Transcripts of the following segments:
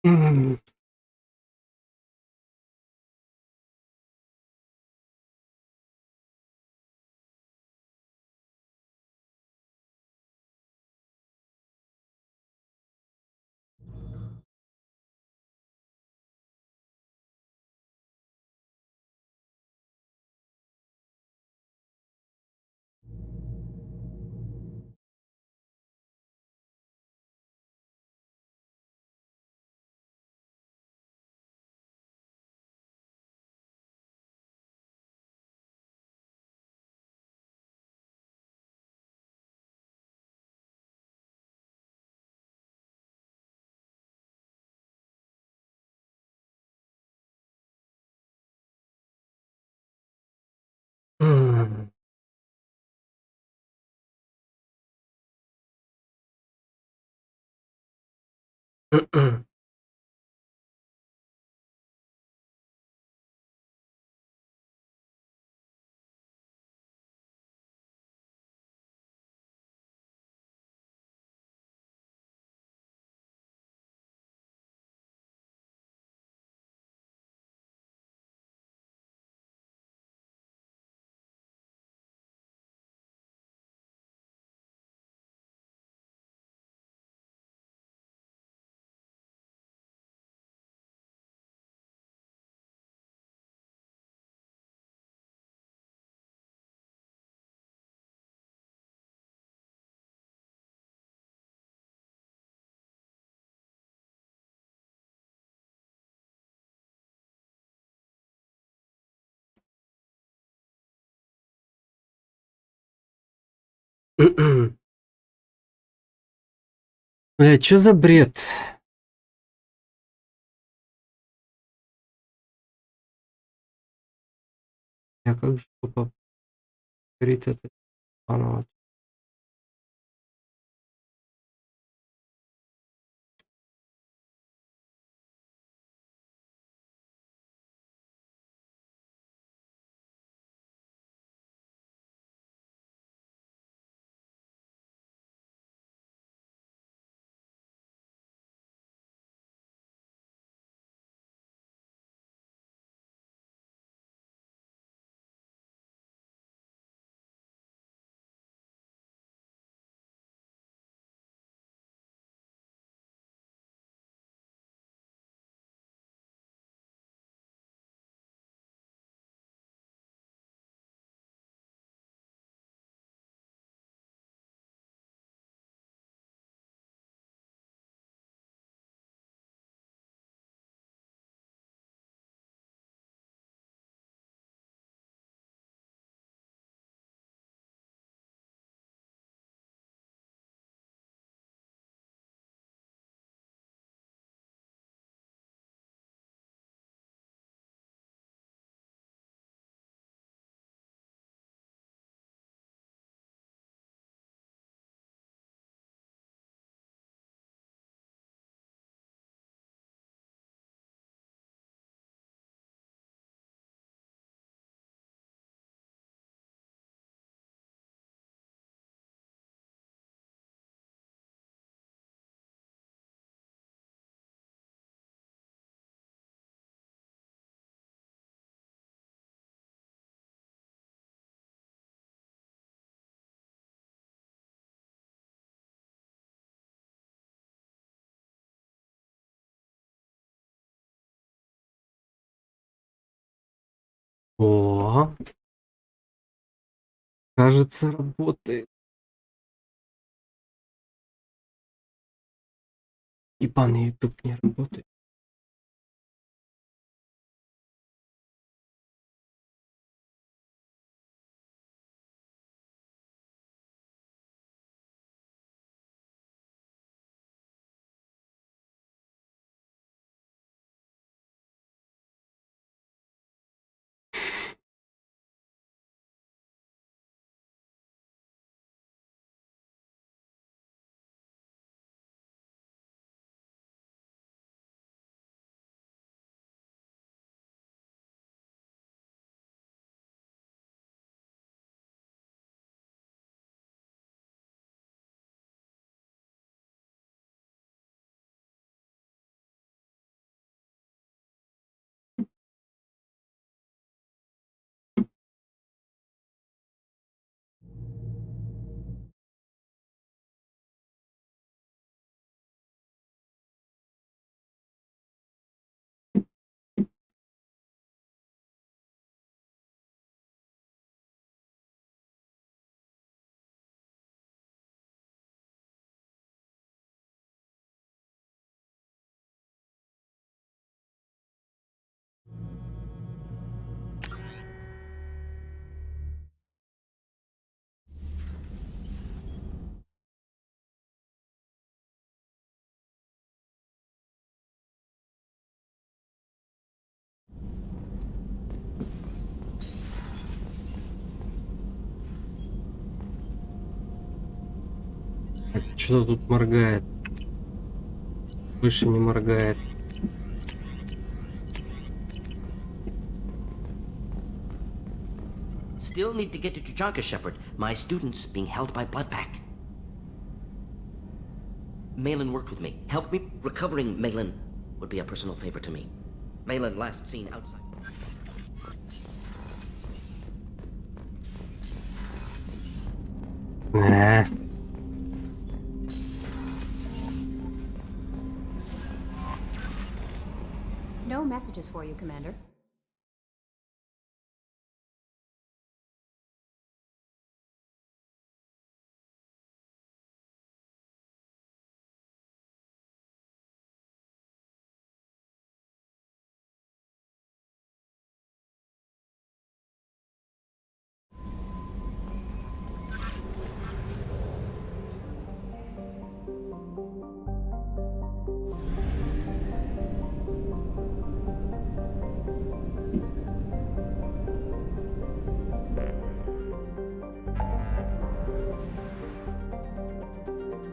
М, м, м. Блядь, чё за бред? Я как же повторить это заново? О, кажется, работает. Ебаный "Ютуб" не работает. Так, что тут моргает? Больше не моргает. Still need to get to Tuchanka, Shepard. My student's being held by Bloodpack. Malin worked with me. Help me recovering Malin would be a personal favor to me. Malin last seen outside. No messages for you, Commander.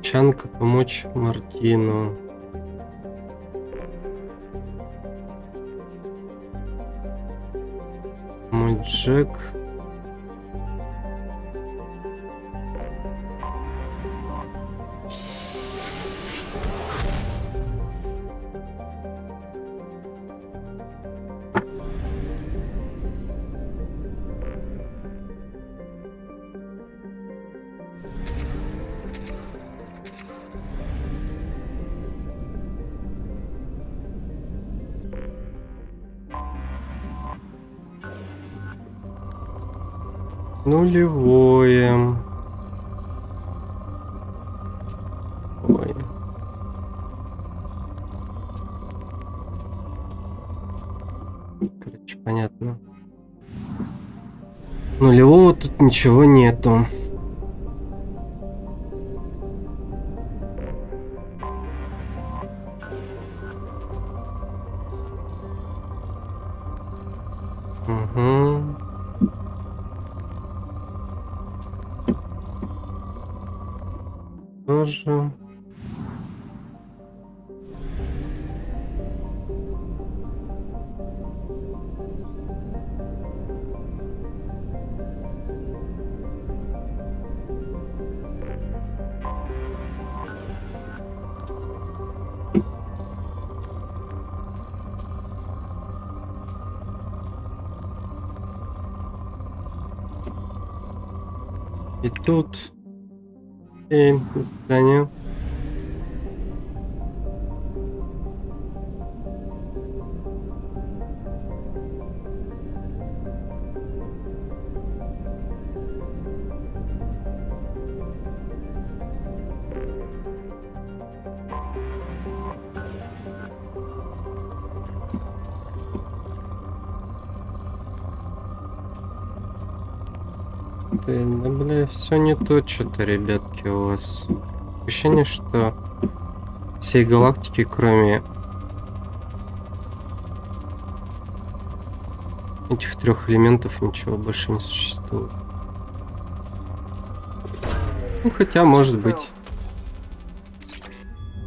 Чанка помочь Мартину. Мой Джек. Нулевое. Ой. Короче, понятно. Нулевого тут ничего нету. Угу. Тоже. И тут. И до свидания. Да, бля, все не то что-то, ребятки, у вас. Ощущение, что всей галактики, кроме этих трех элементов, ничего больше не существует. Ну, хотя, может быть.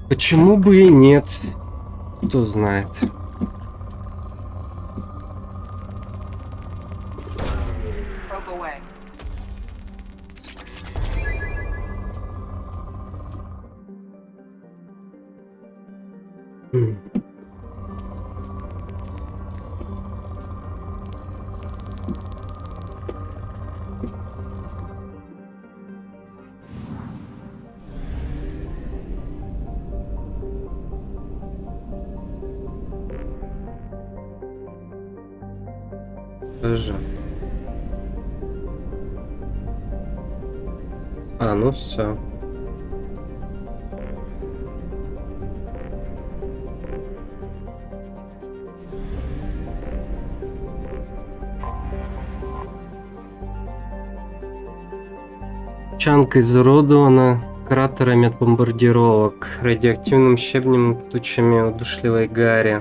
Почему бы и нет? Кто знает. Тоже. А, ну все. Чанка изуродована кратерами от бомбардировок, радиоактивным щебнем, тучами удушливой гари,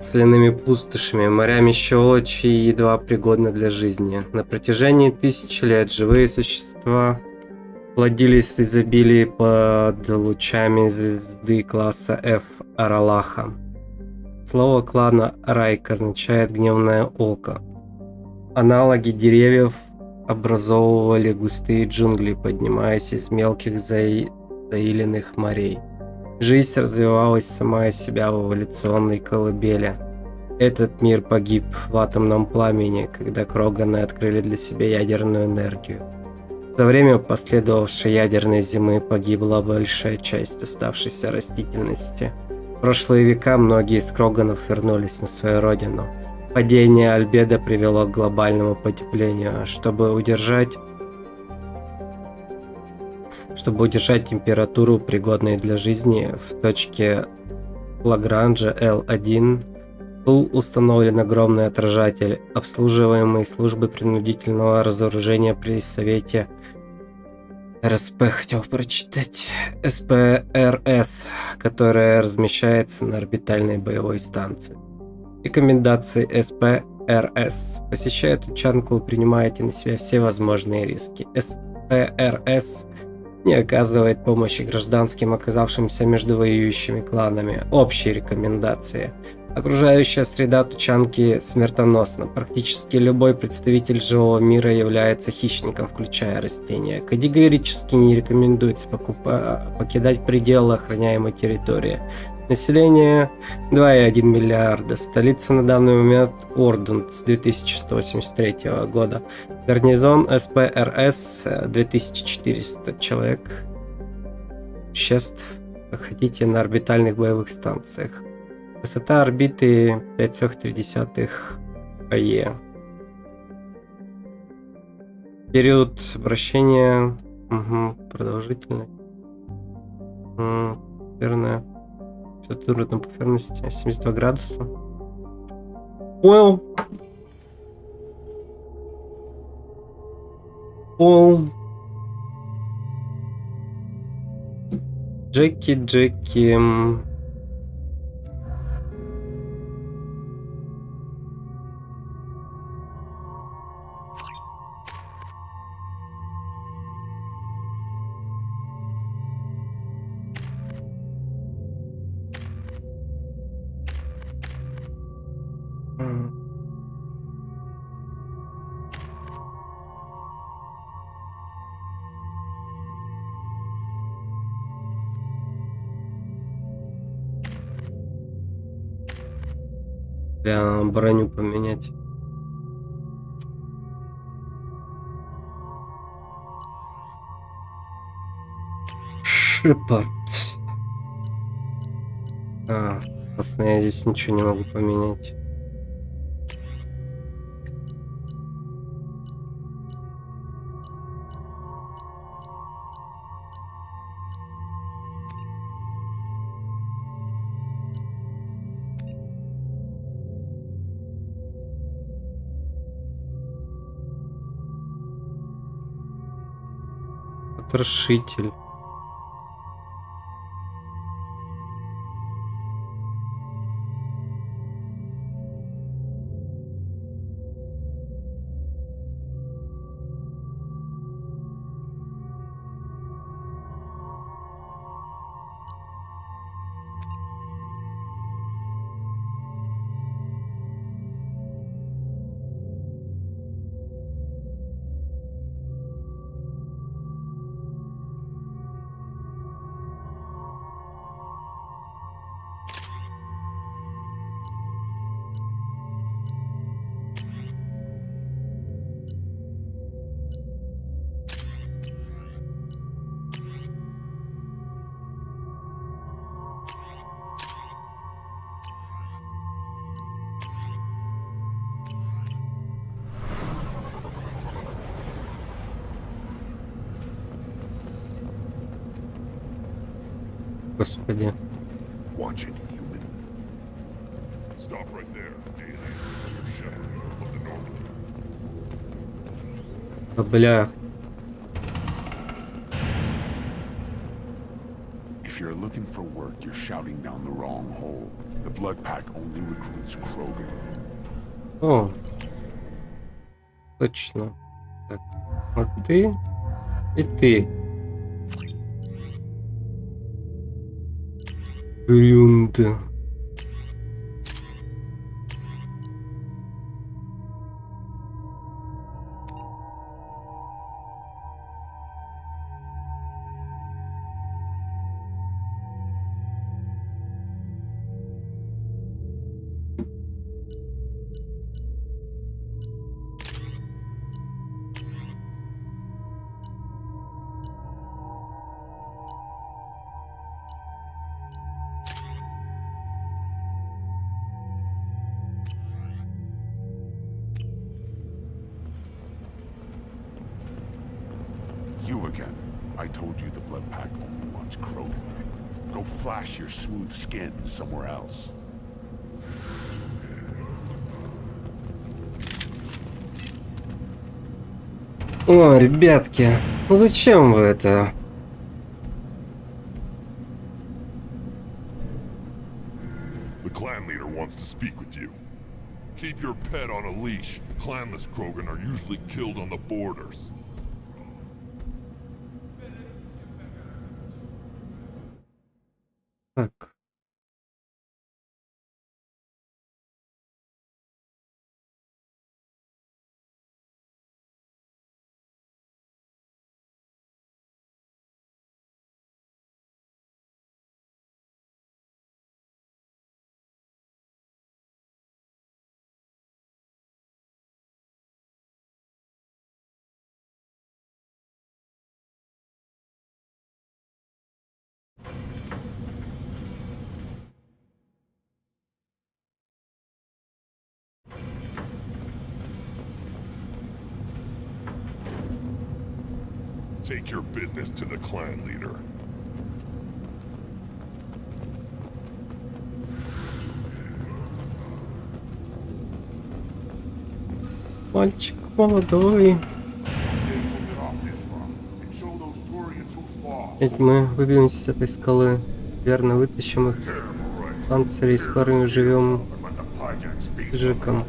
соляными пустошами, морями щелочи и едва пригодны для жизни. На протяжении 1000 лет живые существа плодились в изобилии под лучами звезды класса F Аралаха. Слово клана Райк означает «гневное око». Аналоги деревьев образовывали густые джунгли, поднимаясь из мелких заиленных морей. Жизнь развивалась сама из себя в эволюционной колыбели. Этот мир погиб в атомном пламени, когда Кроганы открыли для себя ядерную энергию. За время последовавшей ядерной зимы погибла большая часть оставшейся растительности. В прошлые века многие из Кроганов вернулись на свою родину. Падение Альбедо привело к глобальному потеплению. Чтобы удержать температуру, пригодной для жизни, в точке Лагранжа L1 был установлен огромный отражатель, обслуживаемый службой принудительного разоружения при Совете СПРС, которая размещается на орбитальной боевой станции. Рекомендации СПРС. Посещая Тучанку, вы принимаете на себя все возможные риски. СПРС не оказывает помощи гражданским, оказавшимся между воюющими кланами. Общие рекомендации. Окружающая среда Тучанки смертоносна. Практически любой представитель живого мира является хищником, включая растения. Категорически не рекомендуется покидать пределы охраняемой территории. Население 2,1 миллиарда. Столица на данный момент Ордунд с 2183 года. Гарнизон СПРС 2400 человек. Существ находите на орбитальных боевых станциях. Высота орбиты 5,3 АЕ. Период вращения продолжительный. Наверное, температура на поверхности 72 градуса. Понял. Джеки. Броню поменять. Шепард. Собственно, я здесь ничего не могу поменять. Потрошитель. Господи. Watch it, human. Stop right there, alien. Your shadow of the Normandy. Да бля. If you're looking for work, you're shouting down the wrong hole. The Blood Pack only recruits Krogan. О. Точно. Так. Вот ты и ты. Грюнд. You again. I told you the Blood Pack only wants Krogan. Go flash your smooth skin somewhere else. О, ребятки, ну зачем вы это? The clan leader wants to speak with you. Keep your pet on a leash. Clanless Krogan are usually killed on the borders. Так. Take your business to the clan leader. Мальчик молодой. Ведь мы выбьемся с этой скалы. Верно, вытащим их с панцирей и скоро живем Жиком.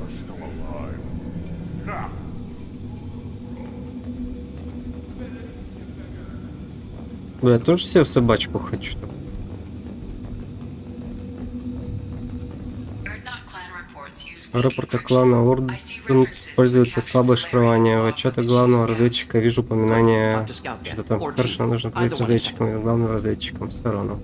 Бля, я тоже себе собачку хочу. Рапорты клана Орден используется слабое шифрование. В отчетах главного разведчика вижу упоминание, что-то там хорошо, нужно проверить разведчиком и главным разведчиком в сторону.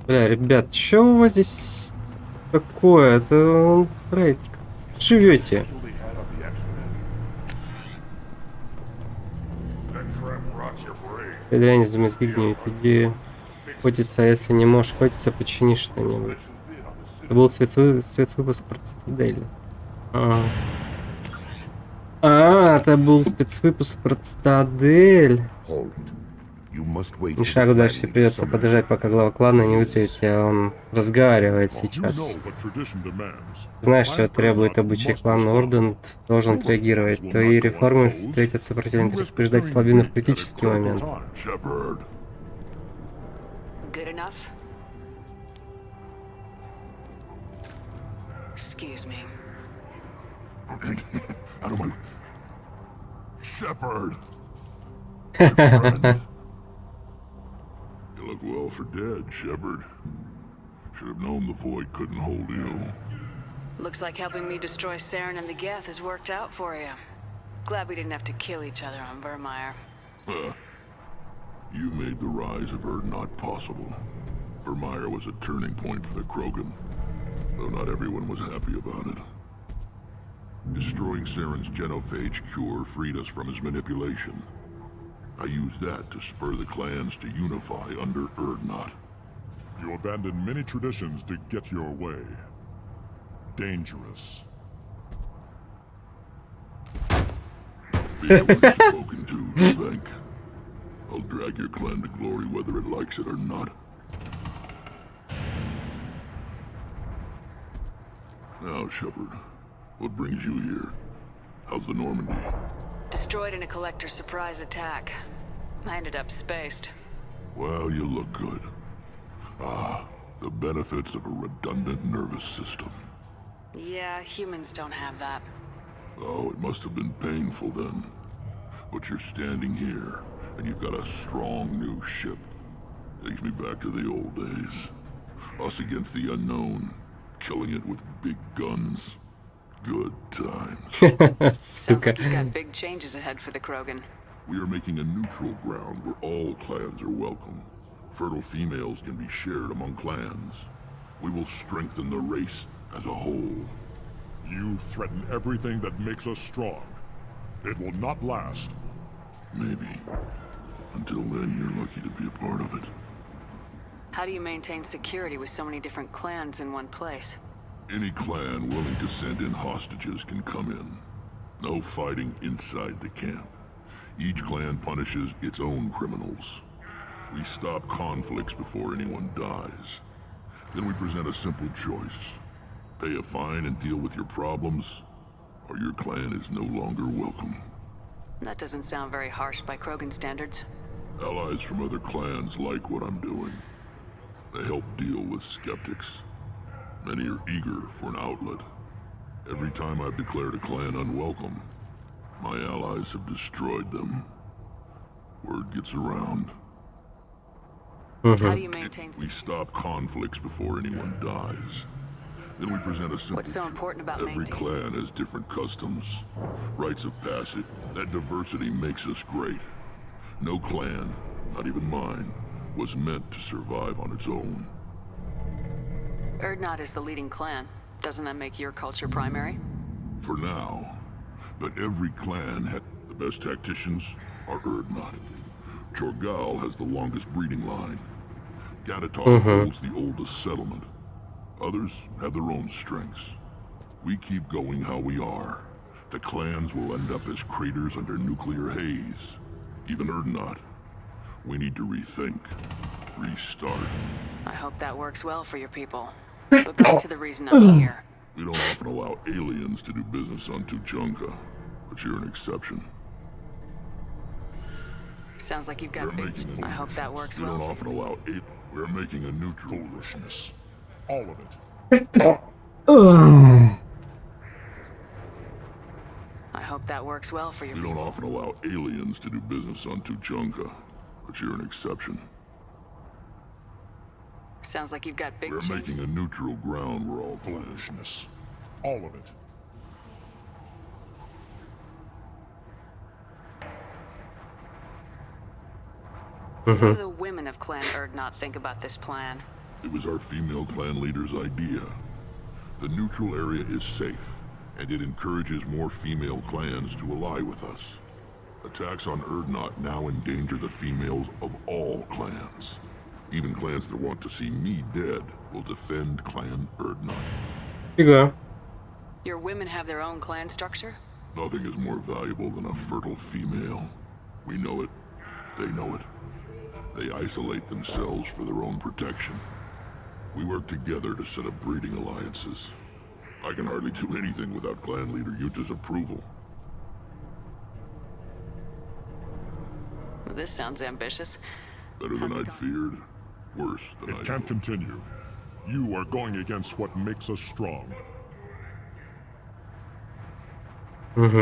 Бля, ребят, что у вас здесь такое? Это, блядь, как живете? Дрянь из мозги гниет. Иди охотиться, а если не можешь охотиться, почини что-нибудь. Это был спецвыпуск про Цитадель. Это был спецвыпуск про Цитадель. Ни шагу дальше придется подождать, пока глава клана не вызовет, а он разговаривает сейчас. Знаешь, что требует обычай клана Орден, должен отреагировать. Твои реформы встретят сопротивление, ты побеждать слабину в критический момент. Shepard! You look well for dead, Shepard. Should have known the Void couldn't hold you. Looks like helping me destroy Saren and the Geth has worked out for you. Glad we didn't have to kill each other on Vermeer. You made the rise of Erd not possible. Vermeer was a turning point for the Krogan, though not everyone was happy about it. Destroying Saren's genophage cure freed us from his manipulation. I used that to spur the clans to unify under Erdnot. You abandoned many traditions to get your way. Dangerous. Be spoken to, Svenk. I'll drag your clan to glory whether it likes it or not. Now, Shepard, what brings you here? How's the Normandy? Destroyed in a Collector surprise attack. I ended up spaced. Well, you look good. The benefits of a redundant nervous system. Yeah, humans don't have that. Oh, it must have been painful then. But you're standing here, and you've got a strong new ship. Takes me back to the old days. Us against the unknown, killing it with big guns. Good times. Sounds Сука. like you've got big changes ahead for the Krogan. We are making a neutral ground where all clans are welcome. Fertile females can be shared among clans. We will strengthen the race as a whole. You threaten everything that makes us strong. It will not last. Maybe. Until then, you're lucky to be a part of it. How do you maintain security with so many different clans in one place? Any clan willing to send in hostages can come in. No fighting inside the camp. Each clan punishes its own criminals. We stop conflicts before anyone dies. Then we present a simple choice. Pay a fine and deal with your problems, or your clan is no longer welcome. That doesn't sound very harsh by Krogan standards. Allies from other clans like what I'm doing. They help deal with skeptics. Many are eager for an outlet. Every time I've declared a clan unwelcome, my allies have destroyed them. Word gets around. How do you maintain We stop conflicts before anyone dies. Then we present a simple What's so important about Every maintaining- clan has different customs, rites of passage. That diversity makes us great. No clan, not even mine, was meant to survive on its own. Urdnot is the leading clan. Doesn't that make your culture primary? For now. But every clan had the best tacticians are Urdnot. Chorgal has the longest breeding line. Gatatar holds the oldest settlement. Others have their own strengths. We keep going how we are. The clans will end up as craters under nuclear haze. Even Urdnot. We need to rethink. Restart. I hope that works well for your people. But back to the reason I'm here. We don't often allow aliens to do business on Tuchanka, but you're an exception. Sounds like you've We're got big... making I hope that works We well. don't often allow We're making a neutral. Foolishness. All of it. I hope that works well for your We people. don't often allow aliens to do business on Tuchanka, but you're an exception. Sounds like you've got big We're changes. making a neutral ground where all clans. Foolishness. All of it. What do the women of Clan Urdnot think about this plan? It was our female clan leader's idea. The neutral area is safe, and it encourages more female clans to ally with us. Attacks on Urdnot now endanger the females of all clans. Even clans that want to see me dead will defend Clan Urdnot. Фига. Your women have their own clan structure? Nothing is more valuable than a fertile female. We know it. They know it. They isolate themselves for their own protection. We work together to set up breeding alliances. I can hardly do anything without clan leader Yuta's approval. Well, this sounds ambitious. Better than I'd feared. Worse than It I can't continue. You are going against what makes us strong.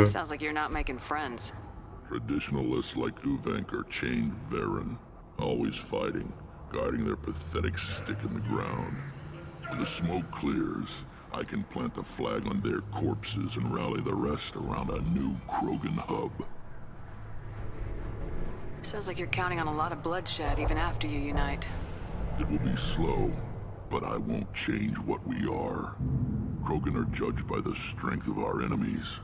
Sounds like you're not making friends. Traditionalists like Uvenk are chained Varen, always fighting, guarding their pathetic stick in the ground. When the smoke clears, I can plant the flag on their corpses and rally the rest around a new Krogan hub. Sounds like you're counting on a lot of bloodshed even after you unite. It will be slow, but I won't change what we are. Krogan are judged by the strength of our enemies.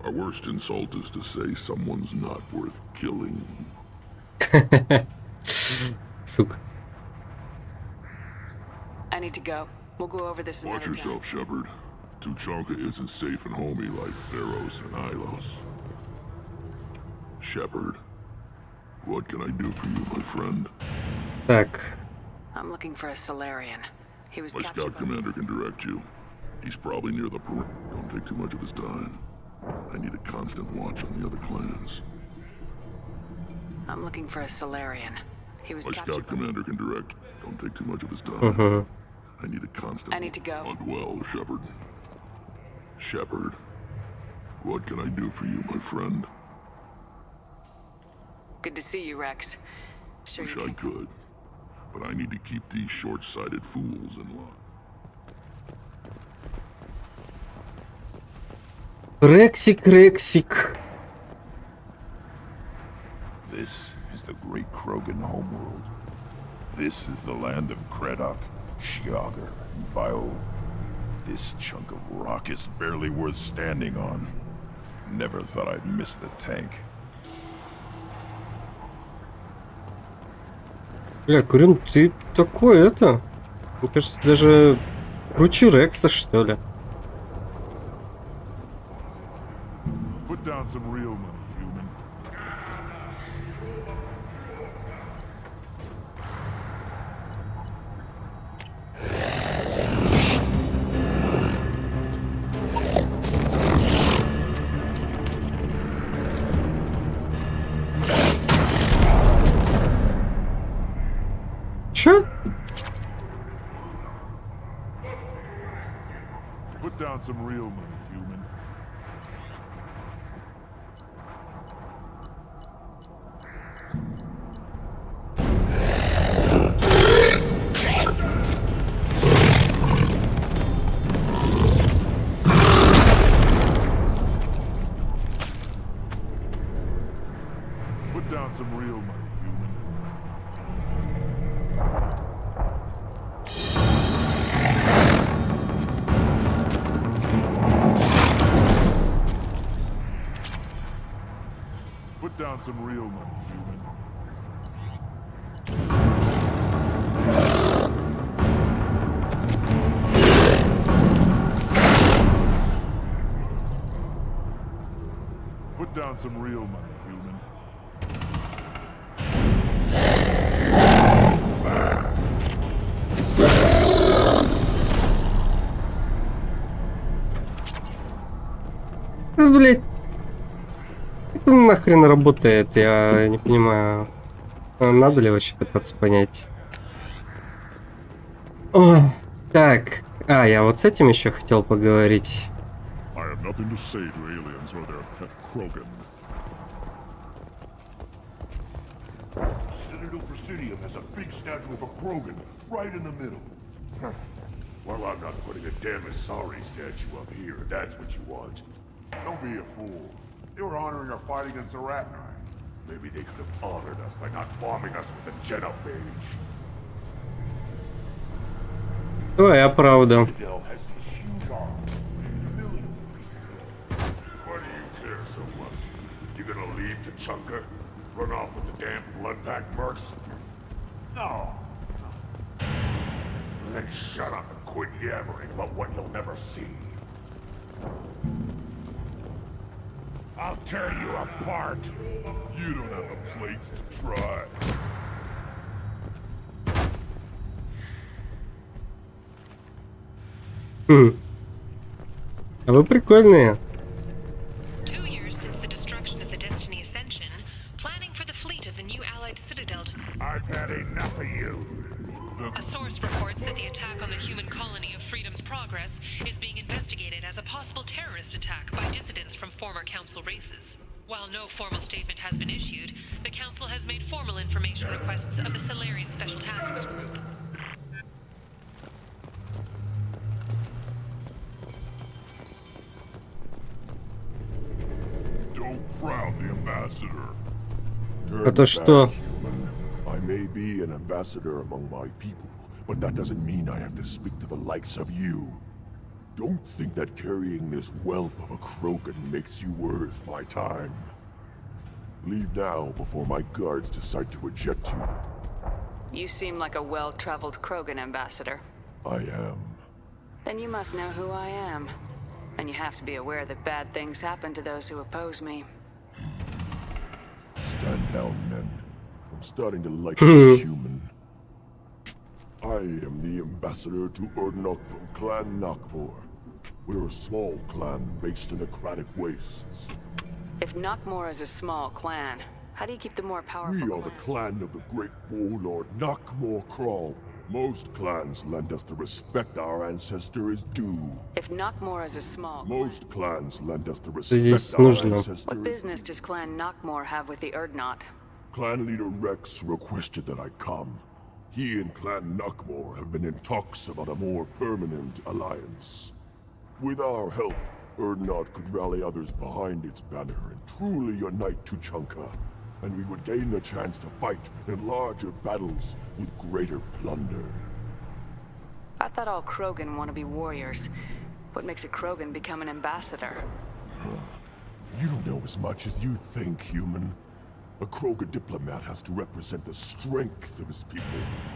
Our worst insult is to say someone's not worth killing. Сука. I need to go. We'll go over this Watch another time. yourself, Shepard. Tuchanka isn't safe and homey like Theros and Ilos. Shepard, what can I do for you, my friend? Так. I'm looking for a Solarian. He was My captured scout by... commander can direct you. He's probably near the perimeter. Don't take too much of his time. I need a constant watch on the other clans. I'm looking for a Solarian. He was My captured scout by... commander can direct. Don't take too much of his time. I need a constant. I need to go. Hunt well, Shepard. Shepard, what can I do for you, my friend? Good to see you, Rex. Sure Wish you I can... could, but I need to keep these short-sighted fools in line. Рексик, Рексик. This is the great Krogan homeworld. This is the land of Kredok, Shiagar, and Vio. This chunk of rock is barely worth standing on. Never thought I'd miss the tank. Бля, Курин, ты такой это... Мне кажется, даже круче Рекса, что ли. Put down some real money, human. Чё? Put down some real money, human. Put down some real money, human. Put down some real money, human. Put down some real money, human. Блять. Это нахрен работает, я не понимаю. Надо ли вообще пытаться понять? О, так. Я вот с этим еще хотел поговорить. I have nothing to say to aliens or their pet Krogan. Citadel Presidium has a big statue of a Krogan right in the middle. Well, I'm not putting a damn Asari statue up here, if that's what you want. Don't be a fool. They were honoring our fight against Arachni. Maybe they could have honored us by not bombing us with the genophage. Твоя правда. Citadel has these huge arms. Millions of people. Why do you care so much? You gonna leave Tachanka? Run off with the damn blood-packed mercs? No. Then shut up and quit yammering about what you'll never see. I'll tear you apart. You don't have the plates to try. А вы прикольные. 2 years since the destruction of the Destiny Ascension, planning for the fleet of the new allied Citadel. I've had enough of you. A source reports that the attack on the human colony of Freedom's Progress is being investigated as a possible terrorist attack by dissidents from former Council races. While no formal statement has been issued, the Council has made formal information requests of the Solarian Special Tasks Group. Don't crown the ambassador. Это что? I may be an ambassador among my people, but that doesn't mean I have to speak to the likes of you. Don't think that carrying this whelp of a Krogan makes you worth my time. Leave now before my guards decide to eject you. You seem like a well-traveled Krogan ambassador. I am. Then you must know who I am. And you have to be aware that bad things happen to those who oppose me. Stand down, men. I'm starting to like this human. I am the ambassador to Urdnok from Clan Nakmor. We're a small clan based in the Kratic Wastes. If Nakmor is a small clan, how do you keep the more powerful We are the clan? clan of the great warlord Nakmor Crawl. Most clans lend us the respect our ancestor is due. If Nakmor is a small clan, Most clans lend us the Здесь respect our нужно. ancestor what is business does Clan Nakmor have with the Urdnot? Clan leader Rex requested that I come. He and Clan Knockmore have been in talks about a more permanent alliance. With our help, Urdnot could rally others behind its banner and truly unite Tuchanka, and we would gain the chance to fight in larger battles with greater plunder. I thought all Krogan want to be warriors. What makes a Krogan become an ambassador? You don't know as much as you think, human. A Krogan diplomat has to represent the strength of his people,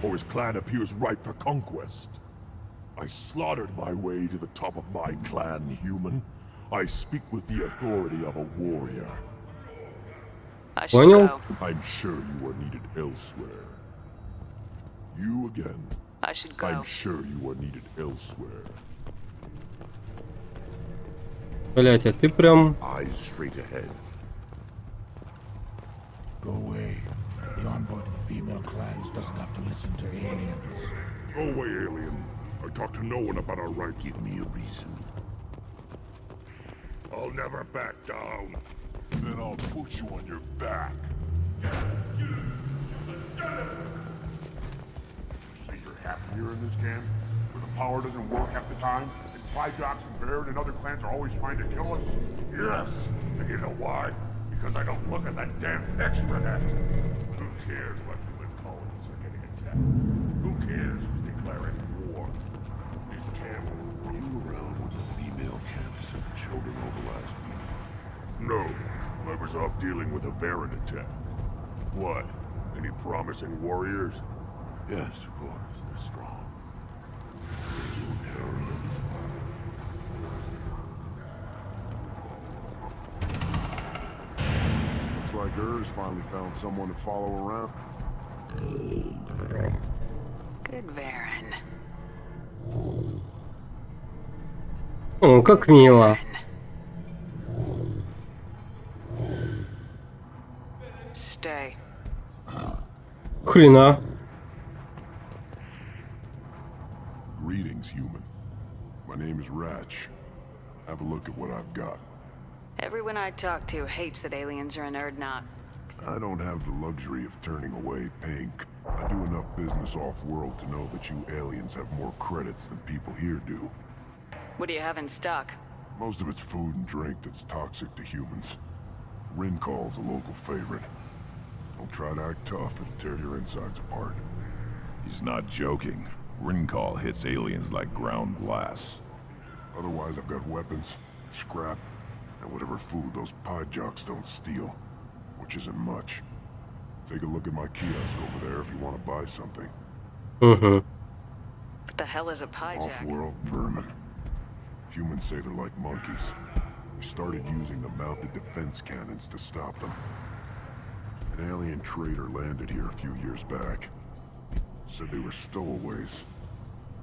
or his clan appears ripe for conquest. I slaughtered my way to the top of my clan, human. I speak with the authority of a warrior. I should Понял? go. I'm sure you are needed elsewhere. You again. I should go. I'm sure you are needed elsewhere. Блять, а ты прям... Eyes straight ahead. Go away. The envoy to the female clans doesn't have to listen to aliens. Go away, alien. I talk to no one about our right. Give me a reason. I'll never back down. Then I'll put you on your back. You say you're happy here in this camp? Where the power doesn't work half the time? And Pryjocks and Baird and other clans are always trying to kill us? Yes. And you know why? Because I don't look at that damn extranet. Who cares what human colonies are getting attacked? Who cares who's declaring war? This camp. Were you around when the female camps sent children over last week? No. I was off dealing with a Varren attack. What? Any promising warriors? Yes, of course. They're strong. Looks like Urs finally found someone to follow around. Good Varen. О, как мило. Stay. Хрена. Greetings, human. My name is Ratch. Have a look at what I've got. Everyone I talk to hates that aliens are in Urdnot. I don't have the luxury of turning away Pink. I do enough business off-world to know that you aliens have more credits than people here do. What do you have in stock? Most of it's food and drink that's toxic to humans. Rincall's a local favorite. Don't try to act tough, it'll tear your insides apart. He's not joking. Rincall hits aliens like ground glass. Otherwise, I've got weapons, scrap, and whatever food those Pryjocks don't steal. Which isn't much. Take a look at my kiosk over there if you want to buy something. Угу. What the hell is a Pyjack? Off-world vermin. Humans say they're like monkeys. We started using the mounted defense cannons to stop them. An alien trader landed here a few years back. Said they were stowaways.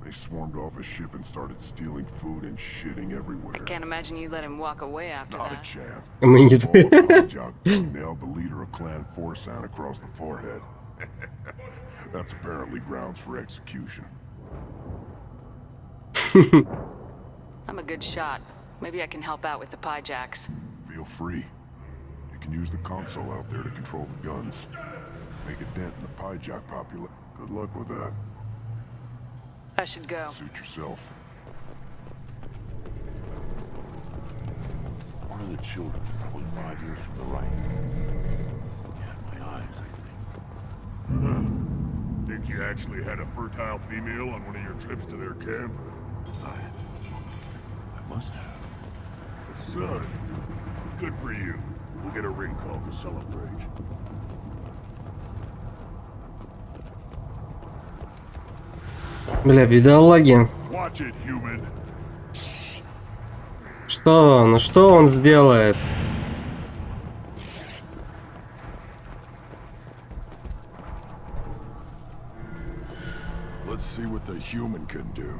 They swarmed off a ship and started stealing food and shitting everywhere. I can't imagine you let him walk away after Not a that. chance. Мы не... Pryjock nailed the leader of Clan Forsan across the forehead. That's apparently grounds for execution. I'm a good shot. Maybe I can help out with the Pyjacks. Feel free. You can use the console out there to control the guns. Make a dent in the Pyjock population. Good luck with that. I should go. Suit yourself. One of the children, probably 5 years from the right. Yeah, my eyes, I think. Think you actually had a fertile female on one of your trips to their camp? I must have. Son, good for you. We'll get a ring call to celebrate. Бля, бедолаги. Watch it, human. Что? Ну что он сделает? Let's see what the human can do.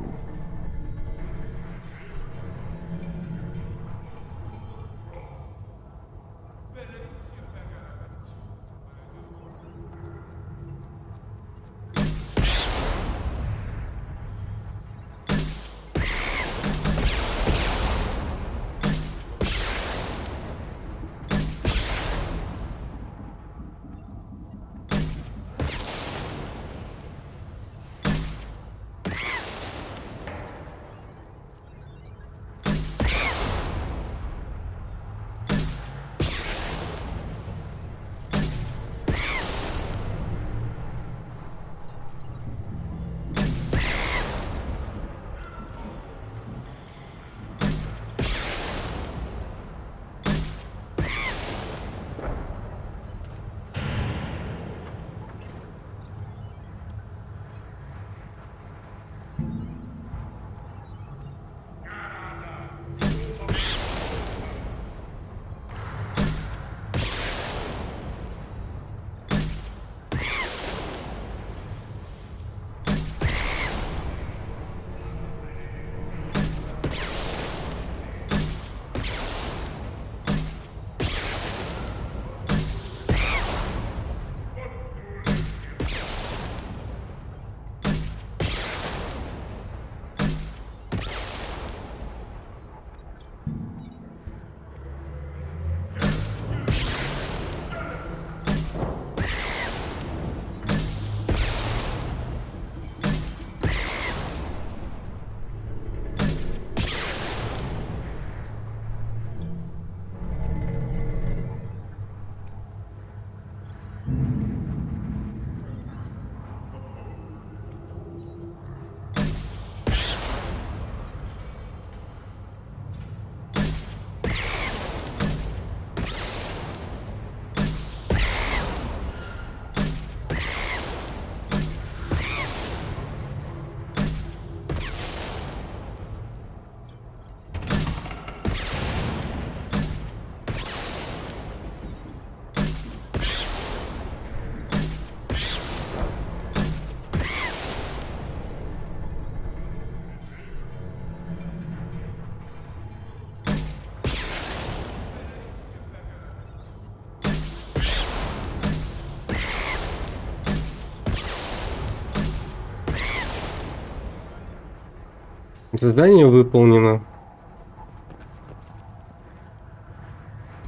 Задание выполнено.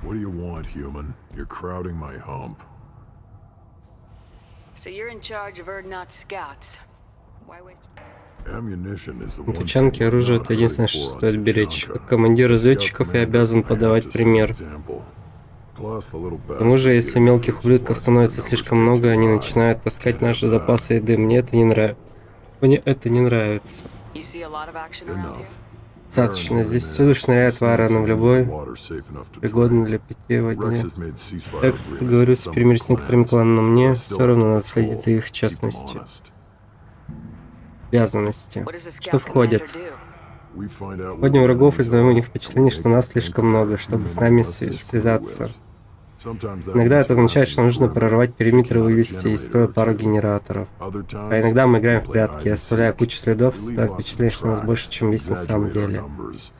What do you want, human? You're crowding my hump. So you're in charge of Erdnot scouts. Why waste... Ammunition is the На one тачанке thing we're оружие not это единственное, hurting что for стоит on беречь. Tuchanka. Как командир разведчиков я Scout обязан commander подавать has to set пример. example. Plus, the little К тому же, bastards если get мелких fixed ублюдков once становится their слишком numbers много, get они too high. начинают таскать Can't наши have that. запасы еды. Мне это не нравится. Мне это не нравится. You see a lot of action around here? Enough. Достаточно. Здесь всюду шныряет варана в любой, пригодный для питьевого Rex дня. has made ceasefire Экс agreements with договорился some перемирить с некоторыми clans, кланами, но мне but все still равно have надо to следить за patrol, их keep them честностью. honest. Обязанности. What does the Что scout commander входит? do? We find out Входим what врагов и enemies создаем у are, них впечатление, and что make нас them слишком think много, we're чтобы human с нами enough to screw связаться. with. Sometimes that Иногда means это означает, что passing нужно the прорвать периметр и perimeter, вывести taking out a из строя generator or пару two. генераторов. Other А times, иногда мы играем we в play прятки, hide and оставляя seek. кучу следов, We leave ставя lots of впечатление, что нас tracks, больше, чем есть на самом exaggerate our деле. numbers.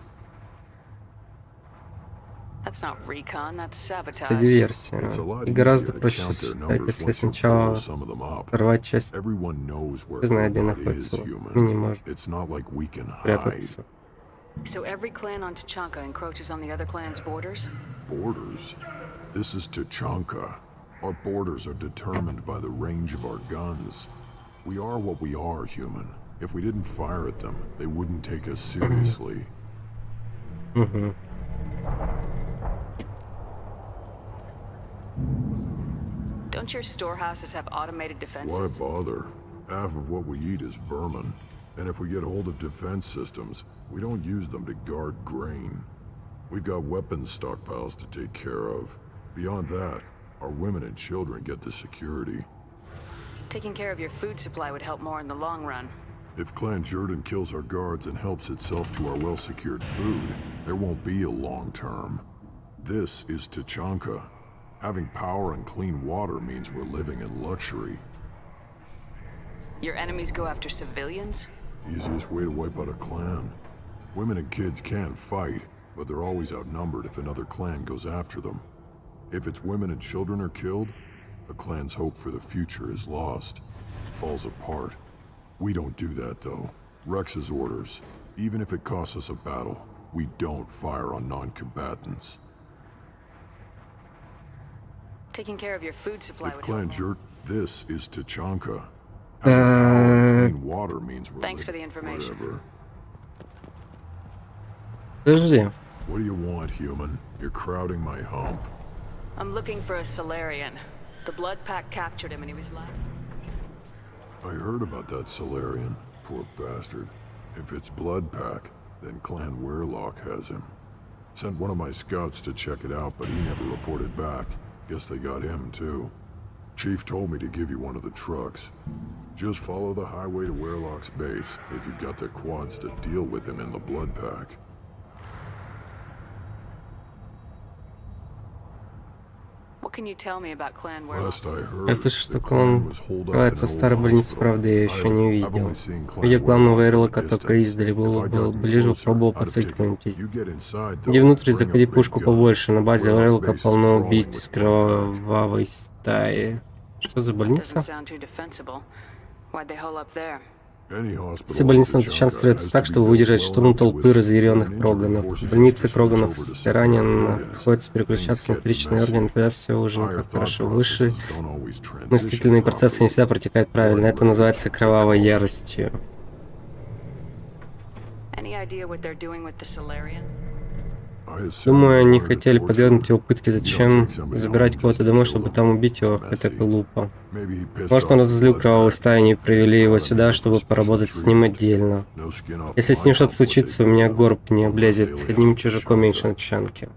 That's not recon, that's Это sabotage. диверсия. It's a lot И гораздо easier to проще count their считать, numbers если once you сначала blow some of them up. оторвать часть, Everyone knows where ты знаешь, где Erdnot находится. is, human. Мы не можем It's not like we can hide. прятаться. So every clan on Tuchanka encroaches on the other clan's borders? Borders? This is Tuchanka. Our borders are determined by the range of our guns. We are what we are, human. If we didn't fire at them, they wouldn't take us seriously. Don't your storehouses have automated Why defenses? bother? Half of what we eat is vermin. And if we get hold of defense systems, we don't use them to guard grain. We've got weapons stockpiles to take care of. Beyond that, our women and children get the security. Taking care of your food supply would help more in the long run. If Clan Jordan kills our guards and helps itself to our well-secured food, there won't be a long term. This is Tuchanka. Having power and clean water means we're living in luxury. Your enemies go after civilians? Easiest way to wipe out a clan. Women and kids can fight, but they're always outnumbered if another clan goes after them. If its women and children are killed, the clan's hope for the future is lost. It falls apart. We don't do that, though. Rex's orders. Even if it costs us a battle, we don't fire on non-combatants. Taking care of your food supply If would Clan help more. Jurt, this is Tuchanka. Having power and clean water means we're Thanks for the living information. forever. Подожди. What do you want, human? You're crowding my hump. I'm looking for a Solarian. The Blood Pack captured him and he was last. I heard about that Solarian. Poor bastard. If it's Blood Pack, then Clan Weirlock has him. Sent one of my scouts to check it out, but he never reported back. Guess they got him, too. Chief told me to give you one of the trucks. Just follow the highway to Weirlock's base if you've got the quads to deal with him in the Blood Pack. What can you tell me about Clan Last Werewolves? I heard, Я слышу, что the клан clan was holed up in скрывается an в old старой больнице, hospital. правда, я еще не I've увидел. only seen Clan Видя клан Weirlock from a Вейрлока только distance. издали, If был I'd gotten ближе, closer, пробовал I'd have подстрелить. taken it. You get inside, Иди though, внутрь, bring a заходи big пушку gun. побольше. На базе Weirlock's Вейрлока base is полно crawling убийц with из Blood Pack. кровавой стаи. Что за Doesn't больница? sound too defensible. Why'd they hole up there? Any hospital Все больницы на in Тучан Tuchanka строятся has так, to be чтобы built выдержать well штурм enough to толпы withstand разъяренных injured проганов. forces, В больнице especially проганов over to с ранен separate приходится organs. переключаться на Things get вторичные messy. органы, тогда все уже не Higher так thought хорошо. Высшие processes don't always transition мыслительные процессы не properly. всегда протекают правильно. Это называется кровавой яростью. Any idea what they're doing with the Solarian? I assume Думаю, they они wanted to хотели torture подвергнуть him. его пытке. Зачем забирать кого-то домой, чтобы там убить его? Это глупо. Maybe he pissed Может, off он the разозлил Blood кровавую Pack. стаю, они привели его сюда, чтобы поработать с ним отдельно. No skin off Если с my ним что-то hump, what случится, they у меня do. горб не облезет. Almost Одним alien чужаком Tuchanka. меньше на Тучанке.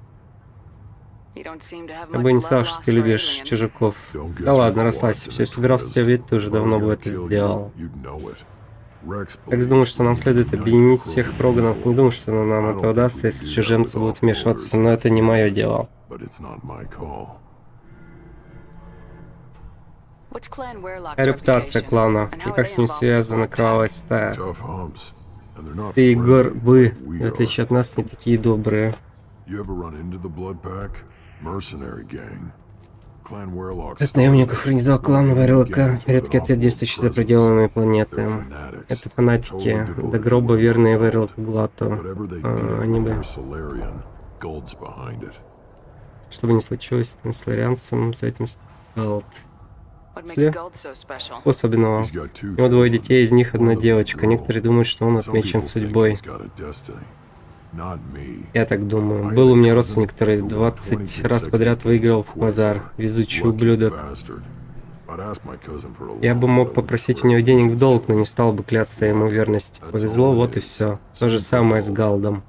You don't seem to have Я much бы не love сказал, что lost ты for любишь aliens. чужаков. Don't get Да too ладно, caught расслабься. in Все the собирался twist. тебя убить, ты уже If I was давно бы gonna это kill you, сделал. you'd know it. Rex Как думаю, что нам следует объединить всех проганов. Не думаю, что нам это удастся, если чужемцы будут вмешиваться, но это не мое дело. But it's not my call. What's Clan Werewolf's Какая репутация reputation? клана? And И how are как they с ним involved with связана Blood Pack? кровавая стая? Tough humps. And they're not Ты и friendly, горбы, but we в отличие are. от нас, не такие добрые. You ever run into the Blood Pack? Mercenary gang. Clan Warlock Этот наемник организовал клан Верлока. Редкий отряд, действующий за пределами планеты. Это фанатики до гроба, верные Верлоку Глату. Они бы... Что бы ни случилось с Соларианцем, за этим Галд. What makes Guld so special? Особенного. У него 2 детей, из них 1 девочка. Некоторые думают, что он отмечен судьбой. Я так думаю. Был у меня родственник, который 20 раз подряд выиграл в базар. Везучий ублюдок. Я бы мог попросить у него денег в долг, но не стал бы клясться ему верности. Повезло, вот и все. То же самое с Галдом.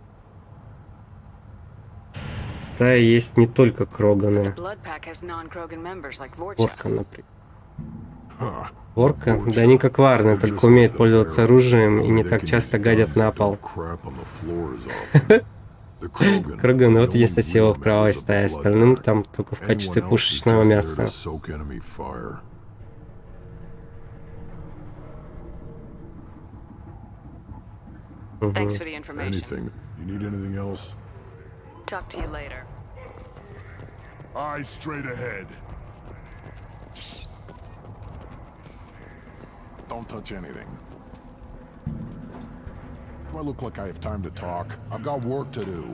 В стае есть не только Кроганы. Ворка, например. Ворка? Да они как варны, только умеют пользоваться оружием и не так часто гадят на пол. Кроганы, вот единственная сила в правой стае, остальным там только в качестве пушечного мяса. Thanks for the information. Anything. You need anything else? Talk to you later. Eyes straight ahead. Don't touch anything. Do I look like I have time to talk? I've got work to do.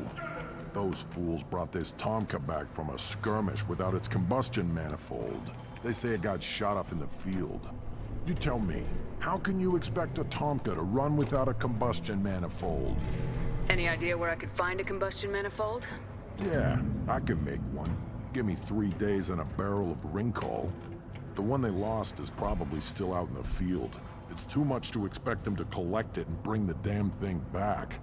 Those fools brought this Tomka back from a skirmish without its combustion manifold. They say it got shot off in the field. You tell me, how can you expect a Tomka to run without a combustion manifold? Any idea where I could find a combustion manifold? Yeah, I can make one. Give me 3 days and a barrel of Ringcall. The one they lost is probably still out in the field. It's too much to expect them to collect it and bring the damn thing back.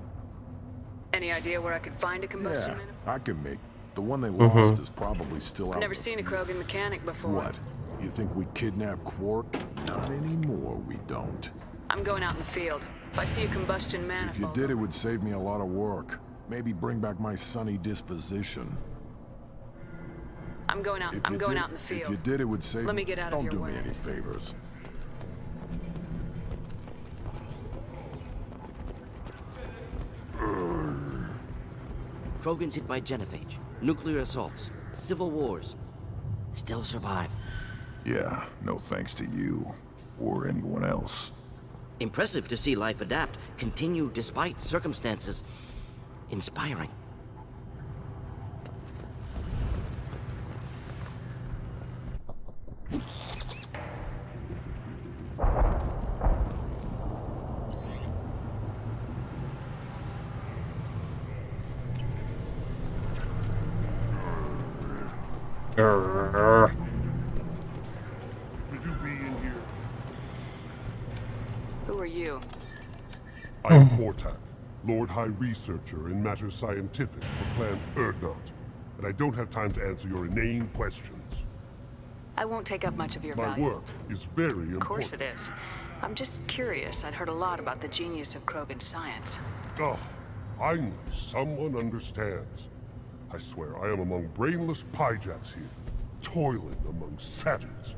Any idea where I could find a combustion Yeah, manifold? I can make. The one they lost is probably still out I've never in the seen a field. Krogan mechanic before. What? You think we kidnapped Quark? Not anymore, we don't. I'm going out in the field. If I see a combustion If manifold... you did, it would save me a lot of work. Maybe bring back my sunny disposition. I'm going out in the field. If you did, it would save Let me get out of Don't your do way. me any favors. Krogans hit by genophage, nuclear assaults, civil wars. Still survive. Yeah, no thanks to you. Or anyone else. Impressive to see life adapt, continue despite circumstances. Inspiring. Should you be in here? Who are you? I am Fortak, Lord High Researcher in matters scientific for Clan Urdnot, and I don't have time to answer your inane questions. I won't take up much of your My value. work is very important. Of course it is. I'm just curious. I'd heard a lot about the genius of Krogan science. Oh, finally, someone understands. I swear I am among brainless pyjaks here, toiling among savages.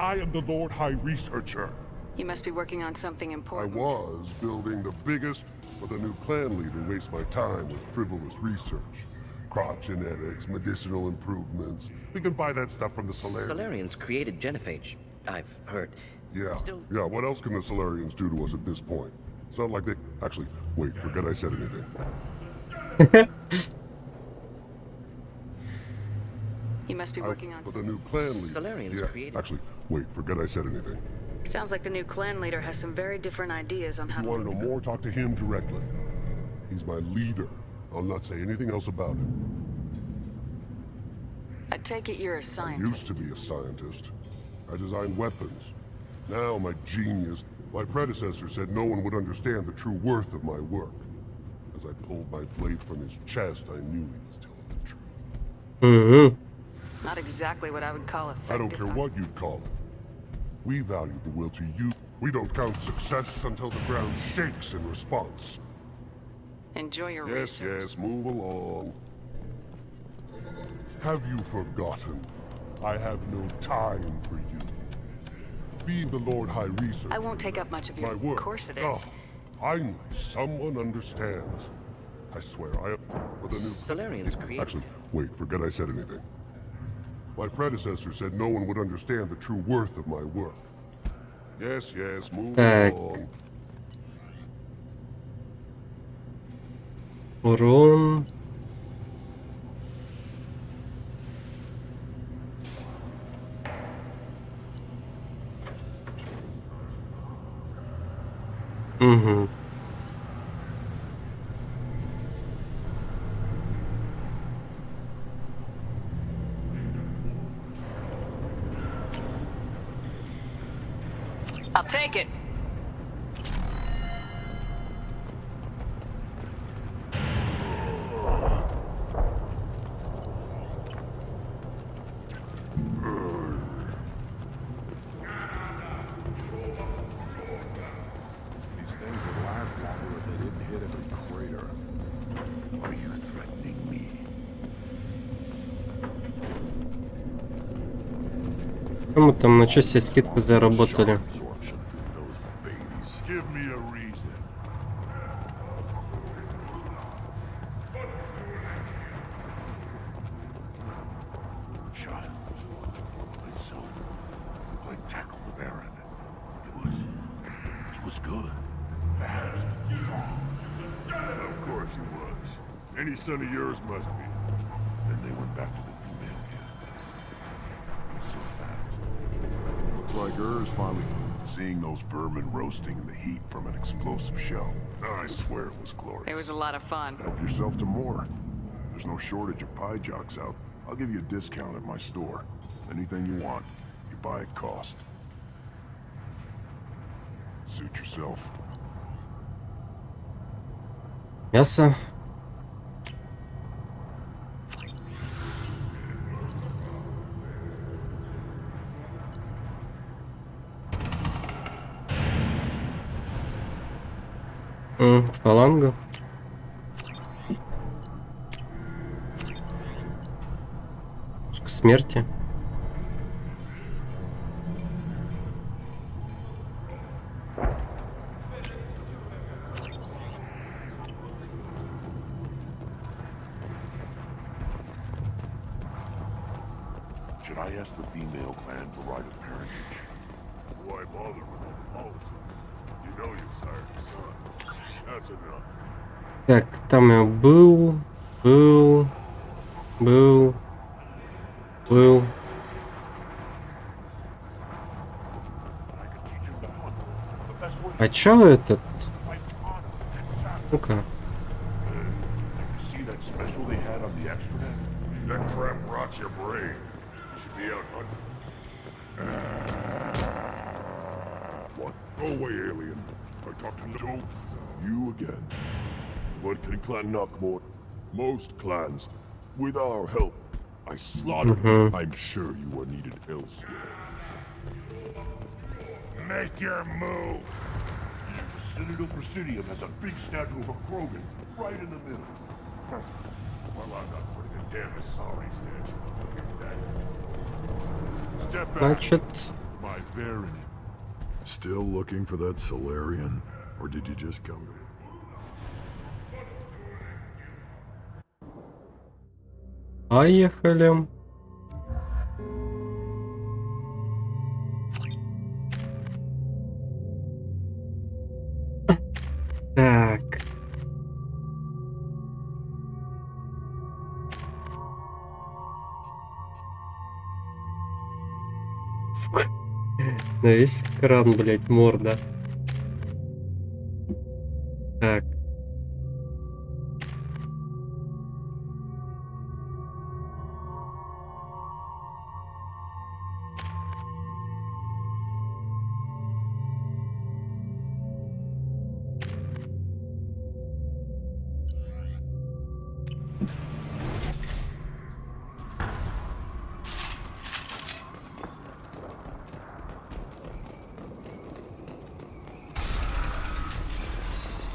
I am the Lord High Researcher. You must be working on something I important. was building the biggest, but the new clan leader wastes my time with frivolous research. Crop genetics, medicinal improvements. We can buy that stuff from the Solarians. Solarians created genophage, I've heard. Yeah, Still- yeah, what else can the Solarians do to us at this point? It's not like they... Actually, wait, forget I said anything. You must be working on But the something. new clan leader... Solarians yeah, created- actually, wait, forget I said anything. Sounds like the new clan leader has some very different ideas on how If you want to know more, talk to him directly. He's my leader. I'll not say anything else about him. I take it you're a I scientist. used to be a scientist. I designed weapons. Now I'm a genius. My predecessor said no one would understand the true worth of my work. As I pulled my blade from his chest, I knew he was telling the truth. Not exactly what I would call effective. I don't care what you'd call it. We value the will to use. We don't count success until the ground shakes in response. Enjoy your Yes, research. yes, move along. Have you forgotten? I have no time for you. Being the Lord High Researcher, I won't take up much of my your... work. Of course it is. Oh, finally, someone understands. I swear I am. But the new... Solarians created... Actually, wait, forget I said anything. My predecessor said no one would understand the true worth of my work. Yes, move Так. along. Урон. Угу. I'll take it. These things would last longer if they didn't hit every crater. Are you threatening me? Мы там на часе скидку заработали. Absorption through those babies. Give me a reason. Child, my son, you played tackle with Aaron. It was good. Fast, strong. Of course he was. Any son of yours must be. Then they went back to the female camp. He's so fast. Looks like Ur's finally seeing those vermin roasting in the heat from an explosive shell. I swear it was glorious. It was a lot of fun. Help yourself to more. There's no shortage of pie jocks out. I'll give you a discount at my store. Anything you want, you buy at cost. Suit yourself. Мясо. Фаланга. К смерти. Should I ask the female clan for right of parentage? Why bother with all the politics? You know you've sired your son. That's enough. Так, там я был. I could teach him to hunt. The best way А чё этот? to fight honor and sacrifice. Ну-ка. See that special they had on the extranet? That crap rots your brain. You should be out hunting. What? Go away, alien. I talked to no. You again. What can clan Knockmore? Most clans. With our help. I slaughtered them. I'm sure you were needed elsewhere. Make your move! The Citadel Presidium has a big statue of a Krogan right in the middle. Well, I'm not putting a damn sorry statue. Step back, Значит, my Varen. Still looking for that Solarian? Or did you just come to... поехали. Так. Сука. На весь экран, блядь, морда. Так.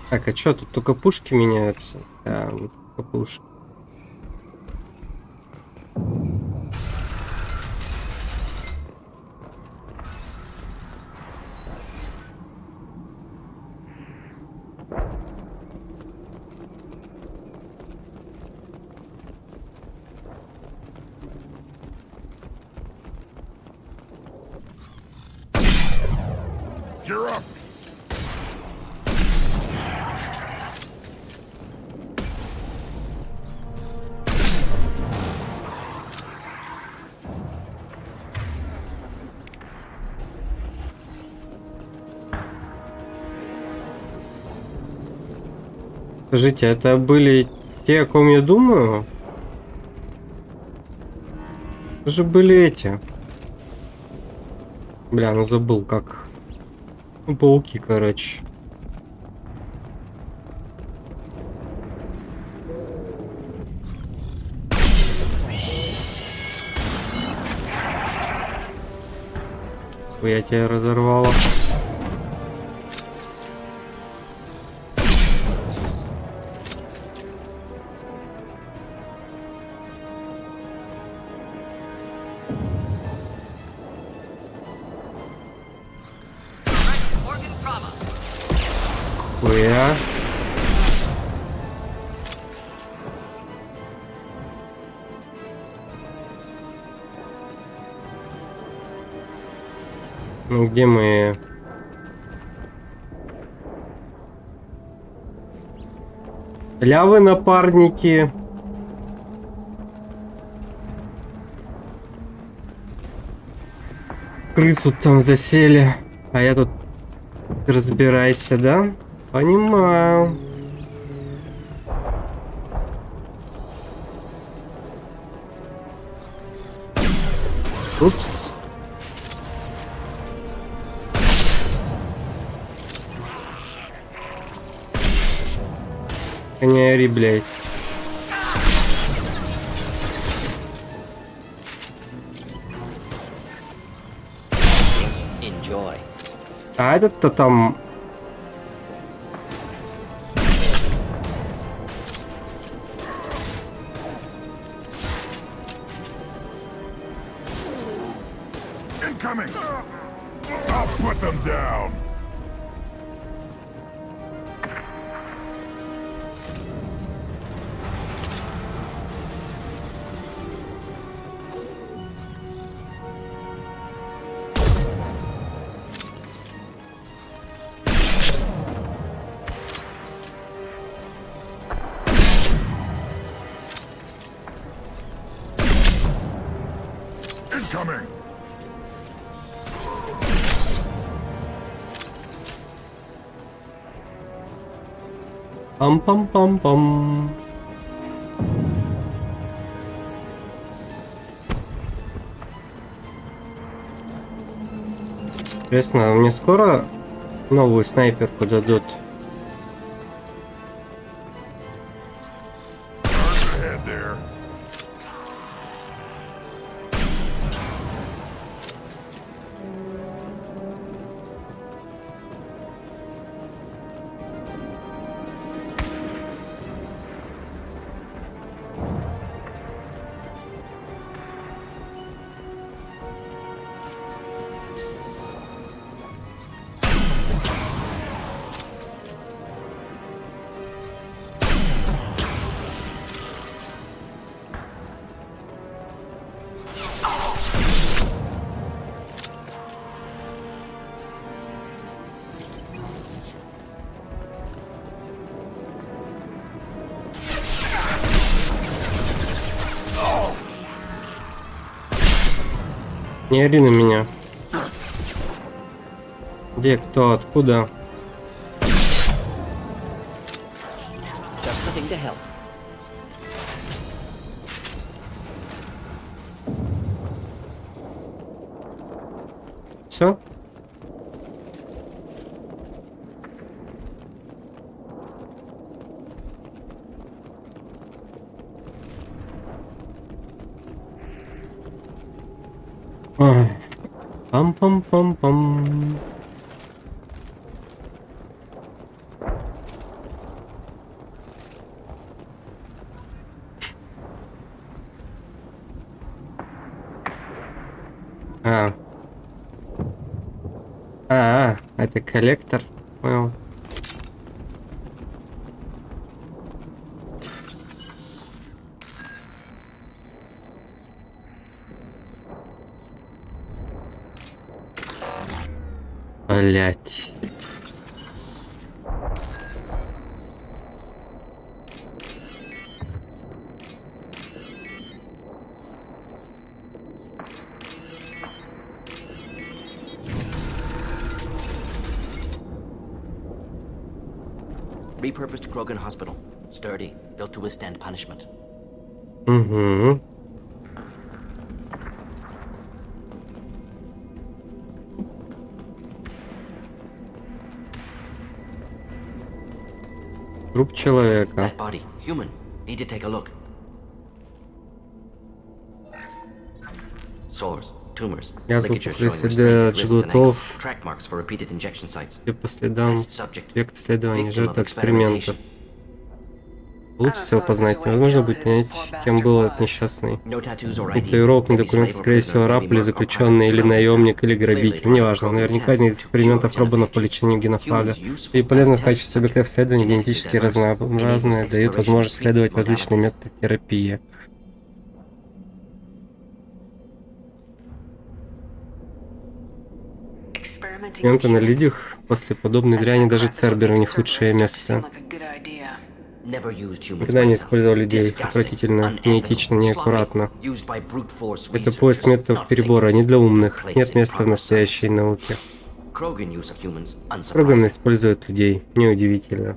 Так, а чё, тут только пушки меняются? Да, вот только пушки. Gear up! Скажите, это были те, о ком я думаю? Это же были эти. Бля, ну забыл как. Ну, пауки, короче. Я тебя разорвала. Хуя. Ну где мы? Лявы напарники. Крысу там засели. А я тут разбирайся, да? Понимаю. Упс. Не ори, блядь. Enjoy. А этот-то там... Incoming! I'll put them down! Incoming! Пам-пам-пам-пам. Интересно, мне скоро новую снайперку дадут? Ahead there. Не ори на меня. Где, кто, откуда? Just looking to help. Все? Пам-пам-пам-пам. Это коллектор. Понял. А Блять. Repurposed Krogan Hospital. Sturdy, built to withstand punishment. Угу. Труп человека. That body, human. Need to take a look. Sores, tumors, Язвы, ligatures пухли, showing следы restrained от wrists and жгутов. ankles, track marks for repeated injection sites. И по следам Test subject, объект исследования, victim жертва of эксперимента. experimentation. Лучше всего познать. Невозможно будет понять, кем был этот несчастный. No tattoos or Ни ID. татуировок, ни Maybe документов, slave or скорее всего, prisoner, раб maybe или mark or заключенный, или private наемник, или Clearly грабитель. part of Неважно, Krogan наверняка tests один из to экспериментов cure пробовано genophage. по лечению генофага. Humans useful И полезны в as качестве test объектов исследований subjects, генетически genetically diverse, разнообразные, enables дают exploration возможность of исследовать treatment различные modalities. методы терапии. Эксперименты на людях после подобной дряни даже Церберу не худшее место. Never used humans Никогда не myself. использовал людей. Disgusting, Отвратительно, unethical, неэтично, неаккуратно. sloppy, used by brute force Это researchers, поиск методов not перебора, fakers. не для умных. Place Нет in места в proper настоящей science. науке. Krogan use of humans, Программно unsurprising. используют людей. Неудивительно.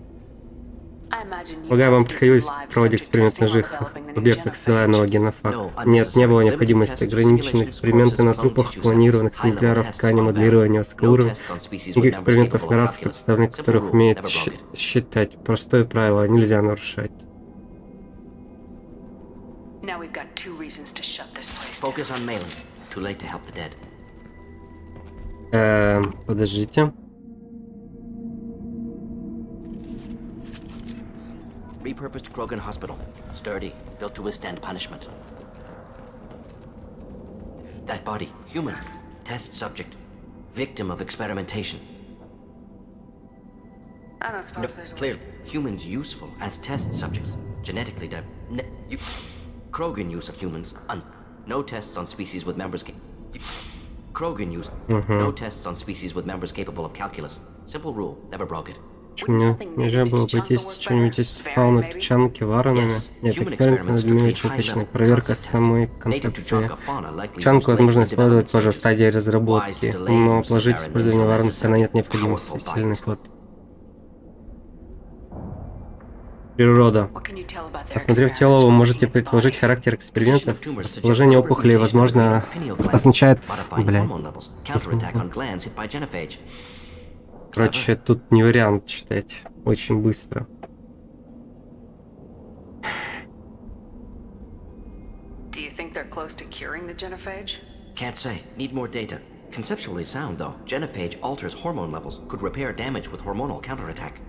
Полагаю, вам приходилось проводить эксперимент на живых объектах исследуемого генофага. Нет, не было необходимости. Ограниченные эксперименты на трупах клонированных экземпляров ткани моделирования высокого уровня. Никаких экспериментов на расах, представлены которых умеют считать. Простое правило, нельзя нарушать. Focus on Malin. Too late to help the dead. Подождите. Repurposed Krogan Hospital. Sturdy, built to withstand punishment. That body, human. Test subject. Victim of experimentation. I don't suppose there's a Clearly, humans useful as test subjects. Genetically Krogan use of humans. No tests on species with members. Krogan use. No tests on species with members capable of calculus. Simple rule, never broke it. Почему нельзя было обойтись чем-нибудь из фауны Тучанки варанами? Нет, эксперимент над людьми очень точный. Проверка самой концепции. Тучанку возможно использовать позже в стадии разработки, но положить использование варанов она нет необходимости. Сильный ход. Природа. Осмотрев тело, вы можете предположить характер экспериментов. Расположение опухолей, возможно, означает... Блядь. Короче, тут не вариант читать. Очень быстро. Do you think they're close to curing the genophage? Can't say. Need more data. Conceptually sound, though. Genophage alters hormone levels. Could repair damage with hormonal counterattack.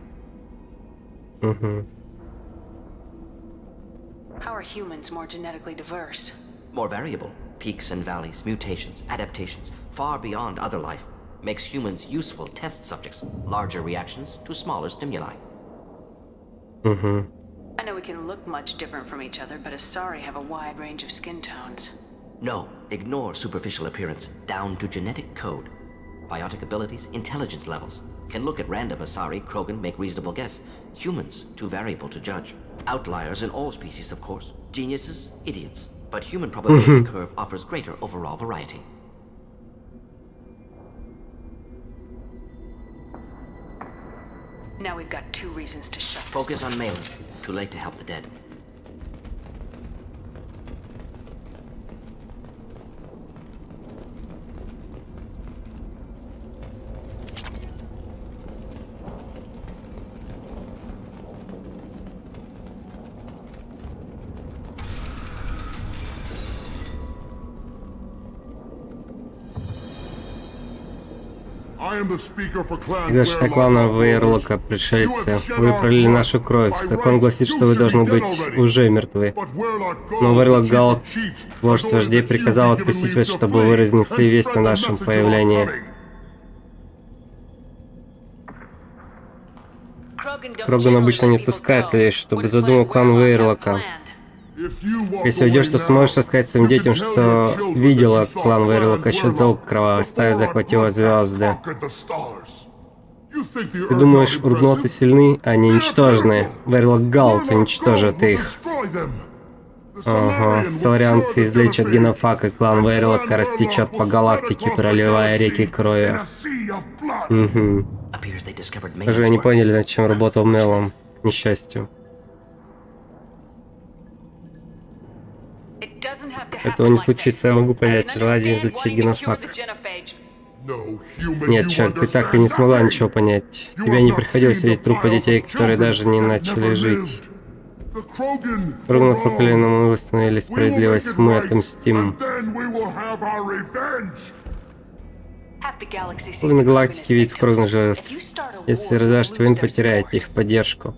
How are humans more genetically diverse? More variable. Peaks and valleys, mutations, adaptations, far beyond other life. Makes humans useful test subjects. Larger reactions to smaller stimuli. I know we can look much different from each other, but Asari have a wide range of skin tones. No, ignore superficial appearance, down to genetic code. Biotic abilities, intelligence levels. Can look at random Asari, Krogan, make reasonable guess. Humans, too variable to judge. Outliers in all species, of course. Geniuses, idiots. But human probability curve offers greater overall variety. Now we've got 2 reasons to shut this Focus place. on Malin. Too late to help the dead. Приглашена клана Вейрлока, пришельцы. Вы пролили нашу кровь. Закон гласит, что вы должны быть уже мертвы. Но Вейрлок Галт, вождь вождей, приказал отпустить вас, чтобы вы разнесли весть о нашем появлении. Кроган обычно не отпускает людей, чтобы задумал клан Вейрлока. Если уйдешь, то сможешь рассказать своим детям, что видела клан Вейрлока еще до кровавой стаи захватила звезды. Ты думаешь, ургноты сильны, а они ничтожны. Вейрлок Галт уничтожит их. Ага, соларианцы излечат генофаг, и клан Вейрлока растечет по галактике, проливая реки крови. Угу. Даже они поняли, над чем работал Мелом, к несчастью. Этого не случится, я могу понять. Желание излечить генофаг. Нет, черт, ты так и не смогла ничего понять. Тебе не приходилось видеть трупы детей, которые даже не начали жить. Кругом прокляли, но мы восстановили справедливость, мы отомстим. Половина галактики видит в кругом жертв. Если развяжешь войн, потеряете их поддержку.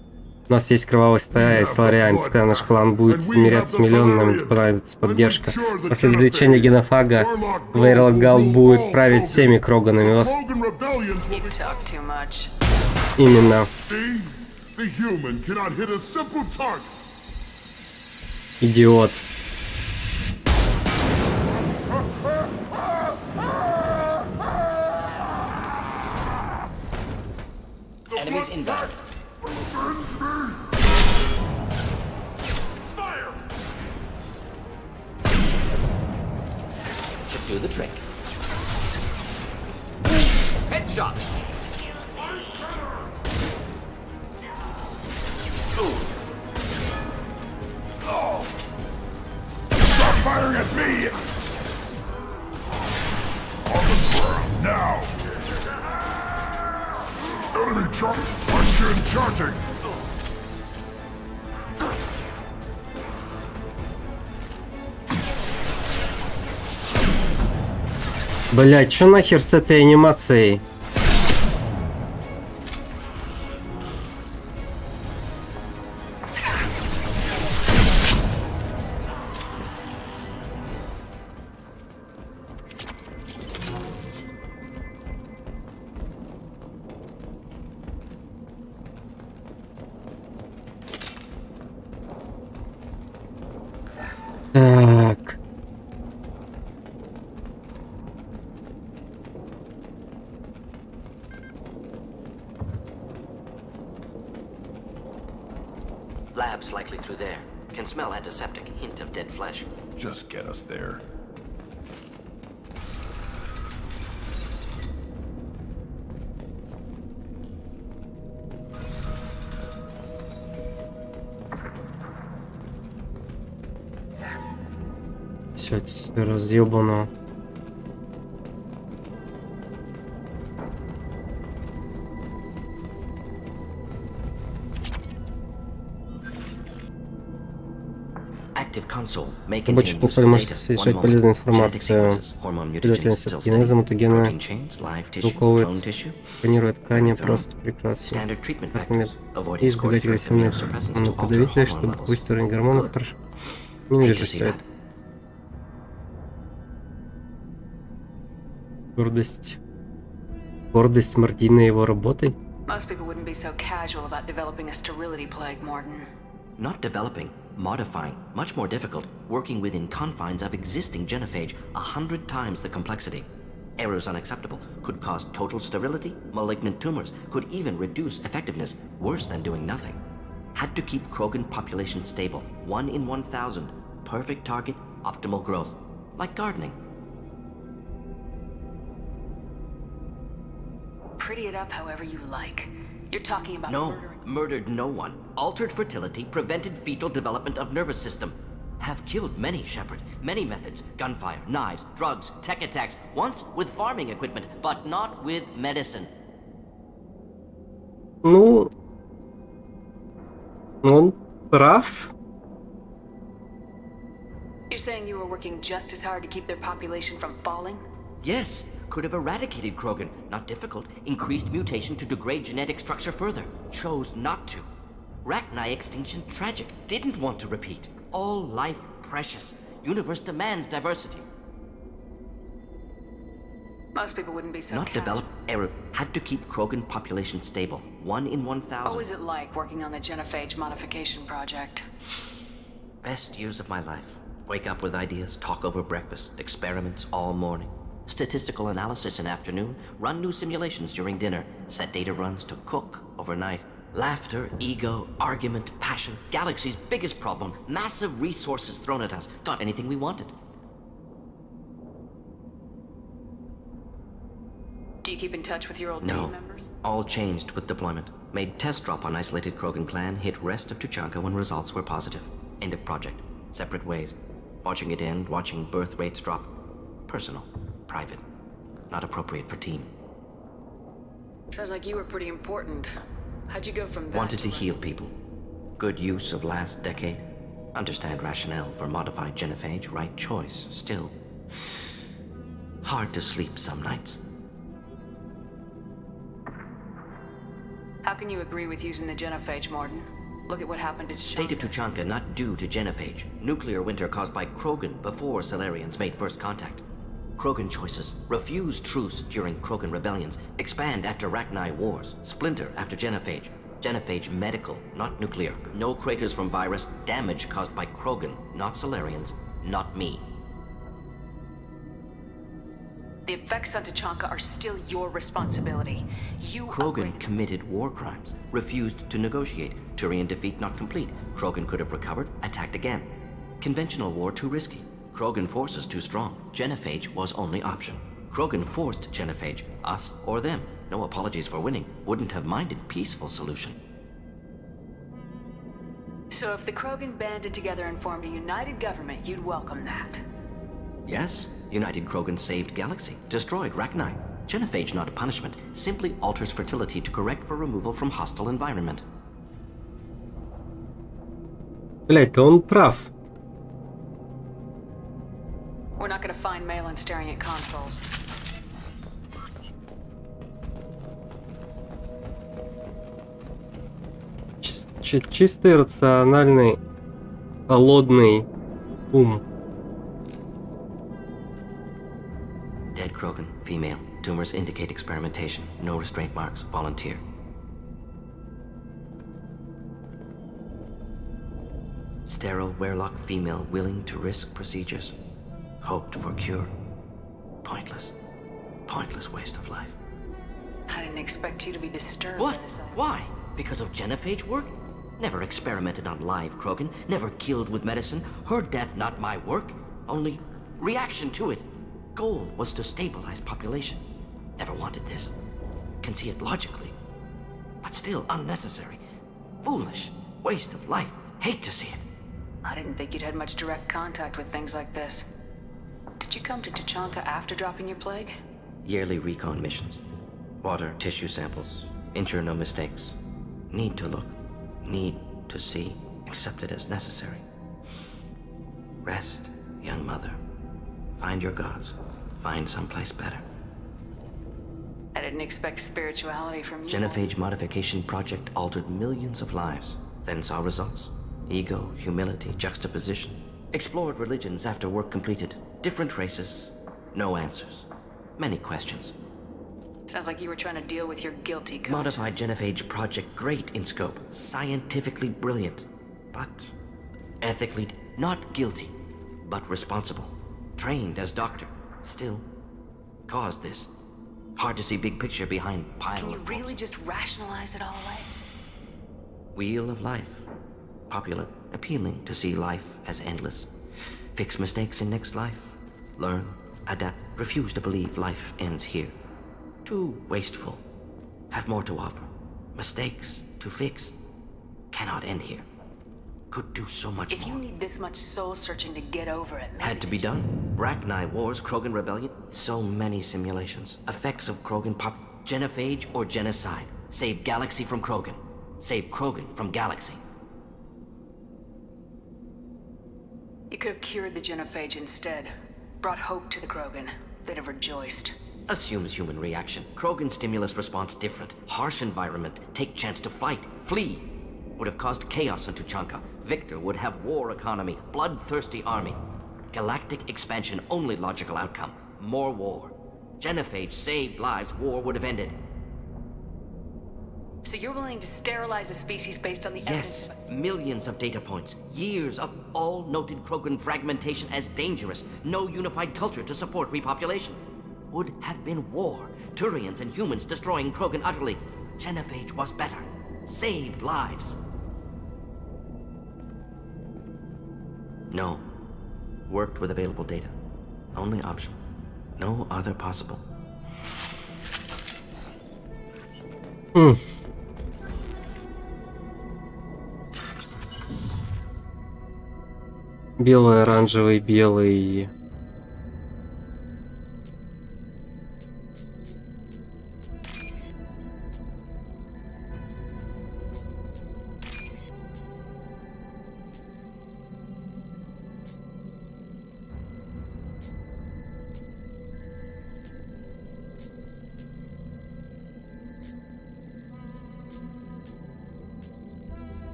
У нас есть кровавая стая и соларианец. Когда наш клан будет измеряться миллионами, понадобится поддержка. После излечения генофага Вейрлок Галт будет править всеми Кроганами. Именно. Идиот. Enemies inbound. Should do the trick. Headshot. Stop firing at me! On the ground now! Enemy charge! Question charging! Блять, чё нахер с этой анимацией? Так. Labs likely through there. Can smell antiseptic, hint of dead flesh. Just get us there. Все разъебано. Active console may Рабочий contain консоль useful может data. содержать One полезную moment. Genetic информацию. sequences, hormone mutagens Последовательность still от генеза, studied. мутагена, Protein chains, live tissue, белковые, clone tissue. сканирует ткани, просто прекрасно. Standard treatment Как vectors. метод. Avoiding И избегать scorch with агрессивных immunosuppressants to alter подавителей, hormone чтобы levels. повысить уровень гормонов. Good. Хорошо. Не Hate вижу to see стоит. that. Гордость. Гордость Мартина его работой? Most people wouldn't be so casual about developing a sterility plague, Morton. Not developing, modifying, much more difficult, working within confines of existing genophage, 100 times the complexity. Errors unacceptable, could cause total sterility, malignant tumors, could even reduce effectiveness, worse than doing nothing. Had to keep Krogan population stable, 1 in 1,000, perfect target, optimal growth, like gardening. Pretty it up however you like. You're talking about No, murdering. murdered no one. Altered fertility, prevented fetal development of nervous system. Have killed many, Shepard. Many methods. Gunfire, knives, drugs, tech attacks. Once with farming equipment, but not with medicine. Ну, он прав. You're saying you were working just as hard to keep their population from falling? Yes, could have eradicated Krogan. Not difficult. Increased mutation to degrade genetic structure further. Chose not to. Rachni extinction tragic. Didn't want to repeat. All life precious. Universe demands diversity. Most people wouldn't be so Not casual. develop error. Had to keep Krogan population stable. 1 in 1,000. What was it like working on the genophage modification project? Best years of my life. Wake up with ideas, talk over breakfast, experiments all morning. Statistical analysis in afternoon, run new simulations during dinner, set data runs to cook overnight. Laughter, ego, argument, passion, galaxy's biggest problem, massive resources thrown at us. Got anything we wanted. Do you keep in touch with your old No. team members? All changed with deployment. Made test drop on isolated Krogan clan, hit rest of Tuchanka when results were positive. End of project. Separate ways. Watching it end, watching birth rates drop. Personal. Private. Not appropriate for team. Sounds like you were pretty important. How'd you go from that Wanted to like- heal people. Good use of last decade. Understand rationale for modified genophage, right choice. Still. Hard to sleep some nights. How can you agree with using the genophage, Morden? Look at what happened to State of Tuchanka not due to genophage. Nuclear winter caused by Krogan before Salarians made first contact. Krogan choices. Refuse truce during Krogan rebellions. Expand after Rachni wars. Splinter after genophage. Genophage medical, not nuclear. No craters from virus. Damage caused by Krogan, not Salarians, not me. The effects on Tuchanka are still your responsibility. You Krogan committed war crimes. Refused to negotiate. Turian defeat not complete. Krogan could have recovered, attacked again. Conventional war too risky. Krogan forces too strong. Genophage was only option. Krogan forced genophage, us or them. No apologies for winning. Wouldn't have minded peaceful solution. So if the Krogan banded together and formed a united government, you'd welcome that. Yes, United Krogan saved Galaxy, destroyed Rachni. Genophage not a punishment, simply alters fertility to correct for removal from hostile environment. Блять, да он прав. We're not gonna find Malin staring at consoles. Чистый, рациональный, холодный ум. Dead Krogan, female. Tumors indicate experimentation. No restraint marks. Volunteer. Sterile Werlock female willing to risk procedures. Hoped for cure. Pointless. Pointless waste of life. I didn't expect you to be disturbed What? by this idea. Why? Because of genophage work? Never experimented on live Krogan. Never killed with medicine. Her death not my work. Only reaction to it. Goal was to stabilize population. Never wanted this. Can see it logically. But still unnecessary. Foolish. Waste of life. Hate to see it. I didn't think you'd had much direct contact with things like this. Did you come to Tuchanka after dropping your plague? Yearly recon missions. Water, tissue samples. Ensure no mistakes. Need to look. Need to see. Accept it as necessary. Rest, young mother. Find your gods. Find someplace better. I didn't expect spirituality from you. Genophage modification project altered millions of lives. Then saw results. Ego, humility, juxtaposition. Explored religions after work completed. Different races. No answers. Many questions. Sounds like you were trying to deal with your guilty conscience. Modified genophage project great in scope. Scientifically brilliant. But ethically not guilty, but responsible. Trained as doctor. Still caused this. Hard to see big picture behind pile Can you of really corpses. just rationalize it all away? Wheel of life. Popular, appealing to see life as endless. Fix mistakes in next life. Learn, adapt, refuse to believe life ends here. Too wasteful. Have more to offer. Mistakes to fix. Cannot end here. Could do so much If you more. need this much soul searching to get over it, maybe Had to be done. Rachni Wars, Krogan Rebellion. So many simulations. Effects of Krogan pop. Genophage or genocide. Save Galaxy from Krogan. Save Krogan from Galaxy. You could have cured the genophage instead. Brought hope to the Krogan. They'd have rejoiced. Assumes human reaction. Krogan stimulus response different. Harsh environment. Take chance to fight. Flee. Would have caused chaos in Tuchanka. Victor would have war economy. Bloodthirsty army. Galactic expansion only logical outcome. More war. Genophage saved lives. War would have ended. So you're willing to sterilize a species based on the Yes, evidence? millions of data points, years of all noted Krogan fragmentation as dangerous, no unified culture to support repopulation. Would have been war, Turians and humans destroying Krogan utterly. Genophage was better, saved lives. No, worked with available data. Only option. No other possible. Белый, оранжевый, белый.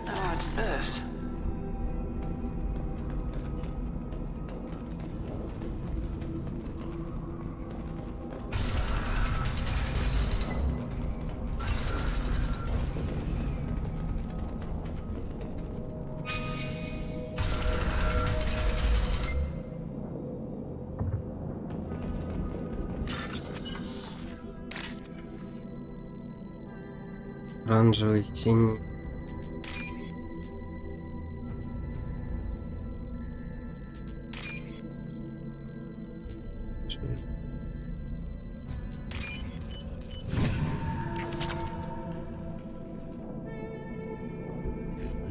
Oh, it's this. Оранжевый, синий.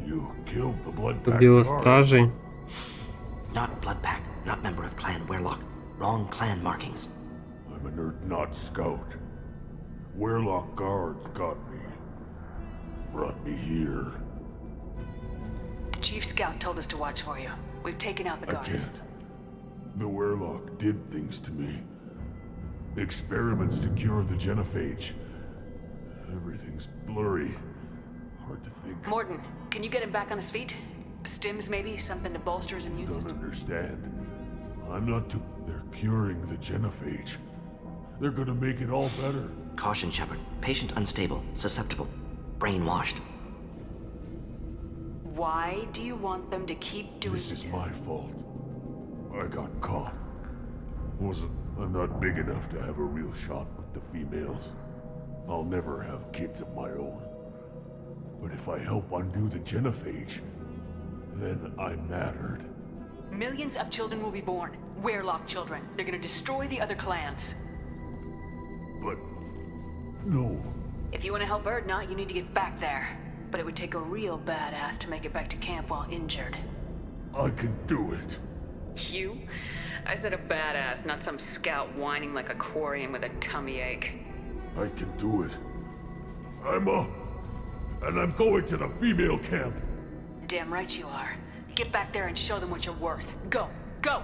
You killed the blood Убила стражей. Not Bloodpack, not member of Clan Werlock. Wrong clan markings. I'm a nerd, not scout. Werlock guards got me. Brought me here. The chief scout told us to watch for you. We've taken out the I guards. can't. The Werlock did things to me. Experiments to cure the genophage. Everything's blurry. Hard to think. Morton, can you get him back on his feet? Stims maybe? Something to bolster his immune Don't system? understand. I'm not too... They're curing the genophage. They're gonna make it all better. Caution, Shepard. Patient unstable, susceptible, brainwashed. Why do you want them to keep doing This is it? my fault. I got caught. I'm not big enough to have a real shot with the females. I'll never have kids of my own. But if I help undo the genophage, then I mattered. Millions of children will be born. Werlock children. They're gonna destroy the other clans. But... no. If you want to help Urdnot, you need to get back there. But it would take a real badass to make it back to camp while injured. I can do it. You? I said a badass, not some scout whining like a Quarian with a tummy ache. I can do it. I'm up. And I'm going to the female camp. Damn right you are. Get back there and show them what you're worth. Go! Go!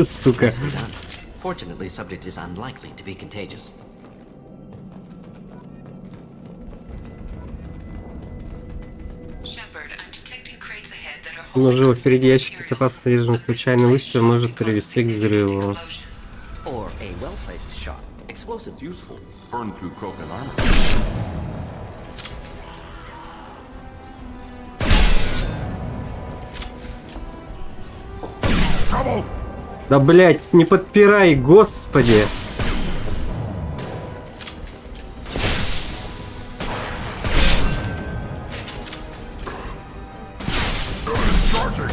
Сука. Nicely done. Fortunately, subject is unlikely to be contagious. Shepard, I'm detecting crates ahead that are Множево впереди ящики с опасным содержимым. Случайный выстрел может привести к взрыву. Or a well-placed shot. Explosives useful. Burn through Krogan armor. Trouble! Да блять, не подпирай, господи. Charging!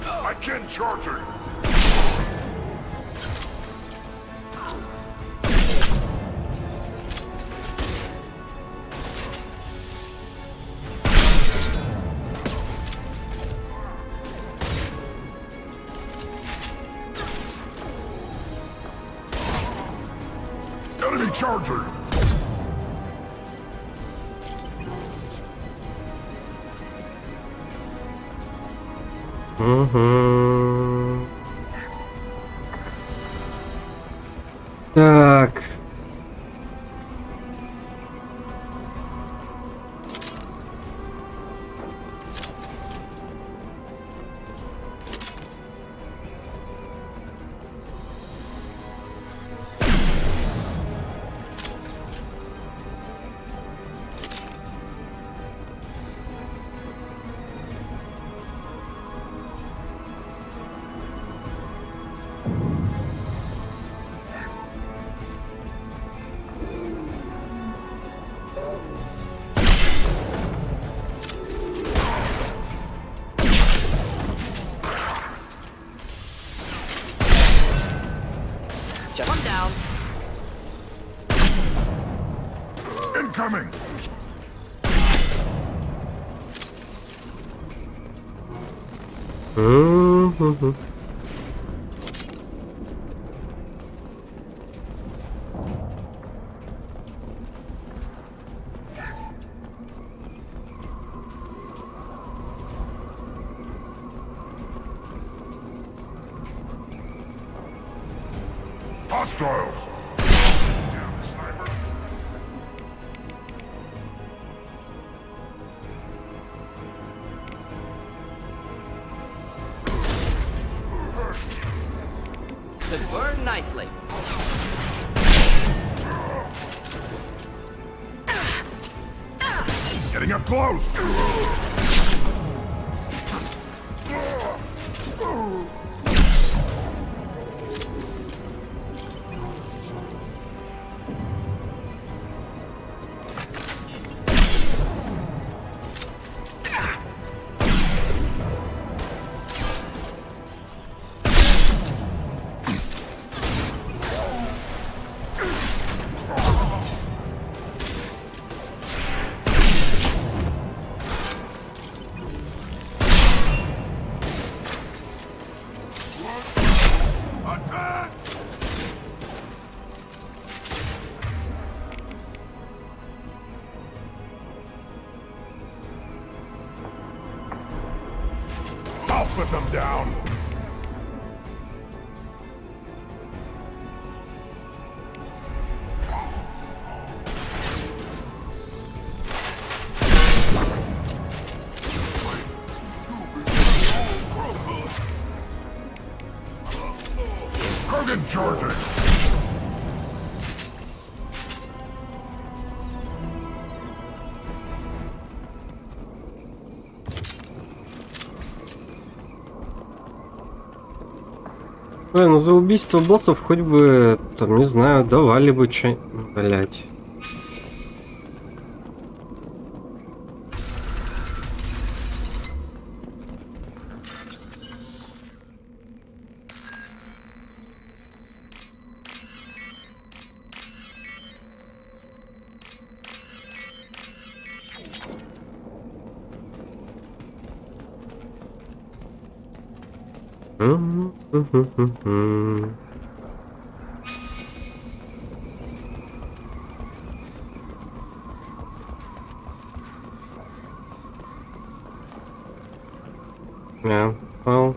I can't charge her! Enemy charger! Угу. Так. Gotcha. One down. Incoming! Mm-hmm. Hostiles! Should burn nicely. Getting up close! I'll put them down! Krogan charging! Ой, ну за убийство боссов хоть бы, там, не знаю, давали бы что... Блять. Yeah, well...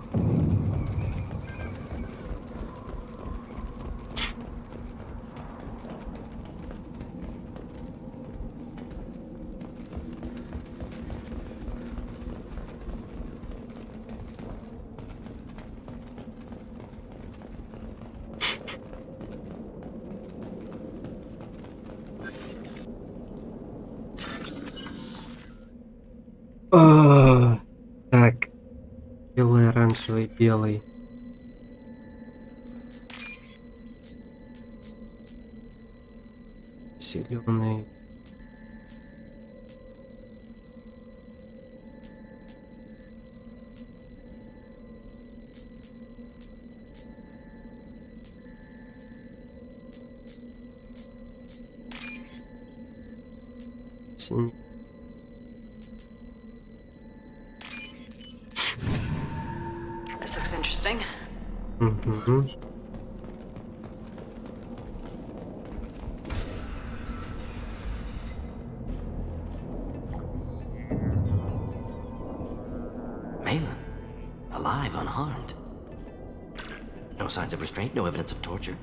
Так. Белый, оранжевый, белый. Зеленый. Синий. This looks interesting. Угу. Malin, alive, unharmed. No signs of restraint, no evidence of torture.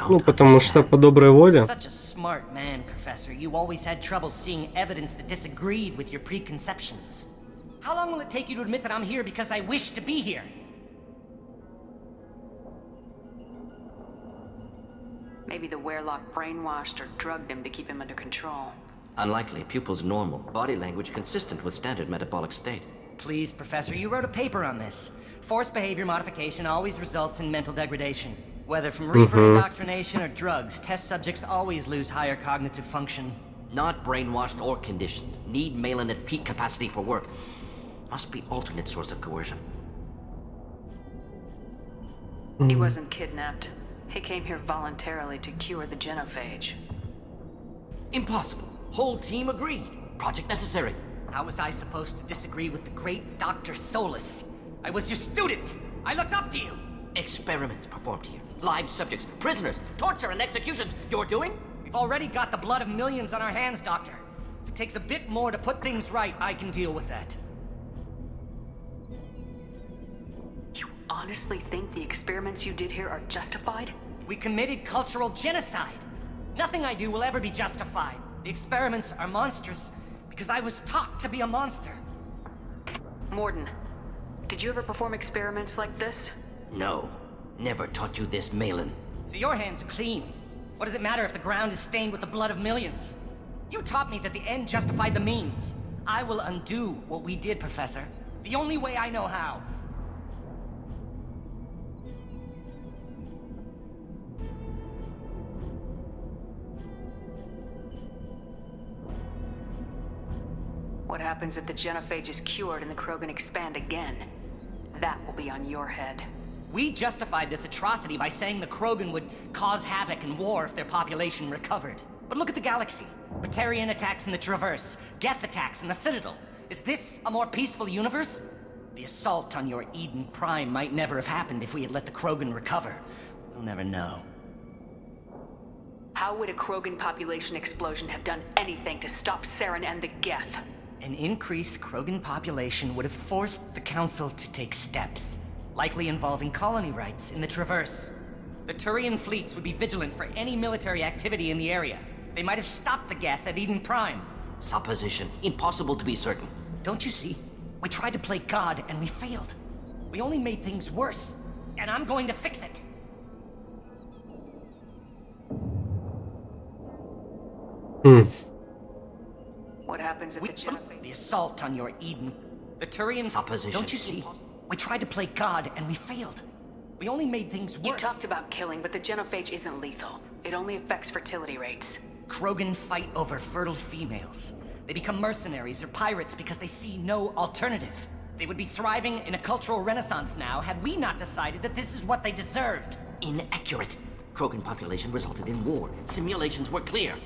Ну, потому что по доброй воле. Such a smart man, Professor. You always had trouble seeing evidence that disagreed with your preconceptions. How long will it take you to admit that I'm here because I wish to be here? Maybe the Werelock brainwashed or drugged him to keep him under control. Unlikely. Pupil's normal. Body language consistent with standard metabolic state. Please, Professor, you wrote a paper on this. Forced behavior modification always results in mental degradation. Whether from Reaper indoctrination or drugs, test subjects always lose higher cognitive function. Not brainwashed or conditioned. Need Malin at peak capacity for work. Must be alternate source of coercion. He wasn't kidnapped. He came here voluntarily to cure the genophage. Impossible. Whole team agreed. Project necessary. How was I supposed to disagree with the great Dr. Solus? I was your student! I looked up to you! Experiments performed here. Live subjects, prisoners, torture and executions. You're doing? We've already got the blood of millions on our hands, Doctor. If it takes a bit more to put things right, I can deal with that. You honestly think the experiments you did here are justified? We committed cultural genocide. Nothing I do will ever be justified. The experiments are monstrous because I was taught to be a monster. Mordin, did you ever perform experiments like this? No. Never taught you this, Malin. So your hands are clean. What does it matter if the ground is stained with the blood of millions? You taught me that the end justified the means. I will undo what we did, Professor. The only way I know how. What happens if the genophage is cured and the Krogan expand again? That will be on your head. We justified this atrocity by saying the Krogan would cause havoc and war if their population recovered. But look at the galaxy. Batarian attacks in the Traverse, Geth attacks in the Citadel. Is this a more peaceful universe? The assault on your Eden Prime might never have happened if we had let the Krogan recover. We'll never know. How would a Krogan population explosion have done anything to stop Saren and the Geth? An increased Krogan population would have forced the Council to take steps, likely involving colony rights in the Traverse. The Turian fleets would be vigilant for any military activity in the area. They might have stopped the Geth at Eden Prime. Supposition. Impossible to be certain. Don't you see? We tried to play God and we failed. We only made things worse, and I'm going to fix it. What happens if the genophage... The assault on your Eden... The Turian... Supposition. Don't you see? We tried to play God and we failed. We only made things worse. You talked about killing, but the genophage isn't lethal. It only affects fertility rates. Krogan fight over fertile females. They become mercenaries or pirates because they see no alternative. They would be thriving in a cultural renaissance now had we not decided that this is what they deserved. Inaccurate. Krogan population resulted in war. Simulations were clear.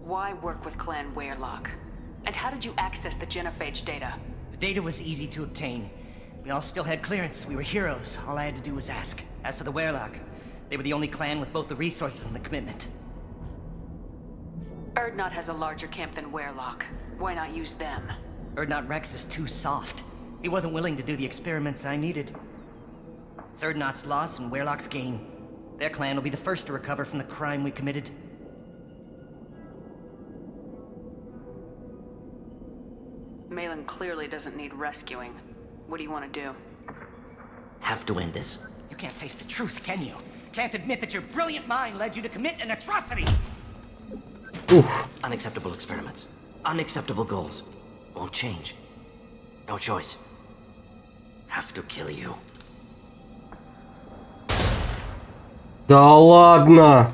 Why work with Clan Weyrloc? And how did you access the genophage data? The data was easy to obtain. We all still had clearance. We were heroes. All I had to do was ask. As for the Weyrloc, they were the only clan with both the resources and the commitment. Urdnot has a larger camp than Weyrloc. Why not use them? Urdnot Rex is too soft. He wasn't willing to do the experiments I needed. It's Urdnot's loss and Weyrloc's gain. Their clan will be the first to recover from the crime we committed. Malin clearly doesn't need rescuing. What do you want to do? Have to end this. You can't face the truth, can you? Can't admit that your brilliant mind led you to commit an atrocity! Unacceptable experiments. Unacceptable goals. Won't change. No choice. Have to kill you. Да ладно!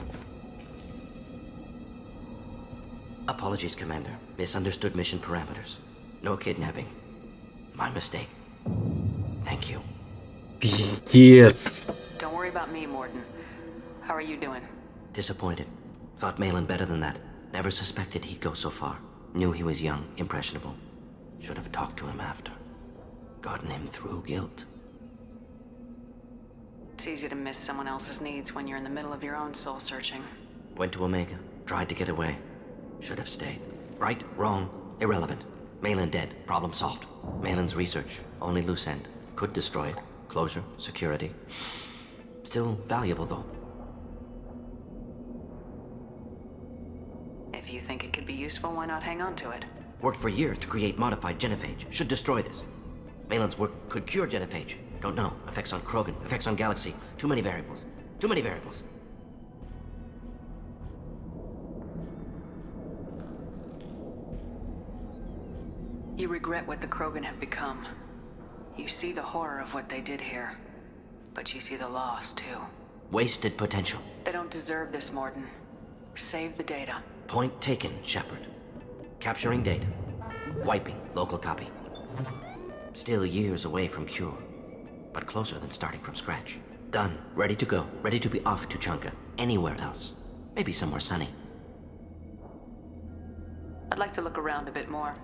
Apologies, Commander. Misunderstood mission parameters. No kidnapping. My mistake. Thank you. Пиздец. Don't worry about me, Mordin. How are you doing? Disappointed. Thought Malin better than that. Never suspected he'd go so far. Knew he was young, impressionable. Should have talked to him after. Gotten him through guilt. It's easy to miss someone else's needs when you're in the middle of your own soul searching. Went to Omega. Tried to get away. Should have stayed. Right, wrong, irrelevant. Malin dead. Problem solved. Malin's research. Only loose end. Could destroy it. Closure. Security. Still valuable, though. If you think it could be useful, why not hang on to it? Worked for years to create modified genophage. Should destroy this. Malin's work could cure genophage. Don't know. Effects on Krogan. Effects on Galaxy. Too many variables. Too many variables. You regret what the Krogan have become. You see the horror of what they did here. But you see the loss, too. Wasted potential. They don't deserve this, Mordin. Save the data. Point taken, Shepard. Capturing data. Wiping local copy. Still years away from cure, but closer than starting from scratch. Done, ready to go, ready to be off to Chunka, anywhere else. Maybe somewhere sunny. I'd like to look around a bit more.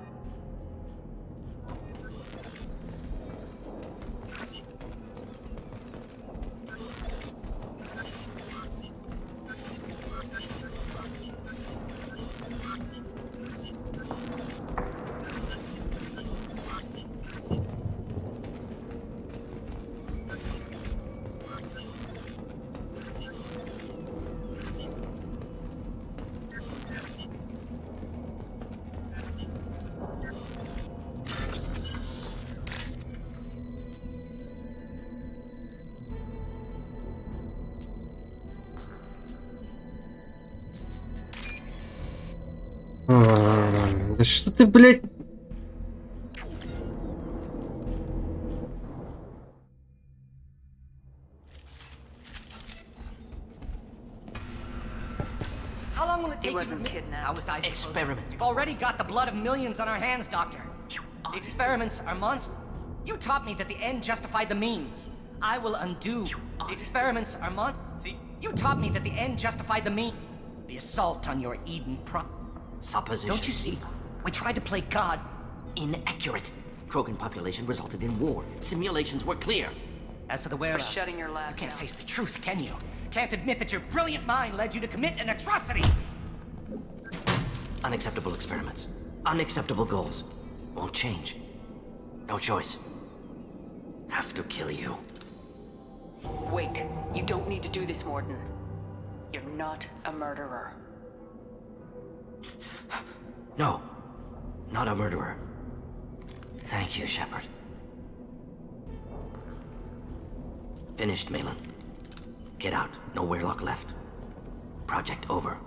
Да что ты, блядь? How long will it take? He wasn't kidnapped. How was I supposed to? Experiments. We've already got the blood of millions on our hands, Doctor. The experiments are monsters. You taught me that the end justified the means. I will undo. The experiments are See, you taught me that the end justified the mean. The assault on your Eden Supposition. Don't you see? We tried to play God. Inaccurate. Krogan population resulted in war. Simulations were clear. As for the For whereabouts, shutting your lab you can't down. face the truth, can you? Can't admit that your brilliant mind led you to commit an atrocity. Unacceptable experiments. Unacceptable goals. Won't change. No choice. Have to kill you. Wait, you don't need to do this, Mordin. You're not a murderer. No. Not a murderer. Thank you, Shepard. Finished, Malin. Get out. No Weirlock left. Project over.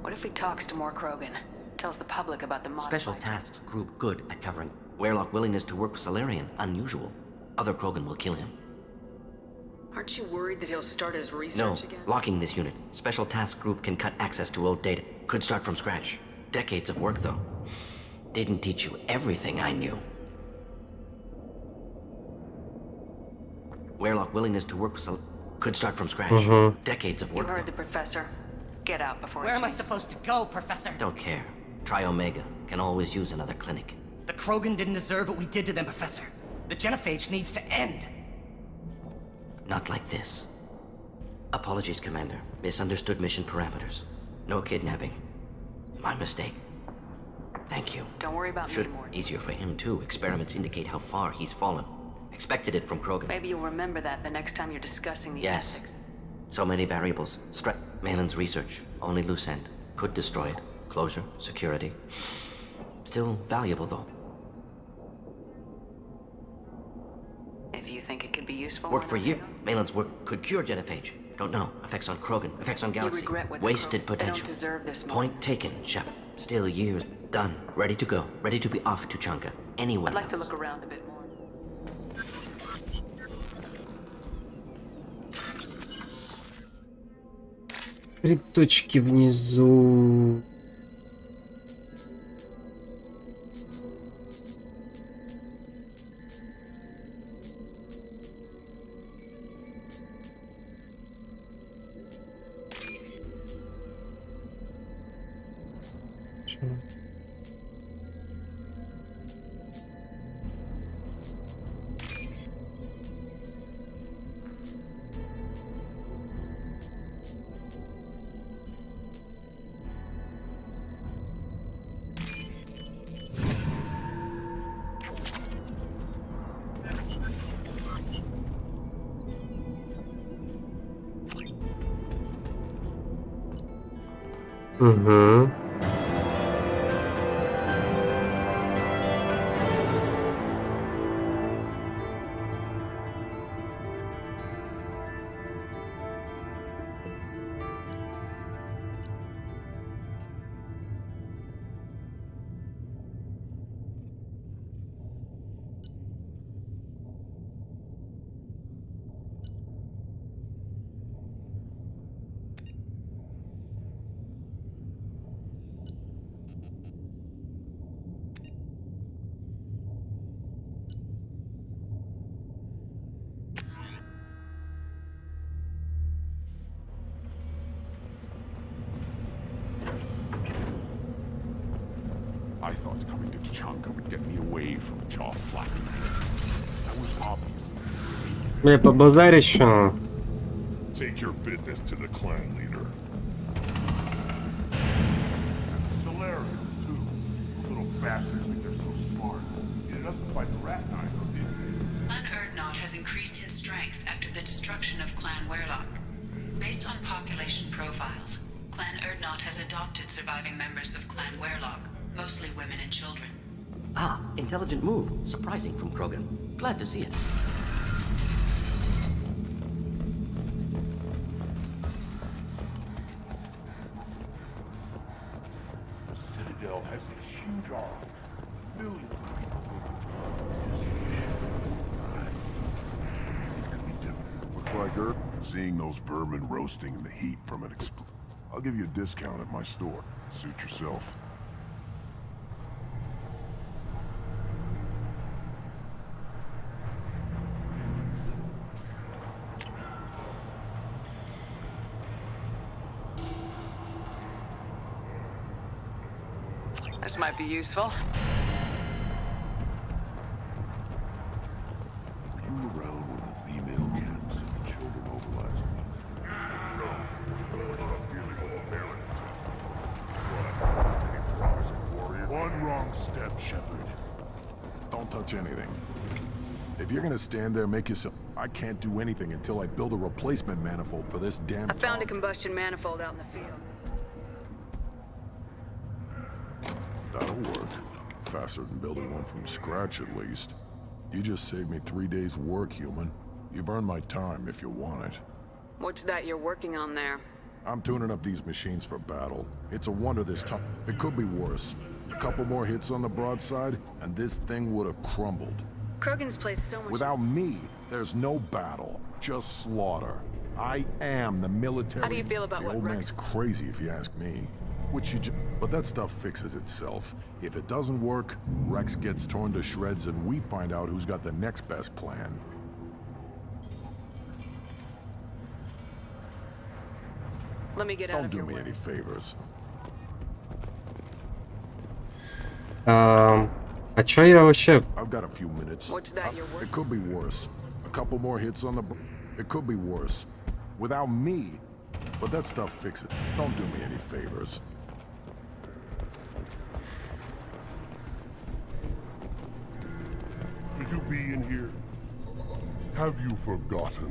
What if he talks to more Krogan? Tells the public about the modified... Special Tasks Group good at covering. Weirlock willingness to work with Salarian. Unusual. Other Krogan will kill him. Aren't you worried that he'll start his No. research again? Locking this unit. Special Task Group can cut access to old data. Could start from scratch. Decades of work, though. Didn't teach you everything I knew. Weirlock willingness to work with could start from scratch. Decades of You work, heard though. the professor. Get out before Where it am I changes. supposed to go, Professor? Don't care. Try Omega. Can always use another clinic. The Krogan didn't deserve what we did to them, Professor. The genophage needs to end. Not like this. Apologies, Commander. Misunderstood mission parameters. No kidnapping. My mistake. Thank you. Don't worry about Should me, Mordin. easier for him, too. Experiments indicate how far he's fallen. Expected it from Krogan. Maybe you'll remember that the next time you're discussing the Yes. ethics. So many variables. Malin's research. Only loose end. Could destroy it. Closure. Security. Still valuable, though. If you think it could be useful... Worked why for not? years. Malin's work could cure genophage. Don't know. Effects on Krogan. Effects on You Galaxy. regret what the Wasted Krogan- potential. They don't deserve this, Mordin. Point taken, Shep. Still years. Done. Ready to go. Ready to be off to Chunka. Anywhere I'd like to else. look around a bit more. Три точки внизу. Угу. a chunk would get me away from jaw flapping. That was obvious. Бля, побазарить що? Take your business to the clan leader. And the Solarians, too. Those little bastards think they're so smart. Needed us to fight the Rat Knight, though, didn't they? Clan Erdnot has increased in strength after the destruction of Clan Werlock. Based on population profiles, Clan Erdnot has adopted surviving members of Clan Werlock, mostly women and children. Ah, intelligent move. Surprising from Krogan. Glad to see it. The Citadel has these huge arms. Millions of people. Just These could be different. Looks like Earth. Seeing those vermin roasting in the heat from an I'll give you a discount at my store. Suit yourself. This might be useful. Were you around when the female camps and the children over last week? one wrong step, Shepard. Don't touch anything. If you're gonna stand there, make yourself... I can't do anything until I build a replacement manifold for this damn I found a Tog. combustion manifold out in the field. That'll work. Faster than building one from scratch, at least. You just saved me 3 days' work, human. You've earned my time if you want it. What's that you're working on there? I'm tuning up these machines for battle. It's a wonder this time. It could be worse. A couple more hits on the broadside, and this thing would have crumbled. Krogan's placed so much... Without me, there's no battle, just slaughter. I am the military... How do you feel about the what old Rex man's was- crazy, if you ask me. Which you But that stuff fixes itself. If it doesn't work, Rex gets torn to shreds and we find out who's got the next best plan. Let me get out Don't of do your me way. any favors. А чё я вообще... I've got a few minutes. What's that you're working It could be worse. A couple more hits on the... It could be worse. Without me. But that stuff fixes it. Don't do me any favors. Should you be in here? Have you forgotten?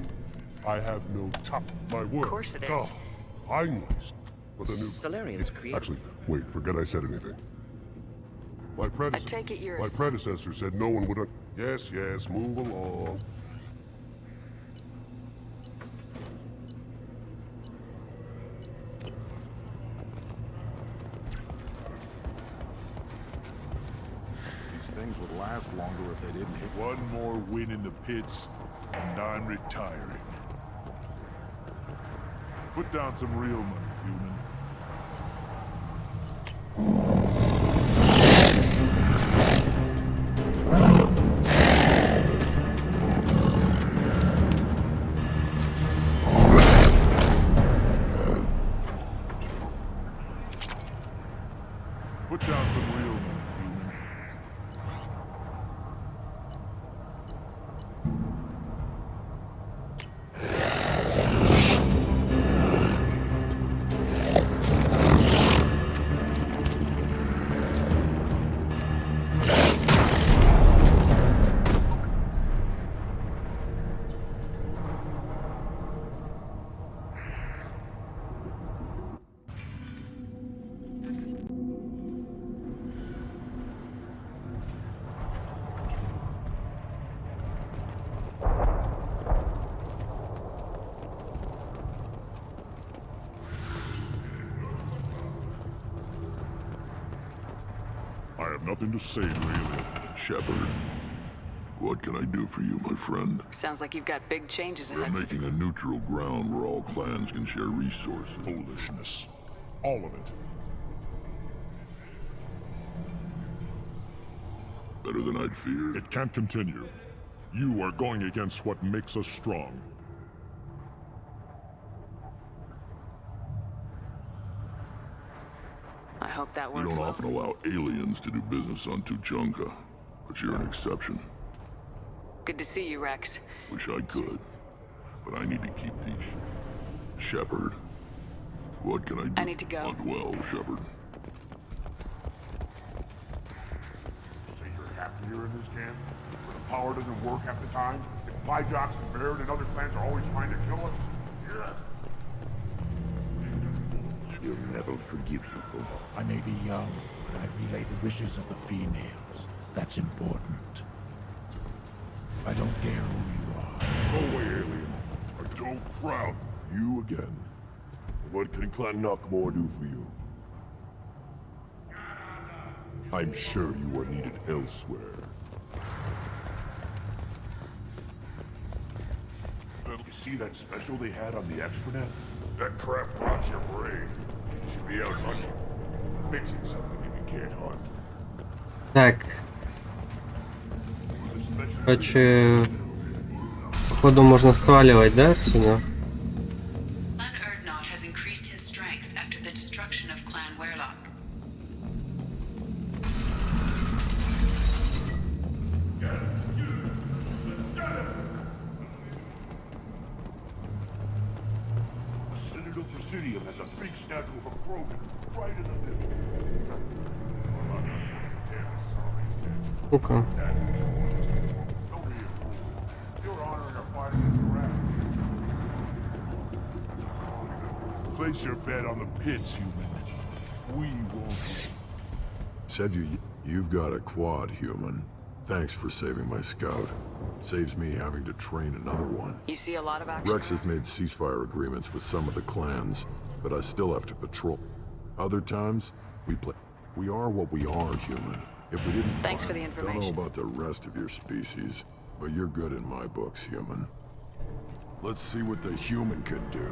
I have no top. My word. Of course it is. Oh, finally. But the new... Solarians create... Actually, wait, forget I said anything. My predecessor... take it you're My a- predecessor said no one would... Yes, yes, move along. These things would last longer if they didn't hit... One more win in the pits, and I'm retiring. Put down some real money, human. Put down some real money, human. I have nothing to say, really. Shepard, what can I do for you, my friend? Sounds like you've got big changes We're ahead. making a neutral ground where all clans can share resources. Foolishness. All of it. Better than I'd feared. It can't continue. You are going against what makes us strong. I hope that We works don't well. often allow aliens to do business on Tuchanka, but you're an exception. Good to see you, Rex. Wish I could, but I need to keep these. Shepard. What can I do? I need to go. Hunt well, Shepard. Say you're happy here in this camp? Where the power doesn't work half the time? And Pyjox and Baird and other clans are always trying to kill us? Yes. He'll never forgive you for I may be young, but I relay the wishes of the females. That's important. I don't care who you are. Go away, alien. Or don't crowd. You again. What can Clan Knockmore do for you? I'm sure you are needed elsewhere. You see that special they had on the extranet? That crap rots your brain. You should be out hunting. Fixing something if you can't hunt. Так, The special короче, походу можно сваливать, да, отсюда? Clan Erdnot has increased in strength after the destruction of Clan Werlock. The Citadel Presidium has a big statue of a Krogan right in the middle. Ну-ка. Don't be a fool. You're honoring a fight against Rat. Place your bet on the pits, human. We won't. Said you've got a quad, human. Thanks for saving my scout. Saves me having to train another one. You see a lot of action. Rex has made ceasefire agreements with some of the clans, but I still have to patrol. Other times, we are what we are, human. If we didn't Thanks fight, for the don't know information. about the rest of your species, but you're good in my books, human. Let's see what the human can do.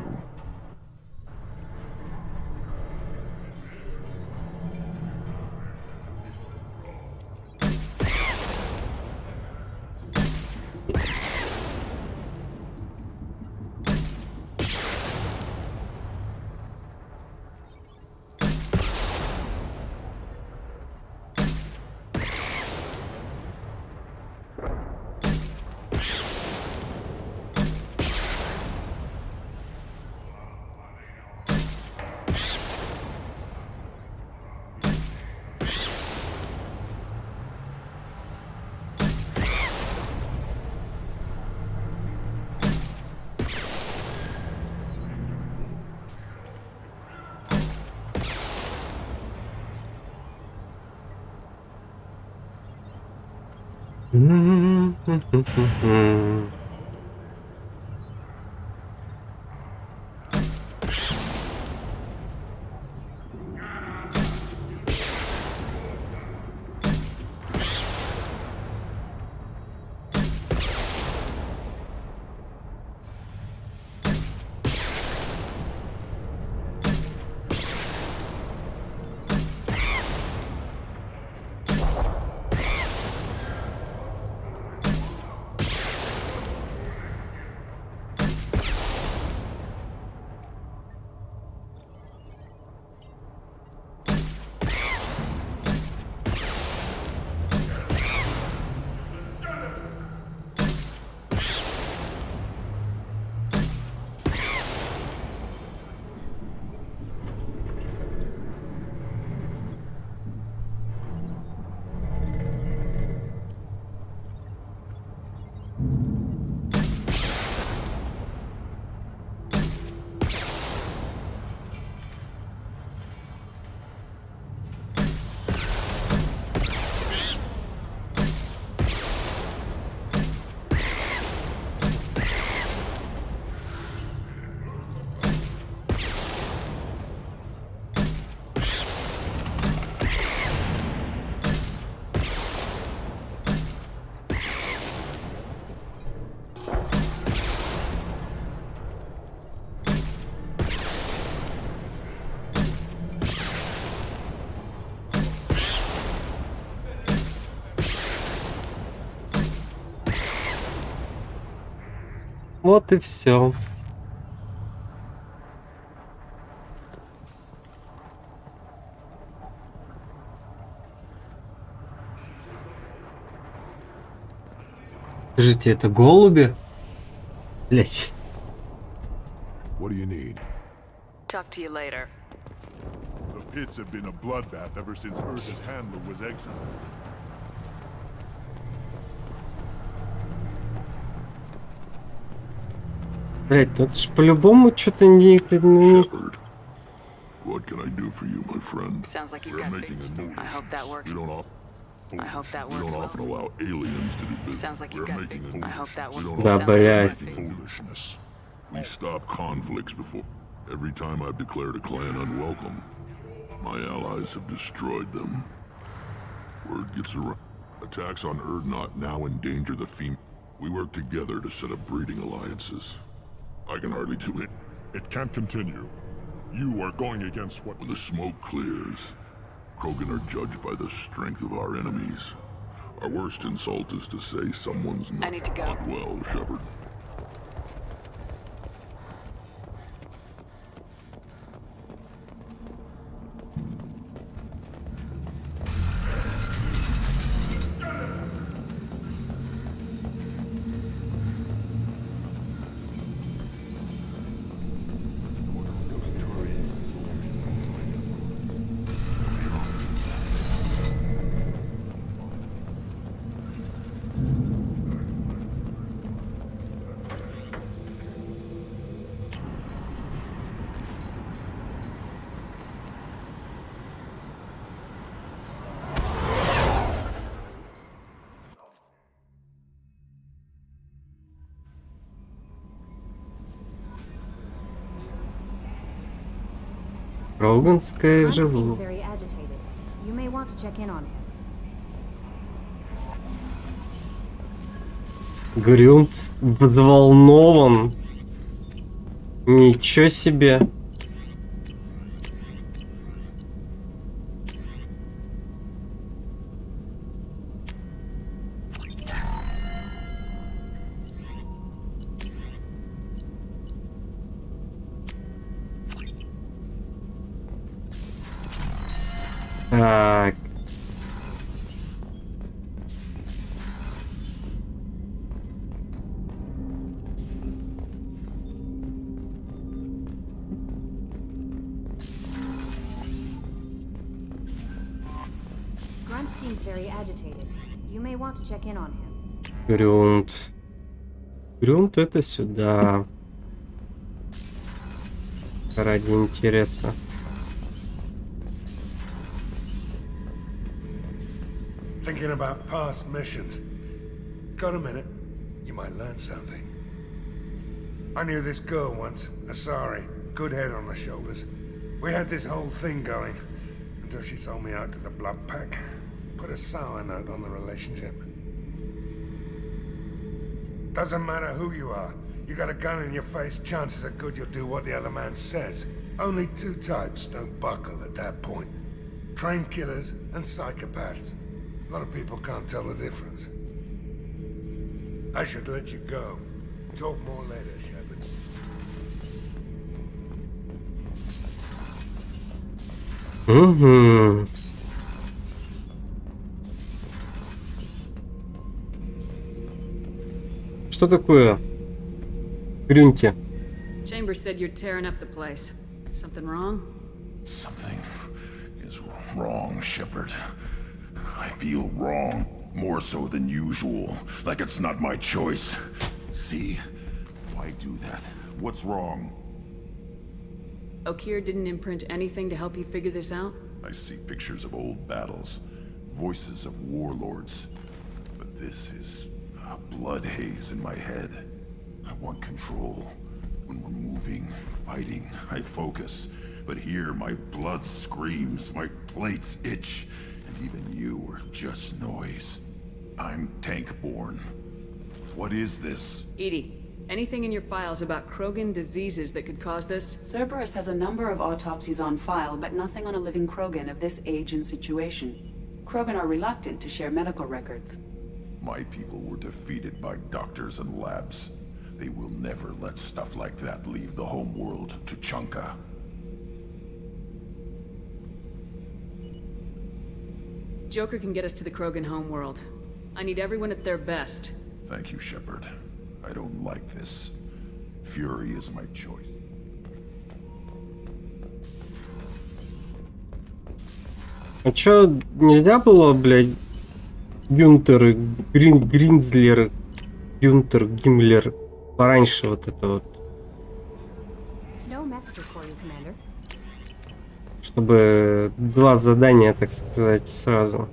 Вот и все. Скажите, это голуби? Блять. What do you need? Talk to you later. The pits have been a bloodbath ever since Urza's handler was exiled. Блять, ну это ж по-любому что-то не... Shepard, what can I do for you, my friend? Sounds like you We're got making bait. a move. I hope that works. We don't I hope that we works don't well. often allow aliens to do business. Sounds like you We're got making bait. a I hope that we works. don't Да, Sounds like you блядь. got bait. foolishness. We stop conflicts before. Every time I've declared a clan unwelcome, my allies have destroyed them. Word gets around. Attacks on Urdnot now endanger the female. We work together to set up breeding alliances. I can hardly do it. It can't continue. You are going against what... When the smoke clears, Krogan are judged by the strength of our enemies. Our worst insult is to say someone's I need to go. not well, Shepard. Роганская Grunt seems живу. very agitated. You may want to check in on him. Грюнт взволнован. Ничего себе. Так. Grunt seems very agitated. You may want to check in on him. Грюнт. Грюнт это сюда. Ради интереса. Thinking about past missions. Got a minute? You might learn something. I knew this girl once, Asari. Good head on her shoulders. We had this whole thing going until she sold me out to the Blood Pack. Put a sour note on the relationship. Doesn't matter who you are. You got a gun in your face, chances are good you'll do what the other man says. Only two types don't buckle at that point. Trained killers and psychopaths. A lot of people can't tell the difference. I should let you go. Talk more later, Shepard. Угу. Что такое? Грюнти. Chambers said you're tearing up the place. Something wrong? Something is wrong, Shepard. I feel wrong. More so than usual. Like it's not my choice. See? Why do that? What's wrong? Okeer didn't imprint anything to help you figure this out? I see pictures of old battles. Voices of warlords. But this is a blood haze in my head. I want control. When we're moving, fighting, I focus. But here, my blood screams, my plates itch. And even you are just noise. I'm tank-born. What is this? Edie, anything in your files about Krogan diseases that could cause this? Cerberus has a number of autopsies on file, but nothing on a living Krogan of this age and situation. Krogan are reluctant to share medical records. My people were defeated by doctors and labs. They will never let stuff like that leave the homeworld to Chunka. Joker can get us to the Krogan homeworld. I need everyone at their best. Thank you, Shepard. I don't like this. Fury is my choice. А чё, нельзя было, блядь, Гюнтер, Гринзлер, Гюнтер, Гиммлер, пораньше вот это вот? No messages for you, Commander. Чтобы 2 задания, так сказать, сразу.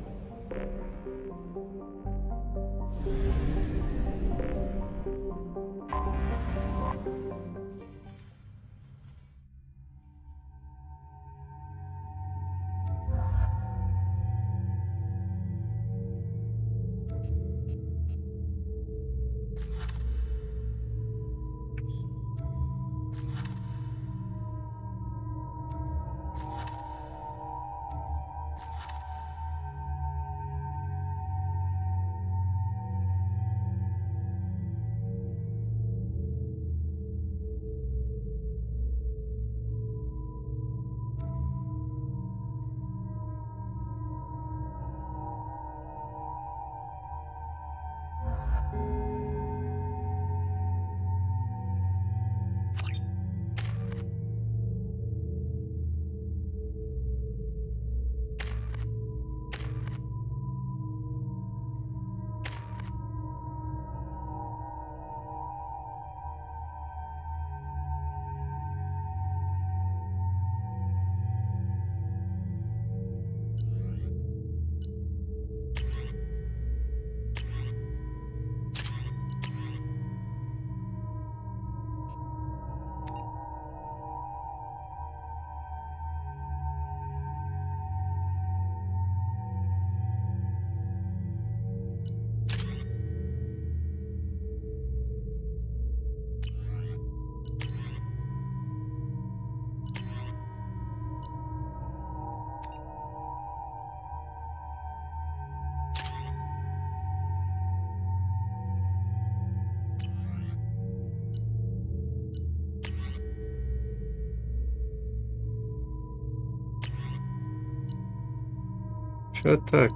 Чё так?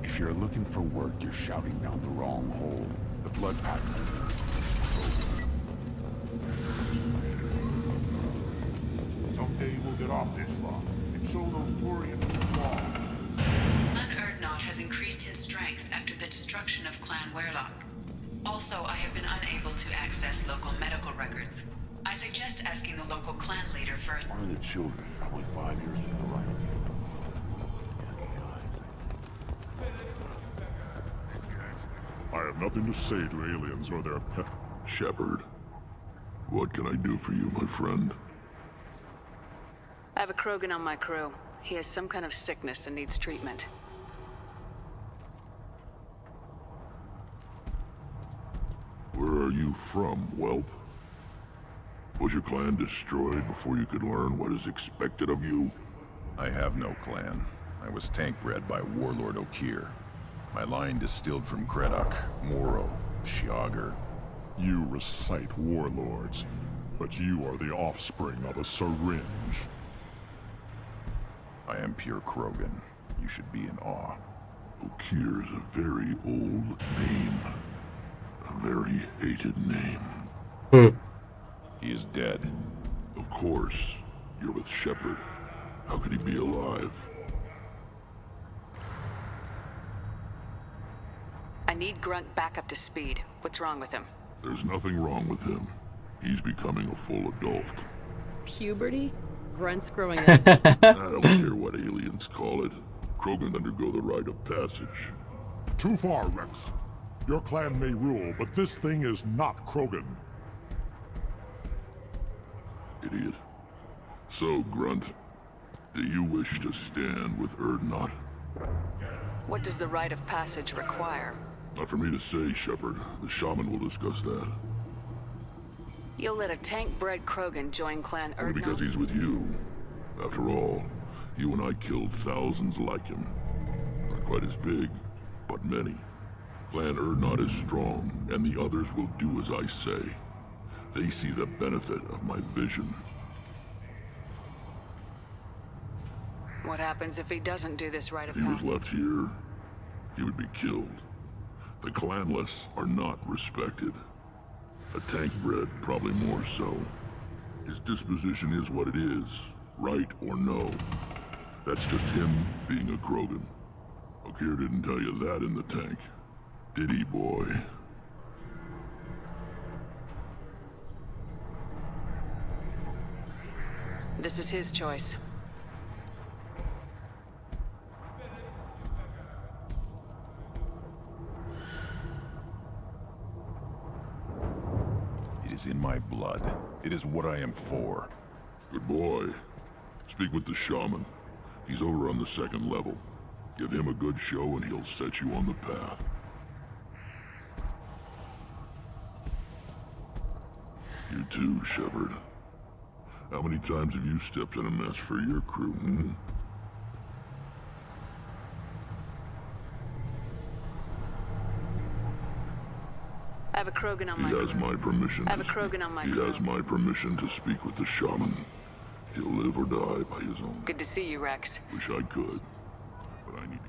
If you're looking for work, you're shouting down the wrong hole. The blood pattern. Someday we'll get off this rock and show those Turians who's lost. Clan Urdnot has increased in strength after the destruction of Clan Werlock. Also, I have been unable to access local medical records. I suggest asking the local clan leader first. One of the children, probably 5 years from the right. I have nothing to say to aliens or their pet. Shepard, what can I do for you, my friend? I have a Krogan on my crew. He has some kind of sickness and needs treatment. Where are you from, whelp? Was your clan destroyed before you could learn what is expected of you? I have no clan. I was tank bred by Warlord Okeer. My line distilled from Kredok, Moro, Shiagar. You recite warlords, but you are the offspring of a syringe. I am pure Krogan. You should be in awe. Okeer is a very old name. A very hated name. He is dead. Of course. You're with Shepard. How could he be alive? I need Grunt back up to speed. What's wrong with him? There's nothing wrong with him. He's becoming a full adult. Puberty? Grunt's growing up. I don't care what aliens call it. Krogan undergo the rite of passage. Too far, Rex. Your clan may rule, but this thing is not Krogan. Idiot. So, Grunt, do you wish to stand with Urdnot? What does the rite of passage require? Not for me to say, Shepard. The shaman will discuss that. You'll let a tank-bred Krogan join Clan Only because Urdnot? he's with you. After all, you and I killed thousands like him. Not quite as big, but many. Clan Urdnot is strong, and the others will do as I say. They see the benefit of my vision. What happens if he doesn't do this rite of If he was passage? left here, he would be killed. The clanless are not respected. A tank bred, probably more so. His disposition is what it is, right or no. That's just him being a Krogan. Okir didn't tell you that in the tank, did he, boy? This is his choice. It is in my blood. It is what I am for. Good boy. Speak with the shaman. He's over on the second level. Give him a good show and he'll set you on the path. You too, Shepard. How many times have you stepped in a mess for your crew, hmm? I have a Krogan on He my has crew. my permission I have to a Krogan on my He crew. has my permission to speak with the shaman. He'll live or die by his own. Good to see you, Rex. Wish I could, but I need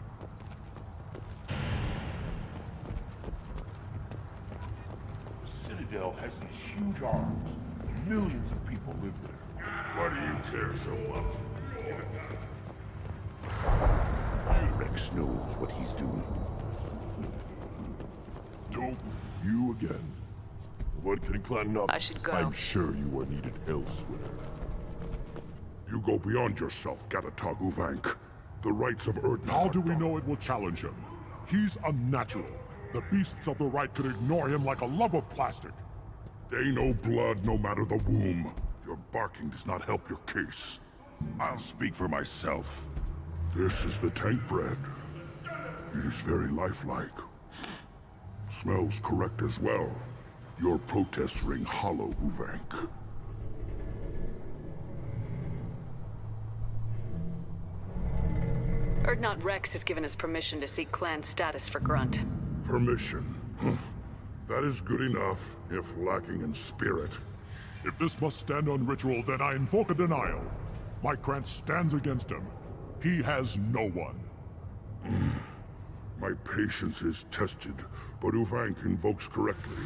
The Citadel has these huge arms. Millions of people live there. Why do you care so much? Rex knows what he's doing. Don't you again. What can climb up? I should go. I'm sure you are needed elsewhere. You go beyond yourself, Gatatog Uvank. The rights of Urdnot. How do we know it will challenge him? He's unnatural. The beasts of the right could ignore him like a lump of plastic. They know blood no matter the womb. Your barking does not help your case. I'll speak for myself. This is the tank bread. It is very lifelike. Smells correct as well. Your protests ring hollow, Uvank. Urdnot Rex has given us permission to seek clan status for Grunt. Permission. That is good enough, if lacking in spirit. If this must stand on ritual, then I invoke a denial. My Krant stands against him. He has no one. My patience is tested, but Uvank invokes correctly.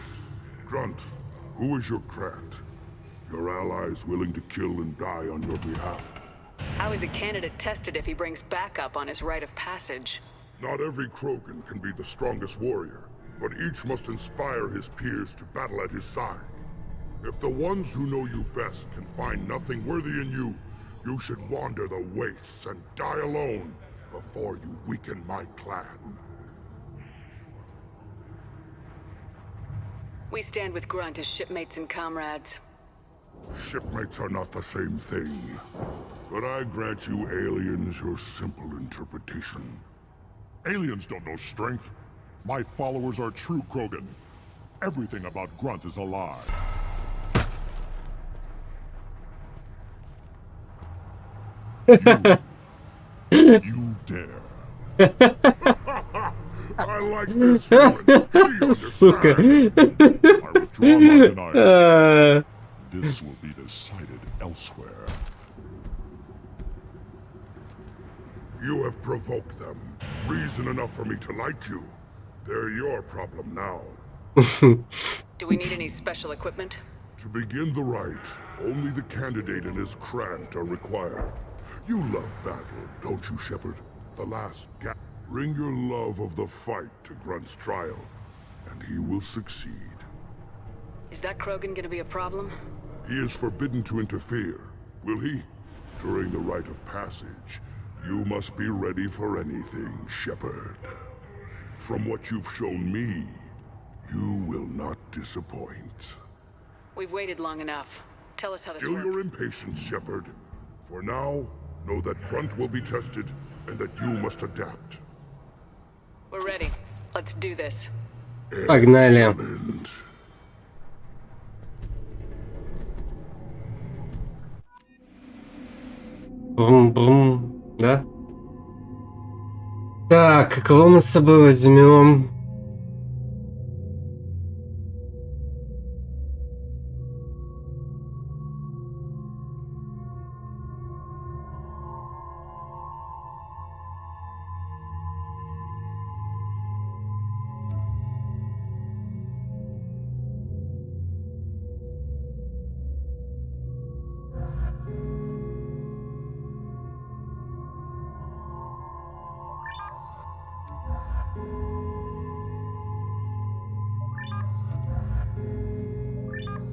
Grunt, who is your Krant? Your allies willing to kill and die on your behalf? How is a candidate tested if he brings backup on his rite of passage? Not every Krogan can be the strongest warrior, but each must inspire his peers to battle at his side. If the ones who know you best can find nothing worthy in you, you should wander the wastes and die alone before you weaken my clan. We stand with Grunt as shipmates and comrades. Shipmates are not the same thing, but I grant you aliens your simple interpretation. Aliens don't know strength. My followers are true Krogan. Everything about Grunt is a lie. You dare. I like this woman. Сука. I withdraw my denial. This will be decided elsewhere. You have provoked them. Reason enough for me to like you. They're your problem now. Do we need any special equipment? To begin the rite, only the candidate and his Krant are required. You love battle, don't you, Shepard? The last gap. Bring your love of the fight to Grunt's trial, and he will succeed. Is that Krogan gonna be a problem? He is forbidden to interfere, will he? During the rite of passage, you must be ready for anything, Shepard. From what you've shown me, you will not disappoint. We've waited long enough. Tell us how this Still works. your impatience, Shepard. For now, know that Grunt will be tested, and that you must adapt. We're ready. Let's do this. Погнали. Excellent. Брум-брум, да? Так, кого мы с собой возьмем?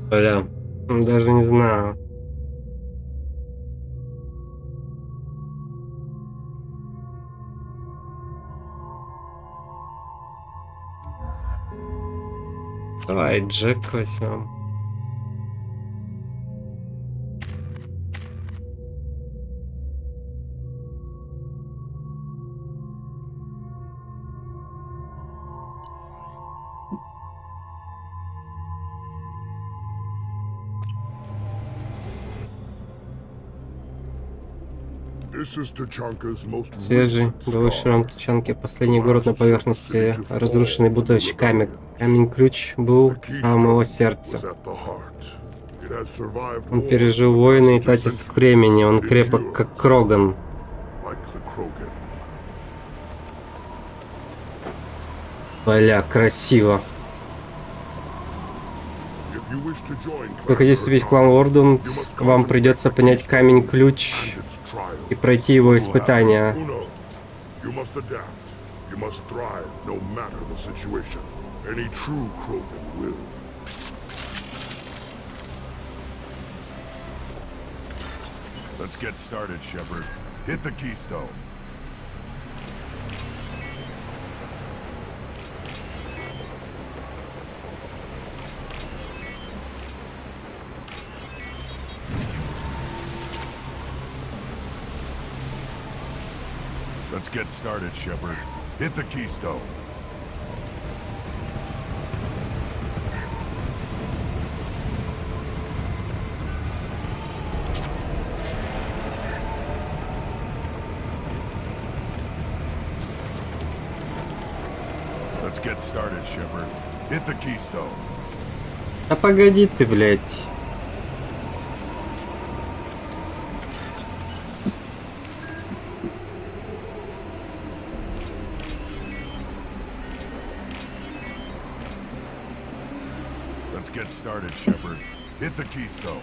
Бля, даже не знаю. Давай Джек возьмем. Свежий, былой шрам Тачанки, последний город на поверхности, разрушенный бунтовщиками. Камень-ключ был в самом его сердце. Он пережил войны и натиск времени, он крепок, как Кроган. Бля, красиво. Вы хотите вступить в клан Орден, вам придется понять камень-ключ и пройти его испытания. Let's get started, Shepard. Hit the keystone. Let's get started, Shepard. Hit the keystone. Let's get started, Shepard. Hit the keystone. А погоди ты, блядь. Let's get started, Shepard. Hit the keystone.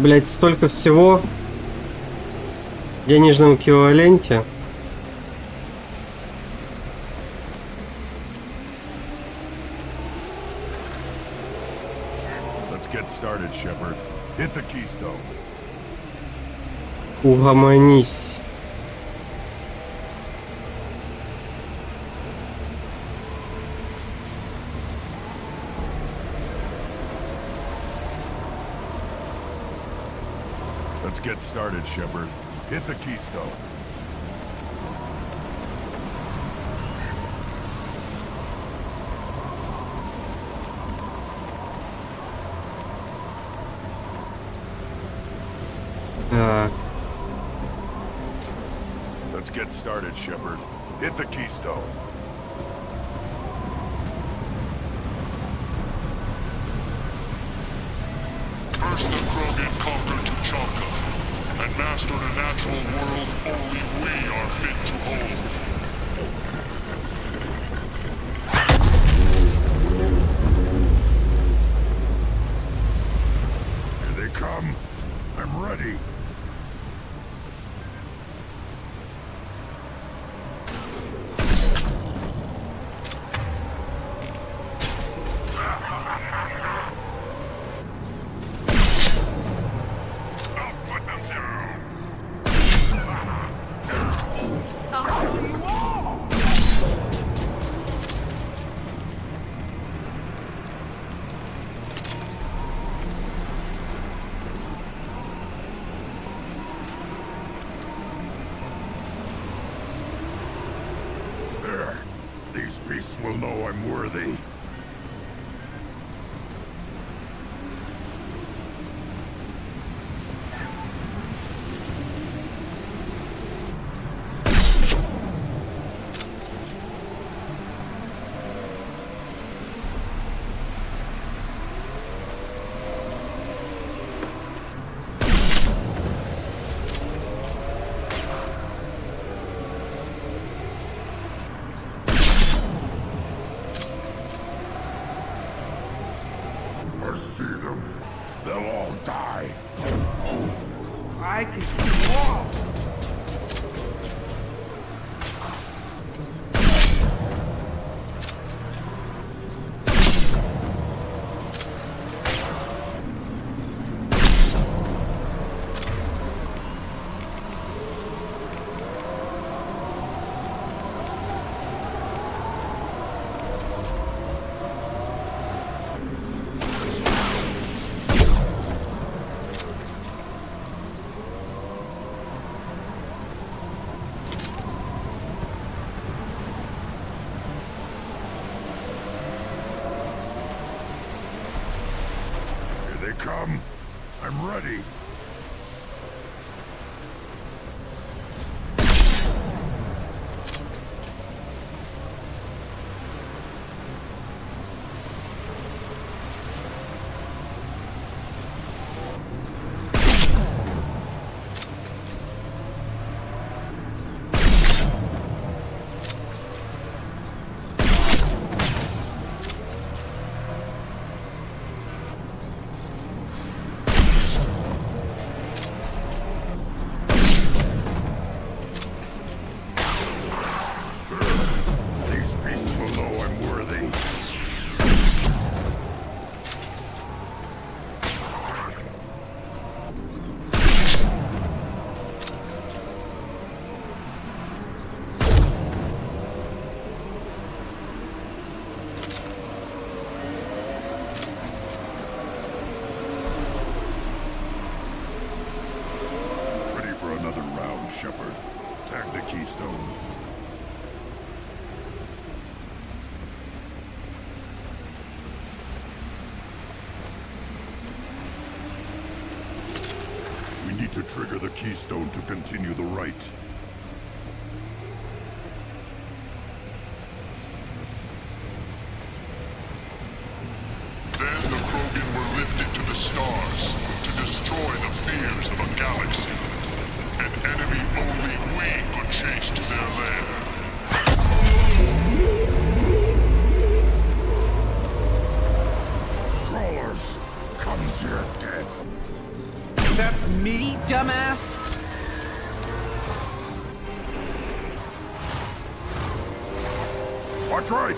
Блядь, столько всего в денежном эквиваленте. Let's get started, Shepard. Hit the keystone. Угомонись. Let's get started, Shepard. Hit the keystone. Так. Let's get started, Shepard. Hit the keystone. First the Krogan conquered Tuchanka, and mastered a natural world only we are fit to hold. Here they come. I'm ready. These beasts will know I'm worthy. come. I'm ready. Shepard. Tag the Keystone. We need to trigger the Keystone to continue the rite. Then the Krogan were lifted to the stars to destroy the fears of a galaxy. An enemy only we could chase to their lair. Crawlers, come to your death. That me, dumbass? Watch right.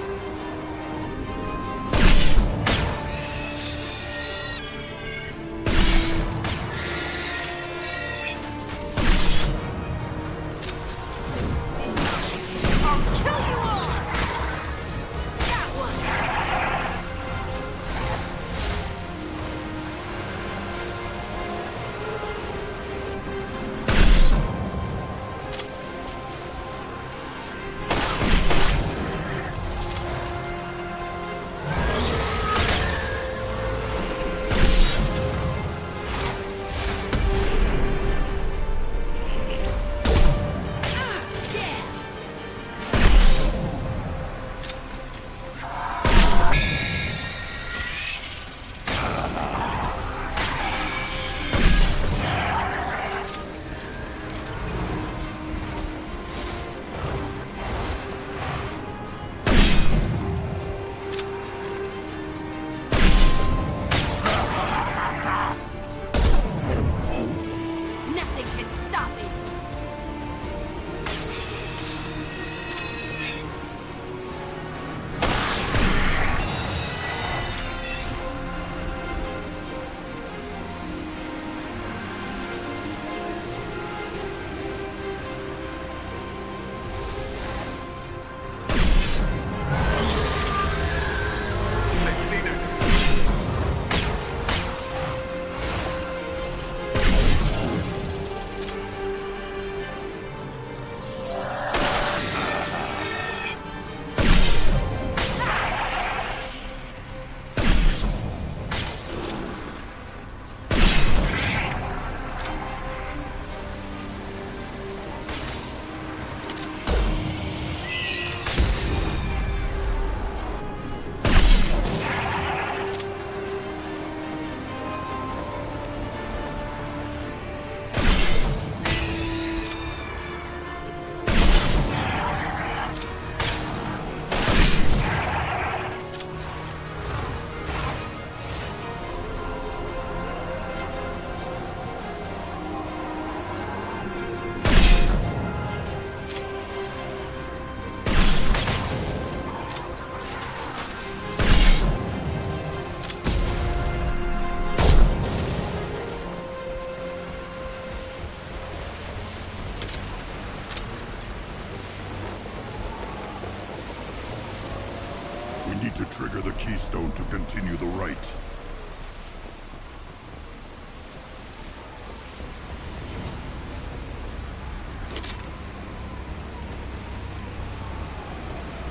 We need to trigger the Keystone to continue the rite.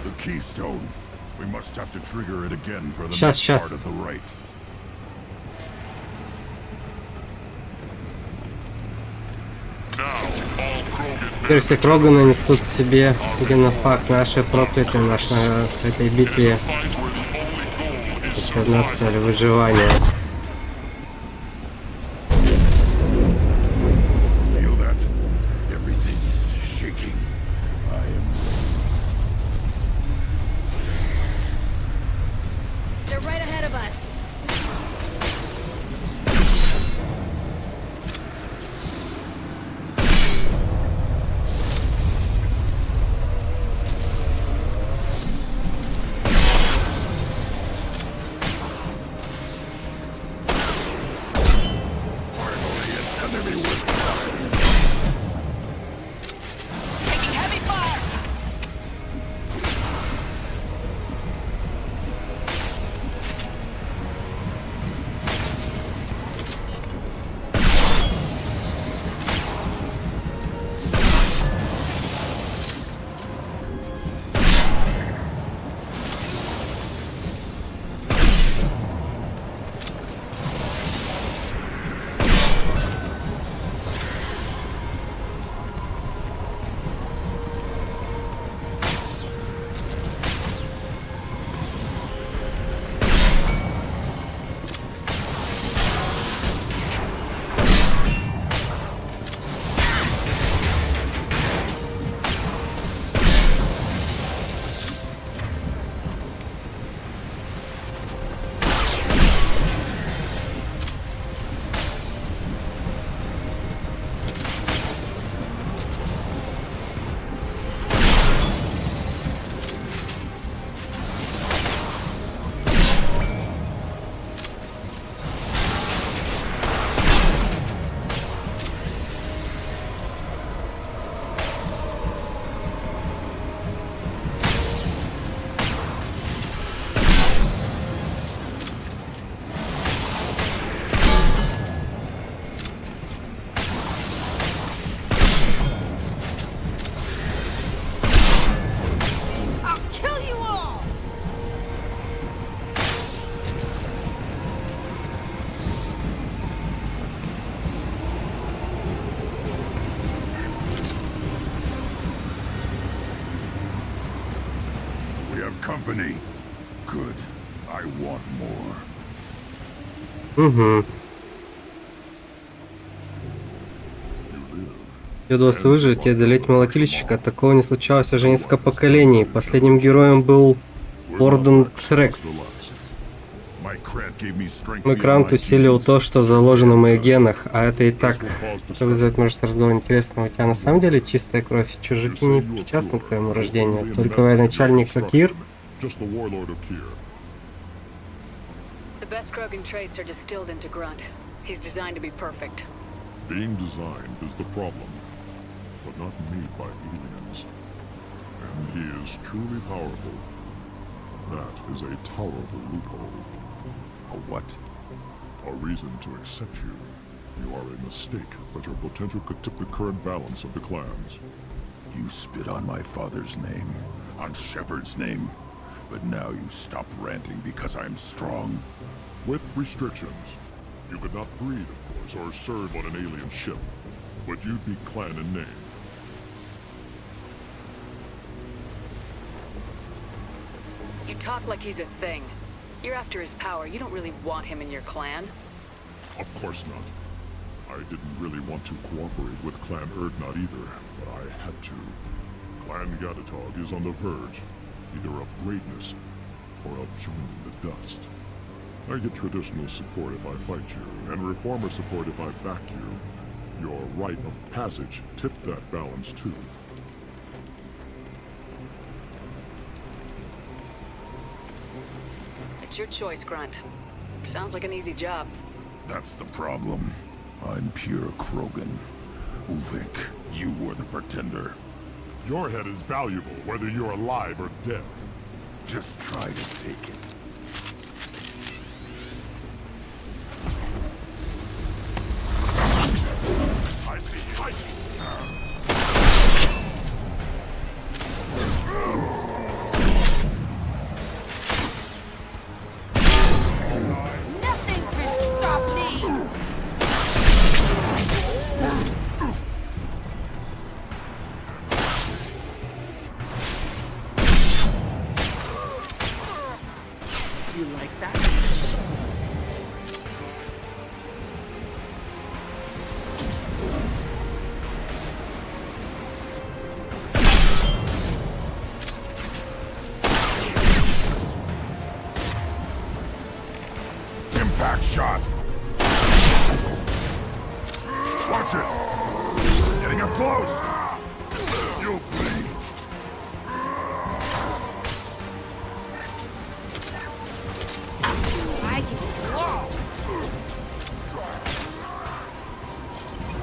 The Keystone. We must have to trigger it again for the next part of the rite. Теперь все Кроганы несут в себе генофакт. Наши проклятые, на этой битве. Это одна цель — выживание. Company. Good. I want more. Угу. Тебе удалось выжить и одолеть молотильщика. Такого не случалось уже несколько поколений. Последним героем был Орден Трекс. Мой Крант усилил то, что заложено в моих генах, а это и так вызывает множество разговоров интересного. У тебя на самом деле чистая кровь. Чужаки не причастны к твоему рождению. Только военачальник Кир. Just the warlord of Tyr. The best Krogan traits are distilled into Grunt. He's designed to be perfect. Being designed is the problem, but not made by aliens. And he is truly powerful. That is a tolerable loophole. A what? A reason to accept you. You are a mistake, but your potential could tip the current balance of the clans. You spit on my father's name, on Shepard's name. But now you stop ranting because I'm strong. With restrictions. You could not breed, of course, or serve on an alien ship. But you'd be clan in name. You talk like he's a thing. You're after his power. You don't really want him in your clan. Of course not. I didn't really want to cooperate with Clan Urdnot either, but I had to. Clan Gatatog is on the verge. Either of greatness, or of joining the dust. I get traditional support if I fight you, and reformer support if I back you. Your rite of passage tipped that balance too. It's your choice, Grunt. Sounds like an easy job. That's the problem. I'm pure Krogan. Ulvik, you were the pretender. Your head is valuable, whether you're alive or dead. Just try to take it. I see. I see. Nothing can stop me! You like that? Impact shot! Watch it! Getting up close! You'll bleed!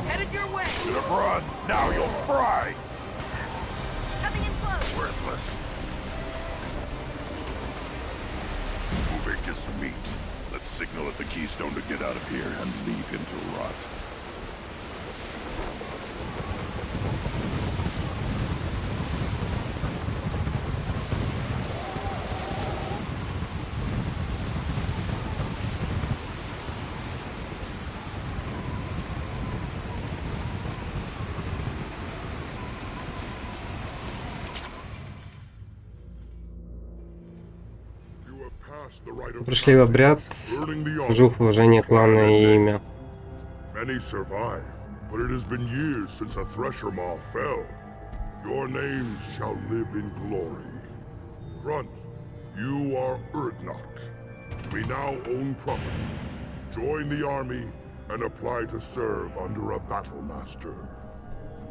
Headed your way! Get up, run! Now you'll fry! Coming in close. Worthless! Uvik is meat. Let's signal at the Keystone to get out of here and leave him to rot. Прошли в обряд, служу в уважение клана и имя. Many survive, but it has been years since a Thresher Maw fell. Your names shall live in glory. Grunt, you are Urdnot. We now own property. Join the army and apply to serve under a battle master.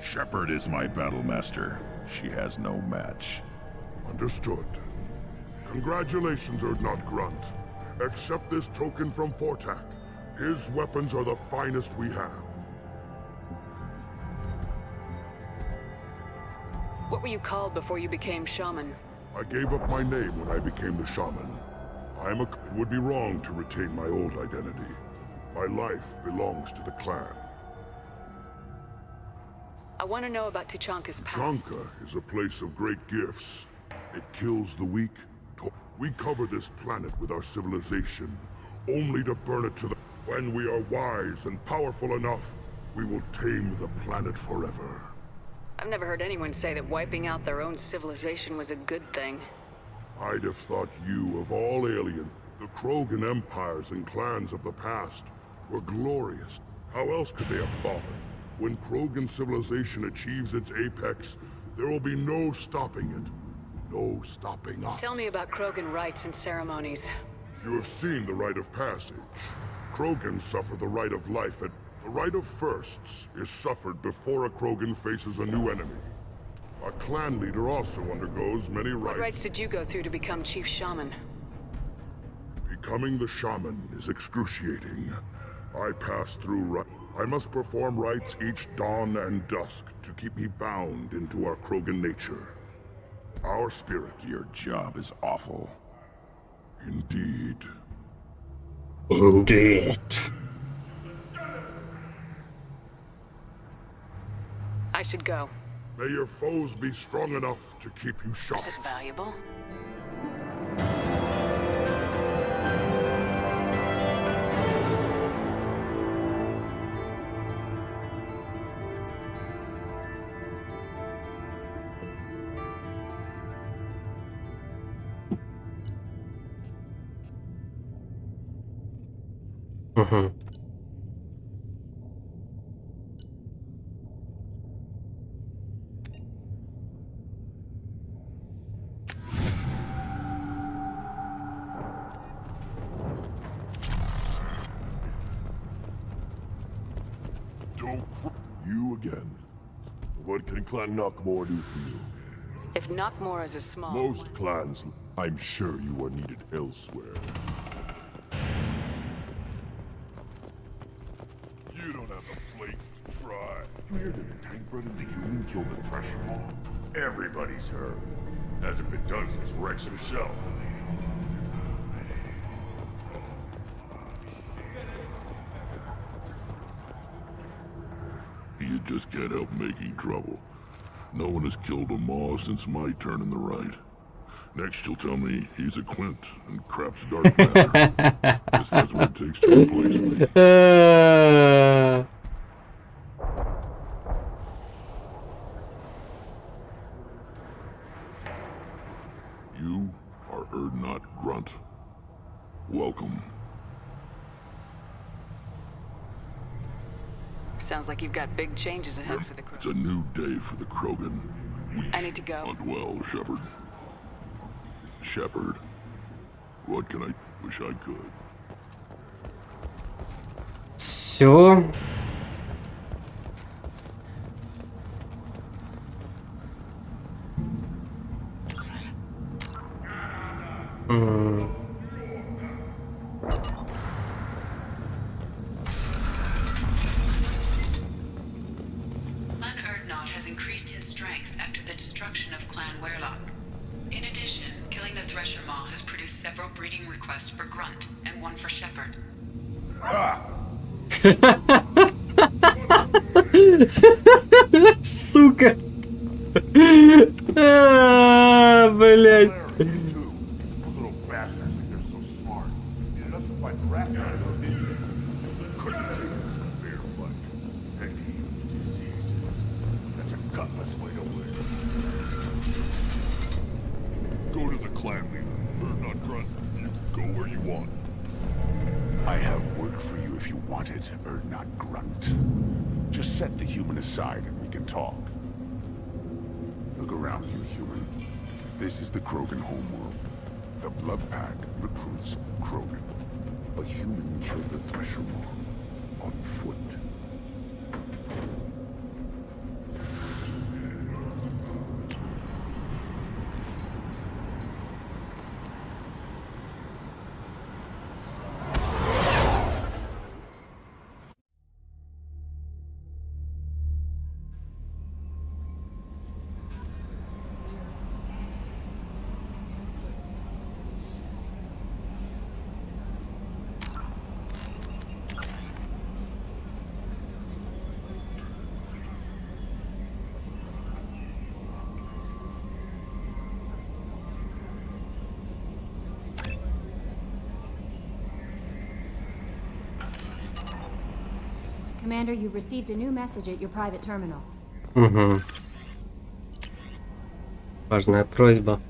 Shepard is my battle master. She has no match. Understood. Congratulations, Urdnot Grunt. Accept this token from Fortak. His weapons are the finest we have. What were you called before you became shaman? I gave up my name when I became the shaman. It would be wrong to retain my old identity. My life belongs to the clan. I want to know about Tuchanka's past. Tuchanka is a place of great gifts. It kills the weak. We cover this planet with our civilization, only to burn it to the... When we are wise and powerful enough, we will tame the planet forever. I've never heard anyone say that wiping out their own civilization was a good thing. I'd have thought you, of all aliens, the Krogan empires and clans of the past, were glorious. How else could they have fallen? When Krogan civilization achieves its apex, there will be no stopping it. No stopping us. Tell me about Krogan rites and ceremonies. You have seen the rite of passage. Krogans suffer the rite of life at... The rite of firsts is suffered before a Krogan faces a new enemy. A clan leader also undergoes many rites. What rites did you go through to become Chief Shaman? Becoming the shaman is excruciating. I pass through I must perform rites each dawn and dusk to keep me bound into our Krogan nature. Our spirit. Your job is awful. Indeed. Indeed. I should go. May your foes be strong enough to keep you sharp. This is valuable. Угу. You again. What can Clan Knockmore do for you? If Knockmore is a small... Most clans, I'm sure you are needed elsewhere. You don't have the plates to try. You hear that the tank-bred and the human killed the Thresher Maw? Everybody's heard. Hasn't been done since Rex himself. You just can't help making trouble. No one has killed a Maw since my turn in the right. Next you'll tell me he's a Quint and crap's a Dark Matter. Guess that's what it takes to replace me. You are Urdnot Grunt. Welcome. Sounds like you've got big changes ahead for the It's crew. a new day for the Krogan. I need to go. Hunt well, Shepard. Shepard. What can I... Wish I could. Все. Clan Urdnot has increased in strength after the destruction of Clan Werlock. In addition, killing the Thresher Maw has produced several breeding requests for Grunt and one for Shepard. Сука. Блять. Those little bastards think they're so smart. Needed us to fight the rat guys, didn't they? Couldn't take this fair fight. And he used diseases. That's a gutless way to win. Go to the clan leader. Urdnot Grunt. You go where you want. I have work for you if you want it, Urdnot Grunt. Just set the human aside and we can talk. Look around you, human. This is the Krogan homeworld. The Blood Pack recruits Krogan. A human killed the Thresher Maw on foot. Commander, you've received a new message at your private terminal. Угу. Важная просьба.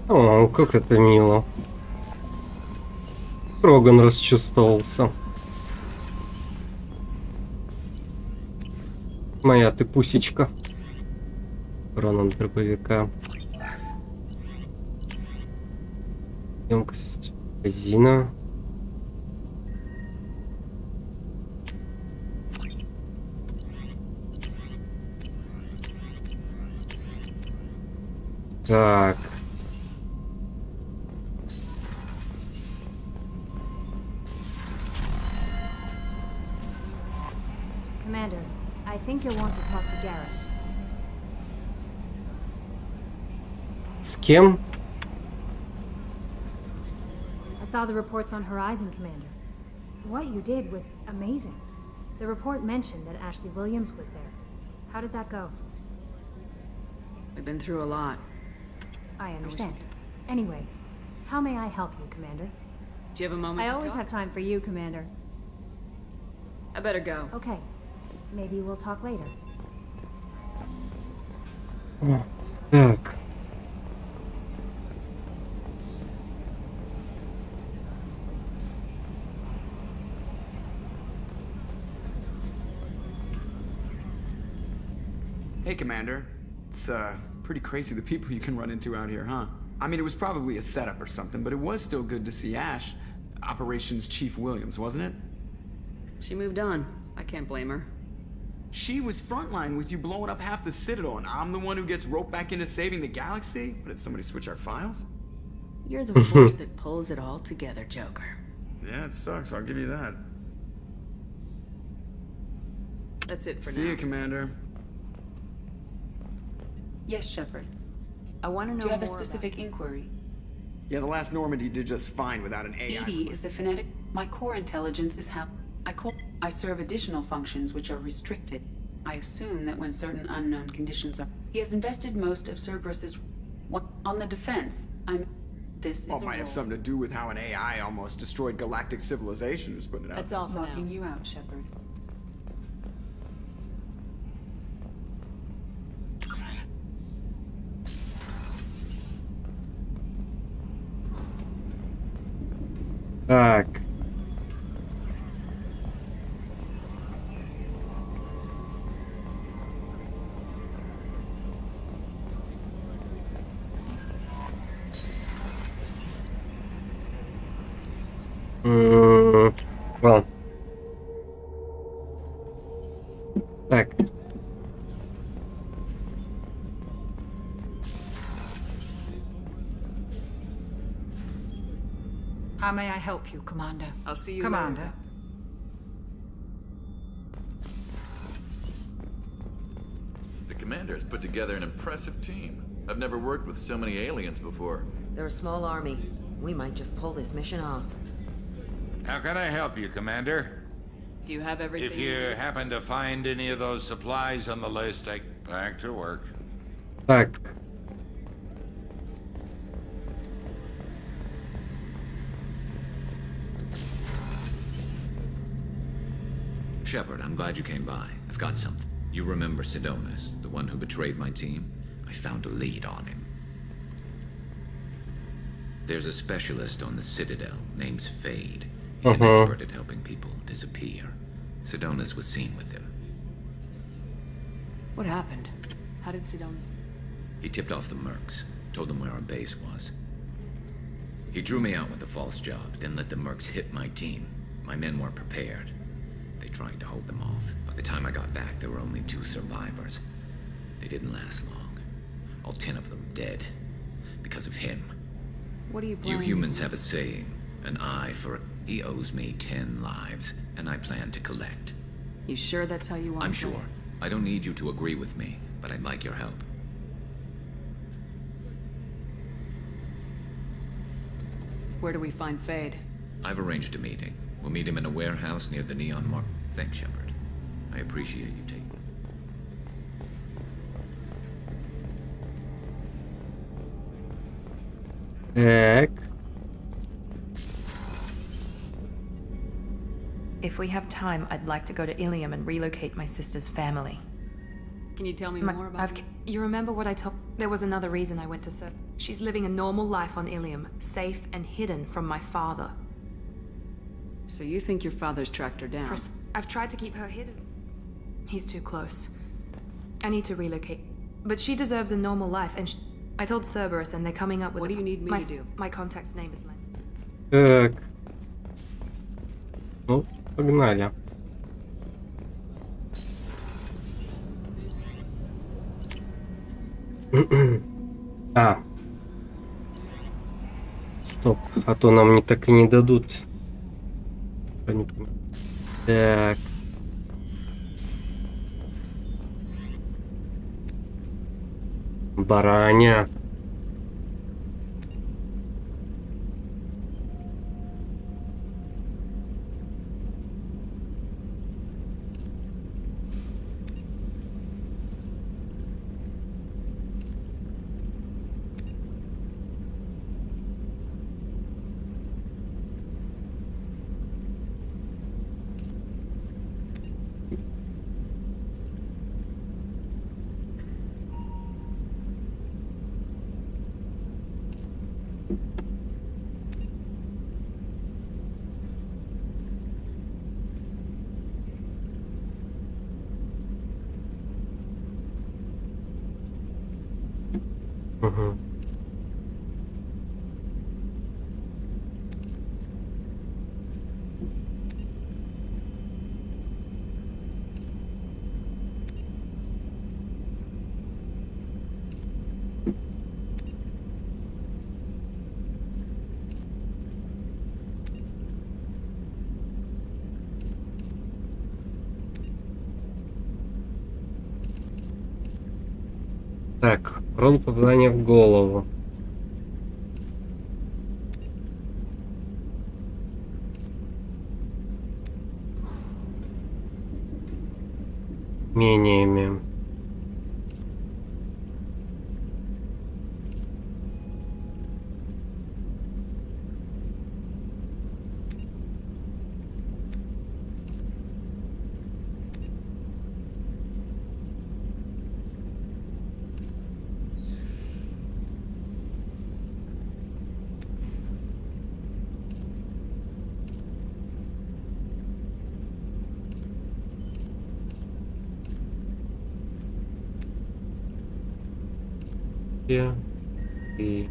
О, как это мило. Кроган расчувствовался. Моя ты пусечка. Урон от дробовика. Емкость магазина. Так. Commander, I think you'll want to talk to Garrus. С кем? I saw the reports on Horizon, Commander. What you did was amazing. The report mentioned that Ashley Williams was there. How did that go? We've been through a lot. I understand. Anyway, how may I help you, Commander? Do you have a moment I to always talk? have time for you, Commander. I better go. Okay. Maybe we'll talk later. Так. Hey, Commander. It's, pretty crazy the people you can run into out here, huh? I mean, it was probably a setup or something, but it was still good to see Ash. Operations Chief Williams, wasn't it? She moved on. I can't blame her. She was frontline with you blowing up half the Citadel, and I'm the one who gets roped back into saving the galaxy? But did somebody switch our files? You're the force that pulls it all together, Joker. Yeah, it sucks, I'll give you that. That's it for now. See you, Commander. Yes, Shepard. I want to know Do you have a more specific inquiry? Yeah, the last Normandy did just fine without an AI. EDI is the phonetic. My core intelligence is how I serve additional functions which are restricted. I assume that when certain unknown conditions are. He has invested most of Cerberus's on the defense. This is Well, it might have something to do with how an AI almost destroyed galactic civilization, just putting it out. That's all for now. Locking you out, Shepard. Так. Well. Так. How may I help you, Commander? I'll see you Commander. later. The Commander's put together an impressive team. I've never worked with so many aliens before. They're a small army. We might just pull this mission off. How can I help you, Commander? Do you have everything? If you happen to find any of those supplies on the list, back to work. Так. Shepard, I'm glad you came by. I've got something. You remember Sidonus, the one who betrayed my team? I found a lead on him. There's a specialist on the Citadel named Fade. He's an expert at helping people disappear. Sidonus was seen with him. What happened? How did Sidonus... He tipped off the mercs, told them where our base was. He drew me out with a false job, then let the mercs hit my team. My men weren't prepared. They tried to hold them off. By the time I got back, there were only 2 survivors. They didn't last long. All 10 of them dead. Because of him. What are you You planning? humans have a saying. An eye for... He owes me 10 lives, and I plan to collect. You sure that's how you want I'm to play sure. I don't need you to agree with me, but I'd like your help. Where do we find Fade? I've arranged a meeting. We'll meet him in a warehouse near the Neon Mark. Thanks, Shepard. I appreciate you taking... Так. If we have time, I'd like to go to Ilium and relocate my sister's family. Can you tell me more about it? You remember what I told... There was another reason I went to serve. She's living a normal life on Ilium, safe and hidden from my father. So you think your father's tracked her down? I've tried to keep her hidden. He's too close. I need to relocate. But she deserves a normal life, and I told Cerberus, and they're coming up with... What do you need me to do? My contact's name is Len. Так. Ну, погнали. А. Стоп, а то нам так и не дадут. Так. Бараня. Угу. Так, урон попадания в голову. Умениями. И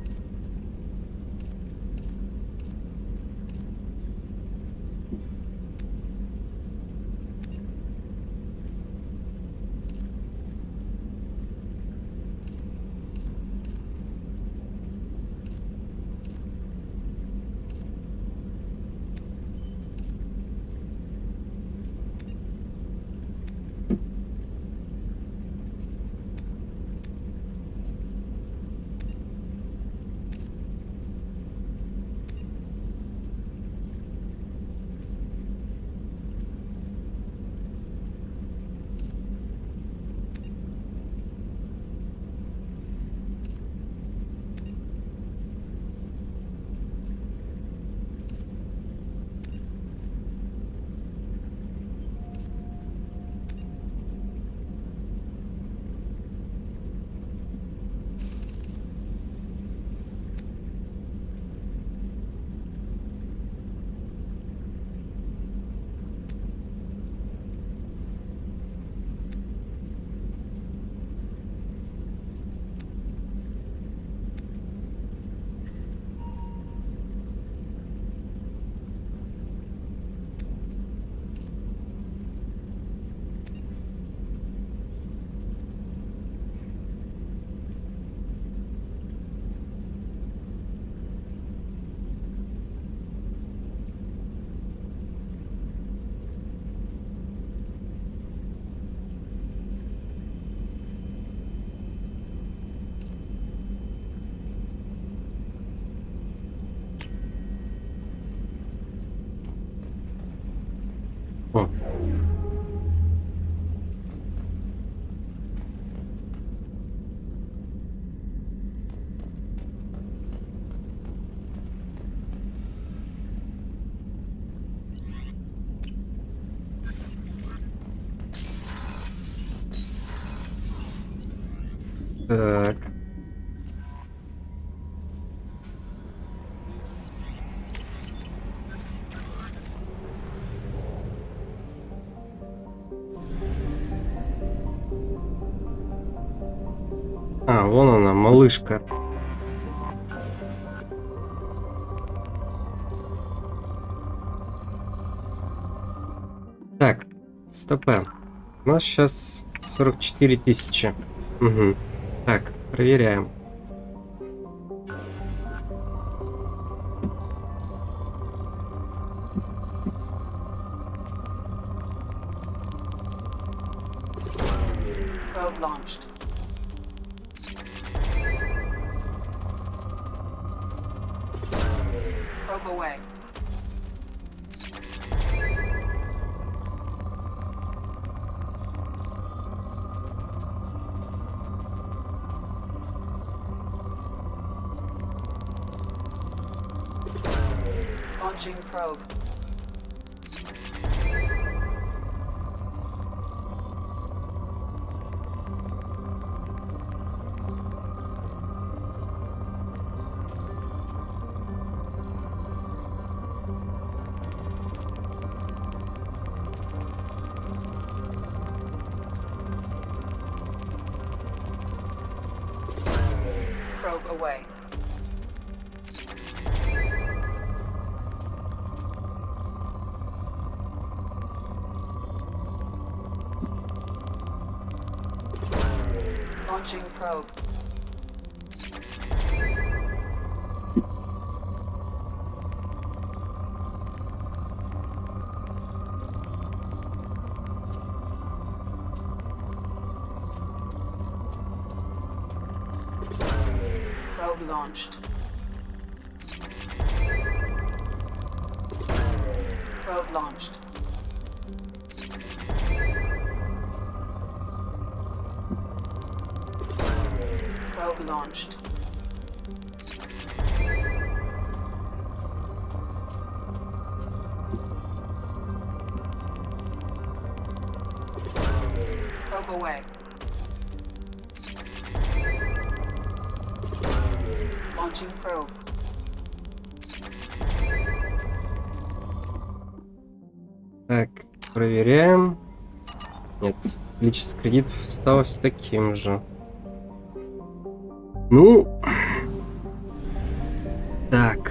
так. А, вон она, малышка. Так, стопэ. У нас сейчас 44 тысячи. Угу. Так, проверяем. Probe launched. Probe away. Launching probe. Probe away. Launching probe. Probe launched. Probe launched. Probe launched. Probe away. Launching probe. Так, проверяем. Нет, количество кредитов осталось таким же. Ну... Так.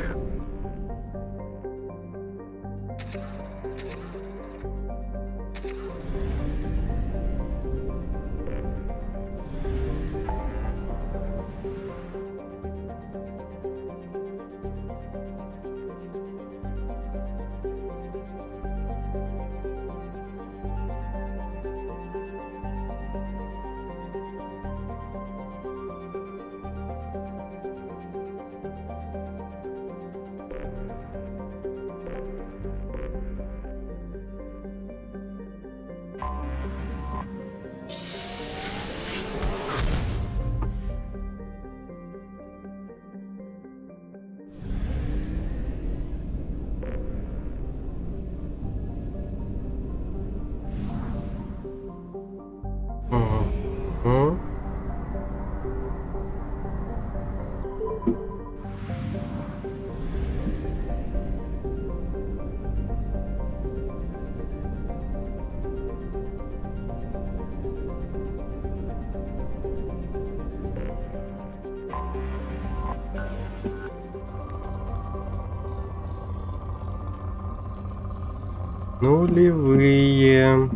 Нулевые.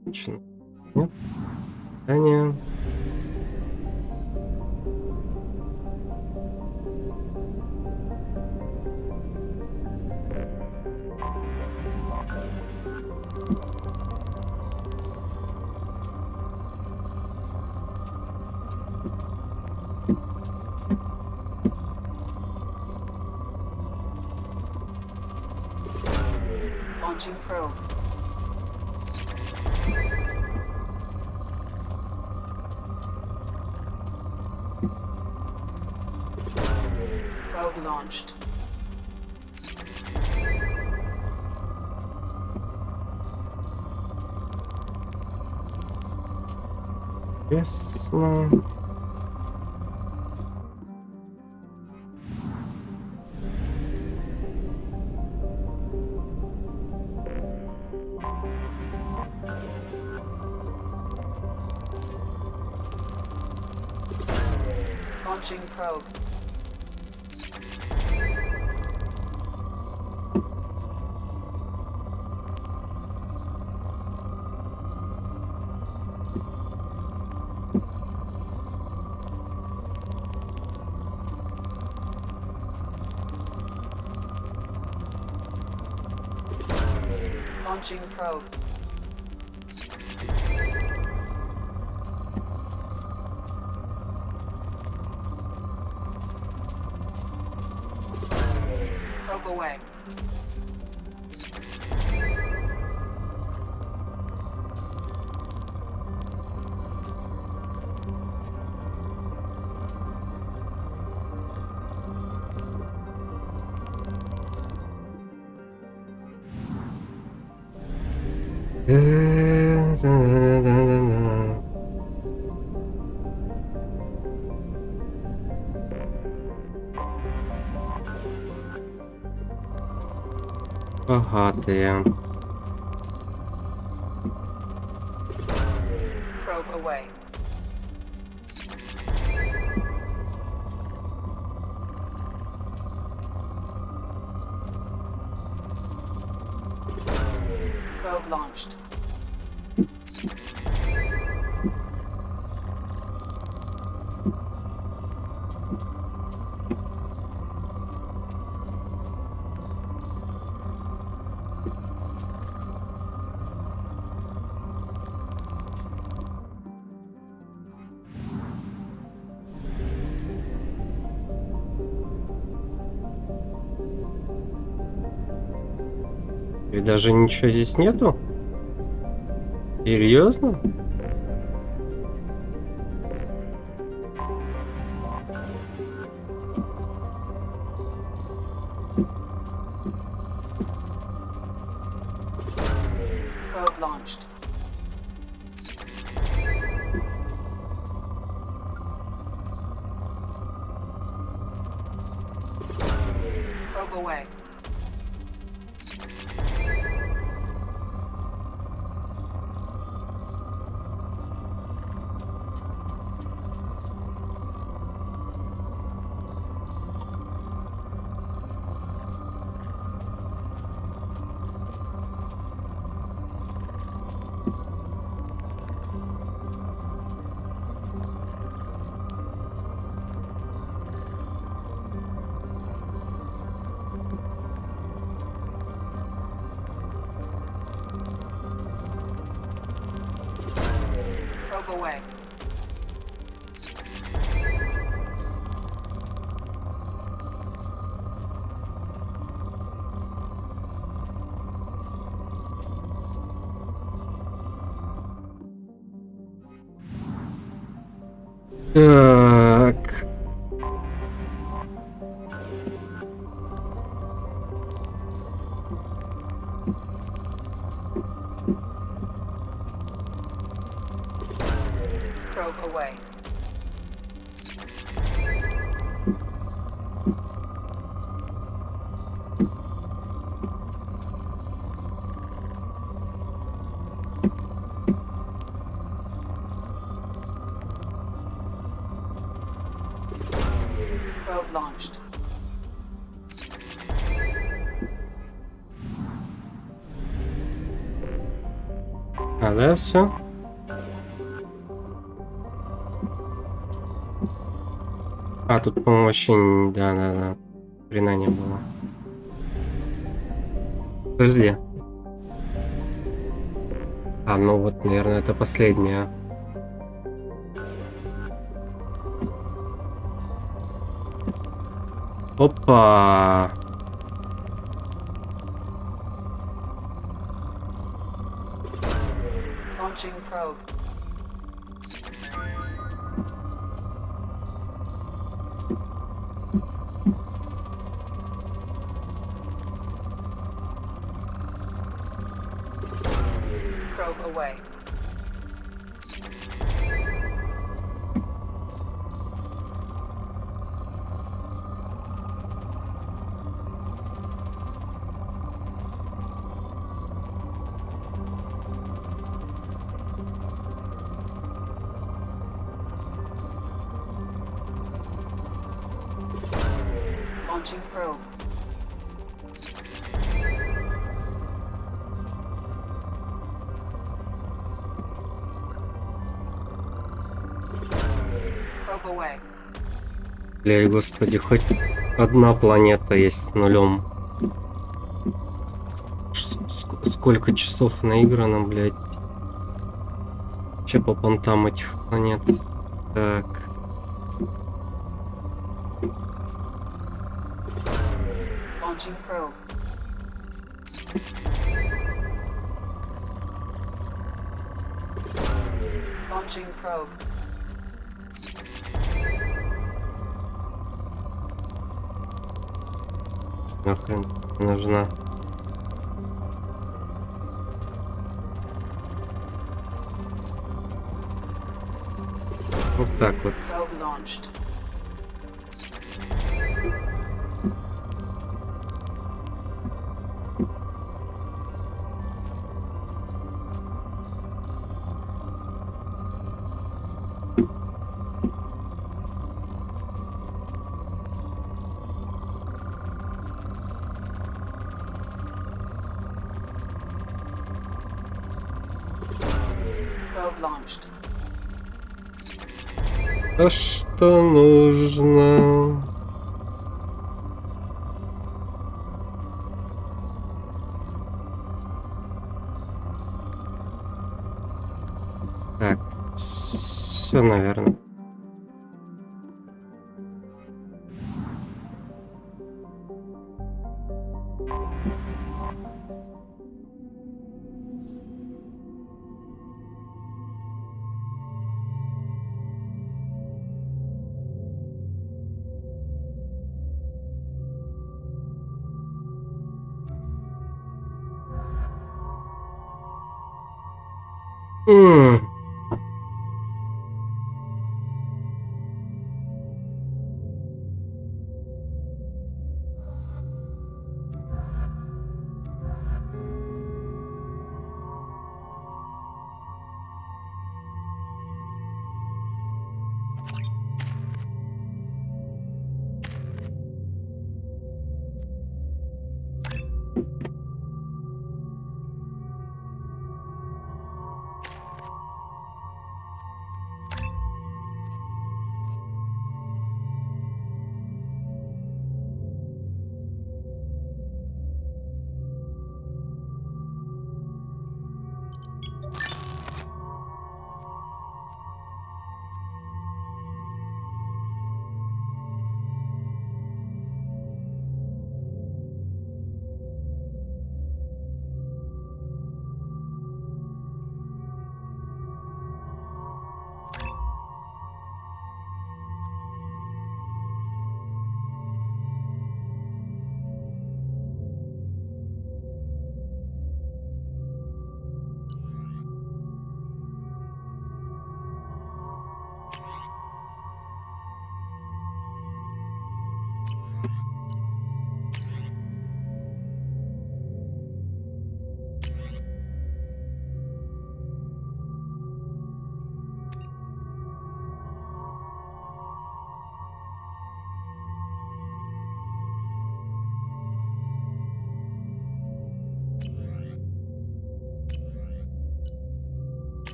Отлично. Нет? Таня. Launching probe. Probe launched. Ясно. Launching probe. Launching probe. Probe away. Богатые. Probe away. Probe launched. И даже ничего здесь нету? Серьезно? Probe launched. Probe away. Probe away. Так. Probe away. Probe launched. А, да, все? А, тут, по-моему, вообще... Да. Хрена не было. Подожди. А, ну вот, наверное, это последняя. Опа! Launching probe. Probe away. Launching probe. Probe away. Бля, господи, хоть одна планета есть с нулем. Сколько часов наиграно, блядь. Че по понтам этих планет? Так. Launching probe. Launching probe. Нахрен нужна. Вот так вот. Probe launched. Probe launched. То, что нужно. Так, все, наверное.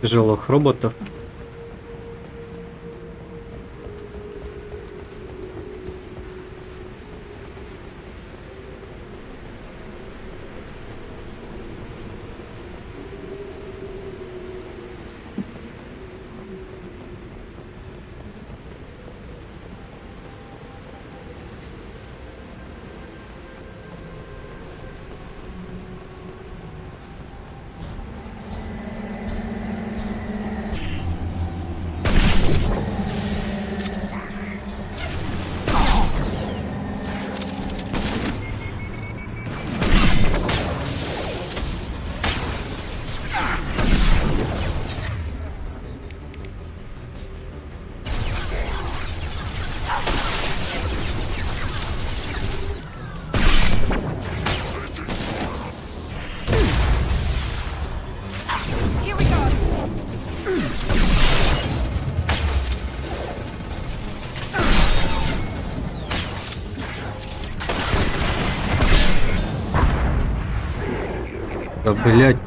Тяжелых роботов. Да, блядь.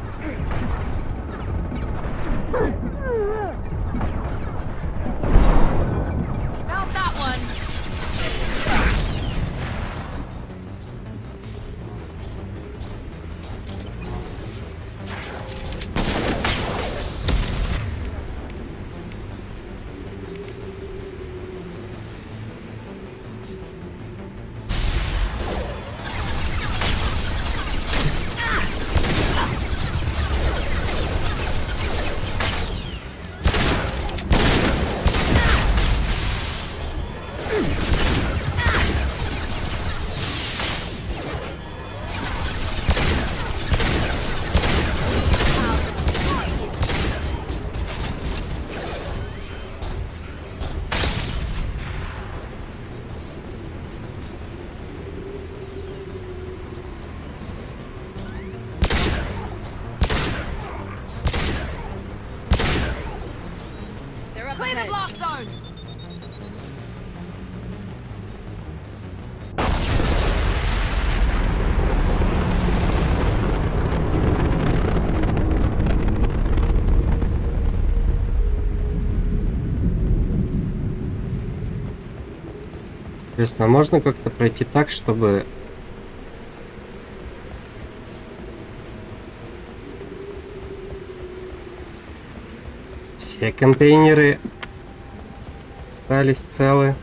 that blast zone! Интересно, а можно как-то пройти так, чтобы... все контейнеры остались целы?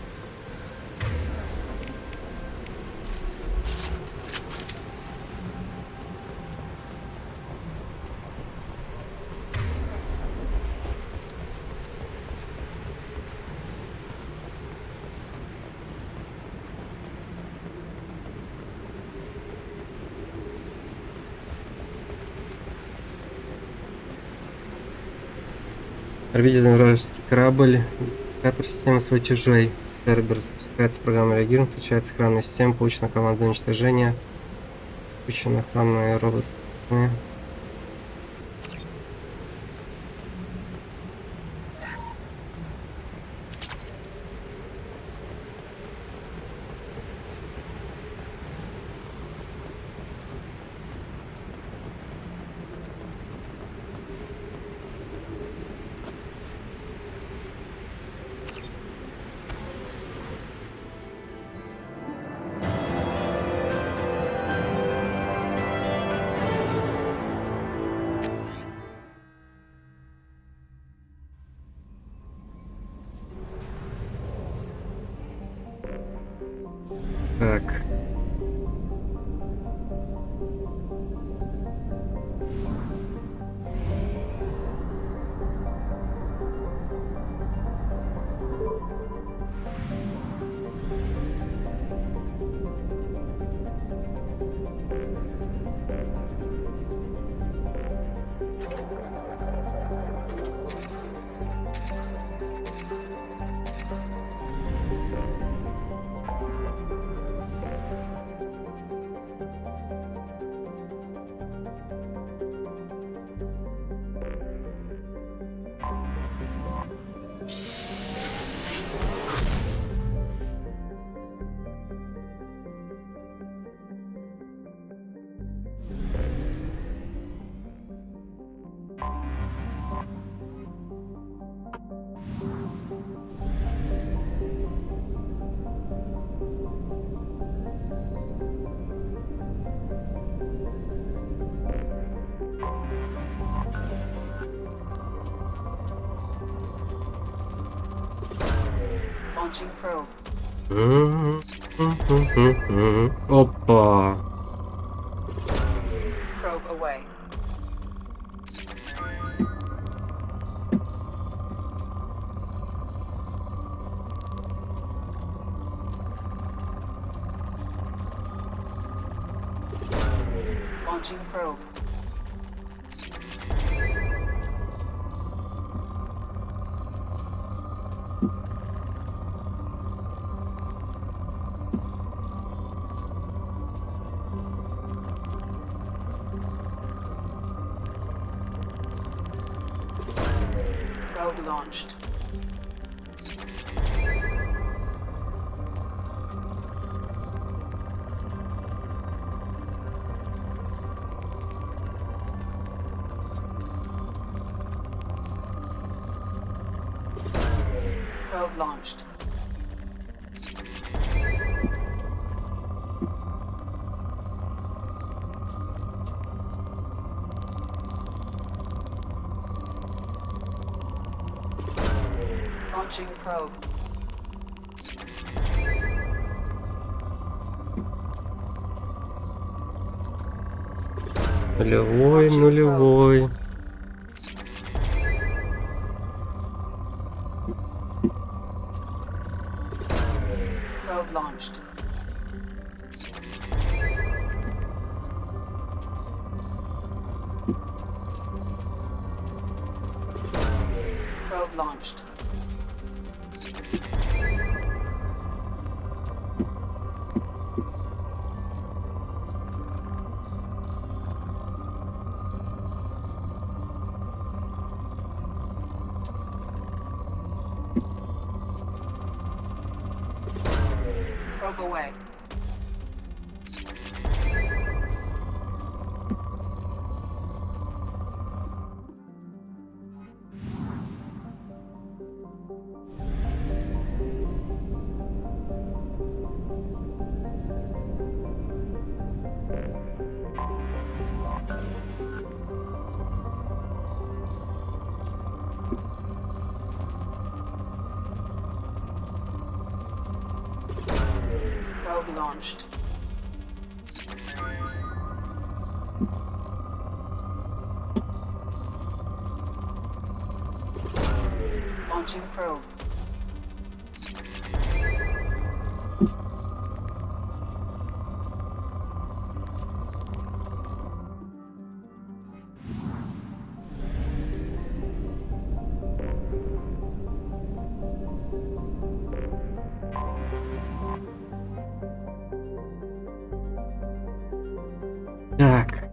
Виден вражеский корабль, индикатор системы святежей. Цербер запускается программа реагирования, включается охранная система, получена команда уничтожения. Включены охранные роботы. Так. Launching probe. Опа. Probe away. Launching probe. Probe launched. Probe launched. Launching probe. Нулевой, нулевой. Probe launched. Probe launched. probe away. Probe launched. Launching probe. Так.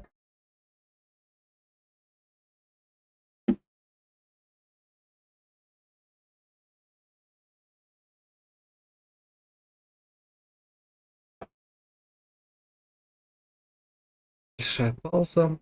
Большая пауза.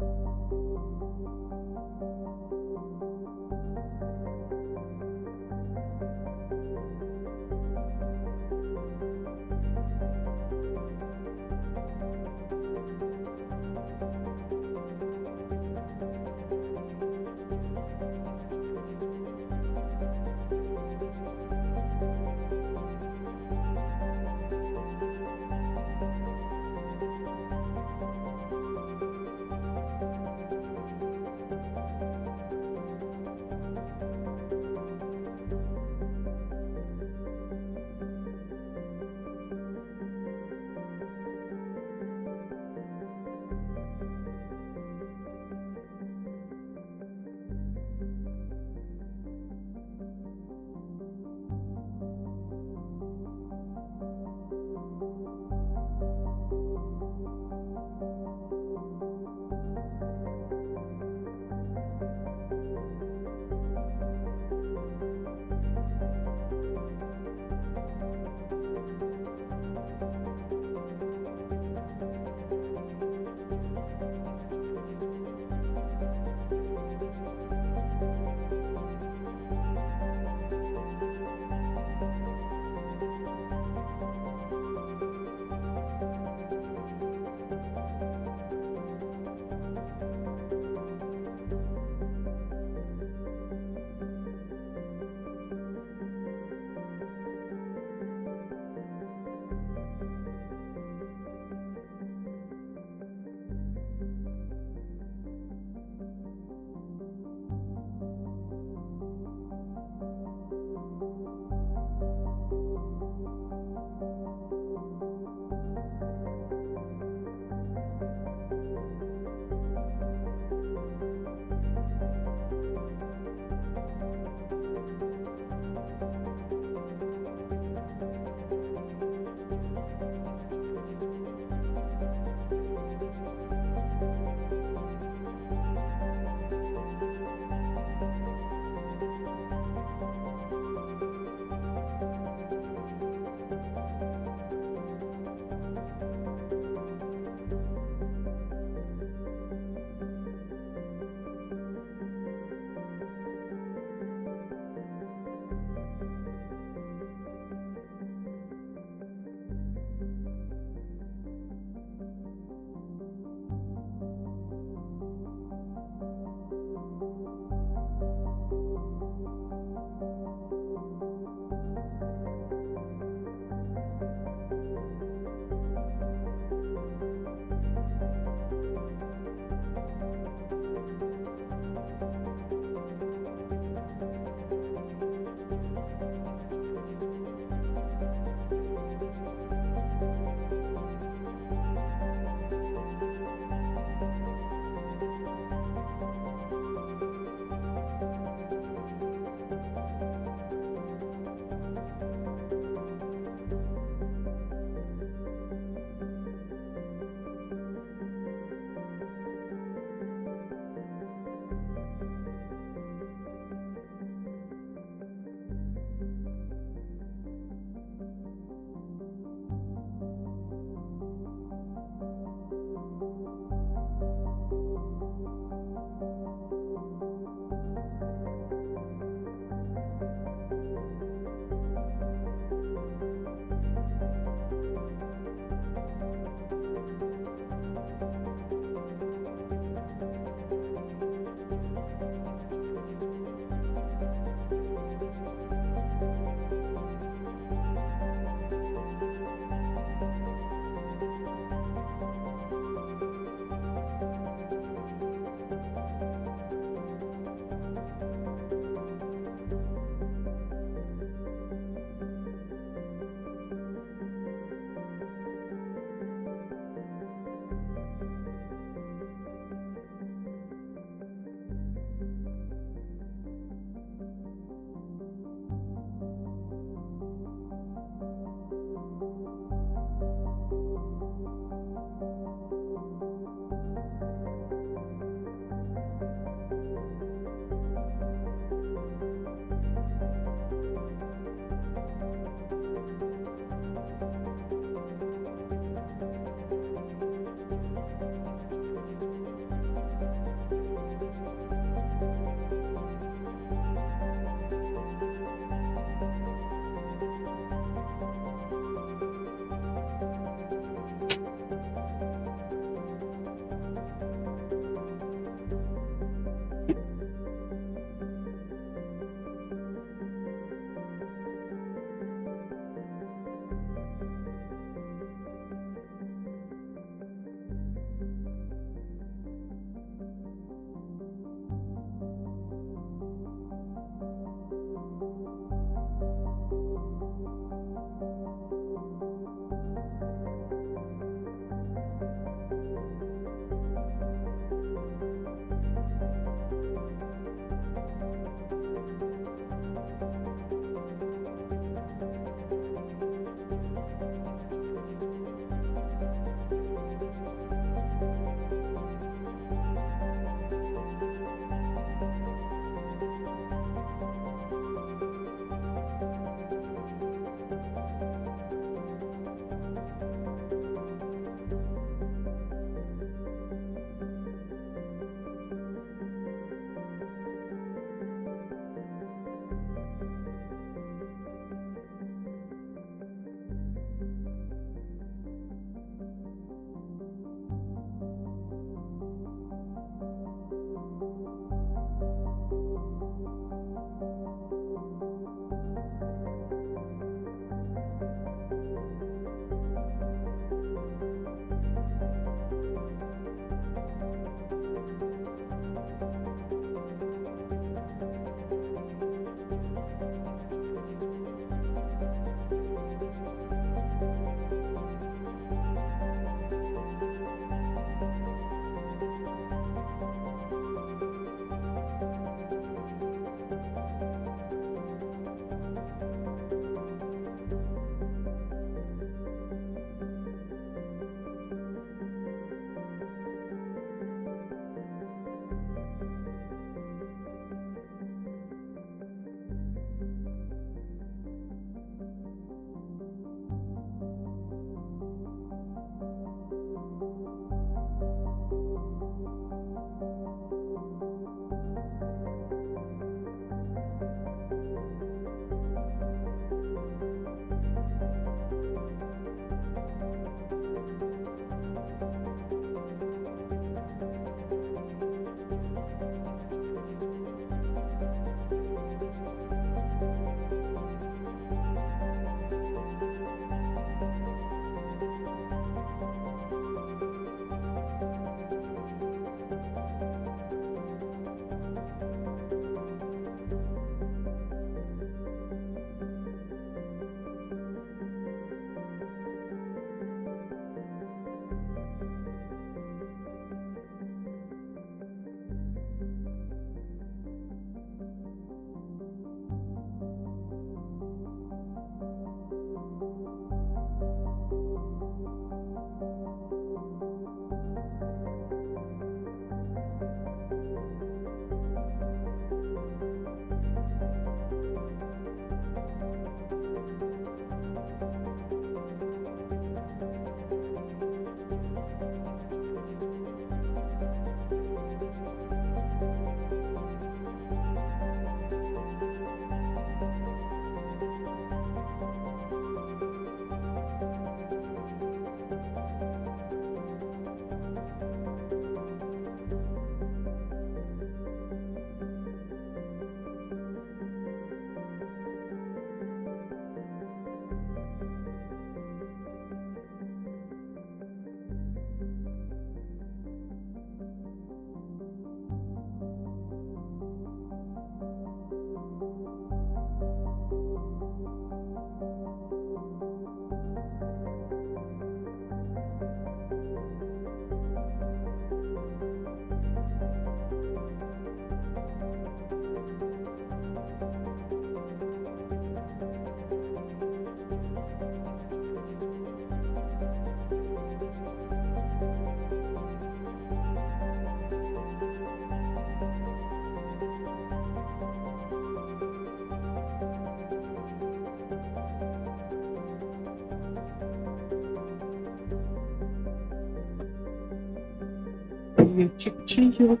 чаек.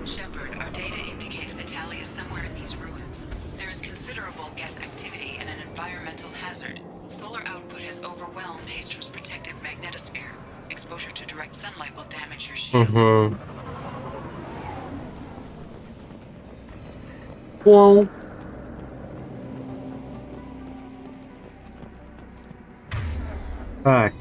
Shepard, our data indicates that Tali is somewhere in these ruins. There is considerable Geth activity and an environmental hazard. Solar output has overwhelmed Haster's protective magnetosphere. Exposure to direct sunlight will damage your shields. Whoa. Так.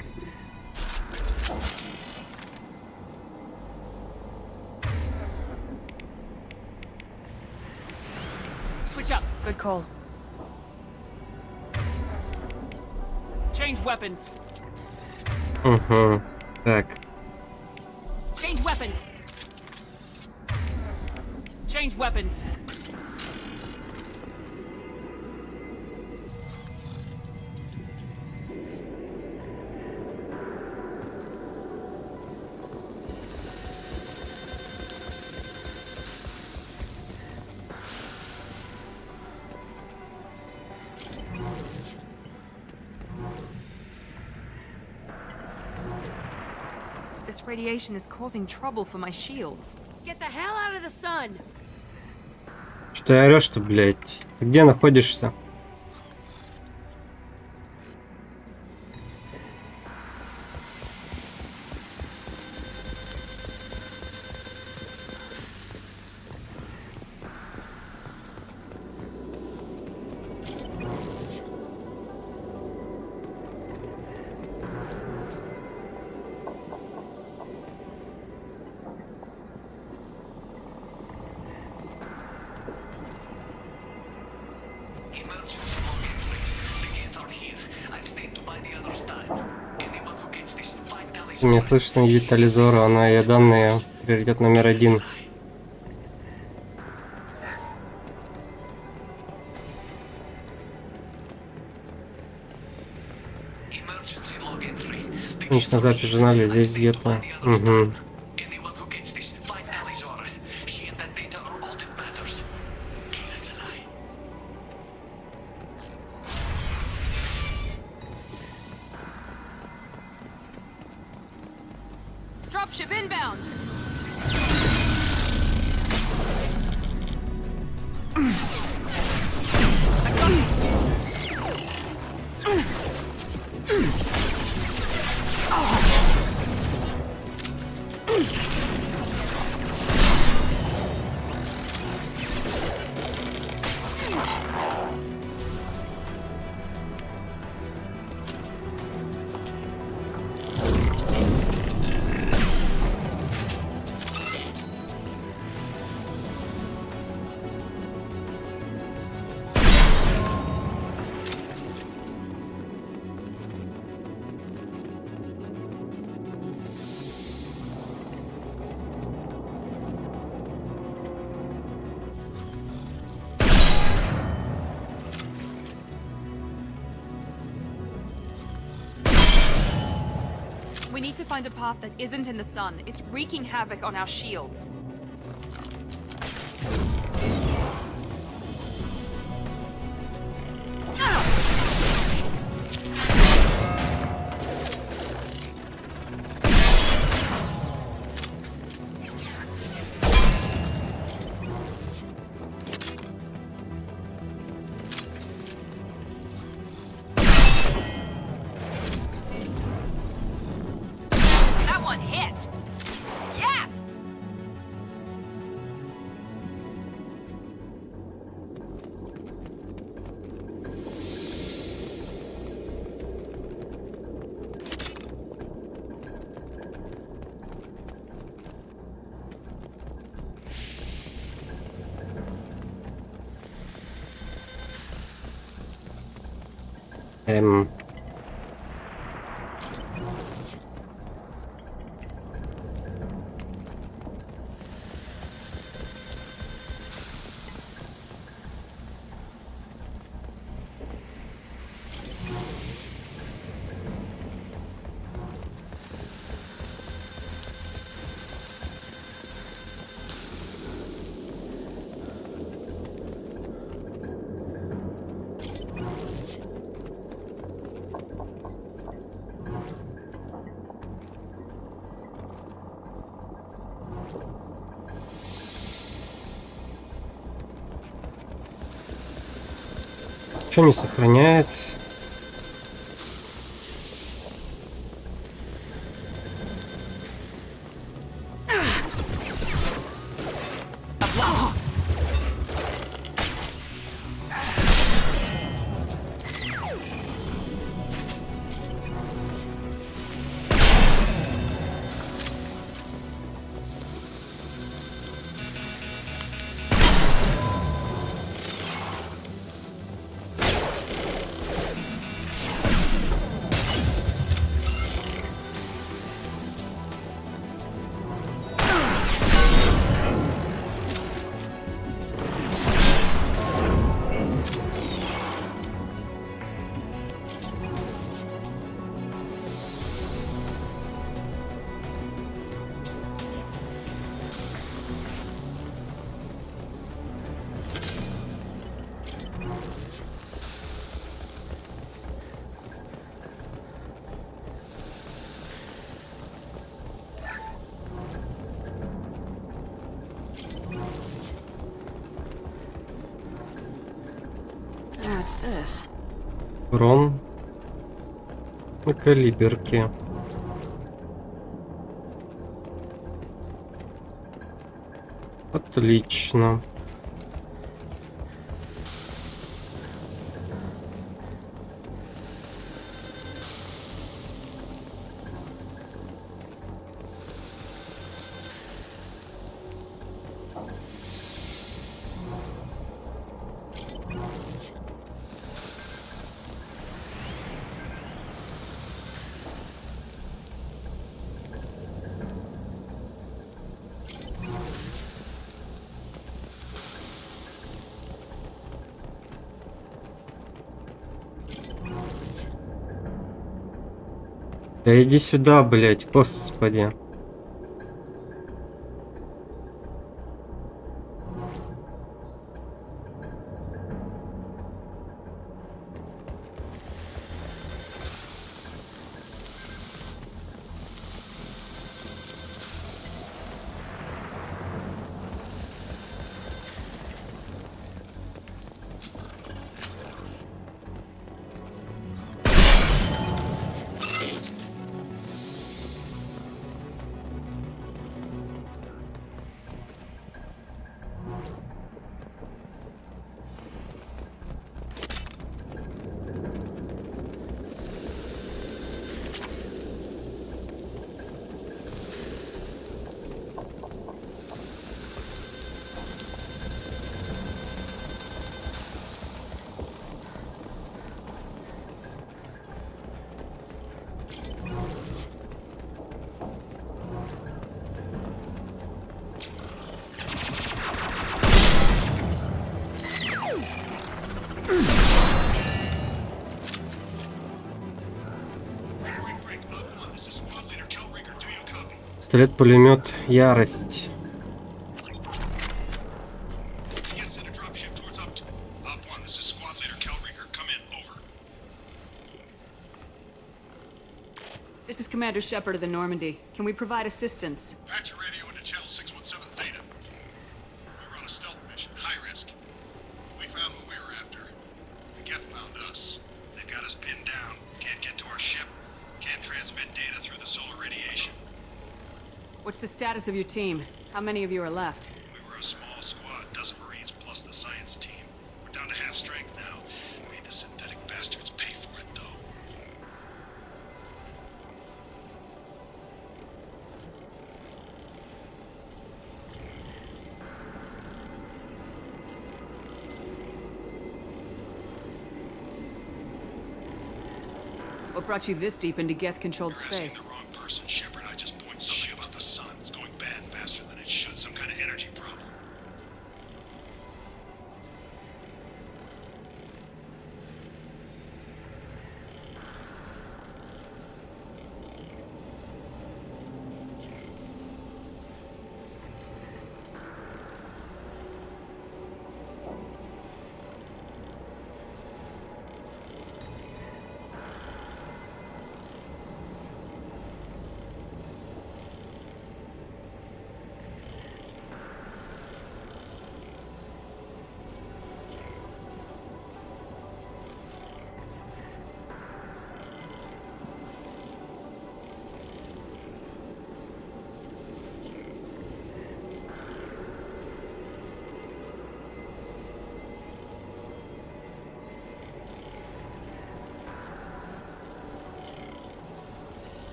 Switch up. Good call. Change weapons. Так. Change weapons. Change weapons. This radiation is causing trouble for my shields. Get the hell out of the sun. Что ты орешь-то, блядь? Ты где находишься? Мне слышно Витализору, она ее данные. Приоритет номер 1. Конечно, запись в журнале здесь где-то. Угу. Dropship inbound. We need to find a path that isn't in the sun. It's wreaking havoc on our shields. That one hit! Yes! Эм... Что не сохраняет? What's this? Урон на калиберке. Отлично. Да иди сюда, блять, господи. Пистолет-пулемет Ярость. This is Commander Shepard of the Normandy. Can we provide assistance? Patch your radio into channel 617 Theta. We were on a stealth mission, high risk. We found what we were after. The Geth found us. They've got us pinned down. Can't get to our ship. Can't transmit data through the solar radiation. What's the status of your team? How many of you are left? We were a small squad, a dozen Marines plus the science team. We're down to half strength now. Made the synthetic bastards pay for it, though. What brought you this deep into Geth-controlled You're asking space? the wrong person, Shepard. I just point something about the sun. It's going bad faster than it should. Some kind of energy problem.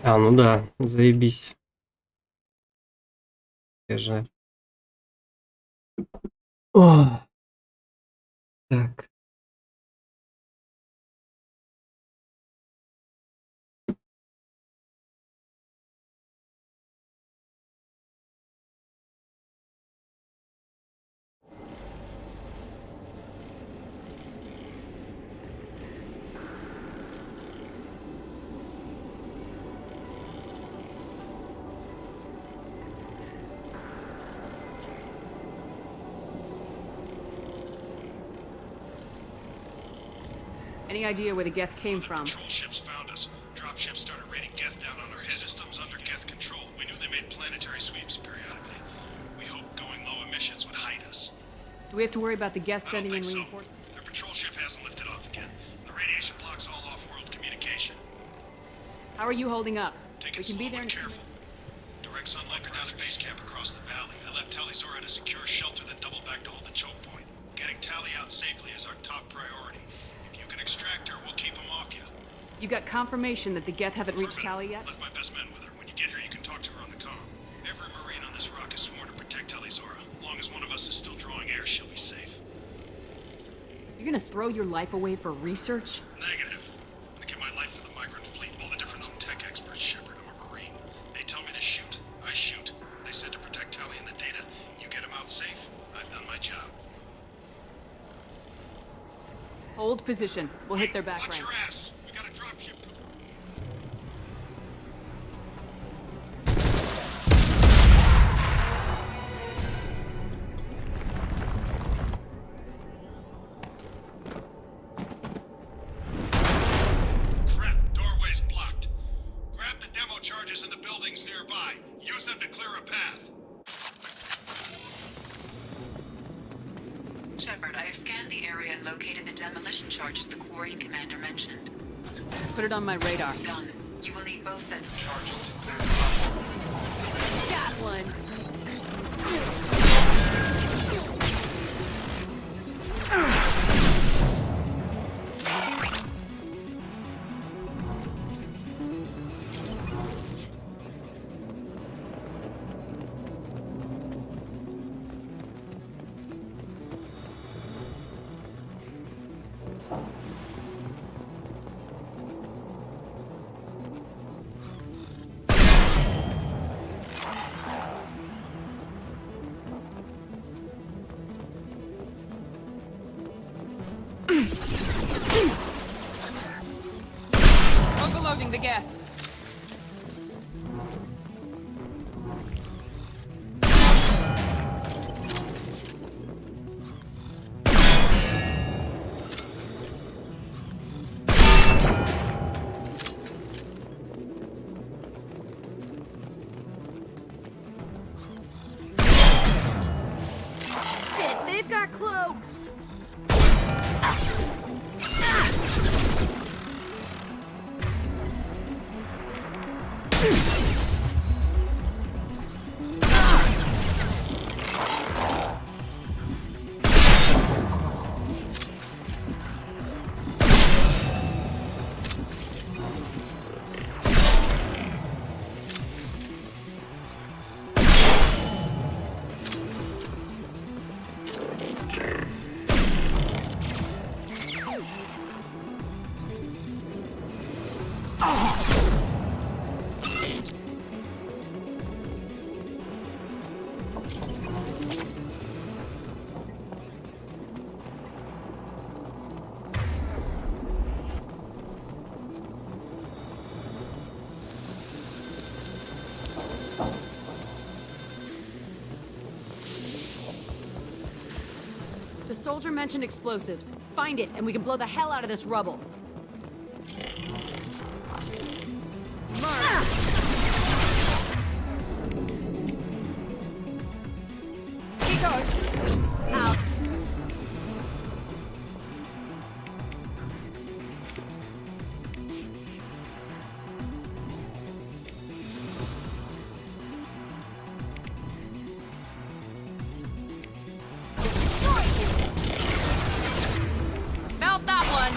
А, ну да, заебись. Жаль. О, так. Any idea where the Geth came from? Patrol ships found us. Drop ships started raiding Geth down on our head. Systems under Geth control. We knew they made planetary sweeps periodically. We hoped going low emissions would hide us. Do we have to worry about the Geth I don't sending in think so. reinforcements? Their patrol ship hasn't lifted off again. The radiation blocks all off-world communication. How are you holding up? Take We it can slow be there and in careful. Direct sunlight for down at base camp across the valley. I left Tali'Zorah at a secure shelter, then doubled back to hold the choke point. Getting Tali out safely is our top priority. If you can extract her, we'll keep him off you. You got confirmation that the Geth haven't reached Tali yet? Left my best men with her. When you get here, you can talk to her on the comm. Every Marine on this rock is sworn to protect Tali'Zorah. As long as one of us is still drawing air, she'll be safe. You're gonna throw your life away for research? Negative. I give my life for the migrant fleet. All the difference in tech experts, Shepard. I'm a Marine. They tell me to shoot. I shoot. They said to protect Tali and the data. You get them out safe. I've done my job. Hold position. We'll hit their back Watch rank. your ass. We got a dropship. Crap, doorway's blocked. Grab the demo charges in the buildings nearby. Use them to clear a path. Shepard, I have scanned the area and located the demolition charges the quarrying commander mentioned. Put it on my radar. Done. You will need both sets of charges to clear the Got one. Overloading the gap. Shit, they've got cloak! The soldier mentioned explosives. Find it, and we can blow the hell out of this rubble. He goes. Out. Felt that one.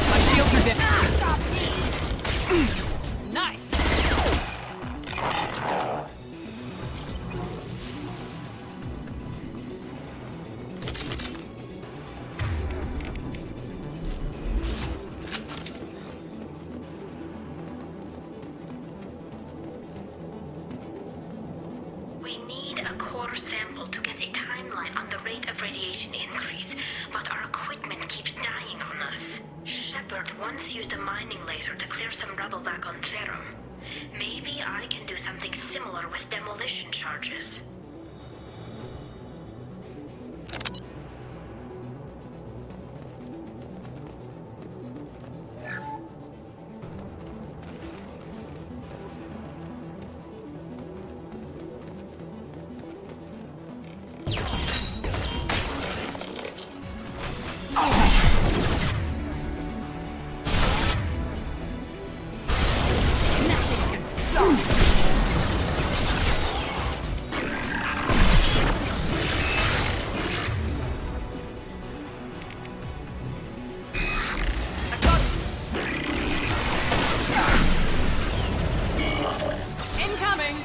My shields are down. Nice. We need a core sample to get a timeline on the rate of radiation increase, but our equipment keeps dying on us. Shepard once used a mining laser to clear some rubble back on Therum. Maybe I can do something similar with demolition charges. Incoming.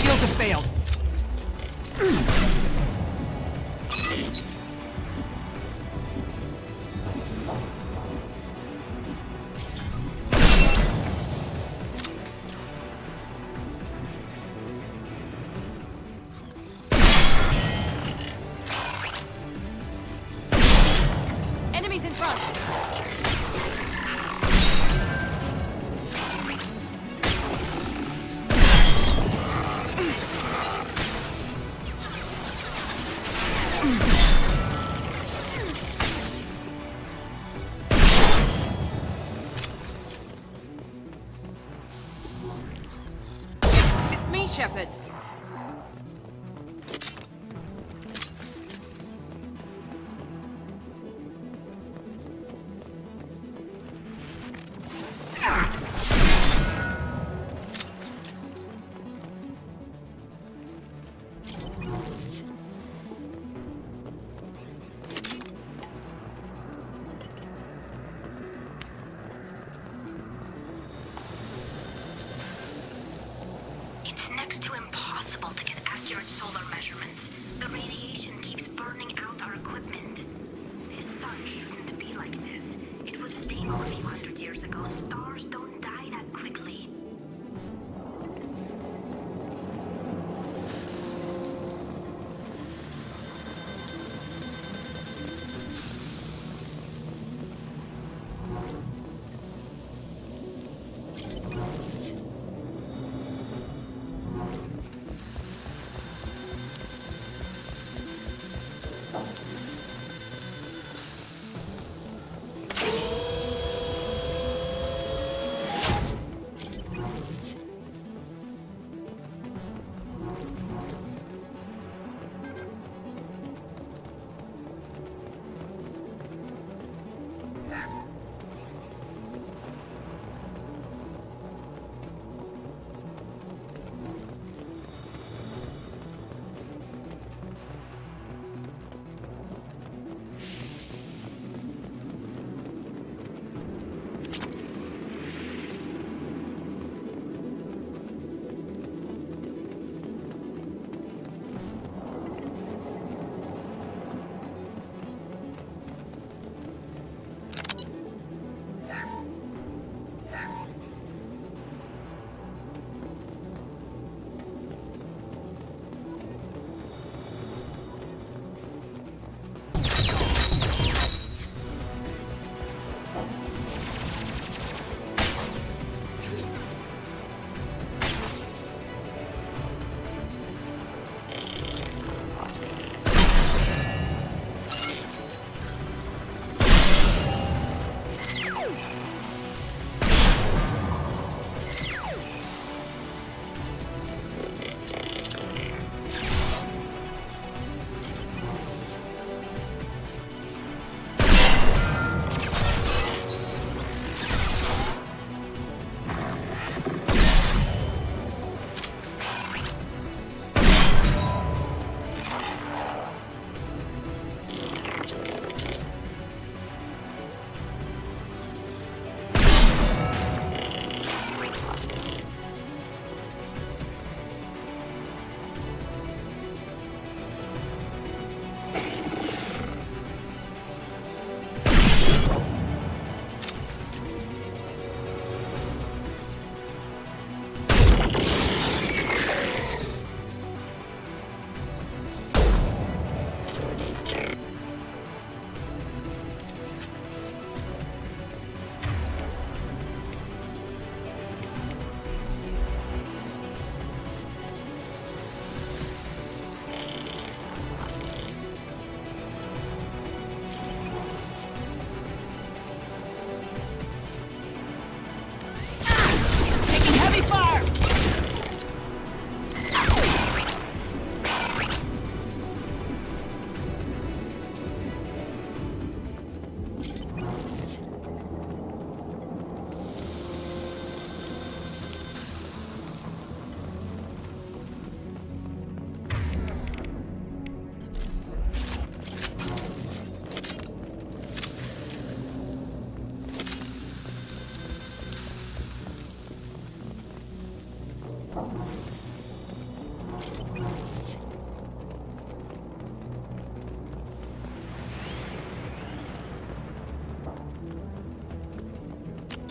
Shields have failed. Enemies in front. Shepard. It's next to impossible to get accurate solar measurements. The radiation keeps burning out our equipment. This sun shouldn't be like this. It was stable a few hundred years ago. Stars don't die that quickly.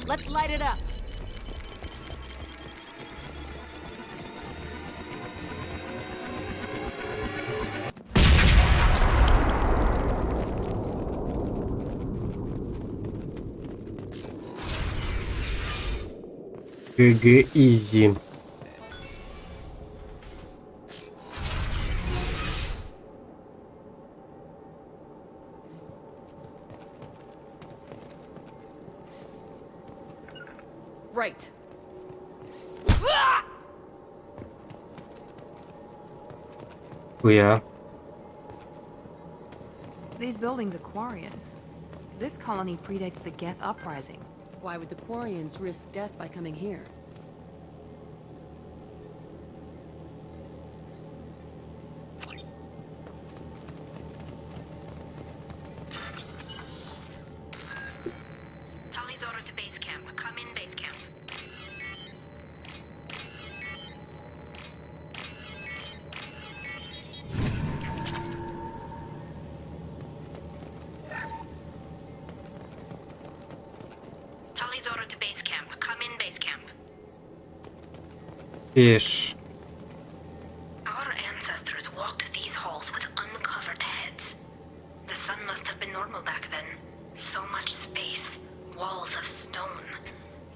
Let's light it up. ГГ изи. Right. Хуя. These buildings are Quarian. This colony predates the Geth uprising. Why would the Quarians risk death by coming here? Tali's order to base camp. Come in, base camp. Tali's order to base camp. Come in, base camp. Fish. Our ancestors walked these halls with uncovered heads. The sun must have been normal back then. So much space. Walls of stone.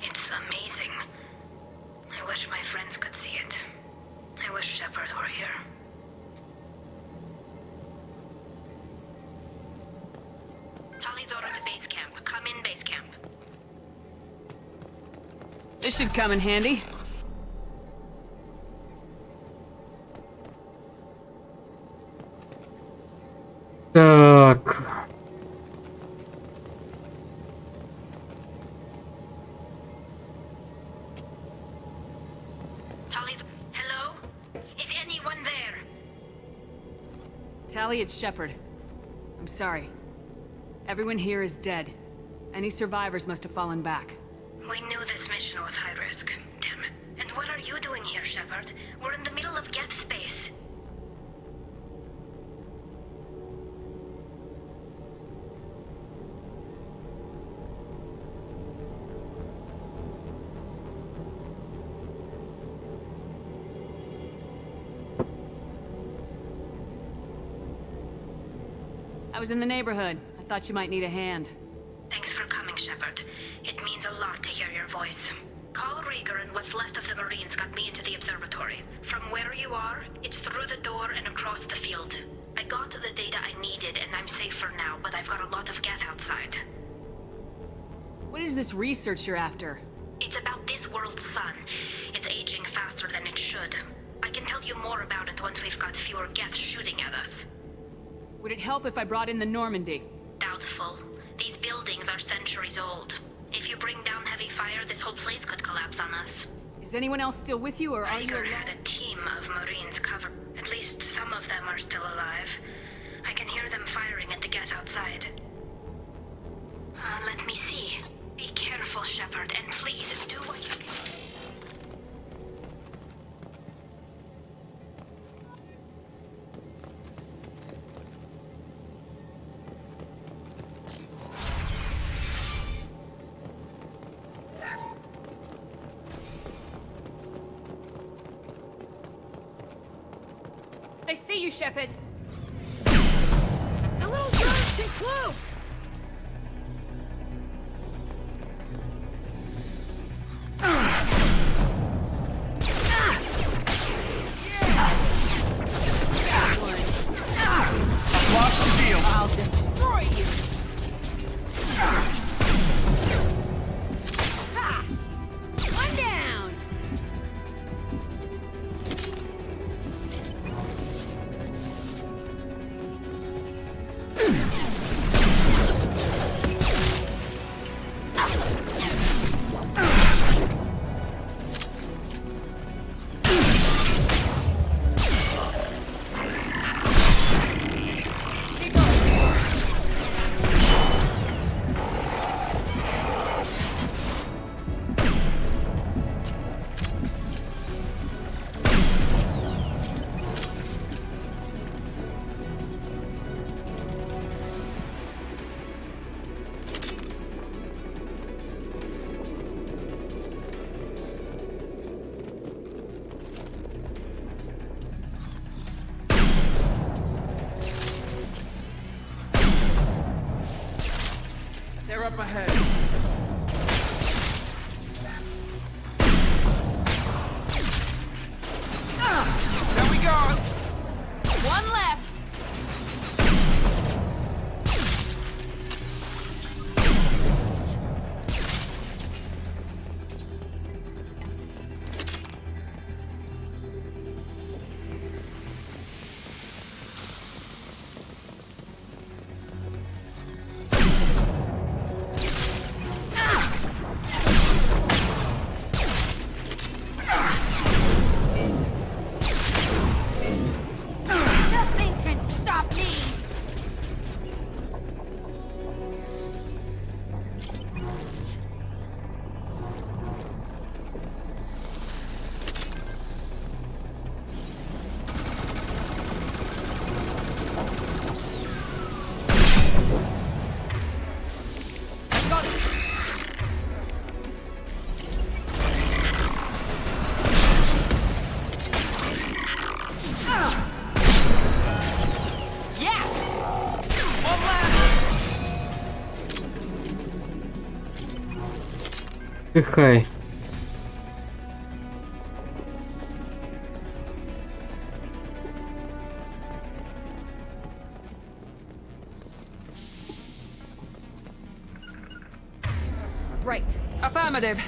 It's amazing. I wish my friends could see it. I wish Shepard were here. Tali's order to base camp. Come in, base camp. This should come in handy. Так. Tali's... Hello? Is anyone there? Tali, it's Shepard. I'm sorry. Everyone here is dead. Any survivors must have fallen back. We knew this mission was high risk. Damn it. And what are you doing here, Shepard? We're in the middle of Geth space. I was in the neighborhood. I thought you might need a hand. Thanks for coming, Shepard. It means a lot to hear your voice. Call Rieger and what's left of the Marines got me into the observatory. From where you are, it's through the door and across the field. I got to the data I needed and I'm safe for now, but I've got a lot of Geth outside. What is this research you're after? It's about this world's sun. It's aging faster than it should. I can tell you more about it once we've got fewer Geth shooting at us. Would it help if I brought in the Normandy? Doubtful. These buildings are centuries old. If you bring down heavy fire, this whole place could collapse on us. Is anyone else still with you, or are you Rieger alone? had a team of Marines cover. At least some of them are still alive. I can hear them firing at the Geth outside. Let me see. Be careful, Shepard, and please do what you can. They see you, Shepard! The little girl's too close! Lost the deal. I'll destroy you! One down! They're up ahead. There we go. One left! Пихай. Right. Affirmative.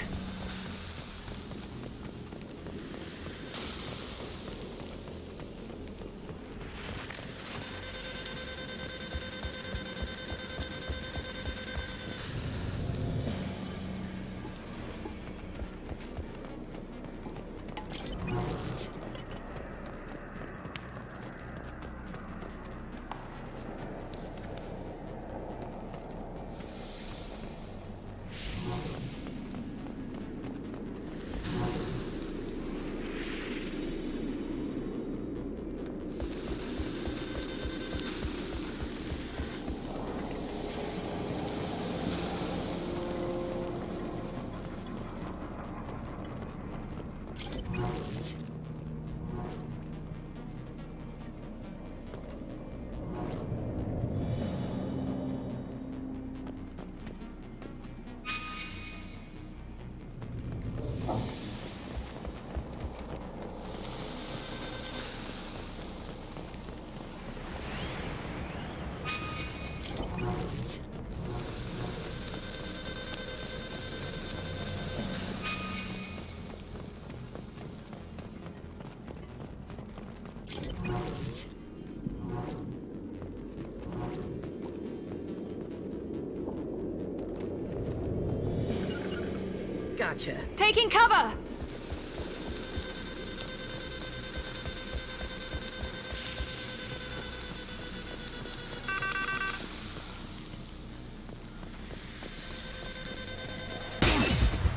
Gotcha. Taking cover!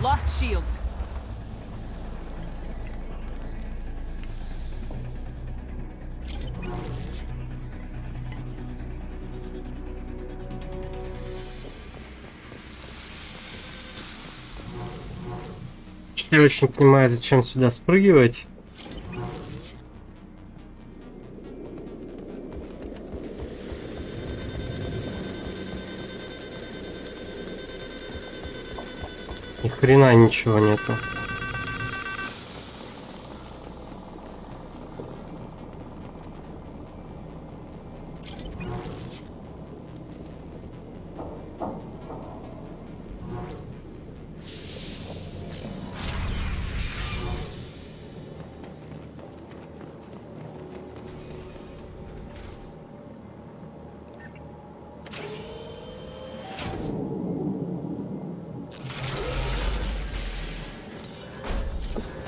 Lost shields. Я очень не понимаю, зачем сюда спрыгивать. Ни хрена ничего нету.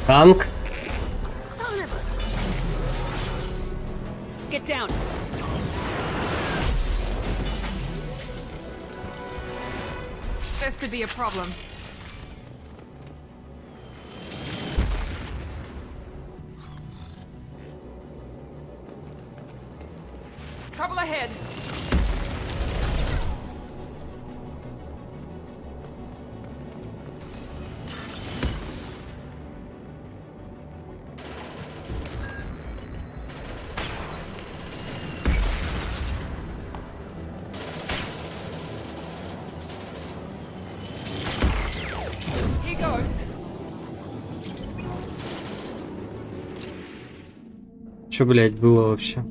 Танк. Get down. This could be a problem. Trouble ahead. He goes. Что, блядь, было вообще?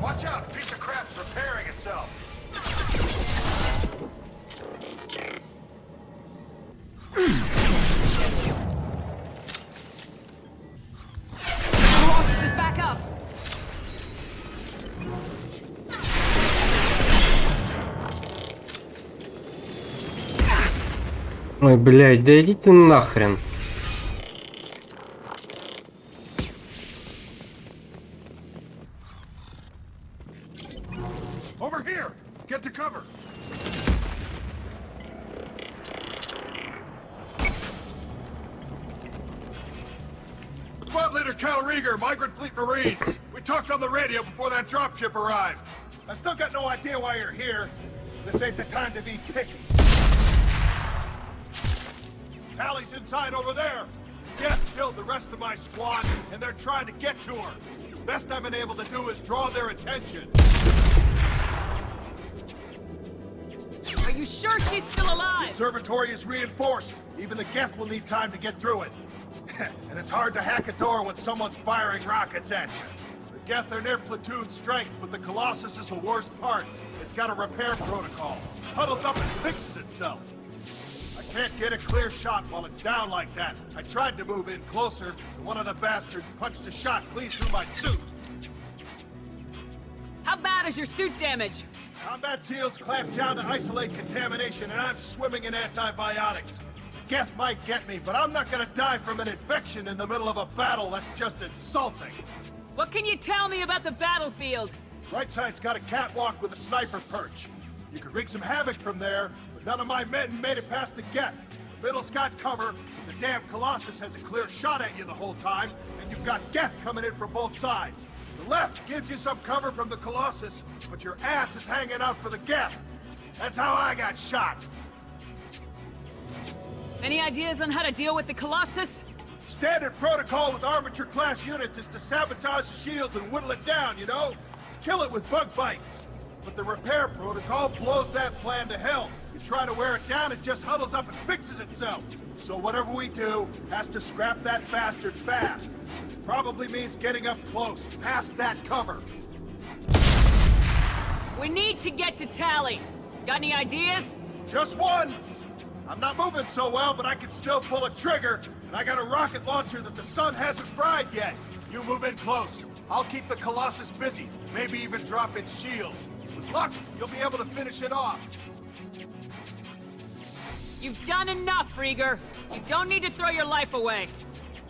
Watch out! Piece of crap's repairing itself! Mortis is back up. Ой, блядь, да идите нахрен. Over here! Get to cover! Squad leader Cal Rieger, Migrant Fleet Marines. We talked on the radio before that dropship arrived. I still got no idea why you're here. This ain't the time to be picky. Tally's inside over there. Death killed the rest of my squad, and they're trying to get to her. Best I've been able to do is draw their attention. Are you sure she's still alive? The observatory is reinforced. Even the Geth will need time to get through it. And it's hard to hack a door when someone's firing rockets at you. The Geth are near platoon strength, but the Colossus is the worst part. It's got a repair protocol. Huddles up and fixes itself. I can't get a clear shot while it's down like that. I tried to move in closer, and one of the bastards punched a shot clean through my suit. How bad is your suit damage? Combat SEALs clamped down to isolate contamination, and I'm swimming in antibiotics. Geth might get me, but I'm not gonna die from an infection in the middle of a battle. That's just insulting. What can you tell me about the battlefield? Right side's got a catwalk with a sniper perch. You could wreak some havoc from there, but none of my men made it past the Geth. The middle's got cover, the damn Colossus has a clear shot at you the whole time, and you've got Geth coming in from both sides. The left gives you some cover from the Colossus, but your ass is hanging out for the Geth. That's how I got shot. Any ideas on how to deal with the Colossus? Standard protocol with armature-class units is to sabotage the shields and whittle it down, you know? Kill it with bug bites. But the repair protocol blows that plan to hell. You try to wear it down, it just huddles up and fixes itself. So whatever we do has to scrap that bastard fast. Probably means getting up close, past that cover. We need to get to Tally. Got any ideas? Just one. I'm not moving so well, but I can still pull a trigger, and I got a rocket launcher that the sun hasn't fried yet. You move in close. I'll keep the Colossus busy, maybe even drop its shields. With luck, you'll be able to finish it off. You've done enough, Rieger. You don't need to throw your life away.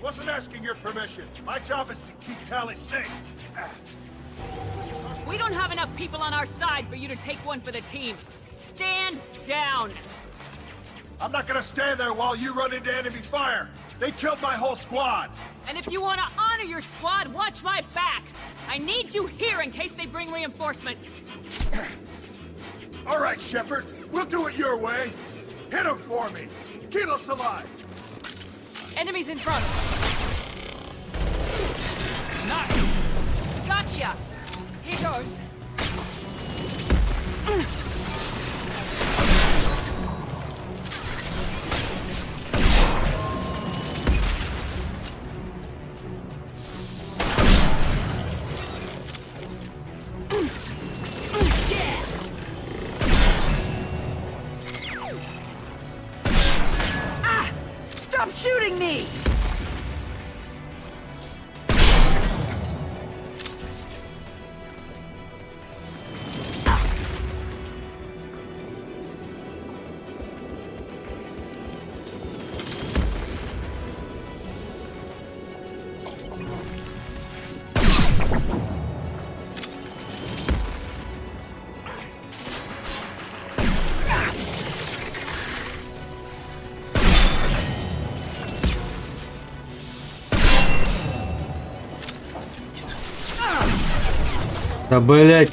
Wasn't asking your permission. My job is to keep Tally safe. We don't have enough people on our side for you to take one for the team. Stand down. I'm not gonna stand there while you run into enemy fire. They killed my whole squad. And if you want to honor your squad, watch my back. I need you here in case they bring reinforcements. All right, Shepard. We'll do it your way. Hit him for me. Keep us alive. Enemies in front. Nice. Gotcha. Here goes. Stop shooting me! Да блять.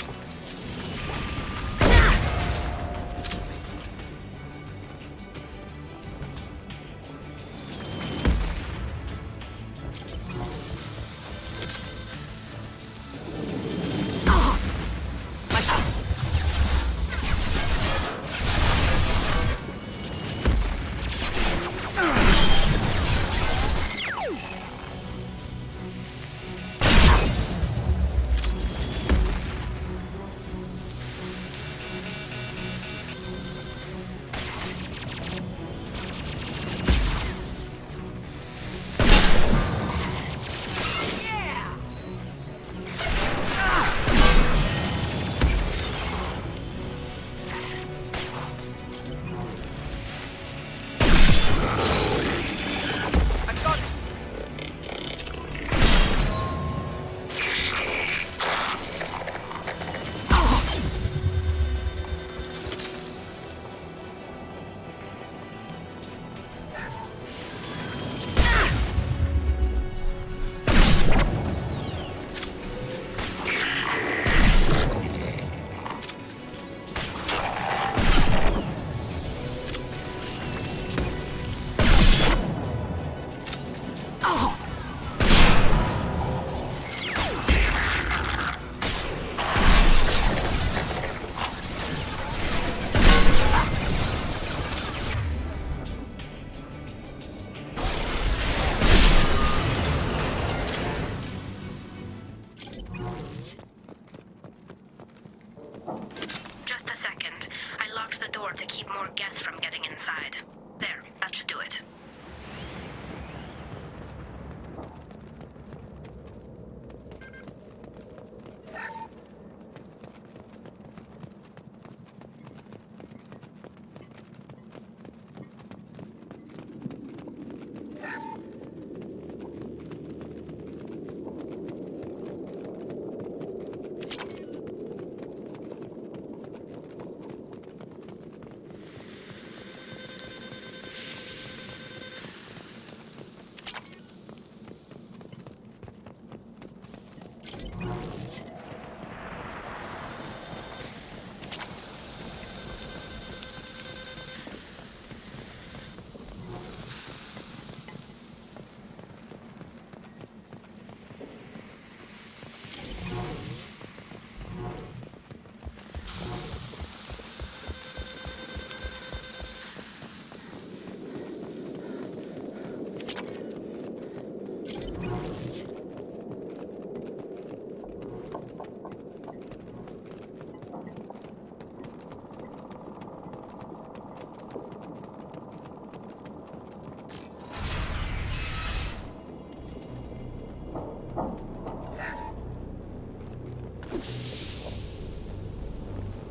Just a second. I locked the door to keep more Geth from getting inside. There, that should do it.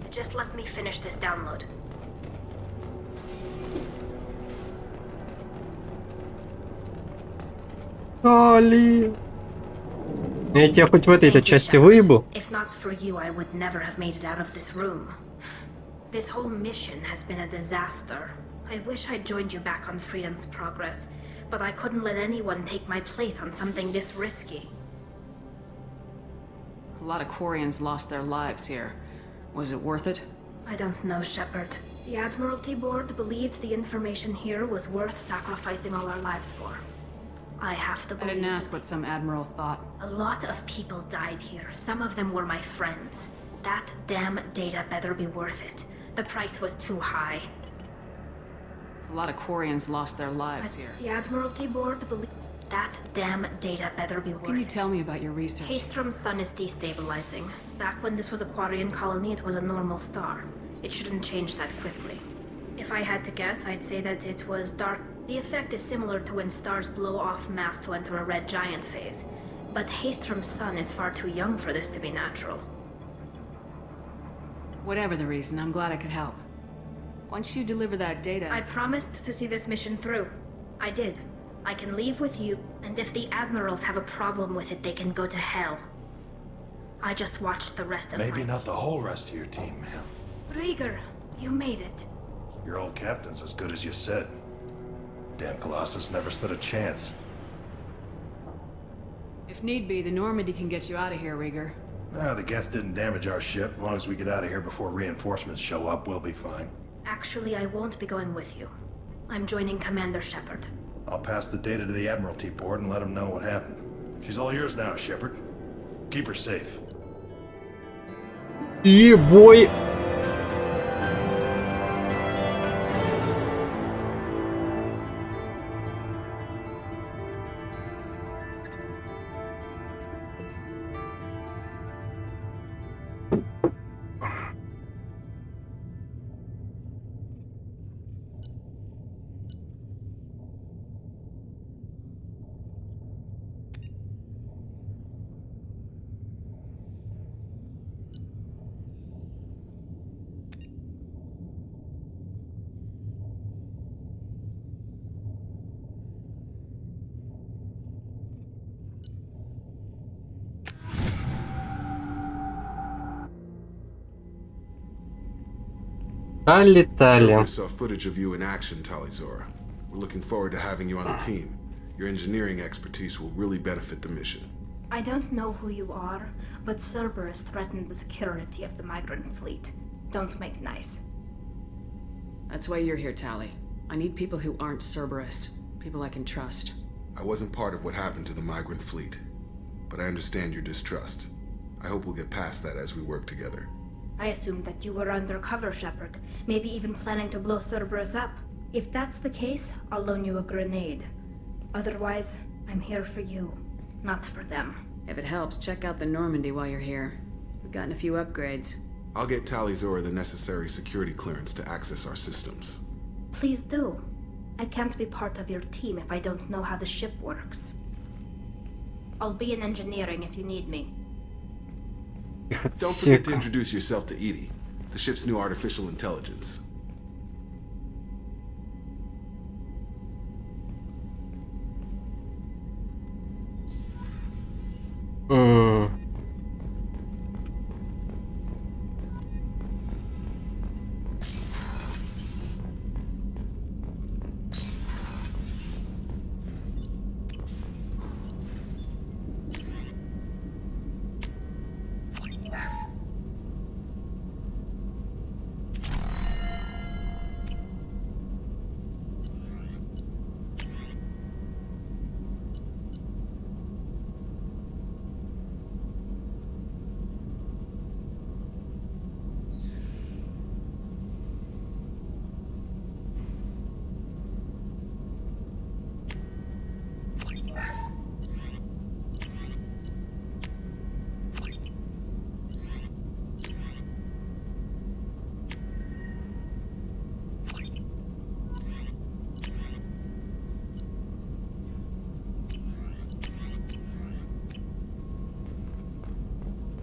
Just let me finish this download. Али. Я тебя хоть в этой-то части выебу. If not for you, I would never have made it out of this room. This whole mission has been a disaster. I wish I'd joined you back on Freedom's Progress, but I couldn't let anyone take my place on something this risky. A lot of Quarians lost their lives here. Was it worth it? I don't know, Shepard. The Admiralty Board believed the information here was worth sacrificing all our lives for. I have to believe. I didn't ask what some admiral thought. A lot of people died here. Some of them were my friends. That damn data better be worth it. The price was too high. A lot of Quarians lost their lives here. The Admiralty Board believed that damn data better be worth it. Can you tell me about your research? Haystrom's sun is destabilizing. Back when this was a Quarian colony, it was a normal star. It shouldn't change that quickly. If I had to guess, I'd say that it was dark. The effect is similar to when stars blow off mass to enter a red giant phase. But Haystrom's sun is far too young for this to be natural. Whatever the reason, I'm glad I could help. Once you deliver that data... I promised to see this mission through. I did. I can leave with you, and if the Admirals have a problem with it, they can go to hell. I just watched the rest of Maybe not the whole rest of your team, man. Rieger, you made it. Your old captain's as good as you said. Damn Colossus never stood a chance. If need be, the Normandy can get you out of here, Rieger. The Geth didn't damage our ship. As long as we get out of here before reinforcements show up, we'll be fine. Actually, I won't be going with you. I'm joining Commander Shepard. I'll pass the data to the Admiralty Board and let them know what happened. She's all yours now, Shepard. Keep her safe. Yeah, boy. We saw footage of you in action, Tali'Zorah. We're looking forward to having you on the team. Your engineering expertise will really benefit the mission. I don't know who you are, but Cerberus threatened the security of the migrant fleet. Don't make nice. That's why you're here, Tali. I need people who aren't Cerberus. People I can trust. I wasn't part of what happened to the migrant fleet, but I understand your distrust. I hope we'll get past that as we work together. I assumed that you were undercover, Shepard. Maybe even planning to blow Cerberus up. If that's the case, I'll loan you a grenade. Otherwise, I'm here for you, not for them. If it helps, check out the Normandy while you're here. We've gotten a few upgrades. I'll get Talizora the necessary security clearance to access our systems. Please do. I can't be part of your team if I don't know how the ship works. I'll be in engineering if you need me. Don't forget to introduce yourself to EDI, the ship's new artificial intelligence.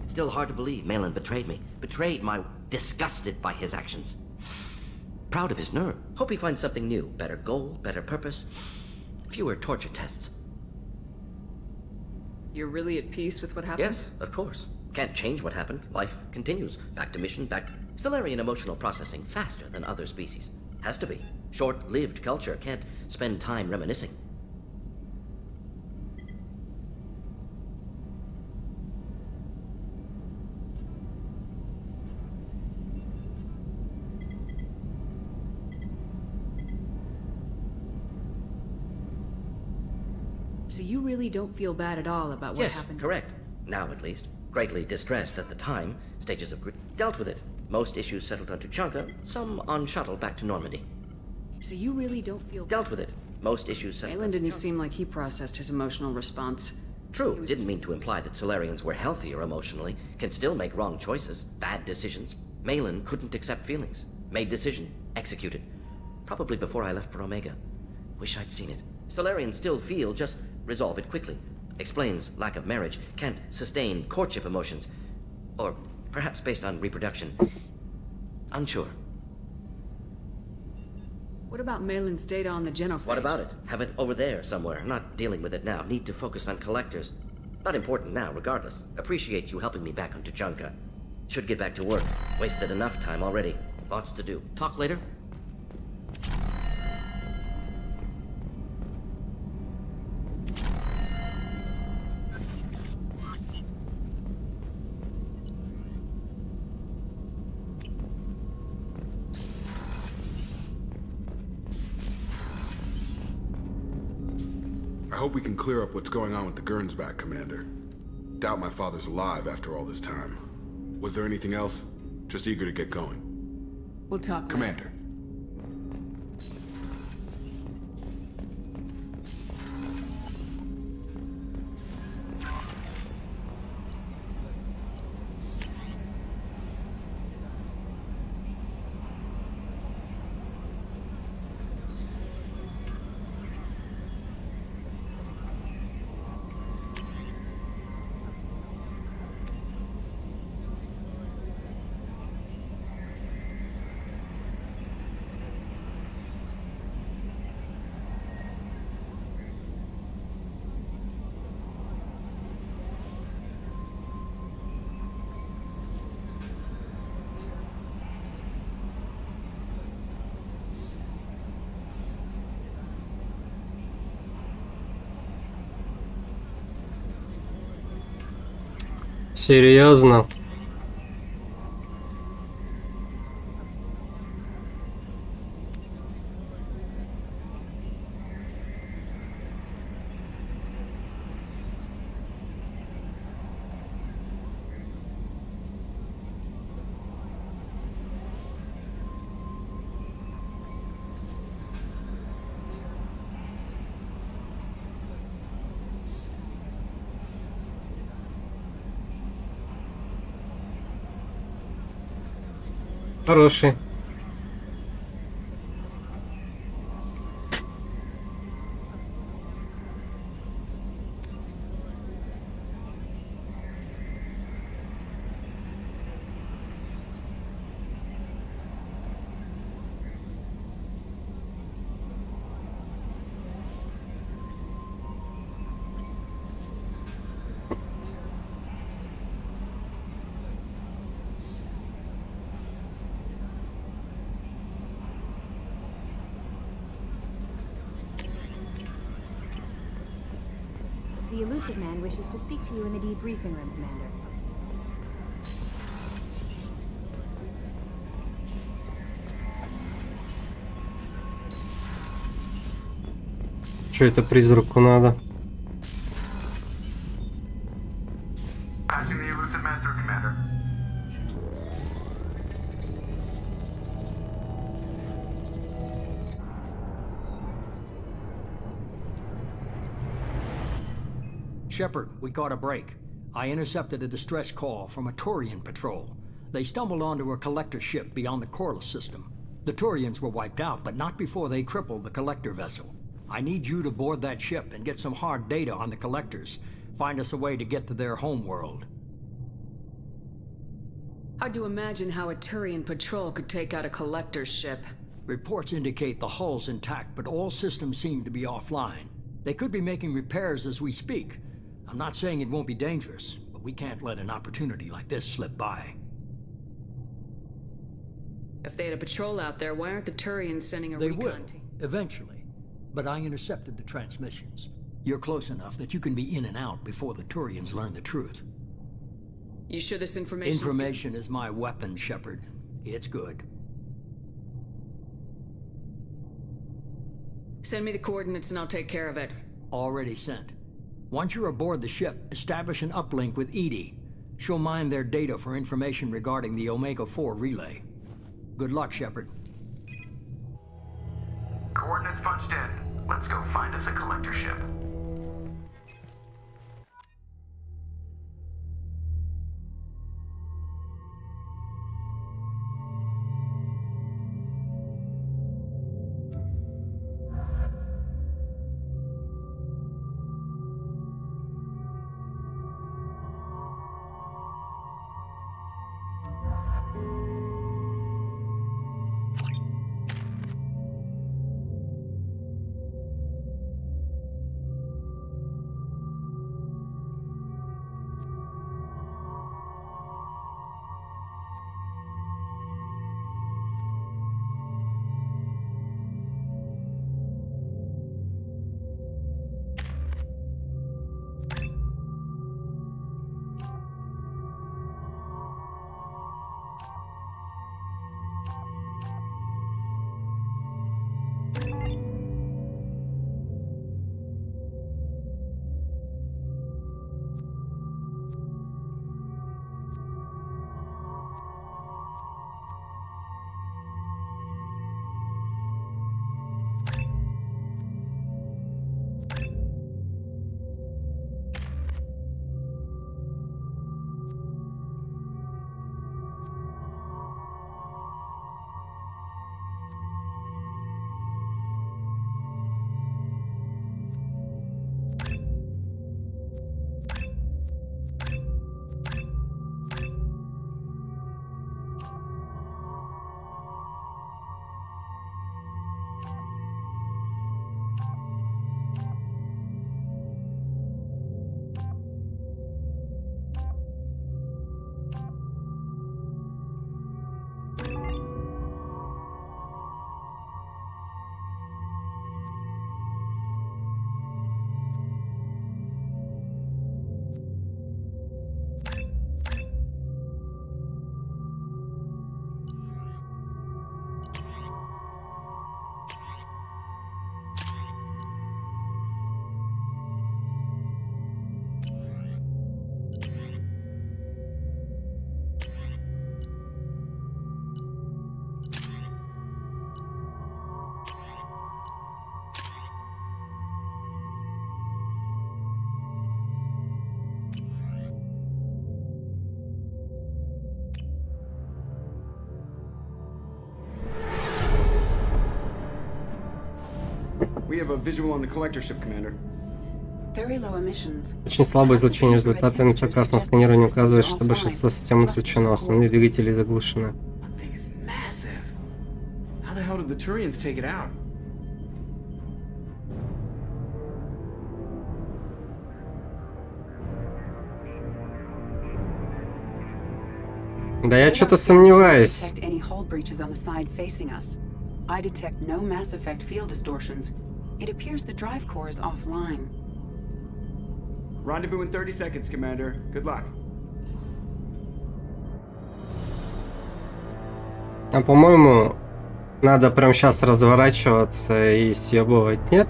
Still hard to believe Malin betrayed me. Betrayed my... disgusted by his actions. Proud of his nerve. Hope he finds something new. Better goal, better purpose. Fewer torture tests. You're really at peace with what happened? Yes, of course. Can't change what happened. Life continues. Back to mission, back... Solarian emotional processing faster than other species. Has to be. Short-lived culture can't spend time reminiscing. So you really don't feel bad at all about what happened? Yes, correct. Now, at least. Greatly distressed at the time. Stages of dealt with it. Most issues settled on Tuchanka, some on shuttle back to Normandy. So you really don't feel... Dealt with it. Most issues settled Malin didn't seem like he processed his emotional response. True. Didn't mean to imply that Solarians were healthier emotionally. Can still make wrong choices. Bad decisions. Malin couldn't accept feelings. Made decision. Executed. Probably before I left for Omega. Wish I'd seen it. Solarians still feel, just resolve it quickly. Explains lack of marriage. Can't sustain courtship emotions. Or perhaps based on reproduction. Unsure. What about Malin's data on the genophage? What about it? Have it over there somewhere. Not dealing with it now. Need to focus on collectors. Not important now, regardless. Appreciate you helping me back on Tuchanka. Should get back to work. Wasted enough time already. Lots to do. Talk later? I hope we can clear up what's going on with the Gernsback, Commander. Doubt my father's alive after all this time. Was there anything else? Just eager to get going. We'll talk. Commander. Серьезно? Хороший. The Elusive Man wishes to speak to you in the debriefing room, Commander. Что это призраку надо? Passing the Elusive Man through, Commander. Shepard, we caught a break. I intercepted a distress call from a Turian patrol. They stumbled onto a collector ship beyond the Corliss system. The Turians were wiped out, but not before they crippled the collector vessel. I need you to board that ship and get some hard data on the collectors. Find us a way to get to their homeworld. Hard to imagine how a Turian patrol could take out a collector's ship. Reports indicate the hull's intact, but all systems seem to be offline. They could be making repairs as we speak. I'm not saying it won't be dangerous, but we can't let an opportunity like this slip by. If they had a patrol out there, why aren't the Turians sending a They recon will, team? eventually. But I intercepted the transmissions. You're close enough that you can be in and out before the Turians learn the truth. You sure this information? Information is my weapon, Shepard. It's good. Send me the coordinates and I'll take care of it. Already sent. Once you're aboard the ship, establish an uplink with EDI. She'll mine their data for information regarding the Omega-4 relay. Good luck, Shepard. Coordinates punched in. Let's go find us a collector ship. We have a visual on the collector ship, Commander. Very low emissions. Очень слабое излучение. Результаты инфракрасного сканирования указывают, что большинство систем отключено, основные двигатели заглушены. That thing is massive. How the hell did the Turians take it out? Да я что-то сомневаюсь. Any hull breaches on the side facing us. I detect no Mass Effect field distortions. It appears the drive core is offline. Rendezvous in 30 seconds, Commander. Good luck. А по-моему, надо прямо сейчас разворачиваться и съебывать, нет?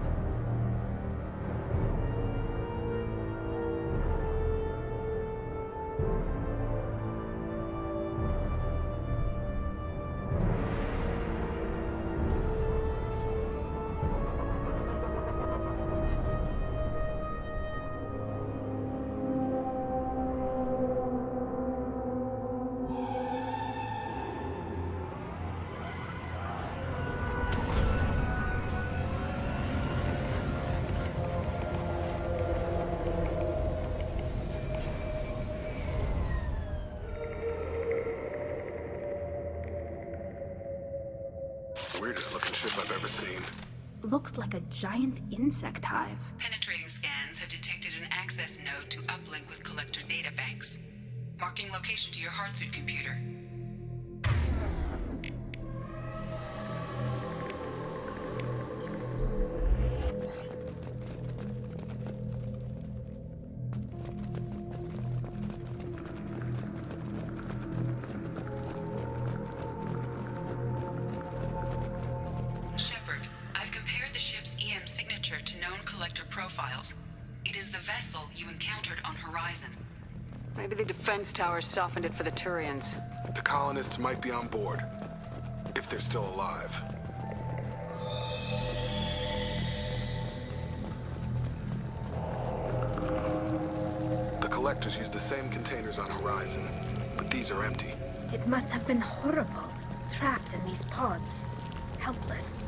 Weirdest looking ship I've ever seen. Looks like a giant insect hive. Penetrating scans have detected an access node to uplink with collector databanks. Marking location to your hardsuit computer. Shepard, I've compared the ship's EM signature to known collector profiles. It is the vessel you encountered on Horizon. Maybe the defense towers softened it for the Turians. The colonists might be on board, if they're still alive. The collectors use the same containers on Horizon, but these are empty. It must have been horrible, trapped in these pods. Helpless.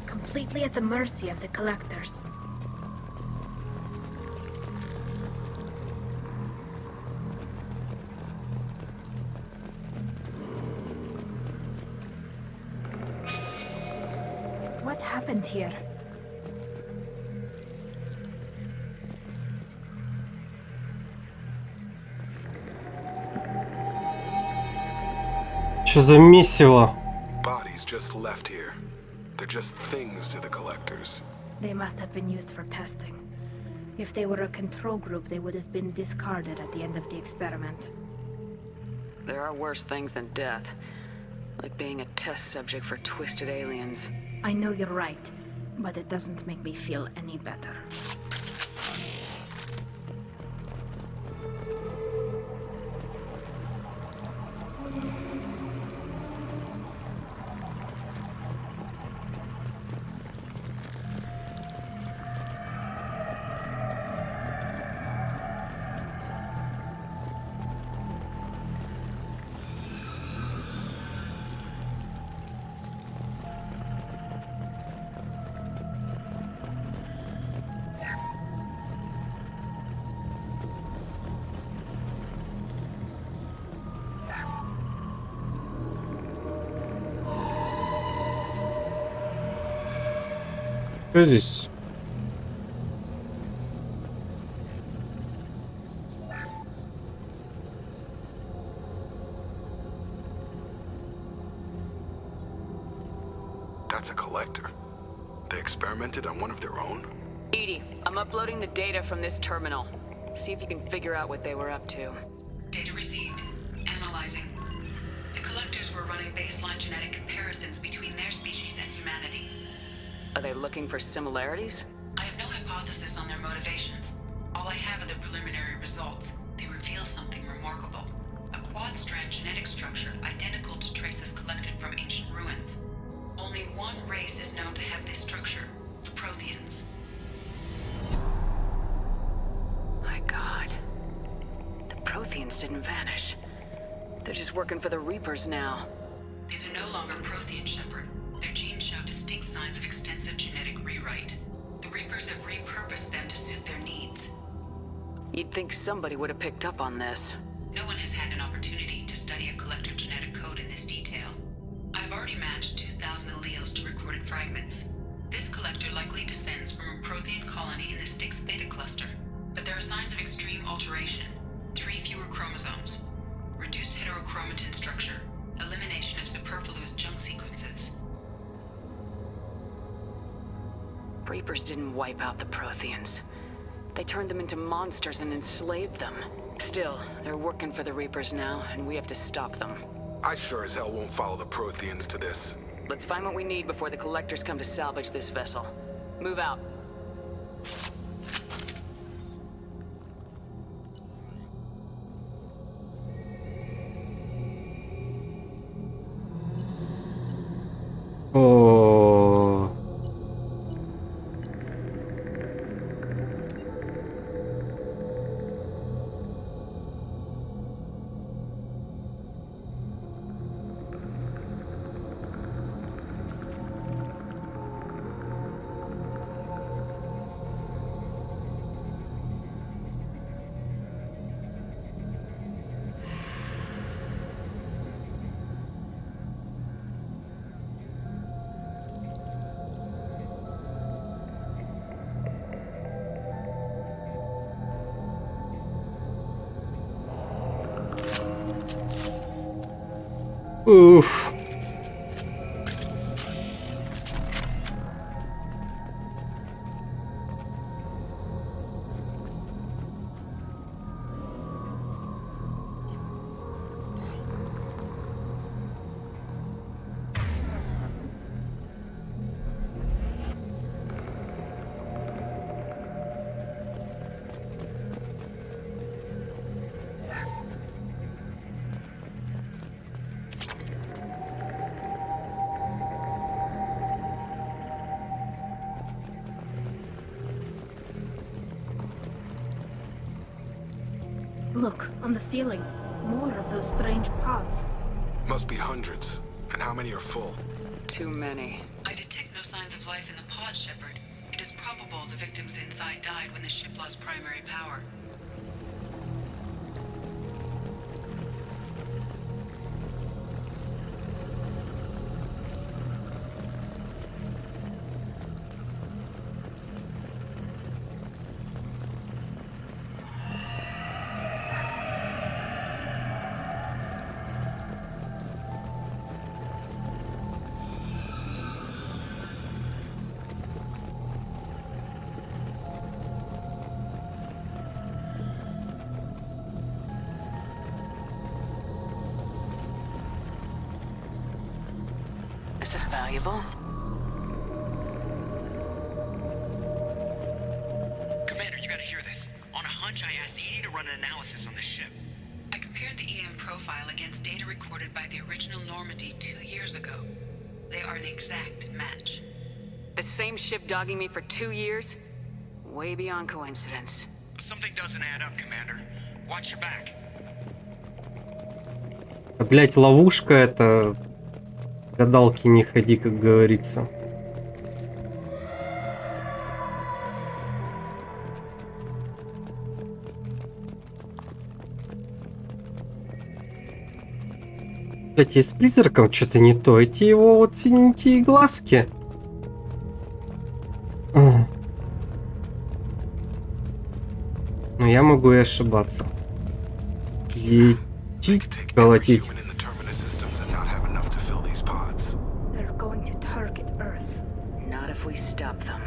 Completely at the mercy of the collectors. What happened here? Что за месиво? Bodies just left here. They're just things to the collectors. They must have been used for testing. If they were a control group, they would have been discarded at the end of the experiment. There are worse things than death. Like being a test subject for twisted aliens. I know you're right, but it doesn't make me feel any better. Что здесь? That's a collector. They experimented on one of their own? EDI, I'm uploading the data from this terminal. See if you can figure out what they were up to. Data received. Analyzing. The collectors were running baseline genetic comparisons between their species and humanity. Are they looking for similarities? I have no hypothesis on their motivations. All I have are the preliminary results. They reveal something remarkable. A quad-strand genetic structure identical to traces collected from ancient ruins. Only one race is known to have this structure, the Protheans. My God. The Protheans didn't vanish. They're just working for the Reapers now. These are no longer Prothean, Shepard. Their genes show distinct signs of extensive genetic rewrite. Reapers have repurposed them to suit their needs. You'd think somebody would have picked up on this. No one has had an opportunity to study a collector genetic code in this detail. I've already matched 2,000 alleles to recorded fragments. This collector likely descends from a Prothean colony in the Styx Theta cluster, but there are signs of extreme alteration. 3 fewer chromosomes, reduced heterochromatin structure, elimination of superfluous junk sequences. Reapers didn't wipe out the Protheans. They turned them into monsters and enslaved them. Still, they're working for the Reapers now, and we have to stop them. I sure as hell won't follow the Protheans to this. Let's find what we need before the Collectors come to salvage this vessel. Move out. О. Уф. Look, on the ceiling. More of those strange pods. Must be hundreds. And how many are full? Too many. I detect no signs of life in the pod, Shepard. It is probable the victims inside died when the ship lost primary power. This is valuable. Commander, you gotta hear this. On a hunch, I asked EDI to run an analysis on this ship. I compared the EM profile against data recorded by the original Normandy 2 years ago. They are an exact match. The same ship dogging me for 2 years? Way beyond coincidence. Something doesn't add up, Commander. Watch your back. Блять, ловушка это... Гадалки не ходи, как говорится. Блять, и с призраком что-то не то. Эти его вот синенькие глазки. Но я могу и ошибаться. И колотить. Not if we stop them.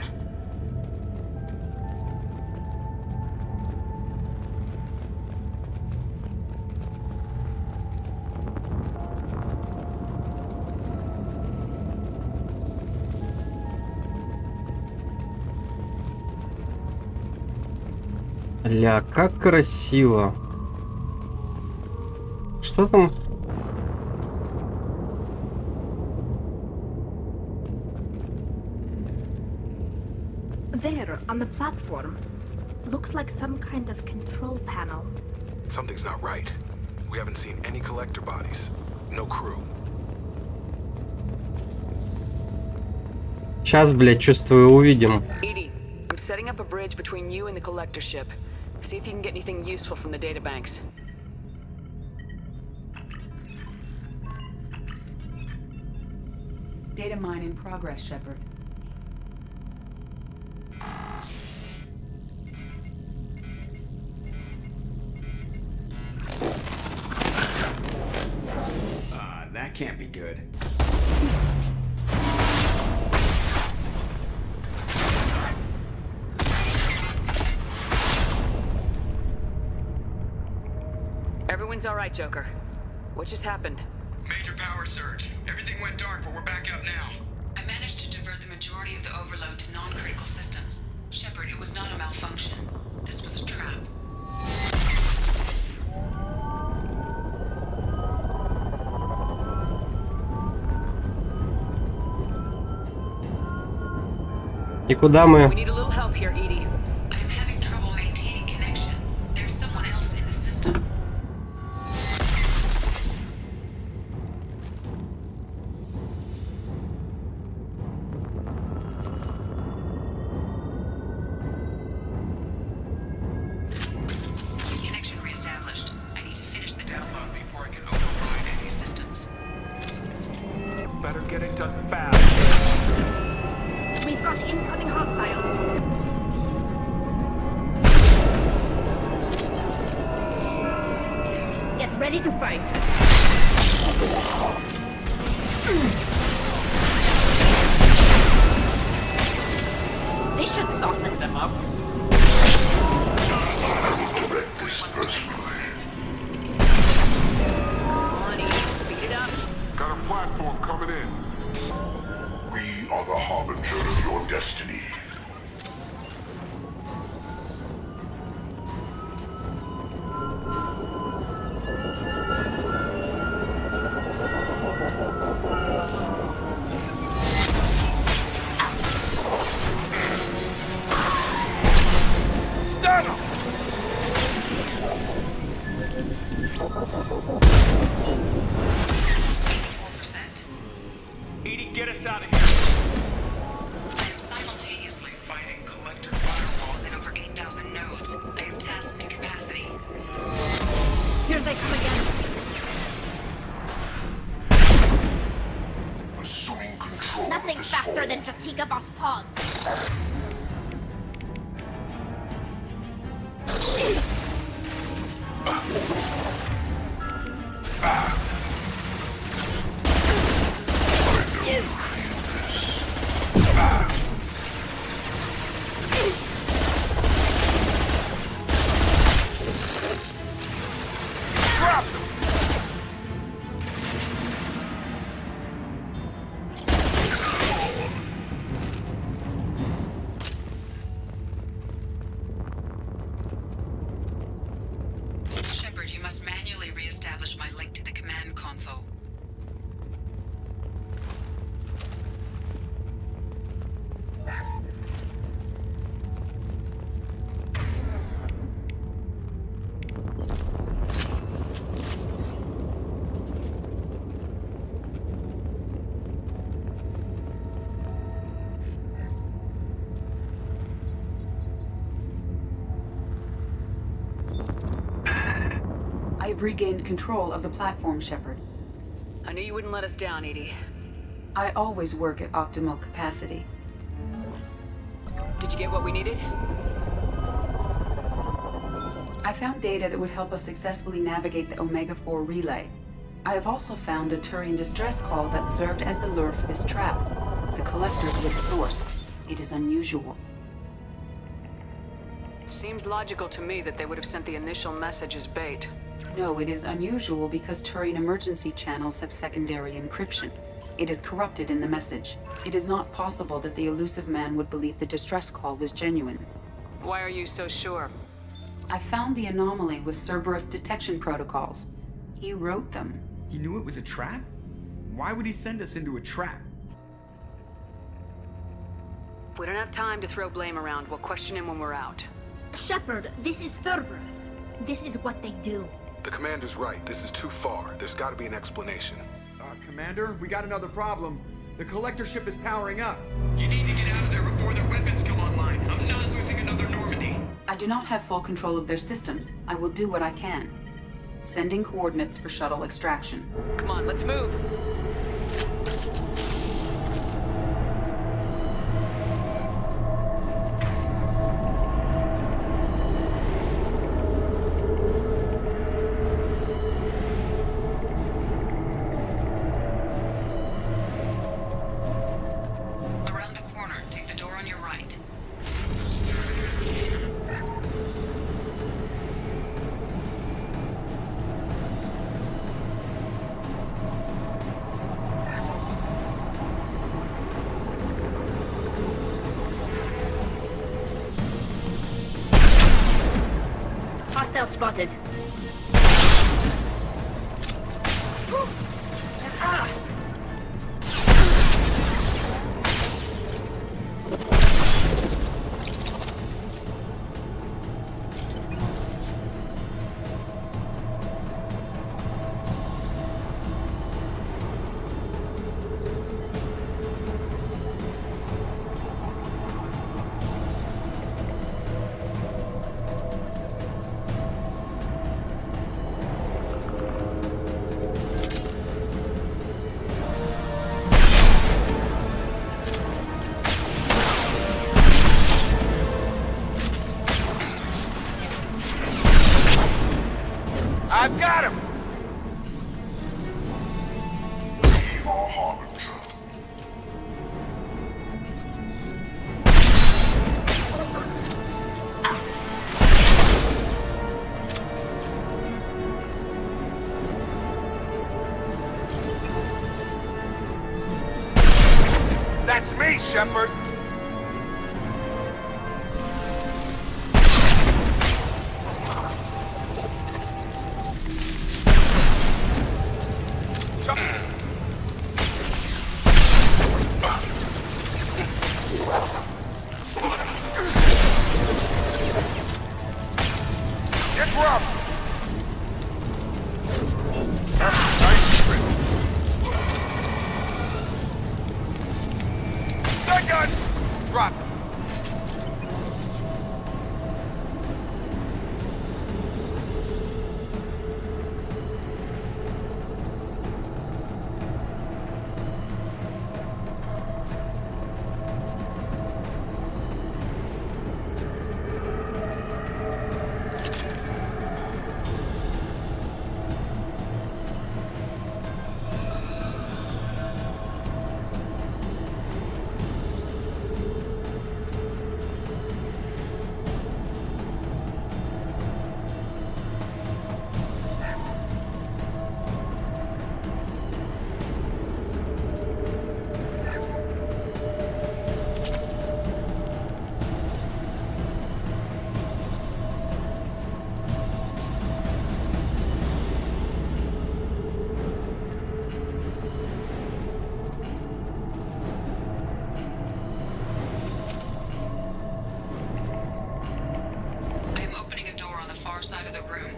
Ля, как красиво. Что там? There, on the platform. Looks like some kind of control panel. Something's not right. We haven't seen any collector bodies. No crew. Сейчас, блядь, чувствую, увидим. EDI, up a bridge between you and the Collector ship. See if you can get anything useful from the databanks. Data mine in progress, Shepard. That can't be good. Everyone's all right, Joker. What just happened? Major power surge. Everything went dark, but we're back up now. I managed to divert the majority of the overload to non-critical systems. Shepard, it was not a malfunction. This was a trap. И куда мы? We need a little help here, Edie. I am having trouble maintaining connection. There's someone else in the system. Connection reestablished. I need to finish the download before I can override any systems. Better get it done fast. We've got incoming hostiles. Get ready to fight. This should soften them up. Got a platform coming in. We are the harbinger of your destiny. Stun him! Edie, get us out of here. I am simultaneously fighting collector firewalls in over 8,000 nodes. I am tasked to capacity. Here they come again. Assuming control Nothing of this faster hole. than Jatiga Boss Paws. Shepard, you must manually reestablish my link to the command console. I have regained control of the platform, Shepard. I knew you wouldn't let us down, Edie. I always work at optimal capacity. Did you get what we needed? I found data that would help us successfully navigate the Omega-4 relay. I have also found a Turian distress call that served as the lure for this trap. The Collectors were the source. It is unusual. Seems logical to me that they would have sent the initial message as bait. No, it is unusual because Turian emergency channels have secondary encryption. It is corrupted in the message. It is not possible that the elusive man would believe the distress call was genuine. Why are you so sure? I found the anomaly with Cerberus detection protocols. He wrote them. He knew it was a trap? Why would he send us into a trap? We don't have time to throw blame around. We'll question him when we're out. Shepard, this is Cerberus. This is what they do. The commander's right. This is too far. There's got to be an explanation. Commander, we got another problem. The collector ship is powering up. You need to get out of there before their weapons come online. I'm not losing enough another Normandy. I do not have full control of their systems. I will do what I can. Sending coordinates for shuttle extraction. Come on, let's move. Around the corner, take the door on your right. Hostile spotted. Ah! I've got him! That's me, Shepard! Get rough! Gun! Drop! I am opening a door on the far side of the room.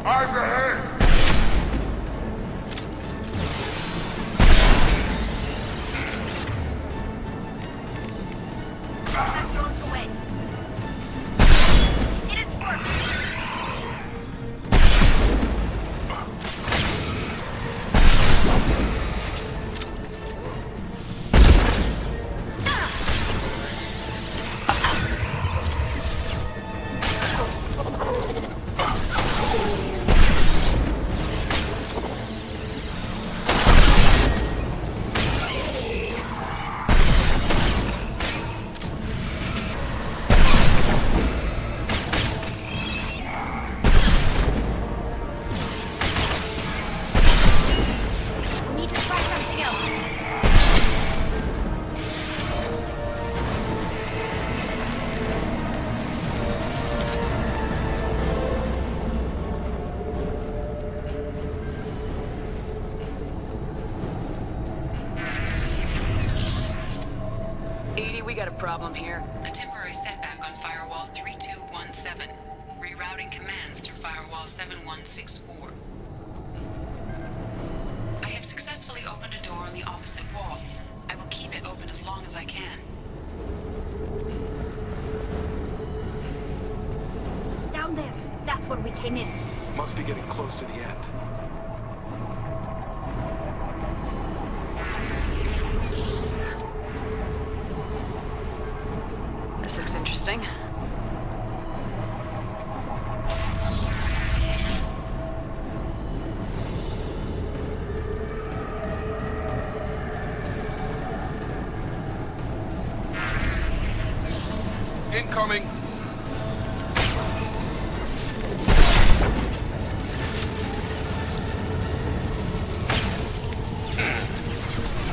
Eyes ahead! Drones away. It is work. problem here? A temporary setback on Firewall 3217. Rerouting commands through Firewall 7164. I have successfully opened a door on the opposite wall. I will keep it open as long as I can. Down there. That's where we came in. Must be getting close to the end. This looks interesting. Incoming!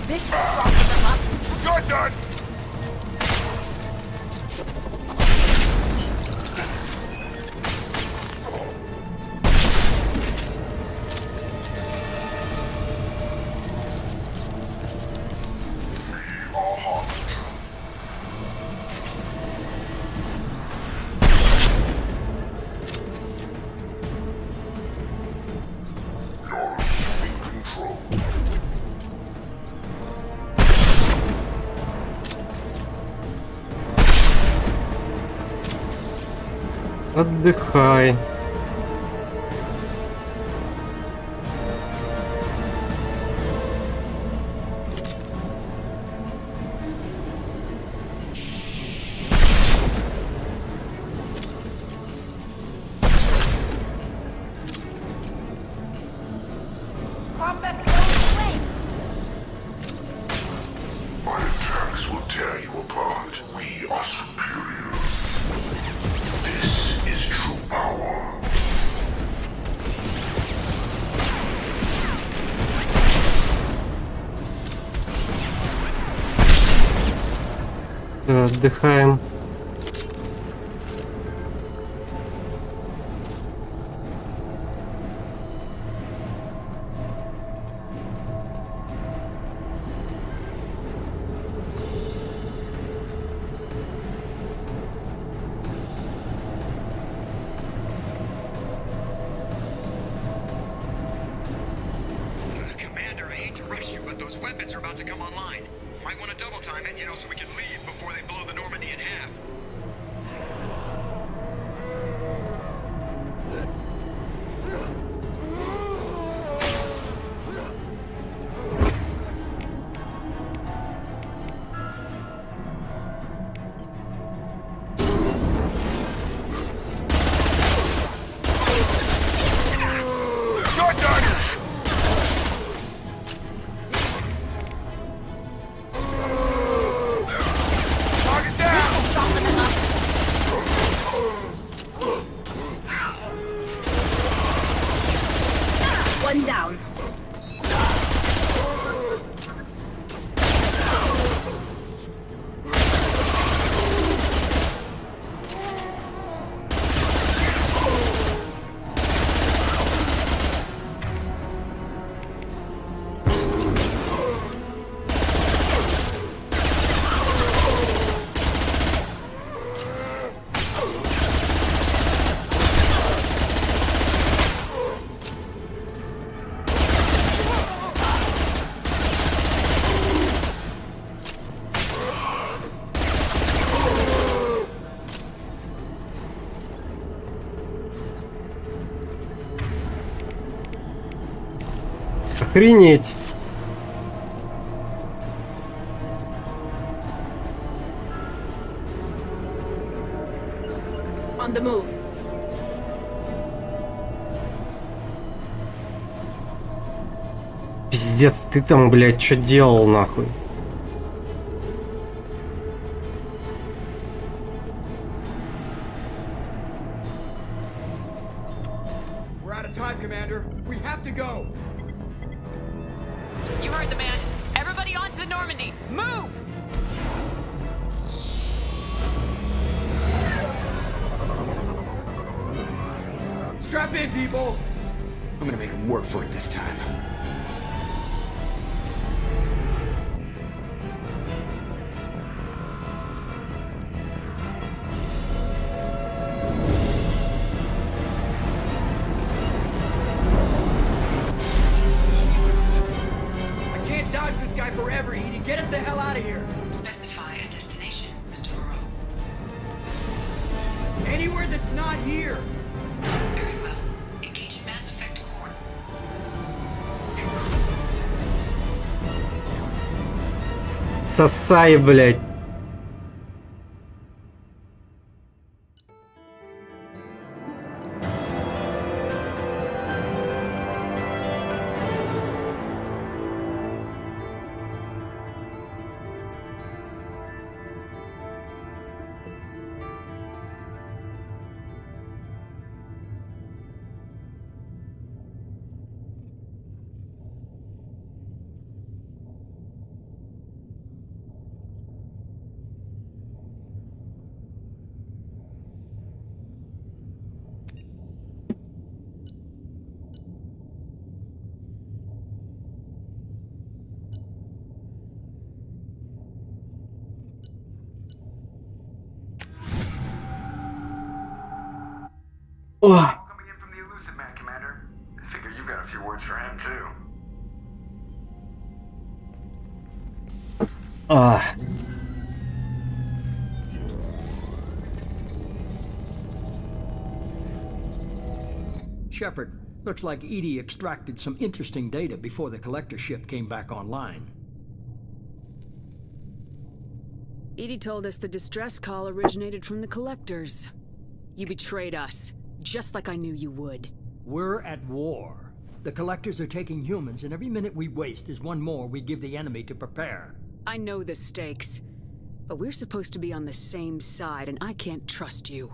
This is propping them up. You're done! Отдыхай. My attacks will tear you apart. We are superior. This is true power. Отдыхаем. Commander, I hate to rush you, but those weapons are about to come online. Might want to double time it, so we can leave before they blow the Normandy in half. You're done! Target down! One down. Охренеть! On the move. Пиздец, ты там, блядь, что делал, нахуй? We're out of time, Commander. We have to go. You heard the man. Everybody onto the Normandy. Move! Strap in, people. I'm gonna make them work for it this time. Anywhere that's not here! Very well. Engage in Mass Effect core. Сосай, блядь. О! Coming in from the Elusive Man, Commander. I figure you've got a few words for him, too. Shepard, looks like EDI extracted some interesting data before the collector ship came back online. EDI told us the distress call originated from the collectors. You betrayed us, just like I knew you would. We're at war. The collectors are taking humans, and every minute we waste is one more we give the enemy to prepare. I know the stakes, but we're supposed to be on the same side, and I can't trust you.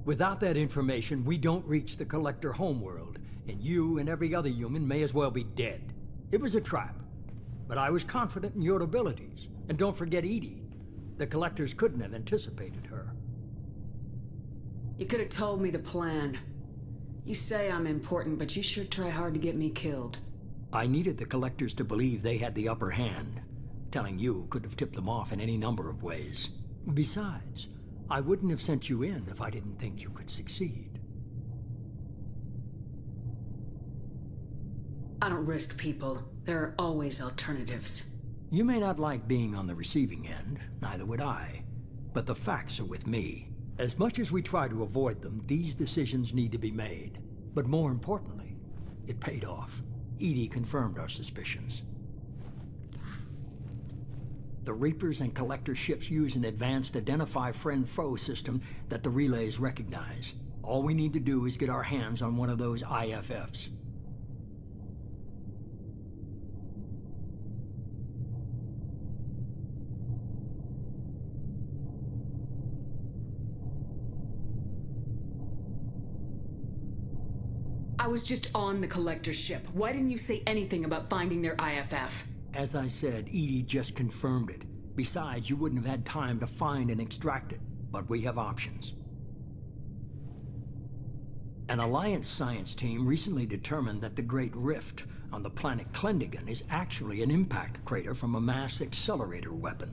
Without that information, we don't reach the collector homeworld, and you and every other human may as well be dead. It was a trap, but I was confident in your abilities. And don't forget EDI. The collectors couldn't have anticipated her. You could have told me the plan. You say I'm important, but you sure try hard to get me killed. I needed the collectors to believe they had the upper hand. Telling you could have tipped them off in any number of ways. Besides, I wouldn't have sent you in if I didn't think you could succeed. I don't risk people. There are always alternatives. You may not like being on the receiving end, neither would I. But the facts are with me. As much as we try to avoid them, these decisions need to be made. But more importantly, it paid off. EDI confirmed our suspicions. The Reapers and Collector ships use an advanced Identify Friend-Foe system that the relays recognize. All we need to do is get our hands on one of those IFFs. I was just on the collector ship. Why didn't you say anything about finding their IFF? As I said, EDI just confirmed it. Besides, you wouldn't have had time to find and extract it. But we have options. An Alliance science team recently determined that the Great Rift on the planet Klendagon is actually an impact crater from a mass accelerator weapon.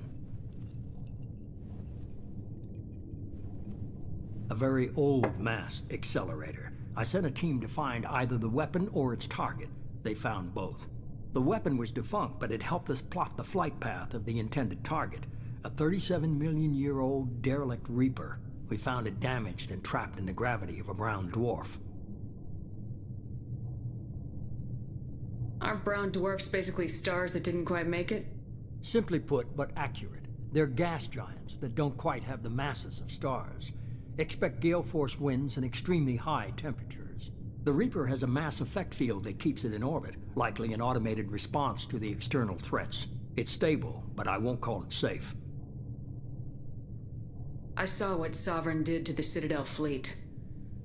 A very old mass accelerator. I sent a team to find either the weapon or its target. They found both. The weapon was defunct, but it helped us plot the flight path of the intended target, a 37-million-year-old derelict Reaper. We found it damaged and trapped in the gravity of a brown dwarf. Aren't brown dwarfs basically stars that didn't quite make it? Simply put, but accurate. They're gas giants that don't quite have the masses of stars. Expect gale force winds and extremely high temperatures. The Reaper has a mass effect field that keeps it in orbit, likely an automated response to the external threats. It's stable, but I won't call it safe. I saw what Sovereign did to the Citadel fleet.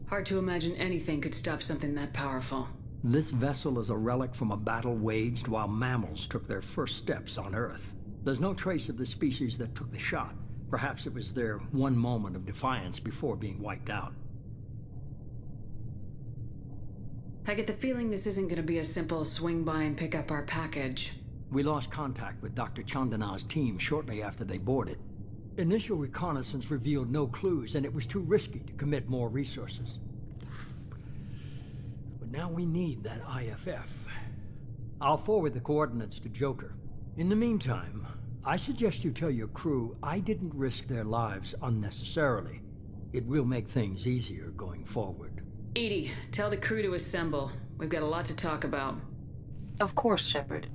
Hard to imagine anything could stop something that powerful. This vessel is a relic from a battle waged while mammals took their first steps on Earth. There's no trace of the species that took the shot. Perhaps it was their one moment of defiance before being wiped out. I get the feeling this isn't going to be a simple swing by and pick up our package. We lost contact with Dr. Chandana's team shortly after they boarded. Initial reconnaissance revealed no clues, and it was too risky to commit more resources. But now we need that IFF. I'll forward the coordinates to Joker. In the meantime, I suggest you tell your crew I didn't risk their lives unnecessarily. It will make things easier going forward. EDI, tell the crew to assemble. We've got a lot to talk about. Of course, Shepard.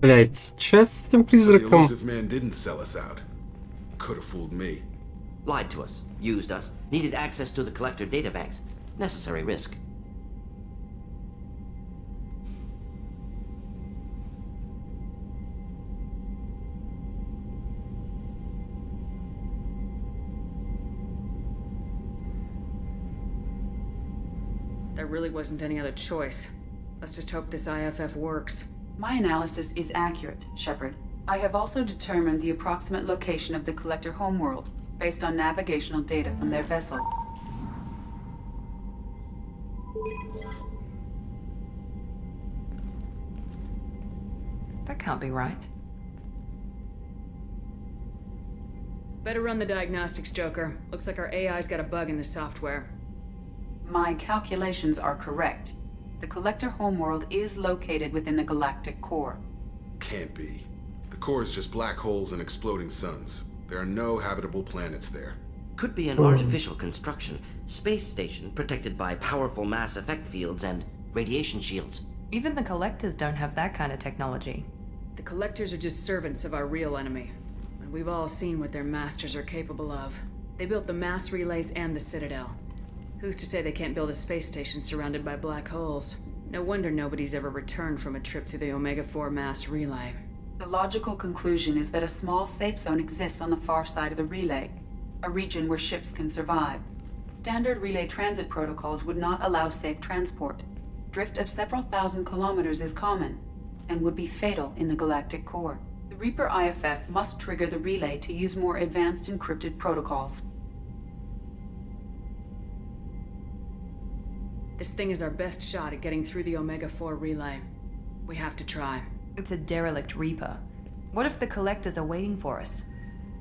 Блять, чё с этим The призраком? elusive man didn't sell us out. Could have fooled me. Lied to us, used us, needed access to the collector databanks. Necessary risk. There really wasn't any other choice. Let's just hope this IFF works. My analysis is accurate, Shepard. I have also determined the approximate location of the Collector homeworld, based on navigational data from their vessel. That can't be right. Better run the diagnostics, Joker. Looks like our AI's got a bug in the software. My calculations are correct. The Collector homeworld is located within the galactic core. Can't be. The core is just black holes and exploding suns. There are no habitable planets there. Could be an artificial construction. Space station protected by powerful mass effect fields and radiation shields. Even the Collectors don't have that kind of technology. The Collectors are just servants of our real enemy. And we've all seen what their masters are capable of. They built the mass relays and the Citadel. Who's to say they can't build a space station surrounded by black holes? No wonder nobody's ever returned from a trip through the Omega-4 mass relay. The logical conclusion is that a small safe zone exists on the far side of the relay, a region where ships can survive. Standard relay transit protocols would not allow safe transport. Drift of several thousand kilometers is common, and would be fatal in the galactic core. The Reaper IFF must trigger the relay to use more advanced encrypted protocols. This thing is our best shot at getting through the Omega-4 relay. We have to try. It's a derelict Reaper. What if the Collectors are waiting for us?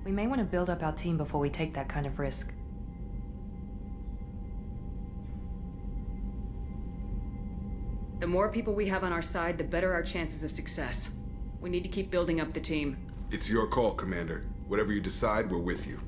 We may want to build up our team before we take that kind of risk. The more people we have on our side, the better our chances of success. We need to keep building up the team. It's your call, Commander. Whatever you decide, we're with you.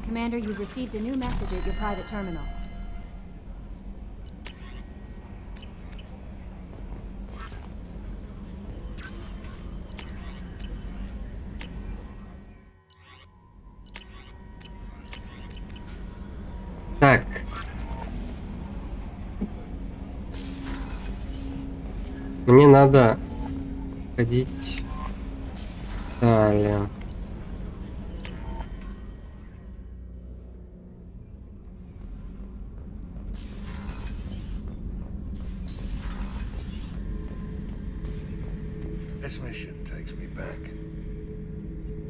Commander, you've received a new message at your private terminal. Так. Мне надо ходить далее. This mission takes me back.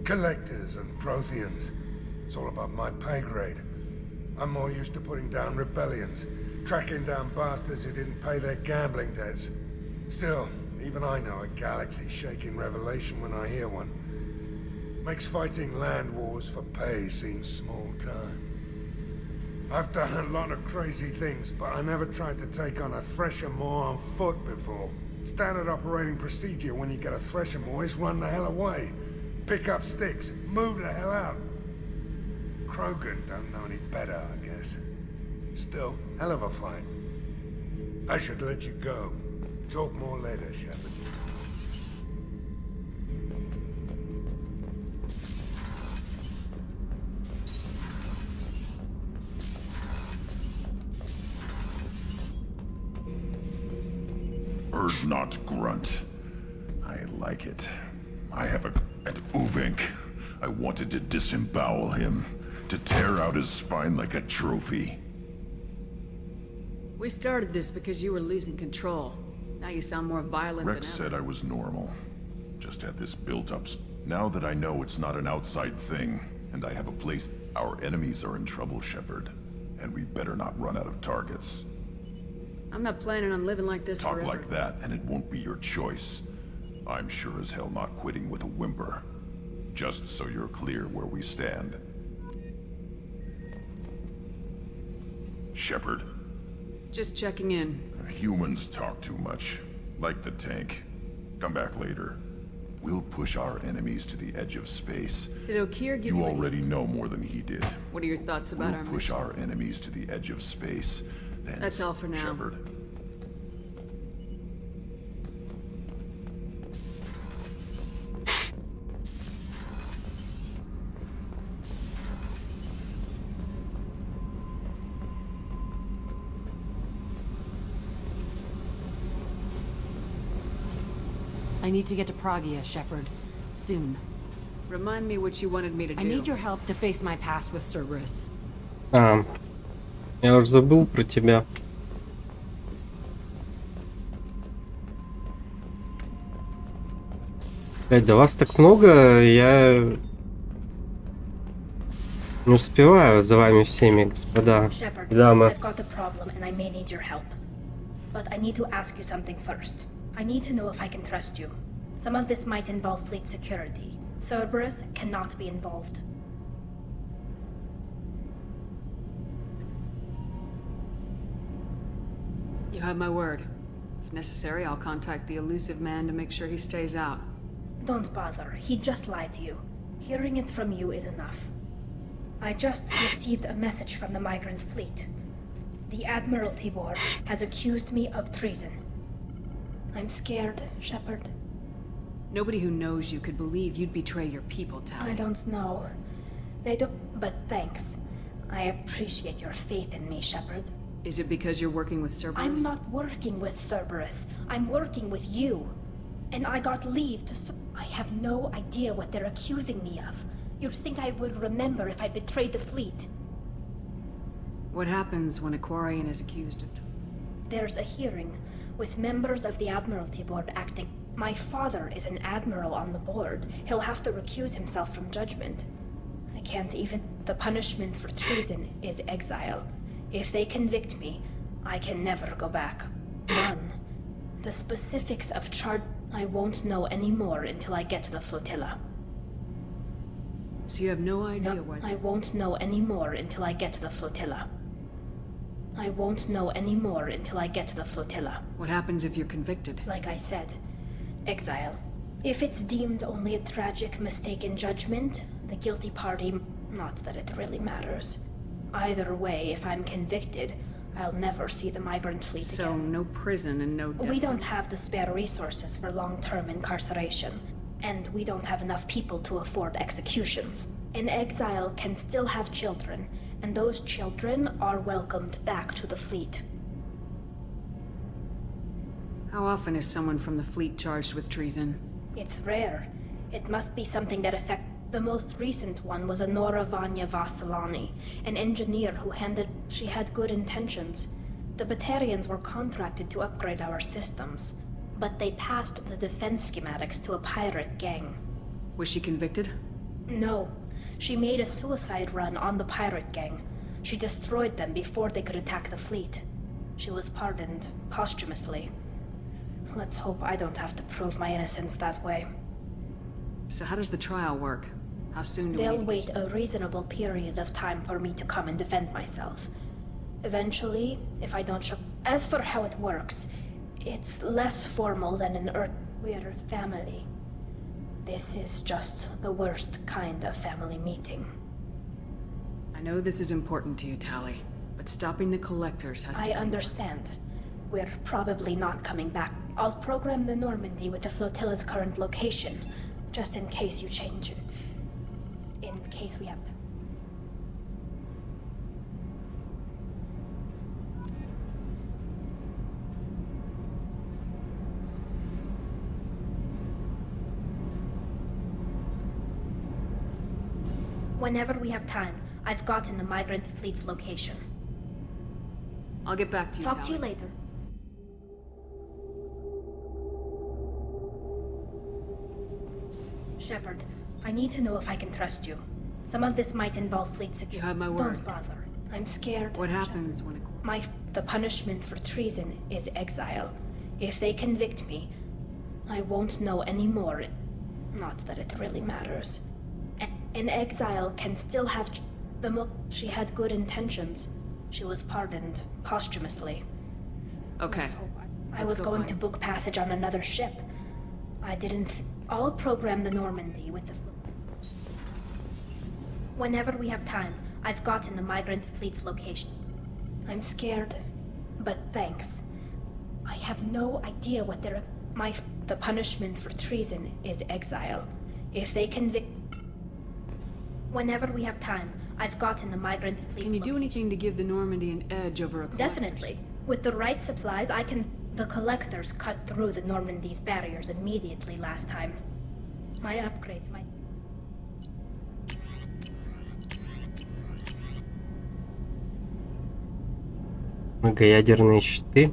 Collectors and Protheans. It's all above my pay grade. I'm more used to putting down rebellions, tracking down bastards who didn't pay their gambling debts. Still, Even I know a galaxy-shaking revelation when I hear one. Makes fighting land wars for pay seem small time. I've done a lot of crazy things, but I never tried to take on a Thresher Maw on foot before. Standard operating procedure when you get a Thresher Maw is run the hell away. Pick up sticks, move the hell out. Krogan don't know any better, I guess. Still, hell of a fight. I should let you go. Talk more later, Shepard. Urdnot grunt. I like it. I have at Uvink. I wanted to disembowel him, to tear out his spine like a trophy. We started this because you were losing control. Now you sound more violent Rex than ever. said I was normal. Just had this built up. Now that I know it's not an outside thing, and I have a place, our enemies are in trouble, Shepard. And we better not run out of targets. I'm not planning on living like this Talk forever. like that, and it won't be your choice. I'm sure as hell not quitting with a whimper. Just so you're clear where we stand. Shepard. Just checking in. Humans talk too much. Like the tank. Come back later. We'll push our enemies to the edge of space. Did Okeer give You you already know more than he did. What are your thoughts about We'll our push our enemies to the edge of space. Then, That's all for now. Shepard. I need to get to Pragia, Shepard. Soon. Remind me what you wanted me to do. I need your help to face my past with Cerberus. Я уже забыл про тебя. Блять, да вас так много, я не успеваю за вами всеми, господа Shepard, и дамы. I've got a problem and I may need your help. But I need to ask you something first. I need to know if I can trust you. Some of this might involve fleet security. Cerberus cannot be involved. You have my word. If necessary, I'll contact the elusive man to make sure he stays out. Don't bother. He just lied to you. Hearing it from you is enough. I just received a message from the migrant fleet. The Admiralty Board has accused me of treason. I'm scared, Shepard. Nobody who knows you could believe you'd betray your people, Tali. I don't know. They don't... But thanks. I appreciate your faith in me, Shepard. Is it because you're working with Cerberus? I'm not working with Cerberus. I'm working with you. And I got leave to... I have no idea what they're accusing me of. You'd think I would remember if I betrayed the fleet. What happens when a Quarian is accused of... There's a hearing, with members of the Admiralty Board acting. My father is an admiral on the board. He'll have to recuse himself from judgment. I can't even... The punishment for treason is exile. If they convict me, I can never go back. None. The specifics of I won't know any more until I get to the flotilla. So you have no idea what... I won't know any more until I get to the flotilla. I won't know any more until I get to the flotilla. What happens if you're convicted? Like I said, exile. If it's deemed only a tragic mistake in judgment, the guilty party... Not that it really matters. Either way, if I'm convicted, I'll never see the migrant fleet again. So, no prison and no death. We don't have the spare resources for long-term incarceration. And we don't have enough people to afford executions. An exile can still have children, and those children are welcomed back to the fleet. How often is someone from the fleet charged with treason? It's rare. It must be something that affects... The most recent one was Anora Vanya Vasilani, an engineer who she had good intentions. The Batarians were contracted to upgrade our systems, but they passed the defense schematics to a pirate gang. Was she convicted? No. She made a suicide run on the pirate gang. She destroyed them before they could attack the fleet. She was pardoned posthumously. Let's hope I don't have to prove my innocence that way. So how does the trial work? How soon do They'll we... wait a reasonable period of time for me to come and defend myself. Eventually, if I don't show... As for how it works, it's less formal than an Earth. We're family. This is just the worst kind of family meeting. I know this is important to you, Tali, but stopping the Collectors has to... I understand. We're probably not coming back. I'll program the Normandy with the flotilla's current location, just in case you change it. In case we have to. Whenever we have time, I've gotten the migrant fleet's location. I'll get back to you, Talk to you later. Shepard, I need to know if I can trust you. Some of this might involve fleet security. You have my word. Don't bother. I'm scared. What happens when it... The punishment for treason is exile. If they convict me, I won't know anymore. Not that it really matters. An exile can still have she had good intentions. She was pardoned posthumously. Okay. I was going to book passage on another ship. I didn't. I'll program the Normandy with the. Whenever we have time, I've gotten the migrant fleet's location. I'm scared, but thanks. I have no idea what they're. The punishment for treason is exile. If they convict. Whenever we have time, I've gotten the migrant fleet's. Can you do anything to give the Normandy an edge over a Collectors? Definitely. With the right supplies, I can. The Collectors cut through the Normandy's barriers immediately last time. My upgrades might. Многоядерные щиты.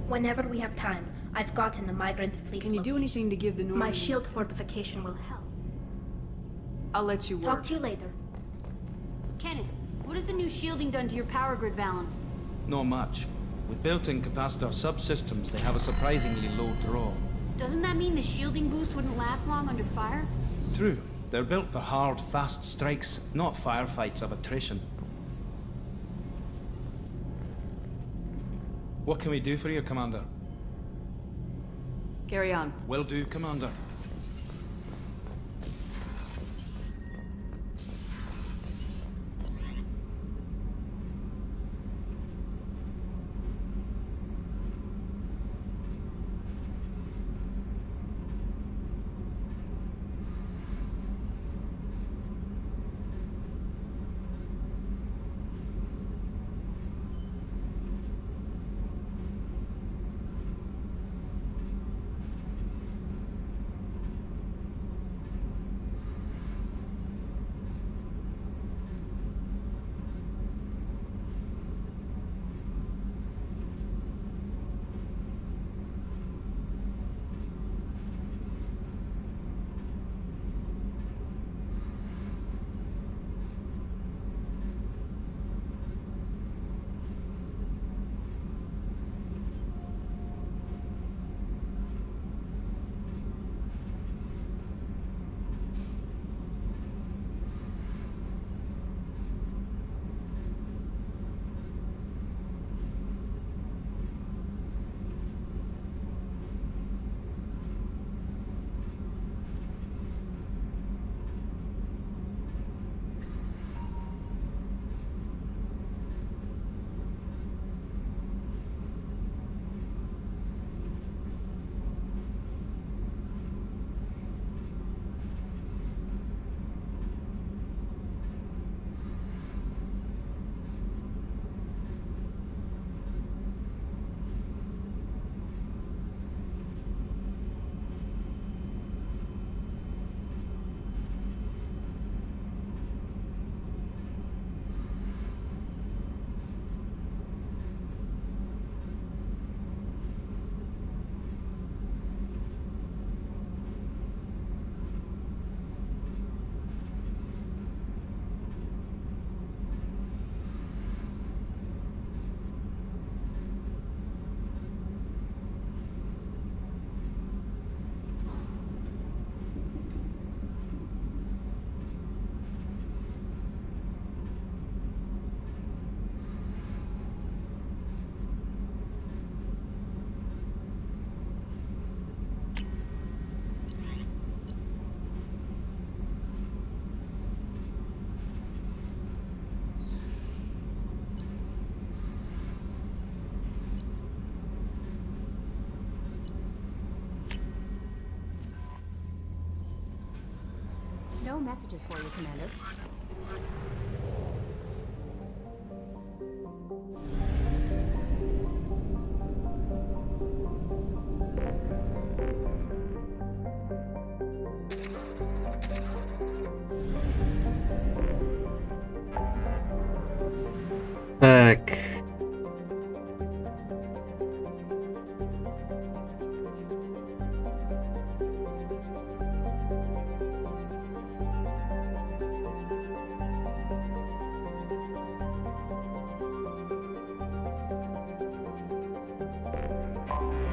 Whenever we have time, I've gotten the migrant fleet. Can you do anything to give the Normandy... My shield fortification will help. I'll let you work. Talk to you later. Kenneth, what has the new shielding done to your power grid balance? Not much. With built-in capacitor subsystems, they have a surprisingly low draw. Doesn't that mean the shielding boost wouldn't last long under fire? True. They're built for hard, fast strikes, not firefights of attrition. What can we do for you, Commander? Carry on. Will do, Commander. no messages for you, Commander. Так.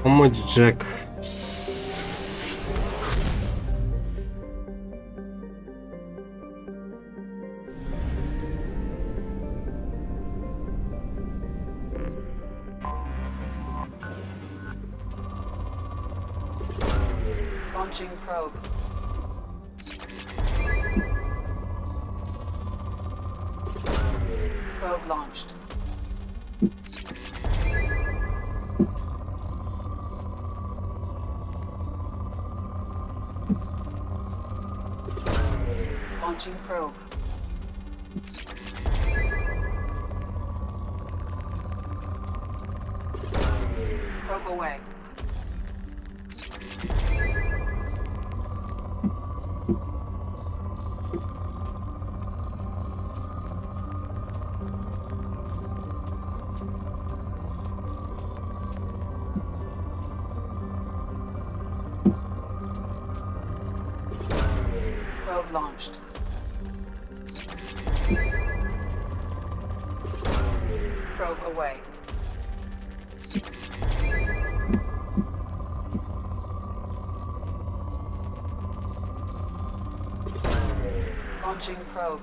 Помочь Джек. Launching probe. Probe launched. Launching probe. Probe away. Probe launched. Probe away. Launching probe.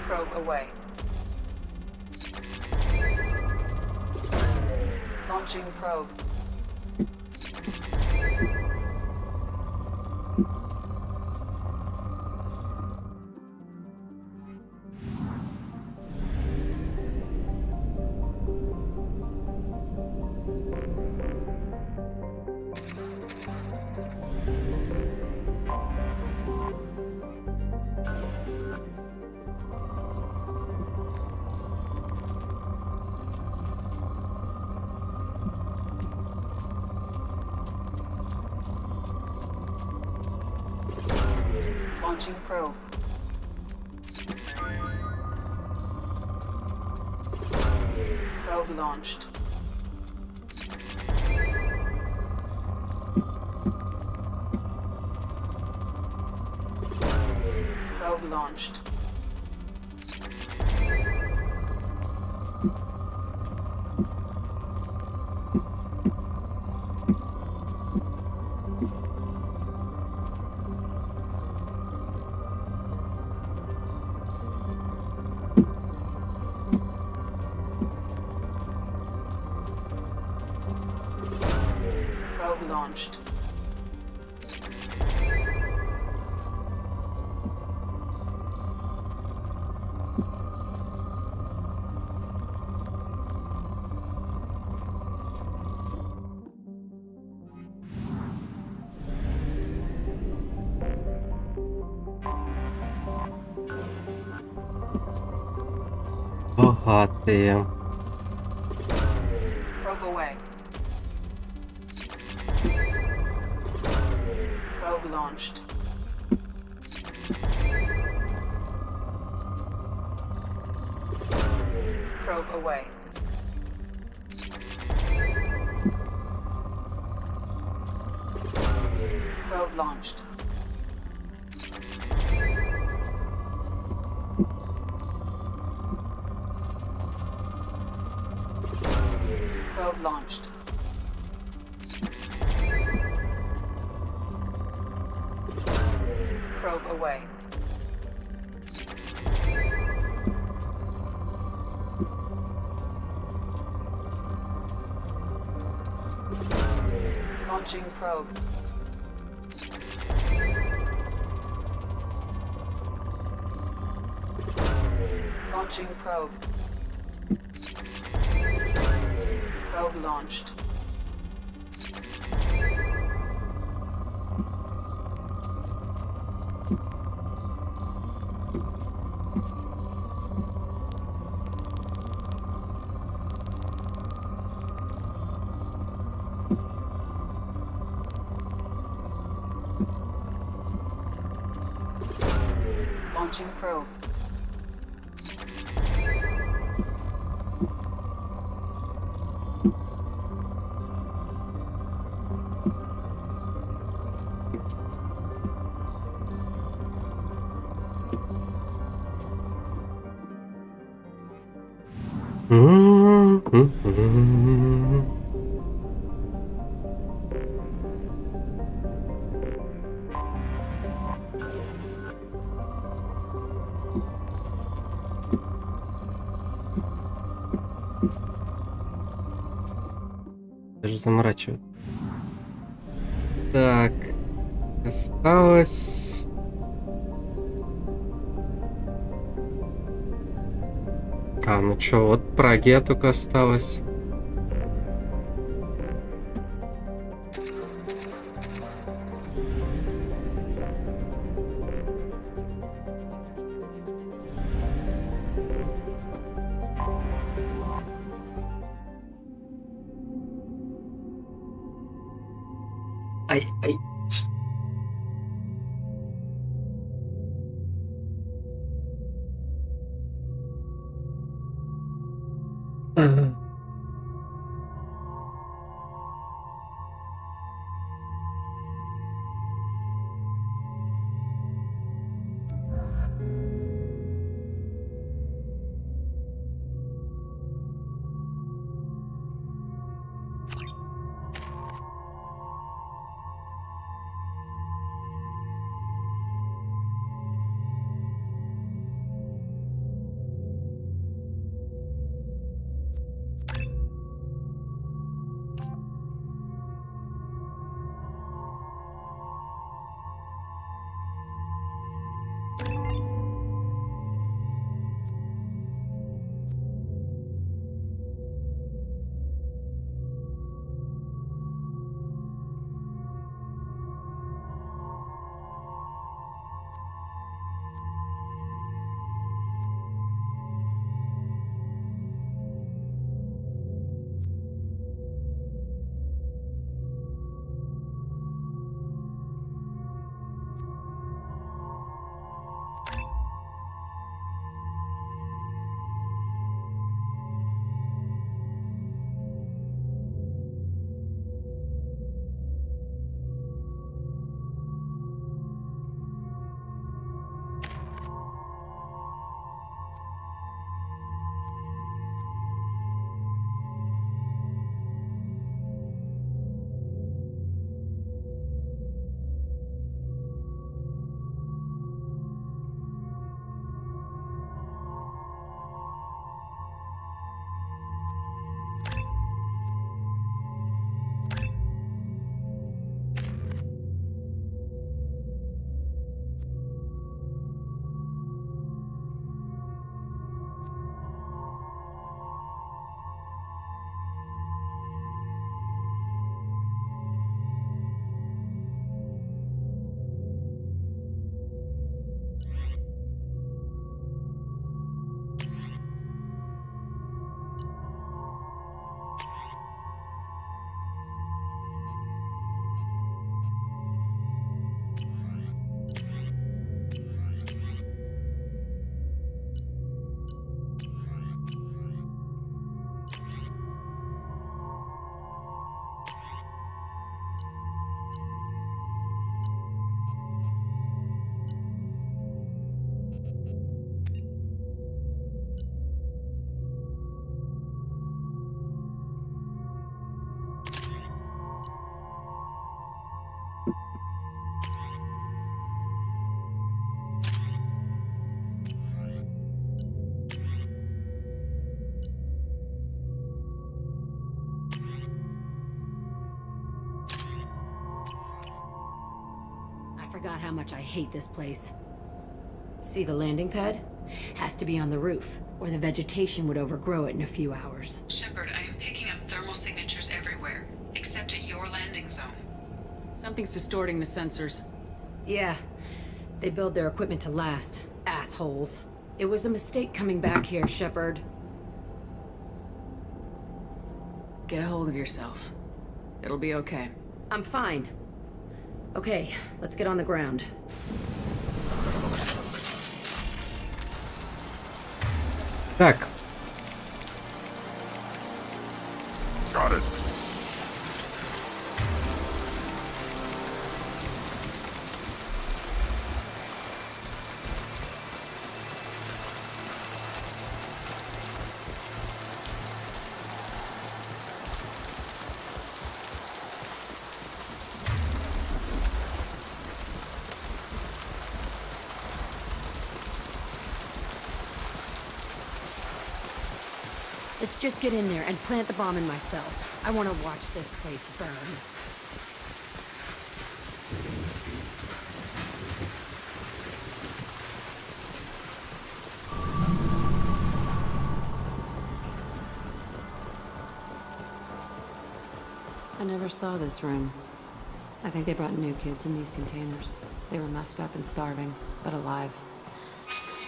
Probe away. Launching probe. Launching probe. Probe launched. Probe launched. Probe launched. Богатые. Probe away. Probe launched. Probe away. Probe launched. Probe launched. Probe away. Launching probe. Launching probe. Probe launched. Launching probe. Даже заморачивать. Так, осталось... Ну чё, вот Прагия только осталось. Ай. Forgot how much I hate this place. See the landing pad? Has to be on the roof, or the vegetation would overgrow it in a few hours. Shepard, I am picking up thermal signatures everywhere, except at your landing zone. Something's distorting the sensors. Yeah, they build their equipment to last. Assholes. It was a mistake coming back here, Shepard. Get a hold of yourself. It'll be okay. I'm fine. Okay, let's get on the ground. Так. Got it. Let's just get in there and plant the bomb in myself. I want to watch this place burn. I never saw this room. I think they brought new kids in these containers. They were messed up and starving, but alive.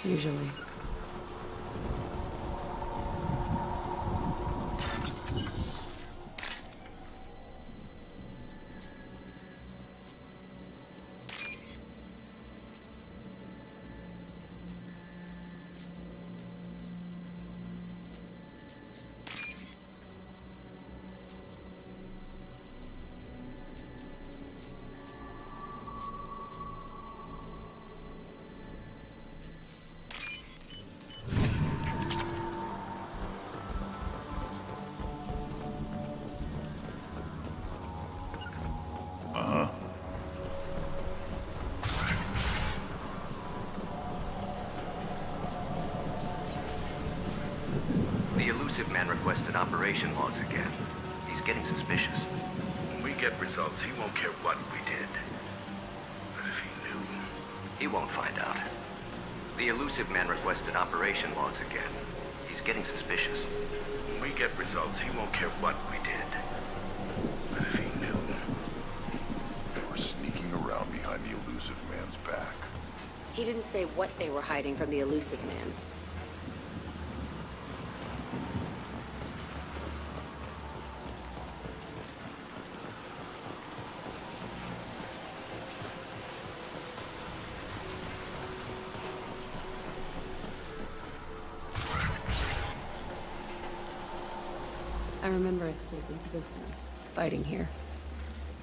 Usually. The elusive man requested operation logs again. He's getting suspicious. When we get results, he won't care what we did. But if he knew... He won't find out. The elusive man requested operation logs again. He's getting suspicious. When we get results, he won't care what we did. But if he knew... They were sneaking around behind the elusive man's back. He didn't say what they were hiding from the elusive man. I remember us sleeping together, fighting here.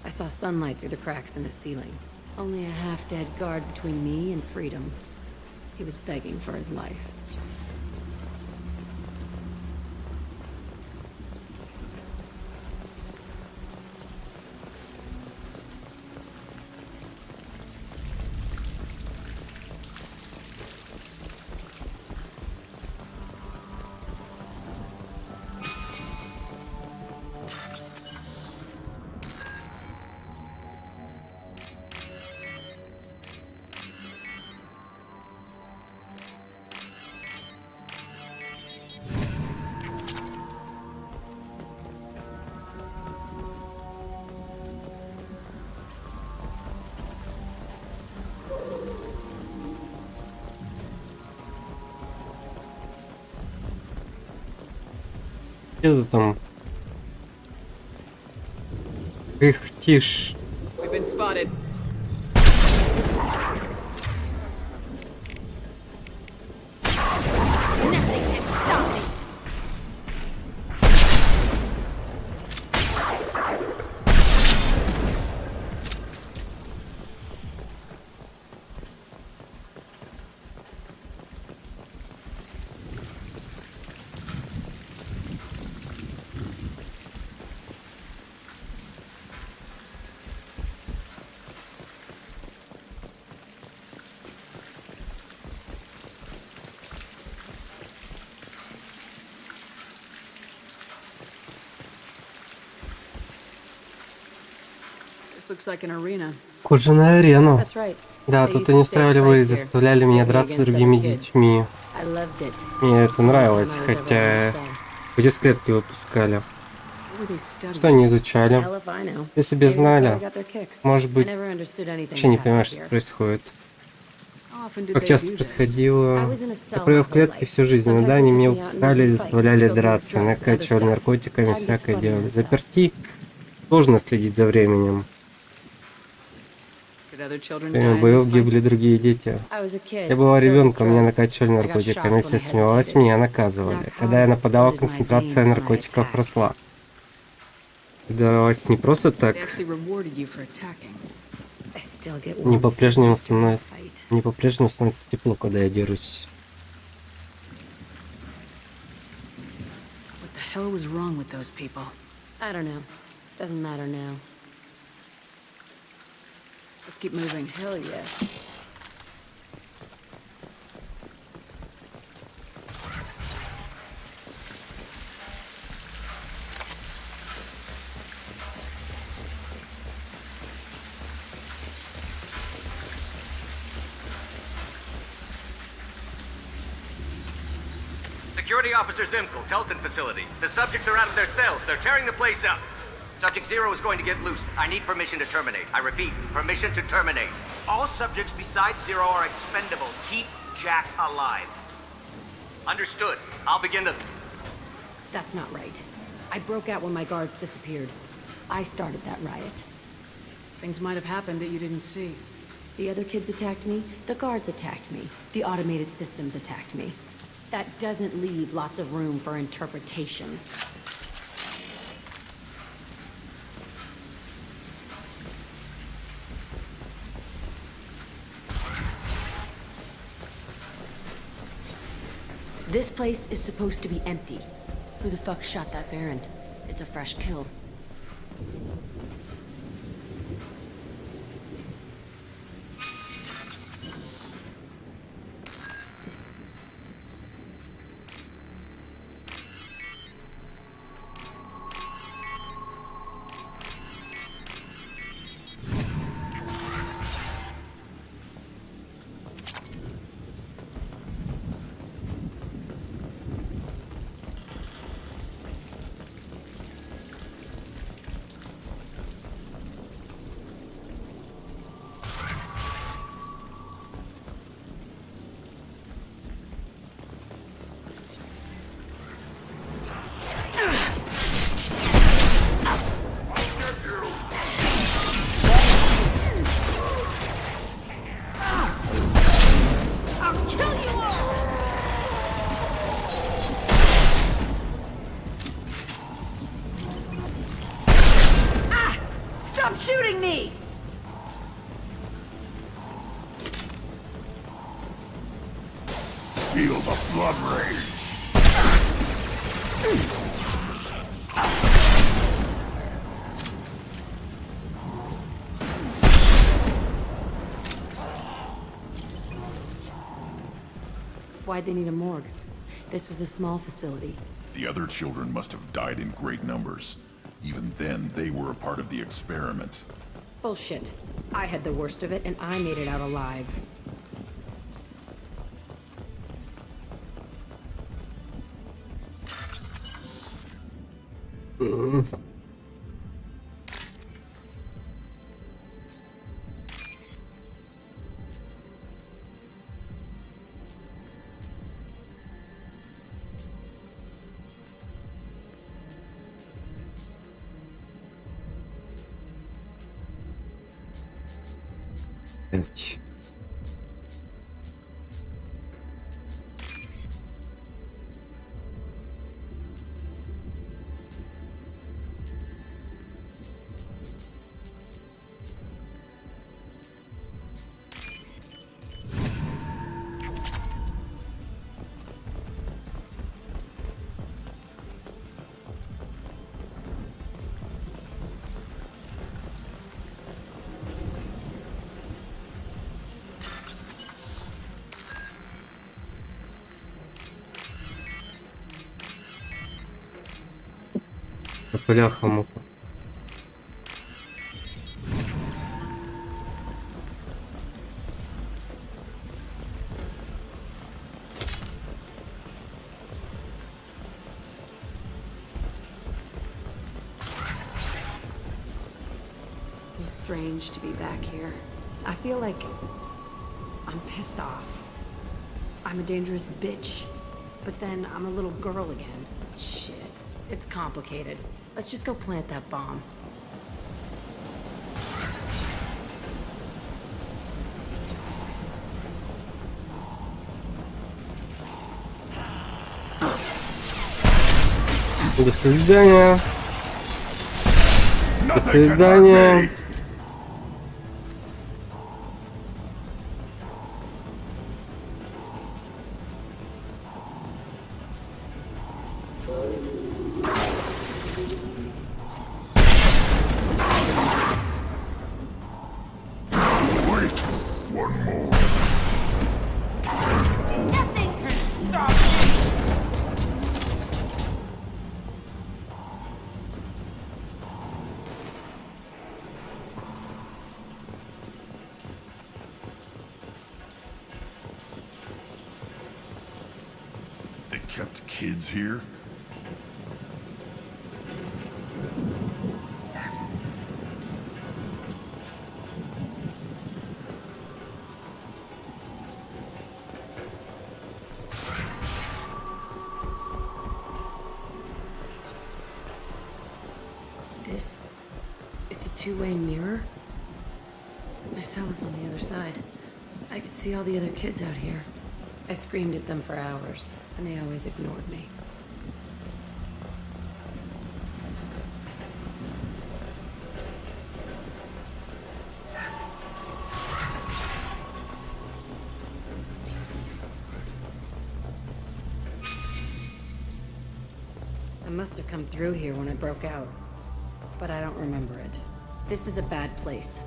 I saw sunlight through the cracks in the ceiling. Only a half-dead guard between me and freedom. He was begging for his life. Где ты там кряхтишь? We've been spotted. Looks like an arena. Кожаная арена. That's right. Да, тут они устраивали выезд, заставляли меня драться с другими детьми. Мне это нравилось, хотя в дискретки выпускали. Что они изучали? Если бы знали, может быть, вообще не понимаю, что происходит. Как часто происходило? Я провел в клетке всю жизнь, иногда они меня выпускали и заставляли драться, накачивали наркотиками, всякое делали. Заперти сложно следить за временем. Did other children Во die время in боев these гибли fights? другие дети. I was a kid. Я была filled with ребенком, меня drugs. накачивали I got наркотиками, shocked если when I сомневалась, hesitated. меня наказывали. Когда я нападала, концентрация наркотиков росла. Давалось не просто так, They actually rewarded you for attacking. I still get не warm по-прежнему feelings during становится, the fight. не по-прежнему становится тепло, когда я дерусь. What the hell was wrong with those people? I don't know. Doesn't matter now. Let's keep moving. Hell yeah. Security Officer Zimkel, Telton facility. The subjects are out of their cells. They're tearing the place up. Subject Zero is going to get loose. I need permission to terminate. I repeat, permission to terminate. All subjects besides Zero are expendable. Keep Jack alive. Understood. I'll begin to... That's not right. I broke out when my guards disappeared. I started that riot. Things might have happened that you didn't see. The other kids attacked me. The guards attacked me. The automated systems attacked me. That doesn't leave lots of room for interpretation. This place is supposed to be empty. Who the fuck shot that Baron? It's a fresh kill. Stop shooting me! Feel the blood rage. Why'd they need a morgue? This was a small facility. The other children must have died in great numbers. Even then, they were a part of the experiment. Bullshit. I had the worst of it, and I made it out alive. Опять. Бляха-муха. So strange to be back here. I feel like I'm pissed off. I'm a dangerous bitch. But then I'm a little girl again. Shit. It's complicated. Let's just go plant that bomb. До свидания. До свидания. They kept kids here? It's a two-way mirror? My cell was on the other side. I could see all the other kids out here. I screamed at them for hours, and they always ignored me. I must have come through here when I broke out, but I don't remember it. This is a bad place.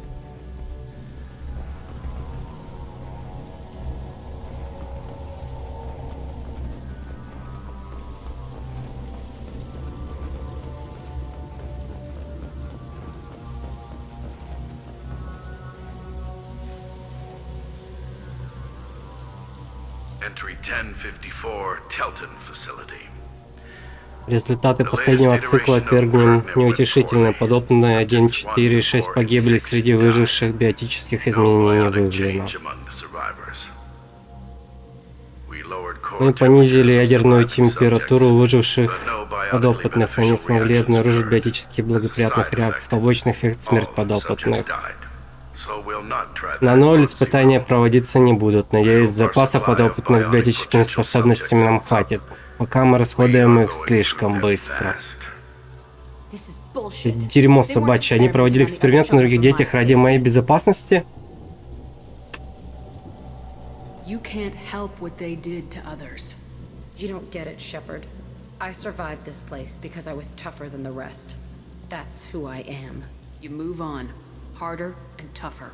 Entry 1054, Telton Facility. Результаты последнего цикла Пергнем неутешительны. Подопытные 1.4 и 6 погибли, среди выживших биотических изменений не выявлено. Мы понизили ядерную температуру выживших подопытных, и не смогли обнаружить биотически благоприятных реакций, побочный эффект смерть подопытных. На 0 испытания проводиться не будут. Надеюсь, запаса подопытных с биотическими способностями нам хватит. Пока мы расходуем их слишком быстро. Дерьмо собачье. Они проводили эксперимент на других детях ради моей безопасности? You can't help what they did to others. You don't get it, Shepard. I survived this place because I was tougher than the rest. That's who I am. You move on. Harder and tougher.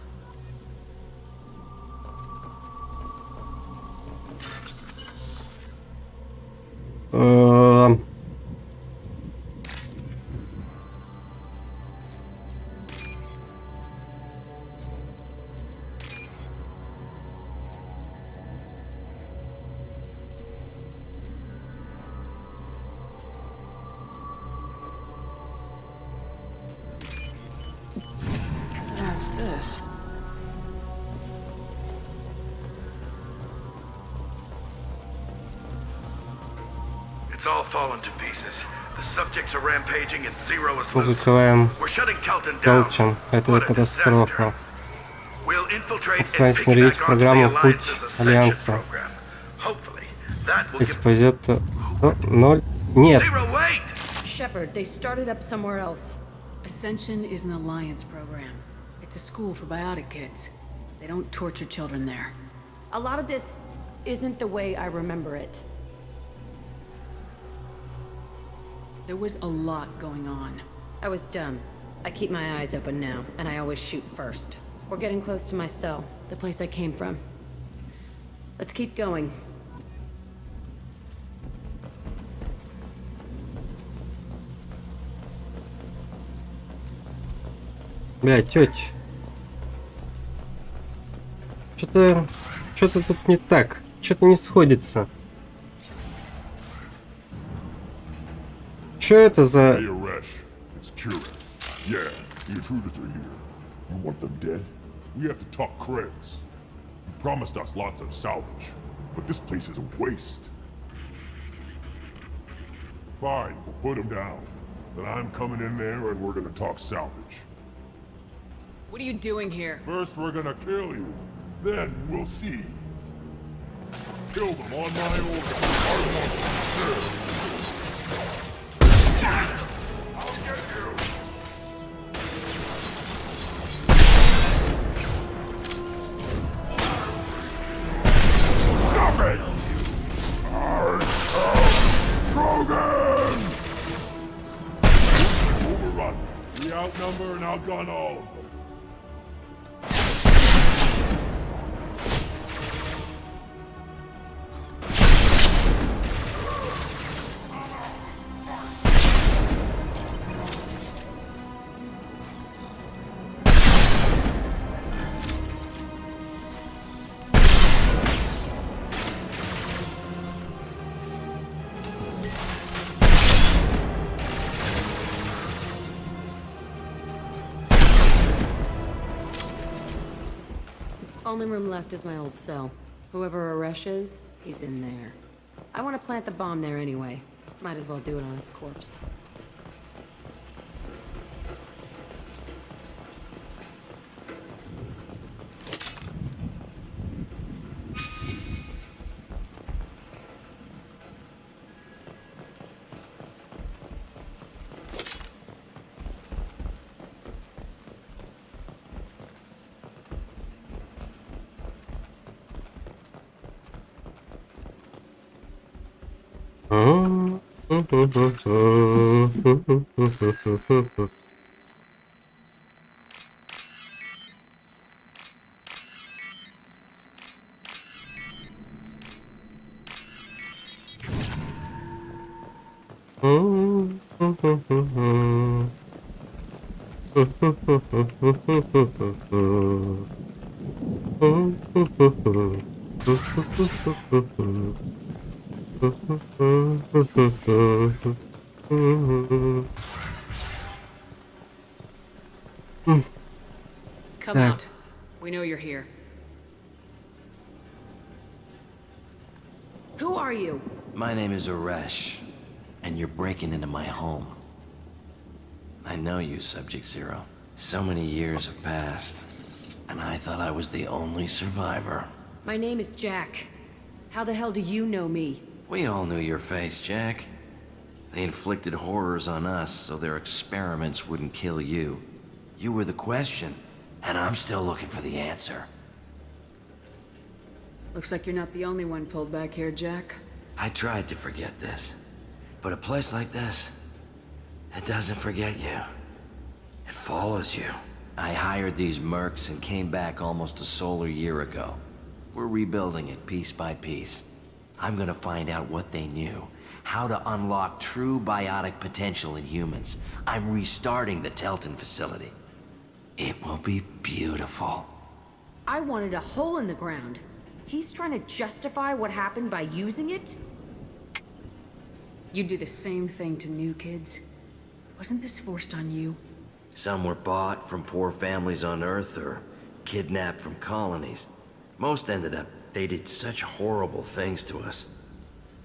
What's this? It's all fallen to pieces. The subjects are rampaging and Zero is loose. Закрываем We're shutting Telton down. Телчен. Это катастрофа. We'll infiltrate and Установить piggyback onto программу the «Путь Alliance's Ascension Альянса». program. Hopefully, that will Если give... повезет, то... 0. Нет. Zero, wait! Shepard, they started up somewhere else. Ascension is an Alliance program. It's a school for biotic kids. They don't torture children there. A lot of this isn't the way I remember it. There was a lot going on. I was dumb. I keep my eyes open now, and I always shoot first. We're getting close to my cell, the place I came from. Let's keep going. Бля, тётя. Что-то тут не так. Что-то не сходится. Что это за... Hey, Aresh, it's Kira. Yeah, the intruders are here. You want them dead? We have to talk credits. You promised us lots of salvage, but this place is a waste. Fine, we'll put them down. Then I'm coming in there and we're gonna talk salvage. What are you doing here? First we're gonna kill you. Then we'll see. Kill them on my order. Stop it! Krogan! Overrun. We outnumber and outgun all of them. Only room left is my old cell. Whoever Aresh is, he's in there. I want to plant the bomb there anyway. Might as well do it on his corpse. Come out. We know you're here. Who are you? My name is Aresh, and you're breaking into my home. I know you, Subject Zero. So many years have passed, and I thought I was the only survivor. My name is Jack. How the hell do you know me? We all knew your face, Jack. They inflicted horrors on us so their experiments wouldn't kill you. You were the question, and I'm still looking for the answer. Looks like you're not the only one pulled back here, Jack. I tried to forget this, but a place like this, it doesn't forget you. It follows you. I hired these mercs and came back almost a solar year ago. We're rebuilding it piece by piece. I'm gonna find out what they knew, how to unlock true biotic potential in humans. I'm restarting the Telton facility. It will be beautiful. I wanted a hole in the ground. He's trying to justify what happened by using it? You do the same thing to new kids. Wasn't this forced on you? Some were bought from poor families on Earth or kidnapped from colonies. Most ended up, they did such horrible things to us.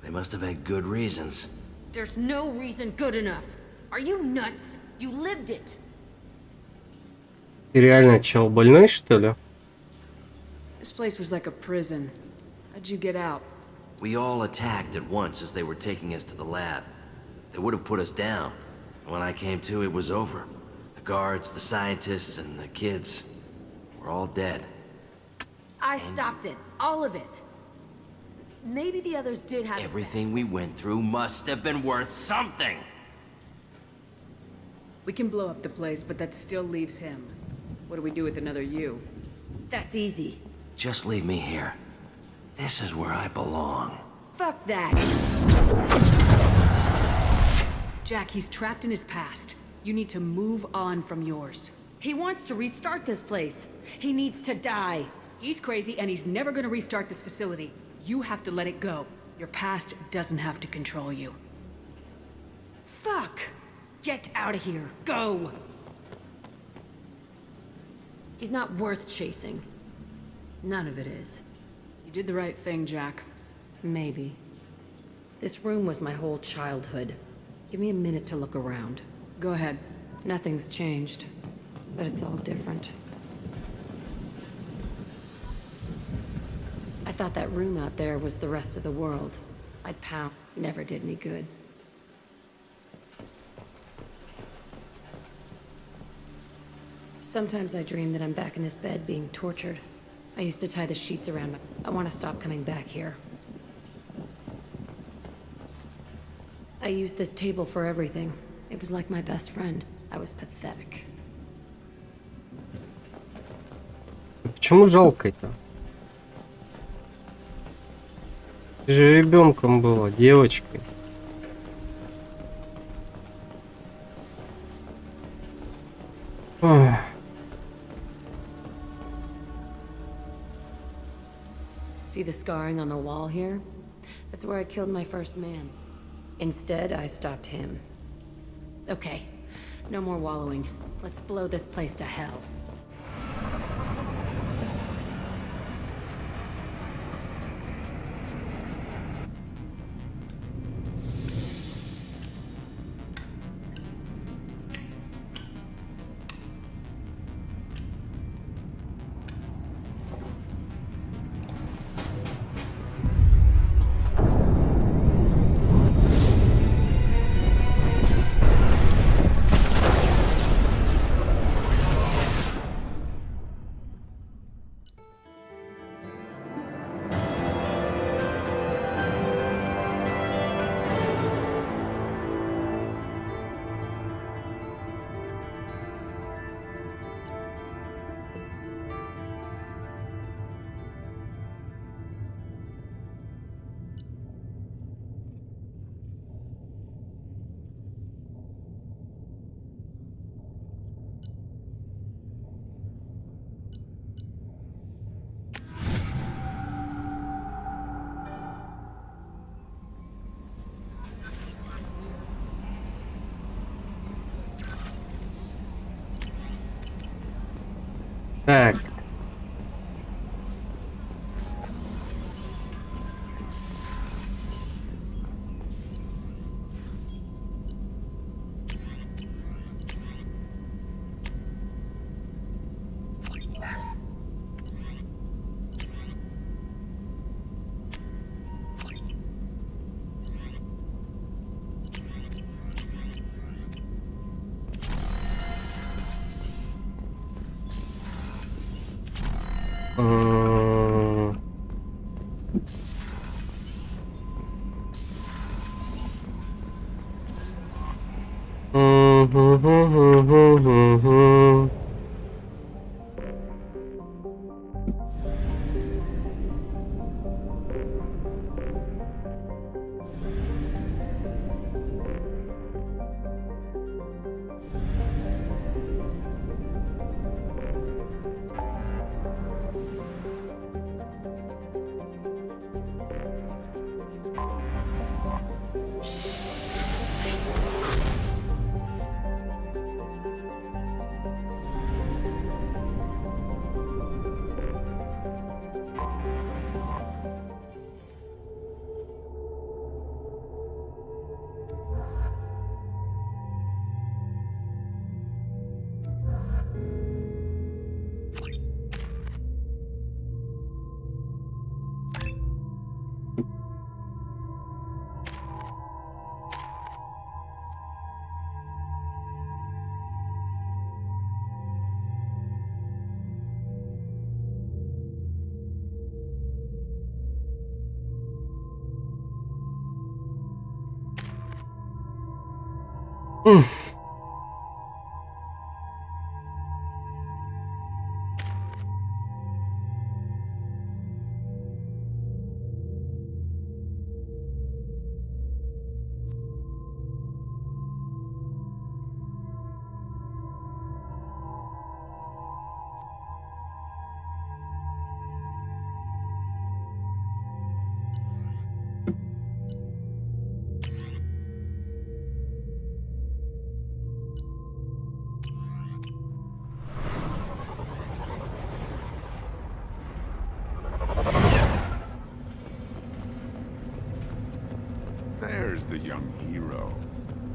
They must have had good reasons. There's no reason good enough. Are you nuts? You lived it. Ты реально чел больной, что ли? This place was like a prison. How'd you get out? We all attacked at once as they were taking us to the lab. They would have put us down. When I came to, it was over. The guards, the scientists, and the kids were all dead. I stopped it. All of it. Maybe the others did have Everything we went through must have been worth something! We can blow up the place, but that still leaves him. What do we do with another you? That's easy. Just leave me here. This is where I belong. Fuck that. Jack, he's trapped in his past. You need to move on from yours. He wants to restart this place. He needs to die. He's crazy and he's never gonna restart this facility. You have to let it go. Your past doesn't have to control you. Fuck! Get out of here. Go! He's not worth chasing. None of it is. You did the right thing, Jack. Maybe. This room was my whole childhood. Give me a minute to look around. Go ahead. Nothing's changed, but it's all different. I thought that room out there was the rest of the world. I'd pound. Never did any good. Sometimes I dream that I'm back in this bed being tortured. I used to tie the sheets around me. I want to stop coming back here. I used this table for everything. It was like my best friend. I was pathetic. Почему жалко-то? Ты же ребенком была, девочкой. Ох. See the scarring on the wall here? That's where I killed my first man. Instead, I stopped him. Okay, no more wallowing. Let's blow this place to hell. Так. There's the young hero,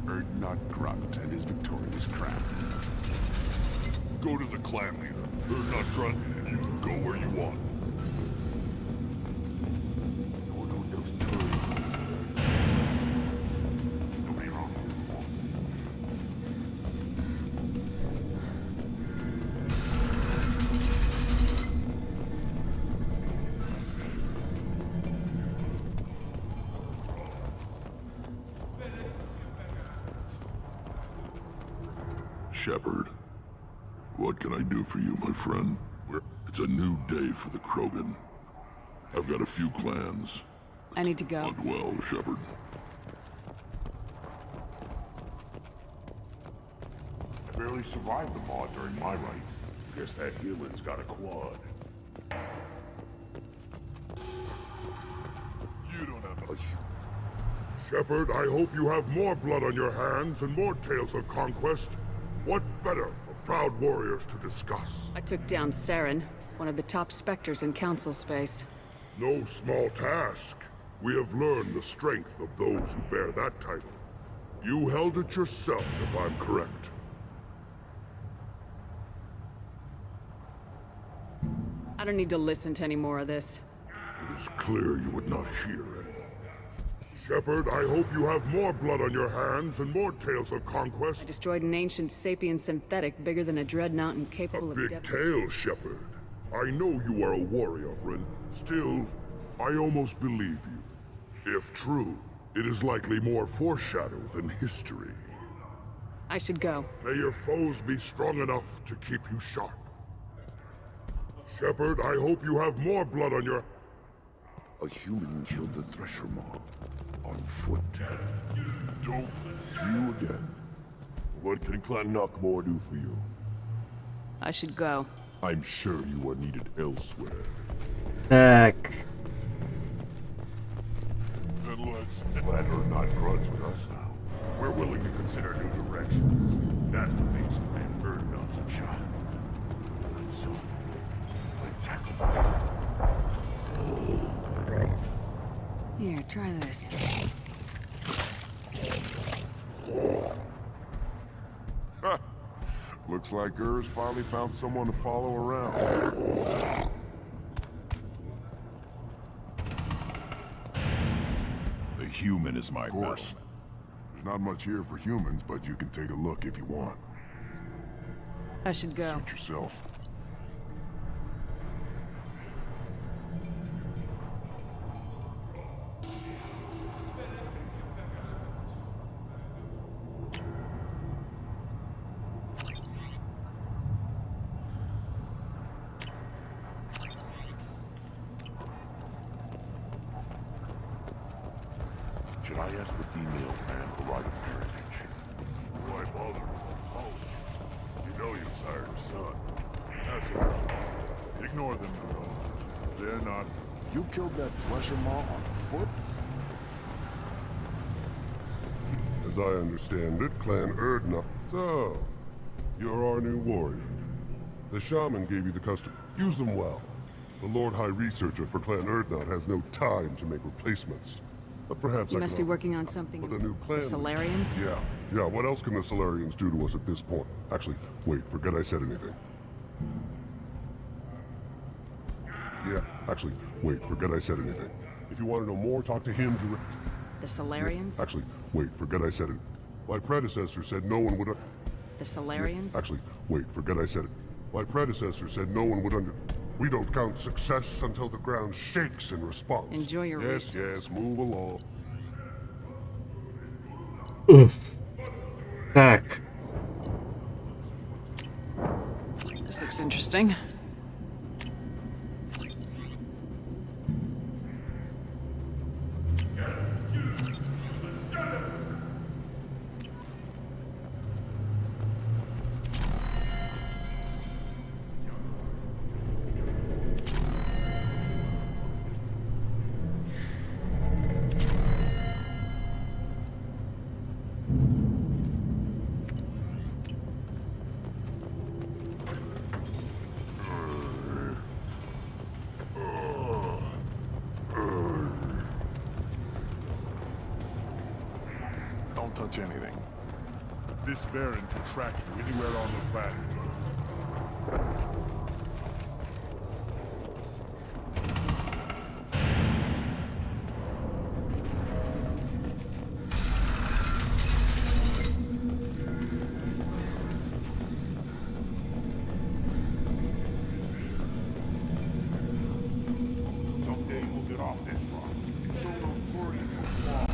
Urdnot Grunt and his victorious crown. Go to the clan leader, Urdnot Grunt, and you can go where you want. Shepard. What can I do for you, my friend? It's a new day for the Krogan. I've got a few plans. I need to go. Hunt well, Shepard. I barely survived the maw during my reign. Guess that human's got a quad. You don't have a... Shepard, I hope you have more blood on your hands and more tales of conquest. What better for proud warriors to discuss? I took down Saren, one of the top Spectres in Council space. No small task. We have learned the strength of those who bear that title. You held it yourself, if I'm correct. I don't need to listen to any more of this. It is clear you would not hear it. Shepard, I hope you have more blood on your hands and more tales of conquest. I destroyed an ancient sapient synthetic bigger than a dreadnought and capable of Big tale, Shepard. I know you are a warrior, friend. Still, I almost believe you. If true, it is likely more foreshadow than history. I should go. May your foes be strong enough to keep you sharp. Shepard, I hope you have more blood on your... A human killed the Thresher Maw. On foot. Don't you again. What can Clan Knockmore do for you? I should go. I'm sure you are needed elsewhere. Так. Then let's... Glad are not grudge with us now. We're willing to consider new directions. That's what makes Clan Urdnot such a... And so... let's tackle... Here, try this. Looks like Ur's finally found someone to follow around. The human is my course. There's not much here for humans, but you can take a look if you want. I should go. Suit yourself. Should I ask the female man for right of parentage? Why bother? Oh, you know you sired a son. That's it. Ignore them, girl. They're not... You killed that Thresher Maw on foot? As I understand it, Clan Urdnot... So, you're our new warrior. The shaman gave you the custom. Use them well. The Lord High Researcher for Clan Urdnot has no time to make replacements. But perhaps You I must can be working on something with a new the plan. Solarians? Yeah. What else can the Solarians do to us at this point? Actually, wait, forget I said anything. Forget I said anything. If you want to know more, talk to him direct. The Solarians? Forget I said it. My predecessor said no one would... The Solarians? Forget I said it. My predecessor said no one would We don't count success until the ground shakes in response. Enjoy your Yes, move along. Так. This looks interesting. Don't touch anything. This Baron can track you anywhere on the planet. Someday we'll get off this rock and show those Turians who's far.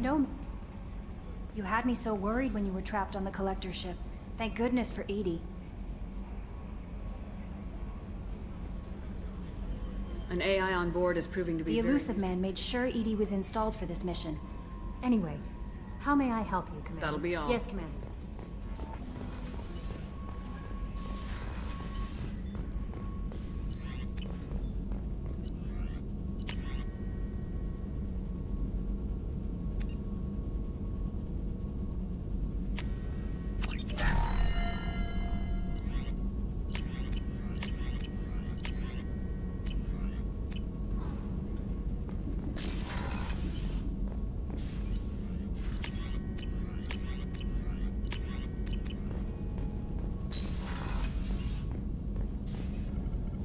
No. You had me so worried when you were trapped on the Collector ship. Thank goodness for EDI. An AI on board is proving to be The very Elusive Man made sure EDI was installed for this mission. Anyway, how may I help you, Commander? That'll be all. Yes, Commander.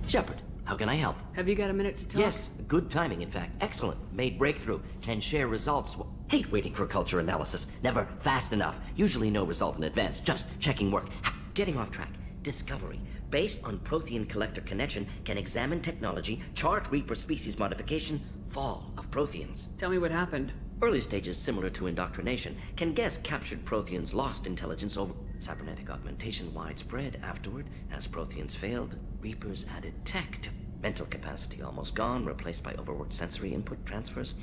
Shepard, how can I help? Have you got a minute to talk? Yes, good timing, in fact. Excellent. Made breakthrough. Can share results. Hate waiting for culture analysis. Never fast enough. Usually no result in advance. Just checking work. Getting off track. Discovery. Based on Prothean Collector connection, can examine technology, chart Reaper species modification, fall of Protheans. Tell me what happened. Early stages similar to indoctrination. Can guess captured Protheans lost intelligence over cybernetic augmentation widespread afterward. As Protheans failed, Reapers added tech to mental capacity almost gone, replaced by overworked sensory input transfers.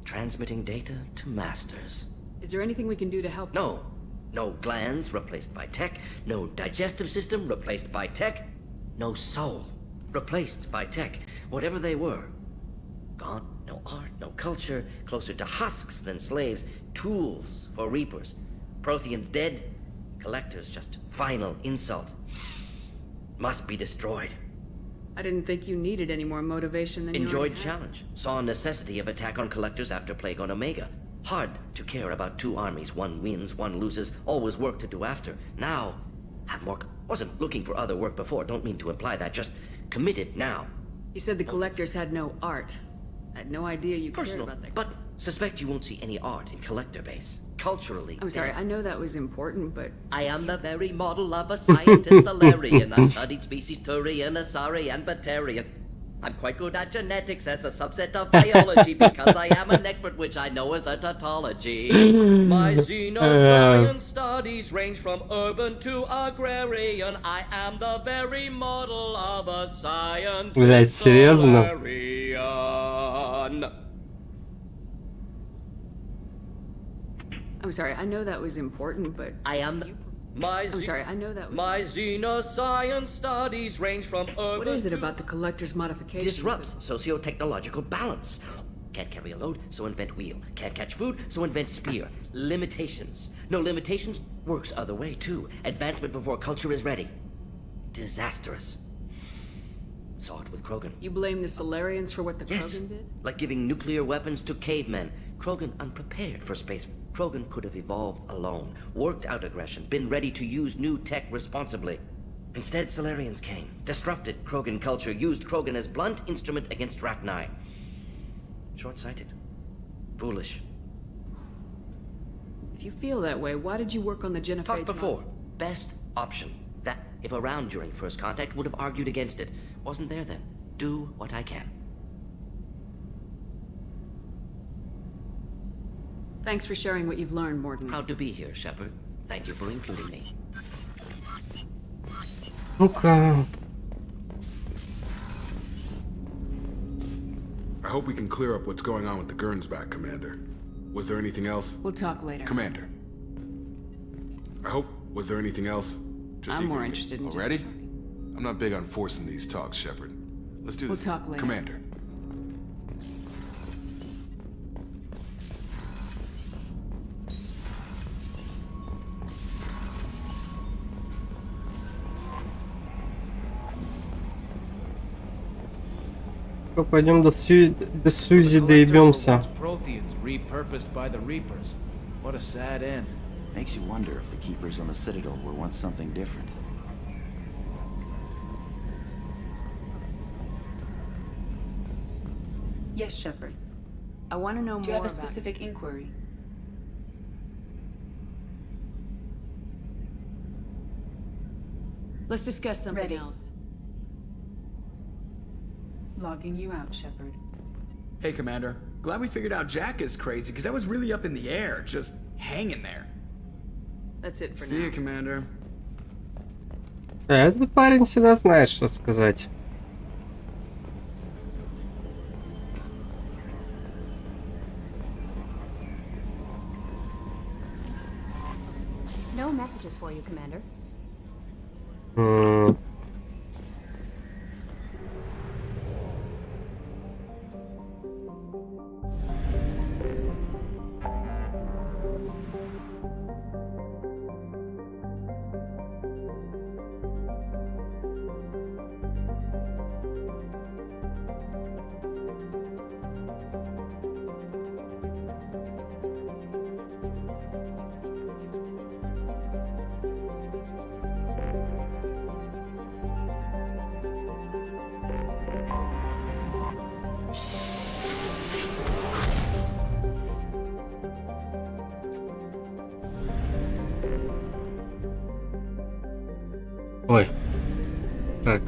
Transmitting data to masters. Is there anything we can do to help? No. No glands replaced by tech. No digestive system replaced by tech. No soul replaced by tech. Whatever they were. Gone. No art, no culture. Closer to husks than slaves. Tools for Reapers. Protheans dead. Collectors just final insult. Must be destroyed. I didn't think you needed any more motivation than Enjoyed you already had. challenge. Saw necessity of attack on Collectors after Plague on Omega. Hard to care about two armies. One wins, one loses. Always work to do after. Now, have more... Wasn't looking for other work before. Don't mean to imply that. Just committed now. You said the Collectors had no art. I had no idea you cared Personal, about that. but suspect you won't see any art in Collector base. Culturally... I'm sorry, I know that was important, but... I am the very model of a scientist Salarian. I've studied species Turian, Asari, and Batarian. I'm quite good at genetics as a subset of biology because I am an expert, which I know is a tautology. My xenoscience studies range from urban to agrarian. I am the very model of a scientist Блять, серьезно? Salarian. I'm sorry, I know that was important, but... I am the... I'm sorry, I know that was... My xenoscience studies range from urban... What is it about the Collector's modifications? Disrupts socio-technological balance. Can't carry a load, so invent wheel. Can't catch food, so invent spear. Limitations. No limitations, works other way too. Advancement before culture is ready. Disastrous. Saw it with Krogan. You blame the Solarians for what the Yes, Krogan did? like giving nuclear weapons to cavemen. Krogan unprepared for space. Krogan could have evolved alone, worked out aggression, been ready to use new tech responsibly. Instead, Solarians came, disrupted Krogan culture, used Krogan as blunt instrument against Rachni. Short-sighted. Foolish. If you feel that way, why did you work on the Genophage? Talked before. Best option. That, if around during first contact, would have argued against it. Wasn't there then. Do what I can. Thanks for sharing what you've learned, Mordin. Proud to be here, Shepard. Thank you for including me. Ну-ка. I hope we can clear up what's going on with the Gernsback, Commander. Was there anything else? We'll talk later. Commander. I hope... Was there anything else? I'm more interested in already? just talking. I'm not big on forcing these talks, Shepard. Let's do We'll this. talk later. Commander. Пойдем до Сьюзи доебемся. Protheans repurposed by the Reapers. What a sad end. Makes you wonder if the Keepers on the Citadel were once something different. Yes, Shepard. I want to know Do you more have a about... specific inquiry? Let's discuss something Ready. else. Logging you out, Shepard. Hey, Commander. Glad we figured out Jack is crazy, because I was really up in the air, just hanging there. That's it for See now. you, Commander. Этот парень всегда знает, что сказать. No messages for you, Commander. Ой. Так.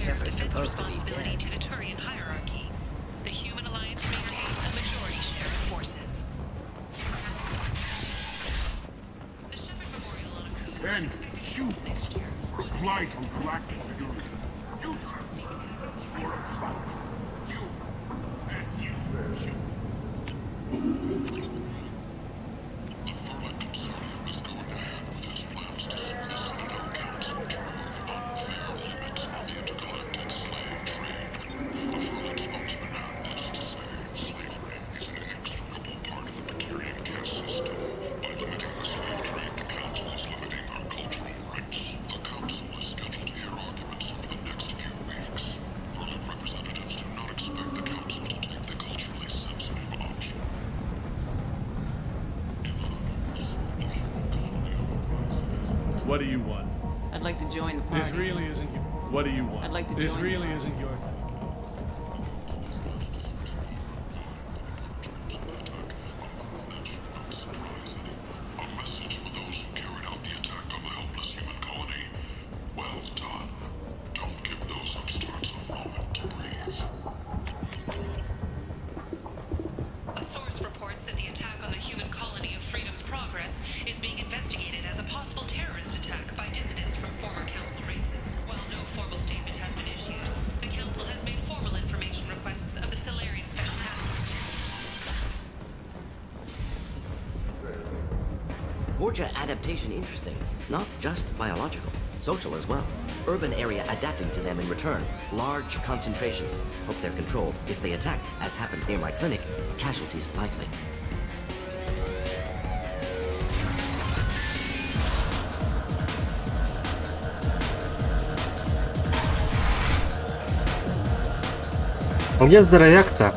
Shepard's supposed to be dead. To the Turian hierarchy. The Human Alliance maintains a majority share of forces. The Shepard Memorial on Aku. Then shoot. Reply to Galactic Fury. You, sir. You're a plight. You. And you. Shoot. What do you want? I'd like to join the party. This really isn't your... What do you want? I'd like to This join really the isn't your... A source reports that the attack on the human colony of Freedom's Progress is being investigated as a possible terrorist attack by dissidents from former Council races. While no formal statement has been issued, the Council Vorcha adaptation interesting, not just biological, social as well. Urban area adapting to them in return. Large concentration. Hope they're controlled. If they attack, as happened near my clinic, casualties likely. Где здоровяк-то?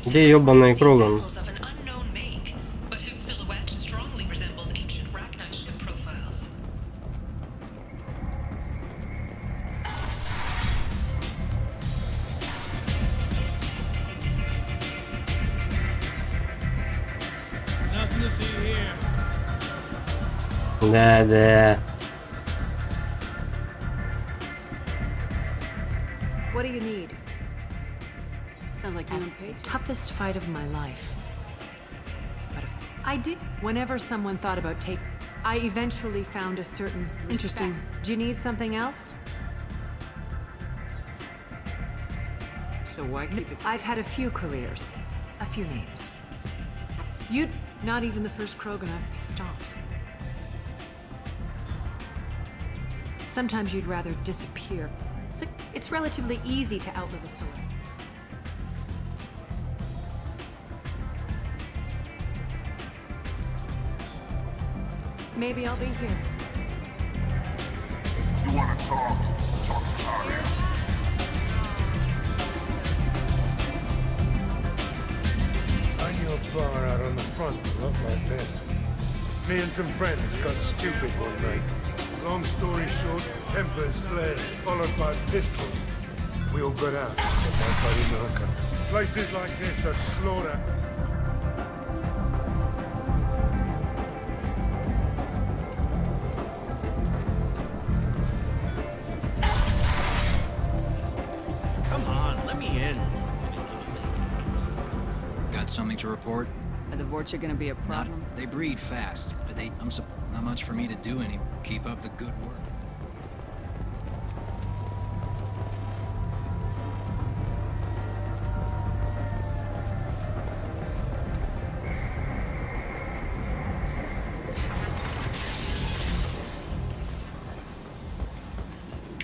Где ёбаный Кроган? Да. What do you need? Sounds like you and Paige. Toughest fight of my life. But if I did, whenever someone thought about I eventually found a certain Interesting. respect. Do you need something else? So why keep it? I've had a few careers, a few names. You'd not even the first Krogan I've pissed off. Sometimes you'd rather disappear. It's relatively easy to outlive a Solarian. Maybe I'll be here. You want to talk? Talk to Talia. I knew a bar out on the front that looked like this. Me and some friends got stupid one night. Long story short, tempers flared, followed by pistols. We all got out, except my buddy Narco. Places like this are slaughter. Come on, let me in. Got something to report? Are the Vorcha gonna be a problem? They breed fast, but not much for me to do anymore. Keep up the good work.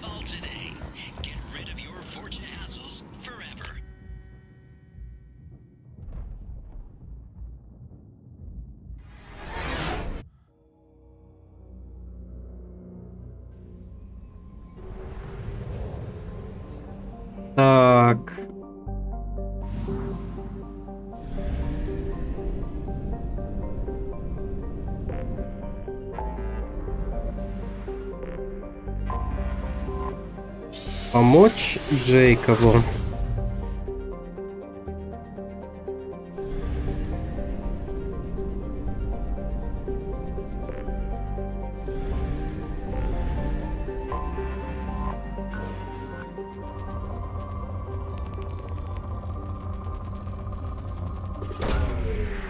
Call today. Get rid of your Vorcha hassles forever. Так. Помочь Джейкобу.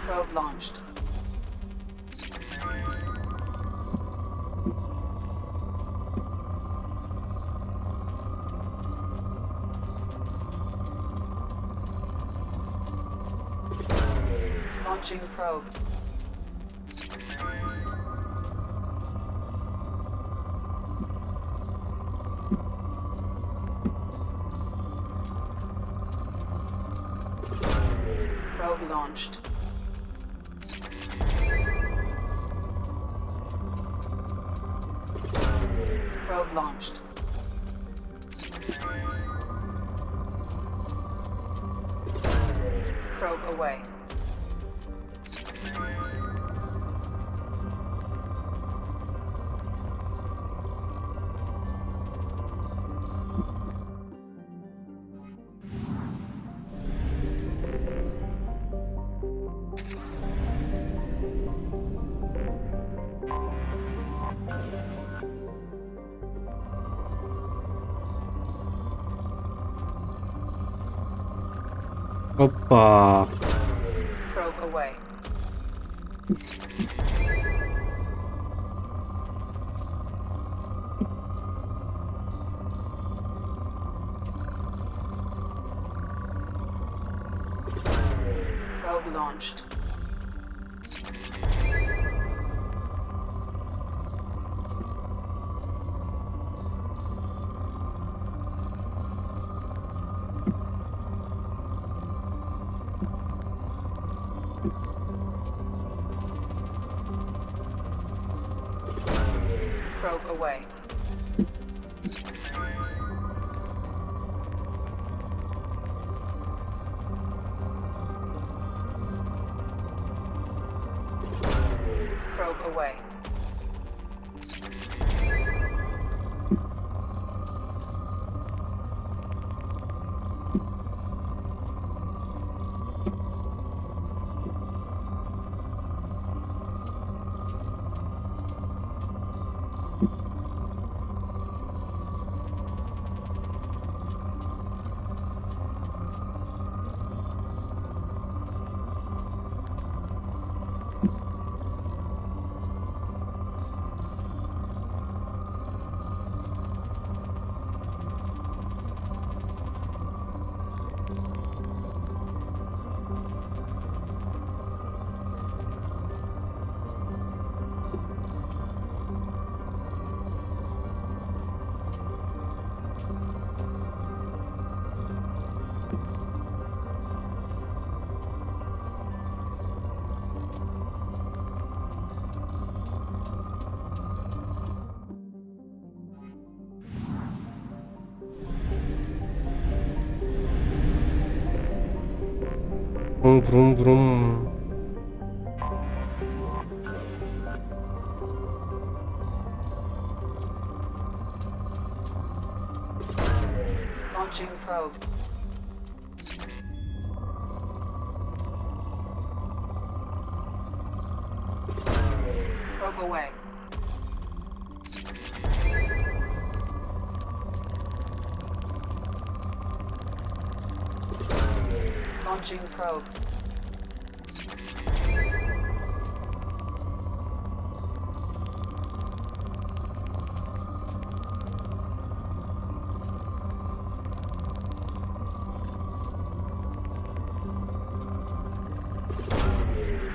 Probe launched. Launching probe. Probe launched. Probe launched. Probe away. Опа. Probe launched. Probe away. Probe away. Vroom, vroom, vroom. Launching probe. Probe away. Launching probe.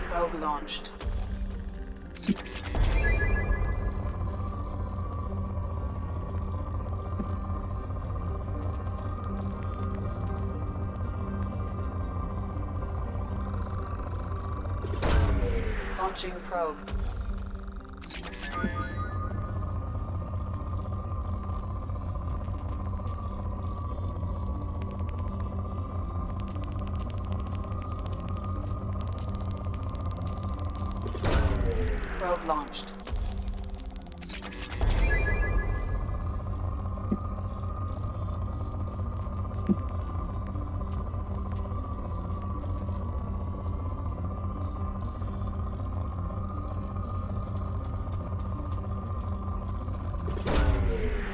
Probe launched. Launching probe. Probe launched.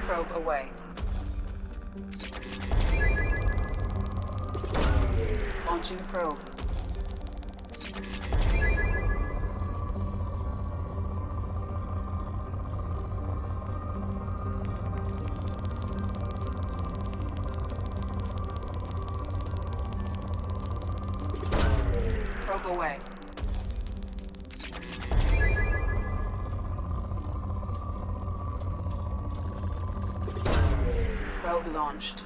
Probe away. Launching probe. Probe away. Probe launched.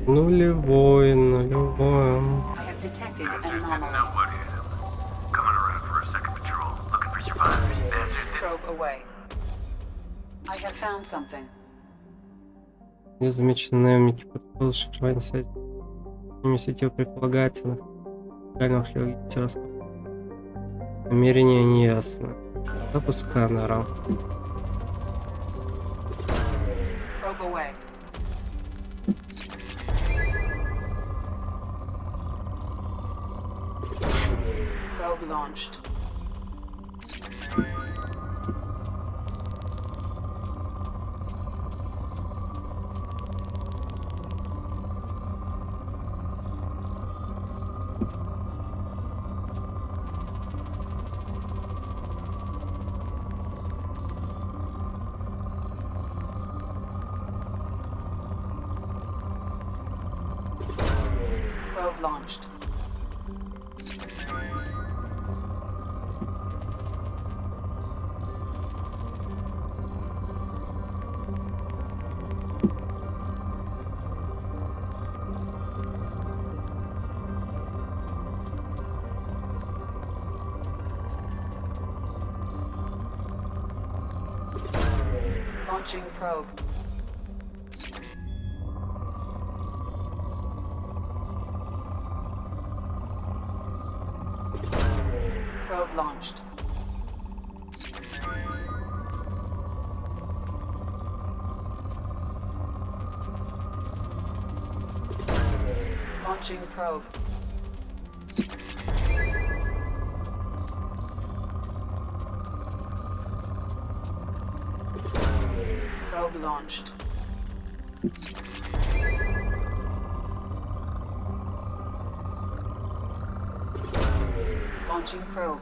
Нулевой. I have detected an anomaly. Coming around for a second patrol, looking for survivors. Probe away. I have found something. Незамеченный наемники подходят шифрование связи. С ними сетью предполагательных реальных телескопов. Намерение неясно. Запуск сканера. Probe away. Probe launched. Probe launched. Launching probe. Probe launched. Launching probe. Probe launched. Launching probe.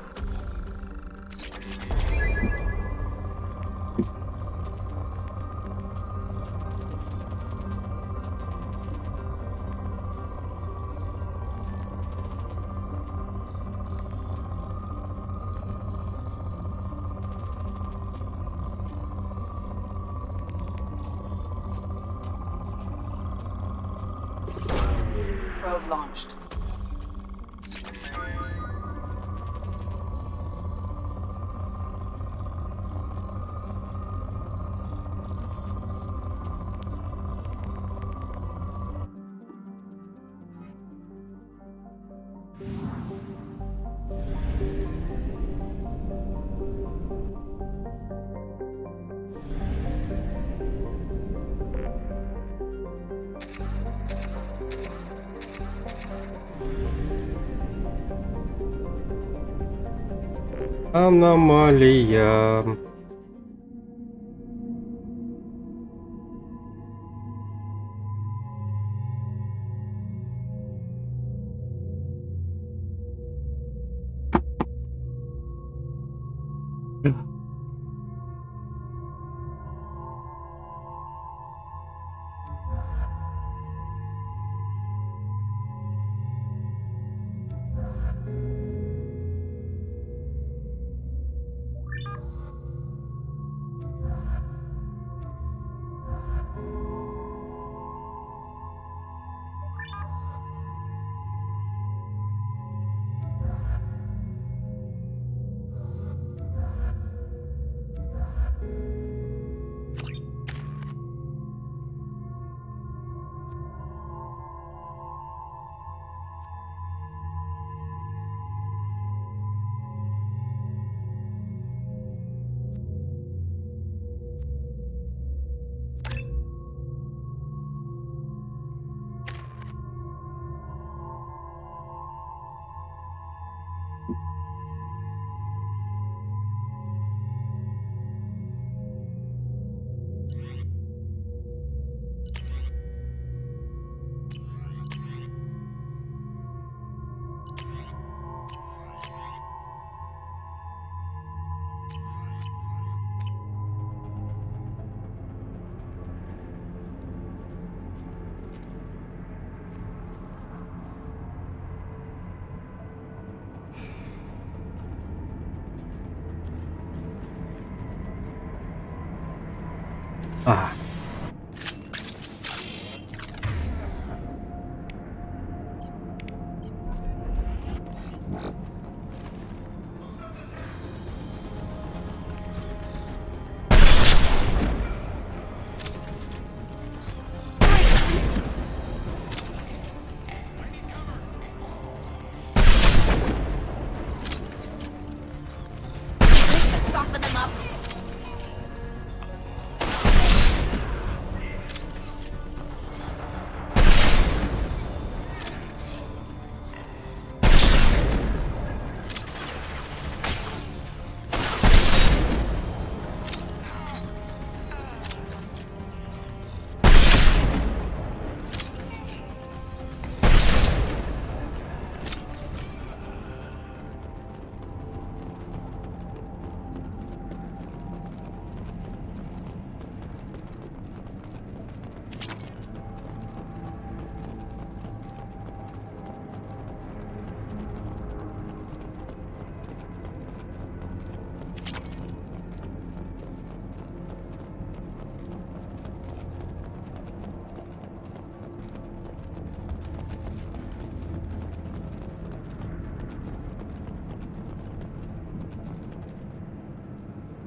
Probe launched. Аномалия. Ah. Soften them up.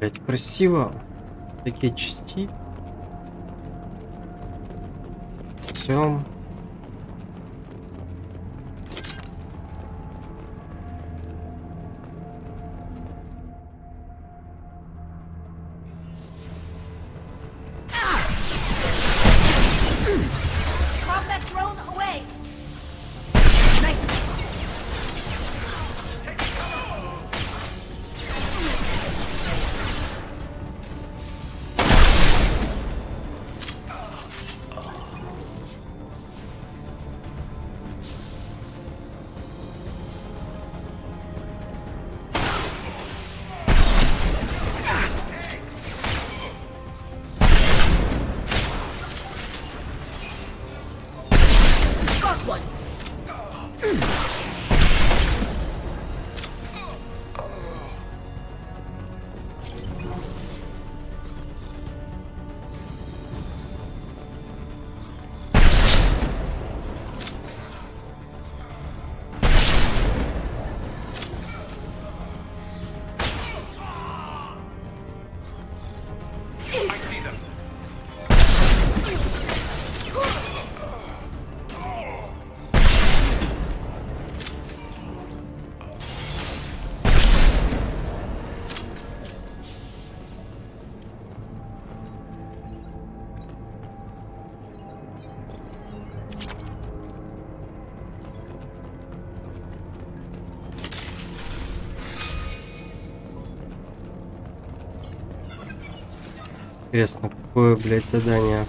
Блять, красиво. Такие части. Все. Combat drone away! Got one! I see them. Интересно, какое, блядь, задание?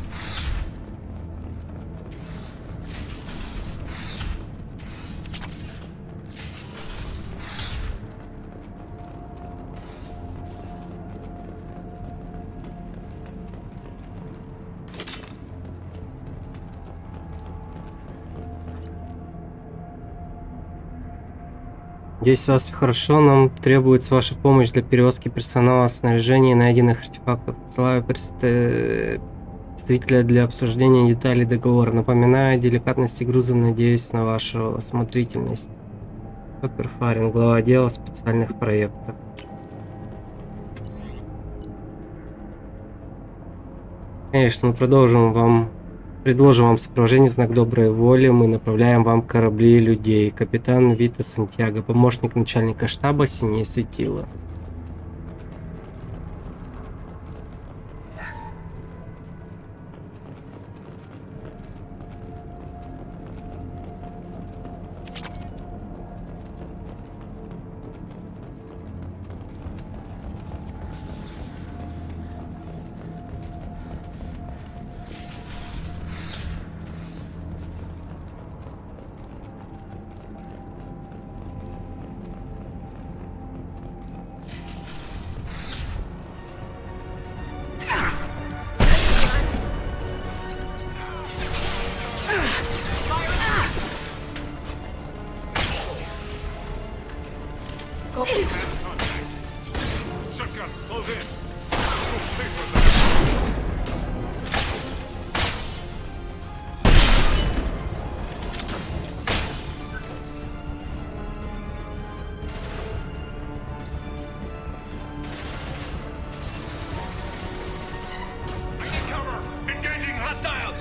Надеюсь, у вас все хорошо. Нам требуется ваша помощь для перевозки персонала, снаряжения и найденных артефактов. Посылаю представителя для обсуждения деталей договора. Напоминаю о деликатности груза, надеюсь на вашу осмотрительность. Доктор Фарин, глава отдела специальных проектов. Конечно, мы предложим вам сопровождение в знак доброй воли. Мы направляем вам корабли и людей. Капитан Вита Сантьяго, помощник начальника штаба Синее Светило. Shotguns, close in. I need cover. Engaging hostiles.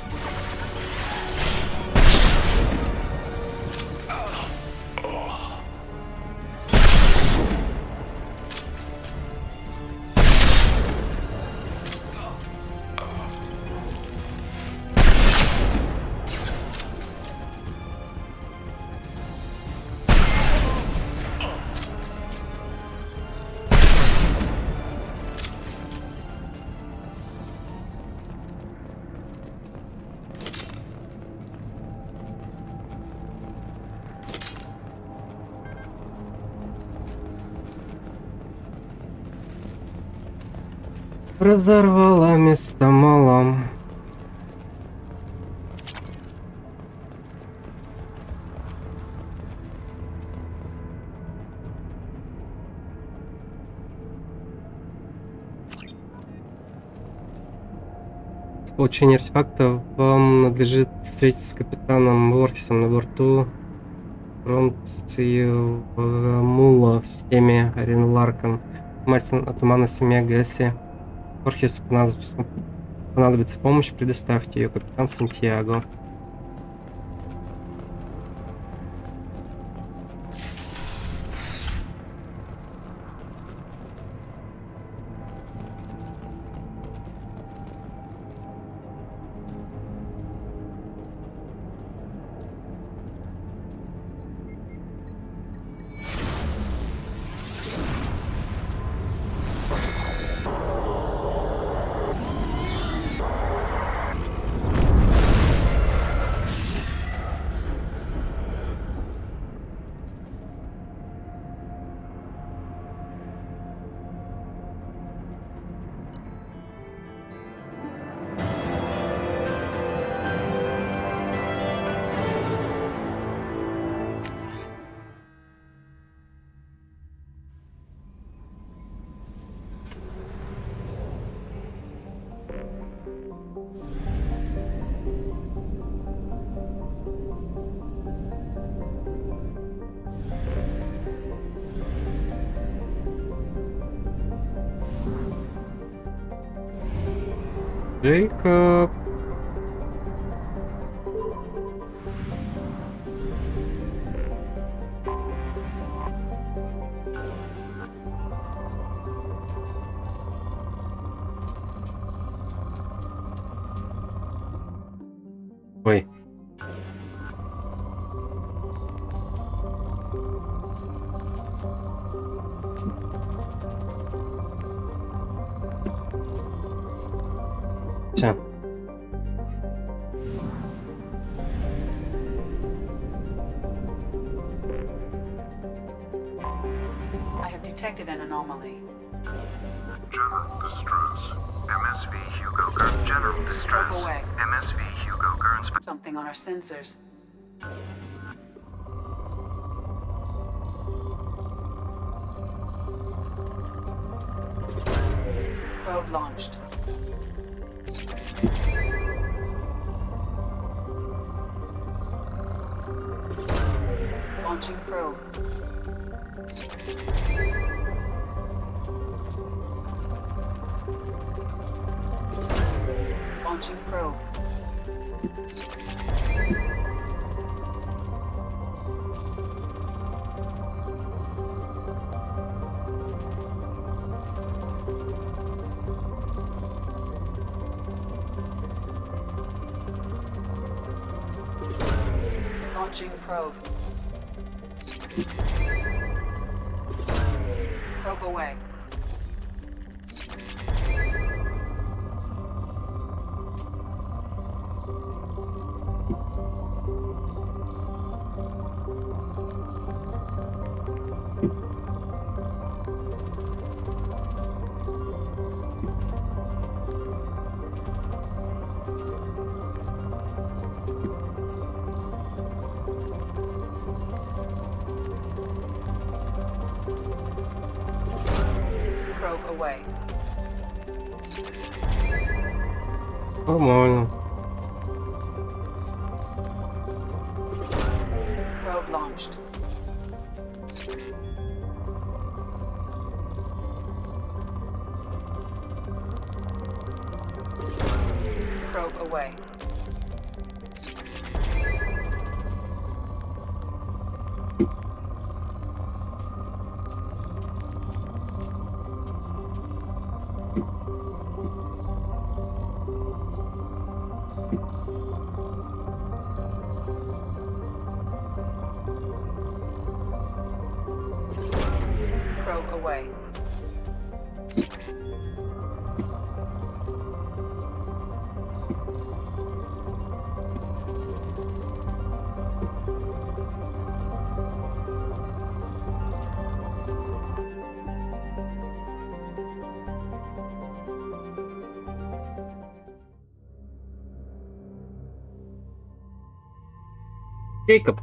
Разорвала место мало. Получение артефакта вам надлежит встретиться с капитаном Ворхисом на борту Промциевмула в системе Арен Ларкан. Мастер туманности Мегаси. Хорхесу понадобится помощь, предоставьте ее, капитан Сантьяго. Джейкоб. Ой. Все. I have detected an anomaly. General distress. MSV Hugo Gurn. General distress. Go away. MSV Hugo Gurns. Something on our sensors. Probe launched. Launching probe. Launching probe. Launching probe. Probe away. Probe away. Нормально. Probe launched. Probe away. Probe away. Джейкоб.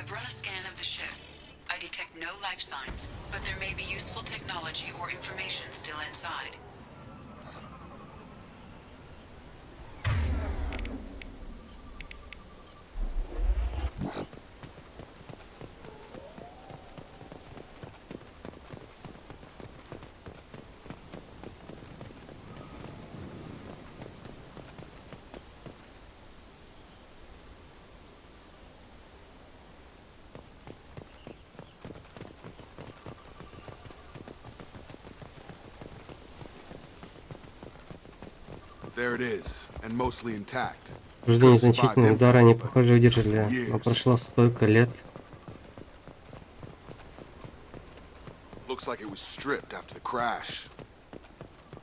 I've run a scan of the ship. I detect no life signs, but there may be useful technology or information still inside. There it is, and mostly intact. Жду незначительные удары, они, похоже, выдержали, но прошло столько лет. Looks like it was stripped after the crash.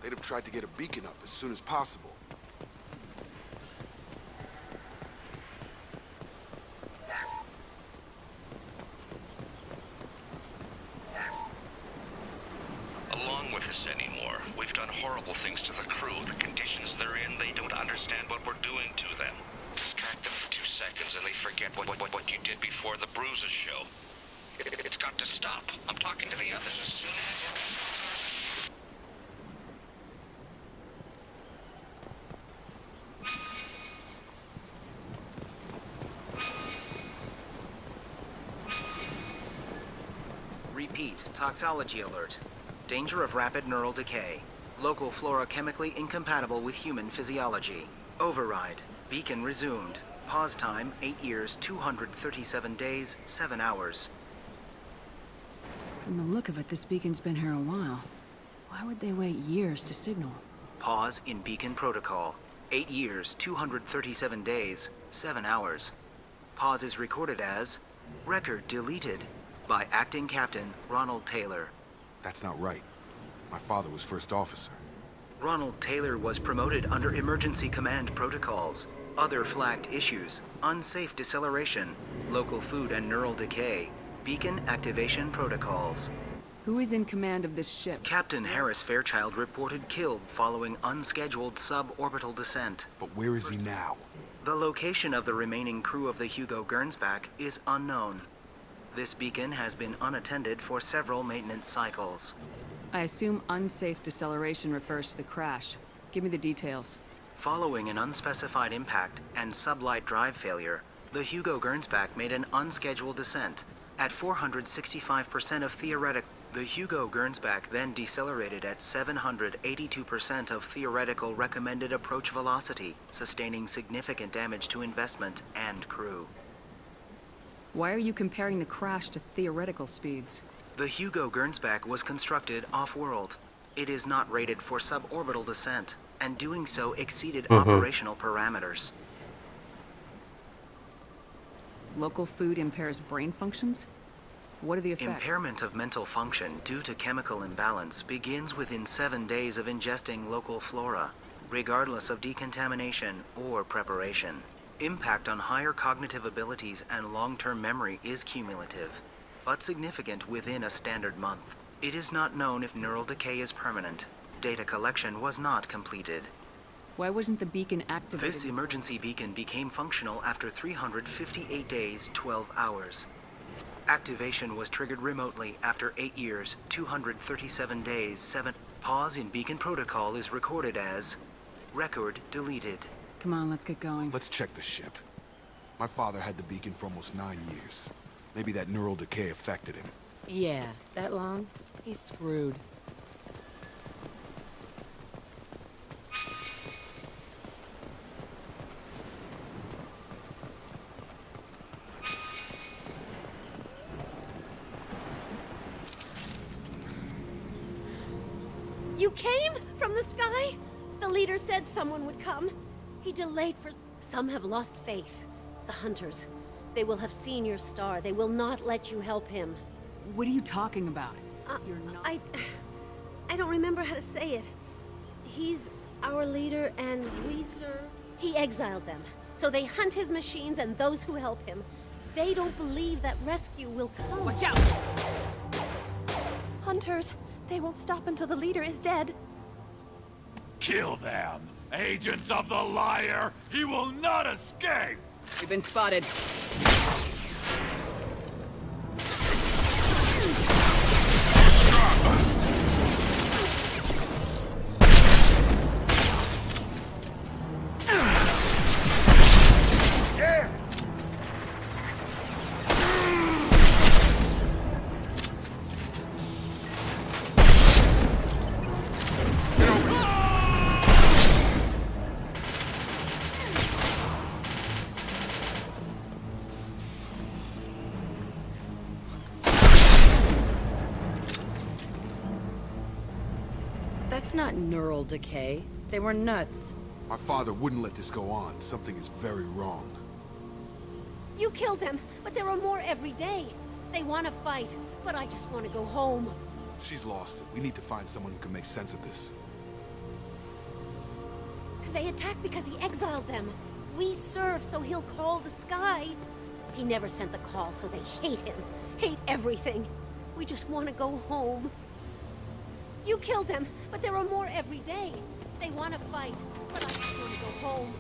They'd have tried to get a beacon up as soon as possible. Along with this anymore. We've done horrible things to the crew. The conditions they're in, they don't understand what we're doing to them. Distract them for 2 seconds and they forget what you did before the bruises show. It's got to stop. I'm talking to the others as soon as... Repeat, toxology alert. Danger of rapid neural decay. Local flora chemically incompatible with human physiology. Override. Beacon resumed. Pause time 8 years, 237 days, 7 hours. From the look of it, this beacon's been here a while. Why would they wait years to signal? Pause in beacon protocol. 8 years, 237 days, 7 hours. Pause is recorded as record deleted by Acting Captain Ronald Taylor. That's not right. My father was first officer. Ronald Taylor was promoted under emergency command protocols. Other flagged issues: unsafe deceleration, local food and neural decay, beacon activation protocols. Who is in command of this ship? Captain Harris Fairchild reported killed following unscheduled suborbital descent. But where is he now? The location of the remaining crew of the Hugo Gernsback is unknown. This beacon has been unattended for several maintenance cycles. I assume unsafe deceleration refers to the crash. Give me the details. Following an unspecified impact and sublight drive failure, the Hugo Gernsback made an unscheduled descent. At 465% of theoretic, the Hugo Gernsback then decelerated at 782% of theoretical recommended approach velocity, sustaining significant damage to investment and crew. Why are you comparing the crash to theoretical speeds? The Hugo Gernsback was constructed off-world. It is not rated for suborbital descent, and doing so exceeded operational parameters. Local food impairs brain functions? What are the effects? Impairment of mental function due to chemical imbalance begins within 7 days of ingesting local flora, regardless of decontamination or preparation. Impact on higher cognitive abilities and long-term memory is cumulative, but significant within a standard month. It is not known if neural decay is permanent. Data collection was not completed. Why wasn't the beacon activated? This emergency beacon became functional after 358 days, 12 hours. Activation was triggered remotely after 8 years, 237 days, 7... Pause in beacon protocol is recorded as record deleted. Come on, let's get going. Let's check the ship. My father had the beacon for almost 9 years. Maybe that neural decay affected him. Yeah, that long? He's screwed. You came from the sky? The leader said someone would come. He delayed for... Some have lost faith. The hunters. They will have seen your star. They will not let you help him. What are you talking about? You're not... I don't remember how to say it. He's our leader and we, sir... He exiled them. So they hunt his machines and those who help him. They don't believe that rescue will come. Watch out! Hunters. They won't stop until the leader is dead. Kill them! Agents of the liar! He will not escape! We've been spotted. It's not neural decay. They were nuts. My father wouldn't let this go on. Something is very wrong. You killed them, but there are more every day. They want to fight, but I just want to go home. She's lost it. We need to find someone who can make sense of this. They attacked because he exiled them. We serve, so he'll call the sky. He never sent the call, so they hate him. Hate everything. We just want to go home. You killed them, but there are more every day. They want to fight, but I just want to go home.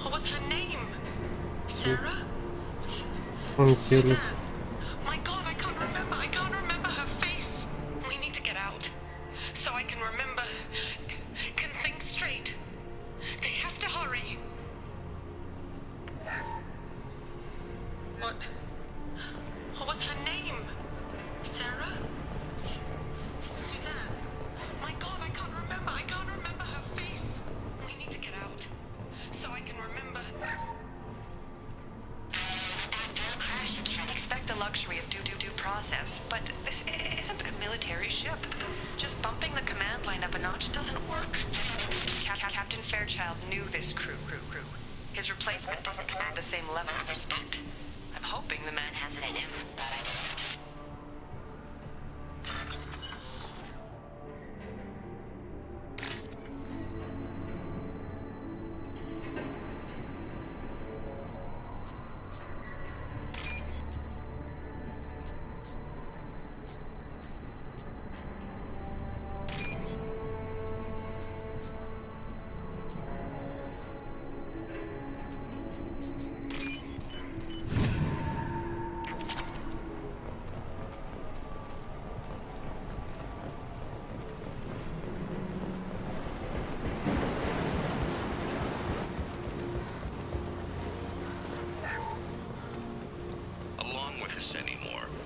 What was her name? Sarah? Он Suzanne. пилит. My god, I can't remember. I can't remember her face. We need to get out. So I can remember. Can think straight. They have to hurry. What was her name? Sarah? Suzanne. My god, I can't remember. I can't remember her face. We need to get out. So I can remember. Crash, you can't expect the luxury of due process, but this isn't a military ship. Just bumping the command line up a notch doesn't work. Captain Fairchild knew this crew. His replacement doesn't command the same level of respect. I'm hoping the man has it in him.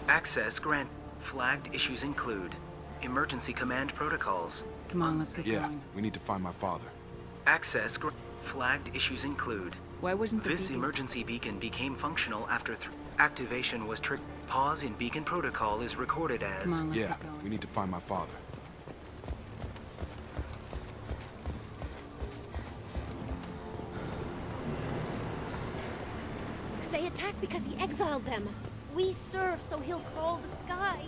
Access grant. Flagged issues include emergency command protocols. Come on, let's get Yeah, going. we need to find my father. Access flagged issues include. Why wasn't the This beacon- emergency beacon became functional after activation was triggered. Pause in beacon protocol is recorded as. Come on, let's Yeah, get going. we need to find my father. They attacked because he exiled them. We serve, so he'll call the sky.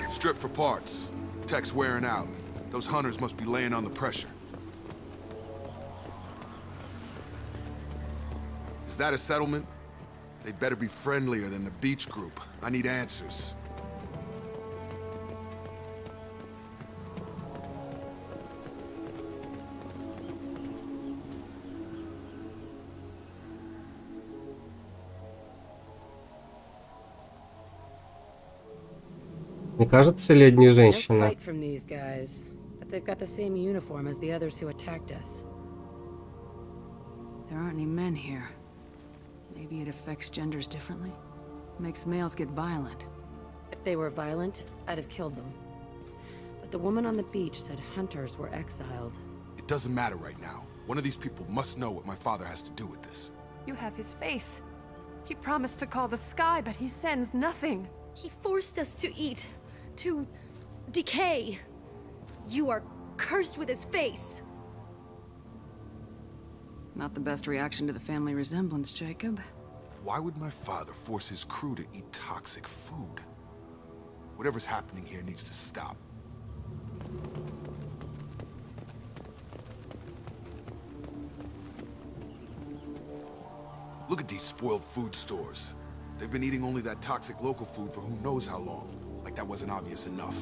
Strip for parts. Tech's wearing out. Those hunters must be laying on the pressure. Is that a settlement? They'd better be friendlier than the beach group. I need answers. Не кажется ли одни No женщины? fight from these guys, but they've got the same uniform as the others who attacked us. There aren't any men here. Maybe it affects genders differently? Makes males get violent. If they were violent, I'd have killed them. But the woman on the beach said hunters were exiled. It doesn't matter right now. One of these people must know what my father has to do with this. You have his face. He promised to call the sky, but he sends nothing. He forced us to eat, to decay. You are cursed with his face. Not the best reaction to the family resemblance, Jacob. Why would my father force his crew to eat toxic food? Whatever's happening here needs to stop. Look at these spoiled food stores. They've been eating only that toxic local food for who knows how long. Like that wasn't obvious enough.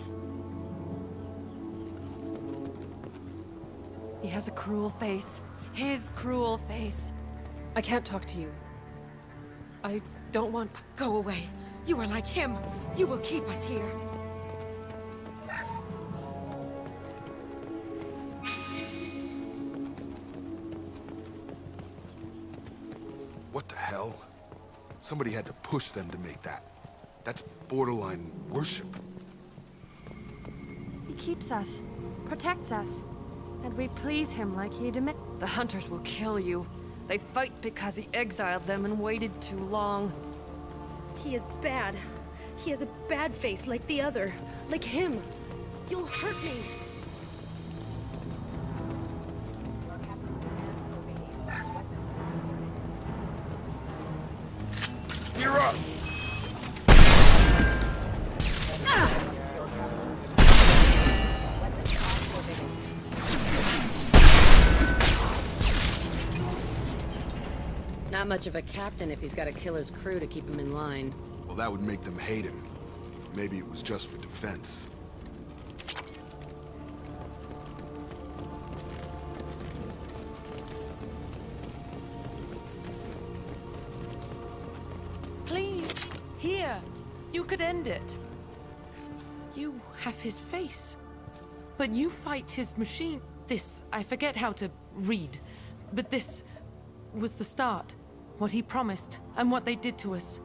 He has a cruel face. His cruel face. I can't talk to you. I don't want... Go away. You are like him. You will keep us here. What the hell? Somebody had to push them to make that. That's borderline worship. He keeps us, protects us, and we please him like he demands. The hunters will kill you. They fight because he exiled them and waited too long. He is bad. He has a bad face like the other. Like him. You'll hurt me. You're up! Not much of a captain if he's got to kill his crew to keep him in line. Well, that would make them hate him. Maybe it was just for defense. Please, here. You could end it. You have his face. But you fight his machine. This, I forget how to read. But this was the start. What he promised, and what they did to us.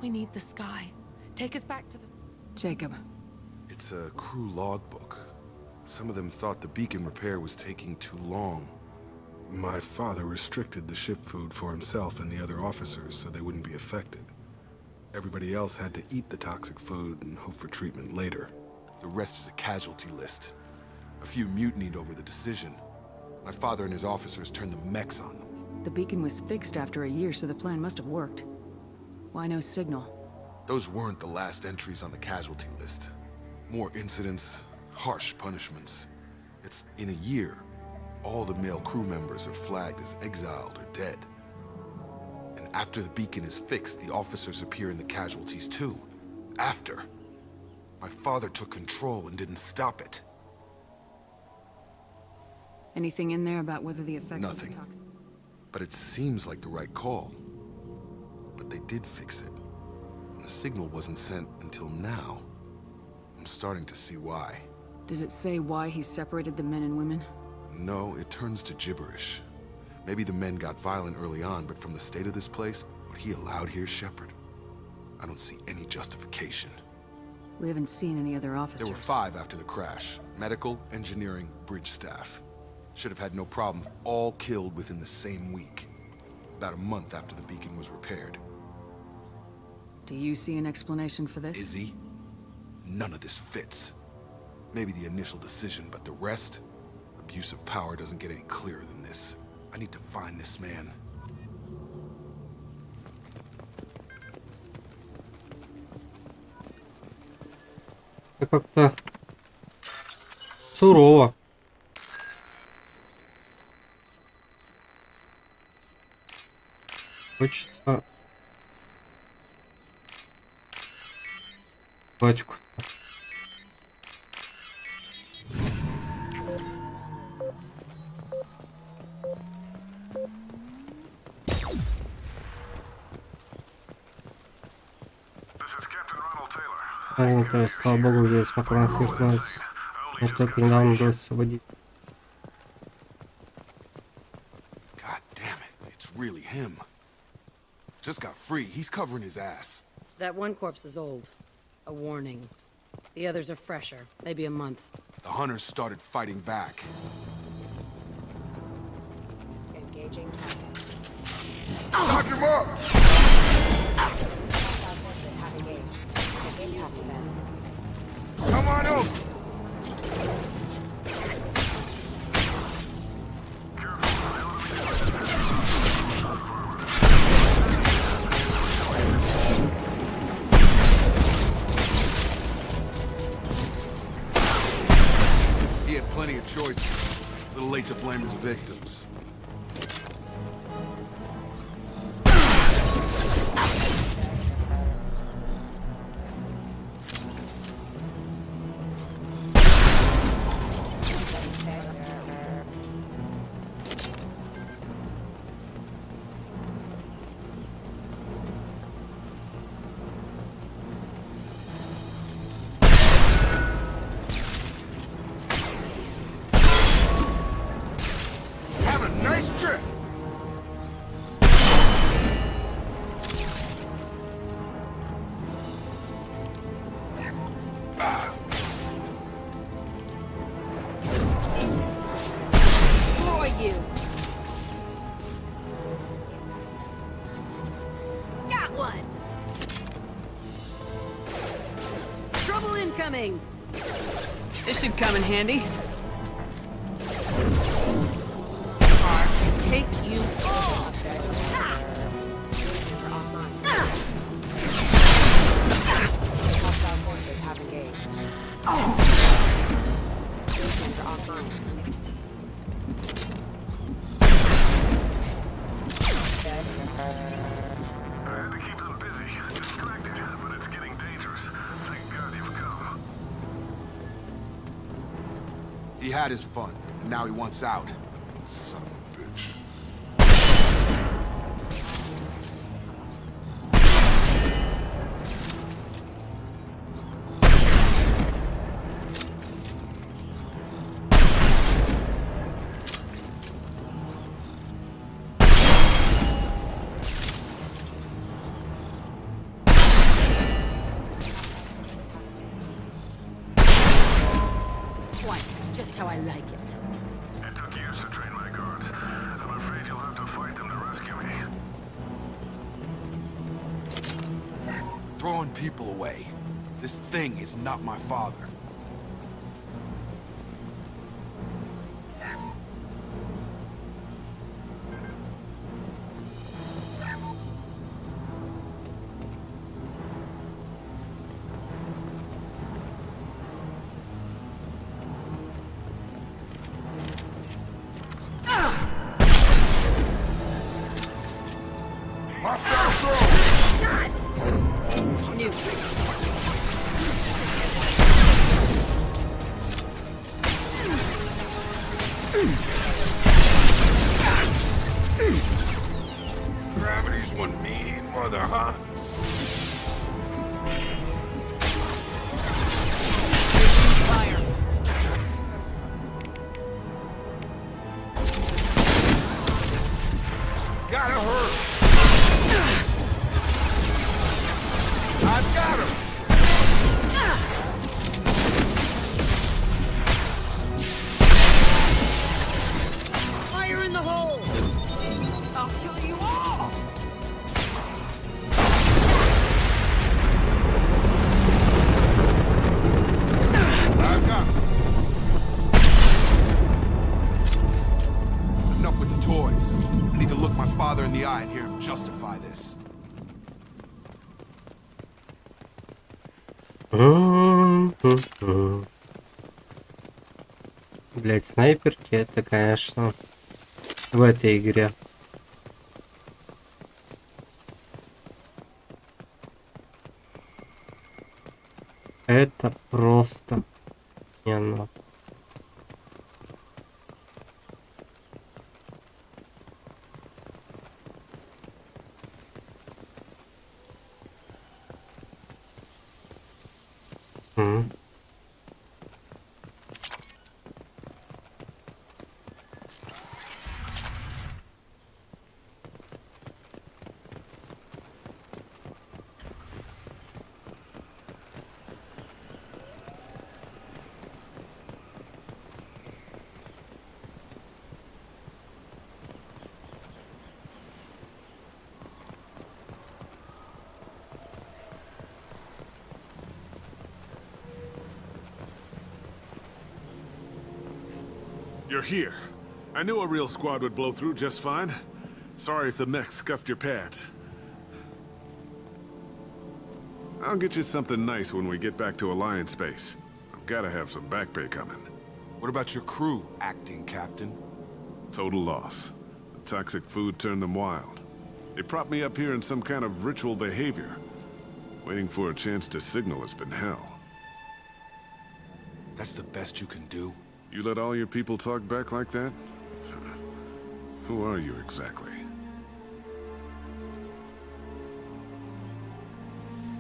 We need the sky. Take us back to the... Jacob. It's a crew logbook. Some of them thought the beacon repair was taking too long. My father restricted the ship food for himself and the other officers so they wouldn't be affected. Everybody else had to eat the toxic food and hope for treatment later. The rest is a casualty list. A few mutinied over the decision. My father and his officers turned the mechs on them. The beacon was fixed after a year, so the plan must have worked. Why no signal? Those weren't the last entries on the casualty list. More incidents, harsh punishments. It's in a year, all the male crew members are flagged as exiled or dead. And after the beacon is fixed, the officers appear in the casualties too. After. My father took control and didn't stop it. Anything in there about whether the effects Nothing. of the toxin... But it seems like the right call. But they did fix it. And the signal wasn't sent until now. I'm starting to see why. Does it say why he separated the men and women? No, it turns to gibberish. Maybe the men got violent early on, but from the state of this place, what he allowed here, Shepard, I don't see any justification. We haven't seen any other officers. There were 5 after the crash. Medical, engineering, bridge staff. Should have had no problem, all killed within the same week. About a month after the beacon was repaired. Do you see an explanation for this? Izzy, none of this fits. Maybe the initial decision, but the rest? Abuse of power doesn't get any clearer than this. I need to find this man. Как-то сурово. Хочется пачку. То есть, слава богу, здесь пока нас свернулось. Вот только недавно удалось освободить. God damn it, it's really him. Just got free, he's covering his ass. That one corpse is old. A warning. The others are fresher, maybe a month. The hunters started fighting back. Engaging target. Knock him up! Engaged. Come on over! choices. A little late to blame his victims. Have a nice trip! Destroy you! Got one! Trouble incoming! This should come in handy. Take you off! Hostile forces have engaged. Systems are offline. I had to keep them busy, distracted, but it's getting dangerous. Thank God you've come. He had his fun, and now he wants out. Son of a bitch. Quite. Just how I like it. It took years to train my guards. I'm afraid you'll have to fight them to rescue me. Throwing people away. This thing is not my father. New. Gravity's one mean mother, huh? Gotta hurt. I've got him. Fire in the hole! I'll kill you all! I've got him. Enough with the toys. I need to look my father in the eye and hear him justify this. Блять, снайперки это, конечно, в этой игре. Это просто не ну. You're here. I knew a real squad would blow through just fine. Sorry if the mech scuffed your pads. I'll get you something nice when we get back to Alliance Base. I've gotta have some back pay coming. What about your crew, acting captain? Total loss. The toxic food turned them wild. They propped me up here in some kind of ritual behavior. Waiting for a chance to signal has been hell. That's the best you can do? You let all your people talk back like that? Who are you exactly?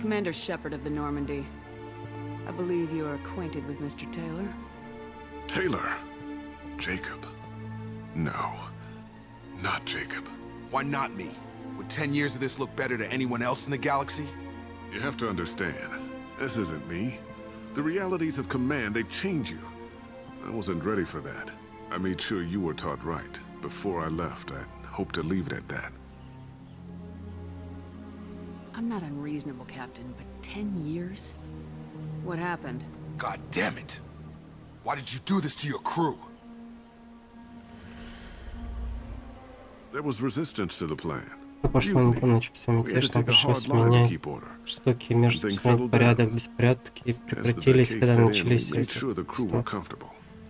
Commander Shepard of the Normandy. I believe you are acquainted with Mr. Taylor. Taylor? Jacob? No. Not Jacob. Why not me? Would 10 years of this look better to anyone else in the galaxy? You have to understand, this isn't me. The realities of command, they change you. I wasn't ready for that. I made sure you were taught right. Before I left, I hoped to leave it at that. I'm not unreasonable, Captain, but 10 years? What happened? God damn it! Why did you do this to your crew? There was resistance to the plan. Пошло не помню, что все мятежно пришлось менять. Жестокие между установить порядок, беспорядки прекратились, когда начались средства,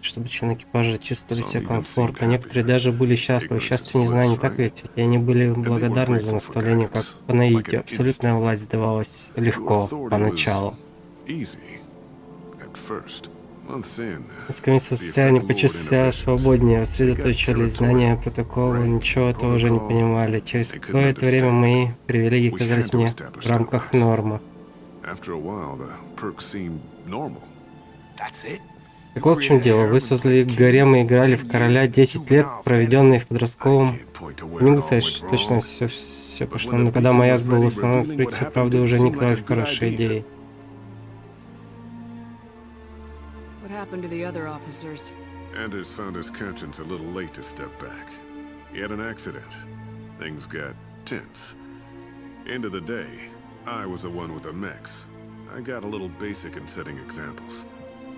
чтобы члены экипажа чувствовали себя комфортно. Некоторые даже были счастливы. Счастья не знаю, не так ведь? И они были благодарны за наставление, как по наитию. Абсолютная власть давалась легко поначалу. Несколько месяцев спустя они почувствовали себя свободнее, сосредоточились, знания протокола, ничего этого уже не понимали. Через какое-то время мои привилегии казались мне в рамках нормы. Так вот в чем дело. Вы создали гарем и играли в короля 10 лет, проведенные в подростковом. Не могу сказать, что точно все пошло, но когда маяк был установлен, открытие правда уже не казалось хорошей идеей. What happened to the other officers? Anders found his conscience a little late to step back. He had an accident. Things got tense. End of the day, I was the one with the mechs. I got a little basic in setting examples.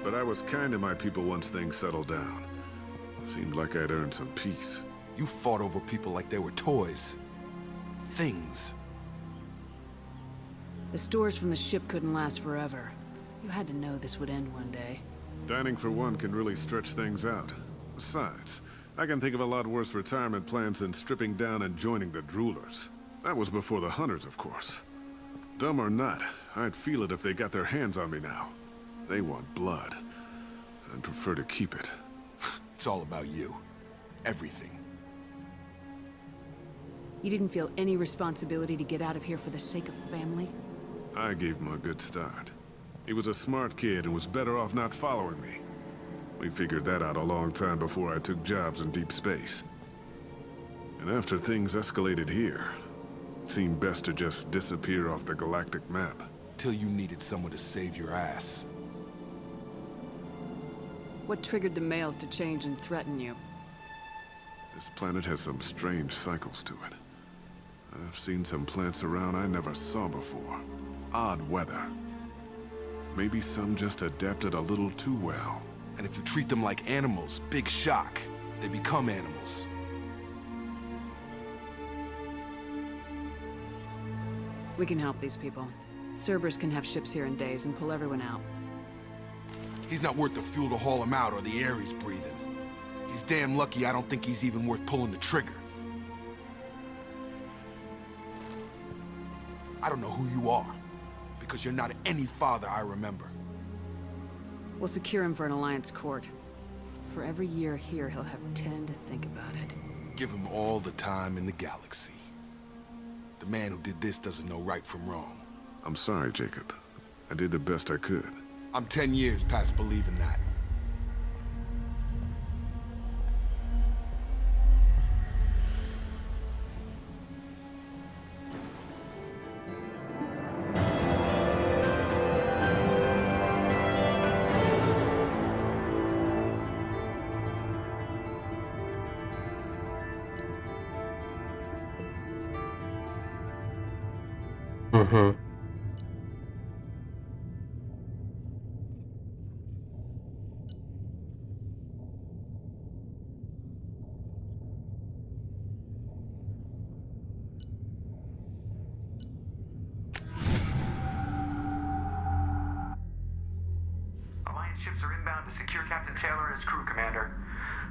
But I was kind to my people once things settled down. Seemed like I'd earned some peace. You fought over people like they were toys. Things. The stores from the ship couldn't last forever. You had to know this would end one day. Dining for one can really stretch things out. Besides, I can think of a lot worse retirement plans than stripping down and joining the Droolers. That was before the Hunters, of course. Dumb or not, I'd feel it if they got their hands on me now. They want blood. I'd prefer to keep it. It's all about you. Everything. You didn't feel any responsibility to get out of here for the sake of family? I gave him a good start. He was a smart kid and was better off not following me. We figured that out a long time before I took jobs in deep space. And after things escalated here, it seemed best to just disappear off the galactic map. Till you needed someone to save your ass. What triggered the males to change and threaten you? This planet has some strange cycles to it. I've seen some plants around I never saw before. Odd weather. Maybe some just adapted a little too well. And if you treat them like animals, big shock. They become animals. We can help these people. Cerberus can have ships here in days and pull everyone out. He's not worth the fuel to haul him out or the air he's breathing. He's damn lucky I don't think he's even worth pulling the trigger. I don't know who you are, because you're not any father I remember. We'll secure him for an Alliance court. For every year here, he'll have 10 to think about it. Give him all the time in the galaxy. The man who did this doesn't know right from wrong. I'm sorry, Jacob. I did the best I could. I'm 10 years past believing that. Угу. Alliance ships are inbound to Secure Captain Taylor and his crew, Commander.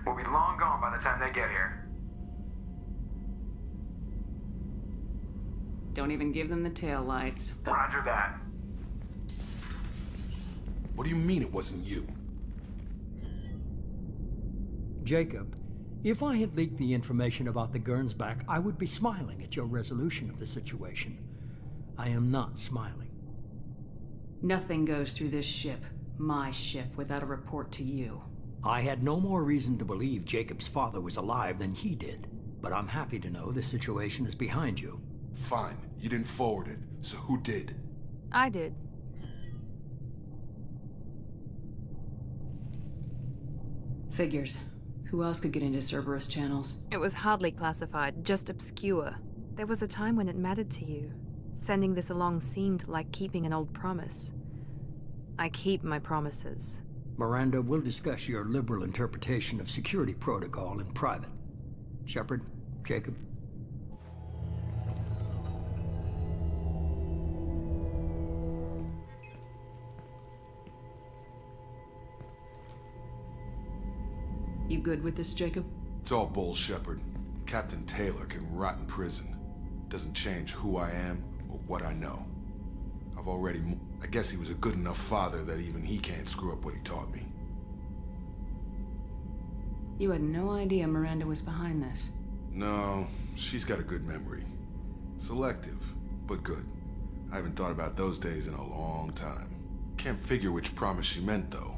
We'll be long gone by the time they get here. Don't even give them the tail lights. Roger that. What do you mean it wasn't you? Jacob, if I had leaked the information about the Gernsback, I would be smiling at your resolution of the situation. I am not smiling. Nothing goes through this ship, my ship, without a report to you. I had no more reason to believe Jacob's father was alive than he did, but I'm happy to know the situation is behind you. Fine, you didn't forward it, so who did? I did. Figures. Who else could get into Cerberus channels? It was hardly classified, just obscure. There was a time when it mattered to you. Sending this along seemed like keeping an old promise. I keep my promises. Miranda, we'll discuss your liberal interpretation of security protocol in private. Shepard, Jacob. You good with this, Jacob? It's all bull, Shepard. Captain Taylor can rot in prison. Doesn't change who I am or what I know. I guess he was a good enough father that even he can't screw up what he taught me. You had no idea Miranda was behind this. No, she's got a good memory. Selective, but good. I haven't thought about those days in a long time. Can't figure which promise she meant, though.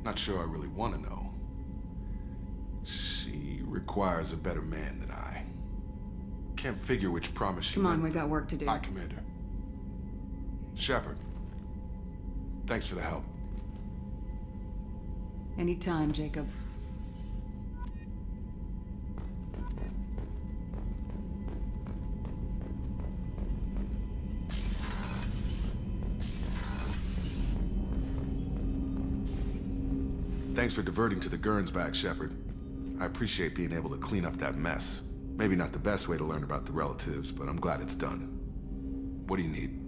Not sure I really want to know. She requires a better man than I. Can't figure which promise she meant. Come on, we though. got work to do. Aye, Commander. Shepard, thanks for the help. Anytime, Jacob. Thanks for diverting to the Gernsback, Shepard. I appreciate being able to clean up that mess. Maybe not the best way to learn about the relatives, but I'm glad it's done. What do you need?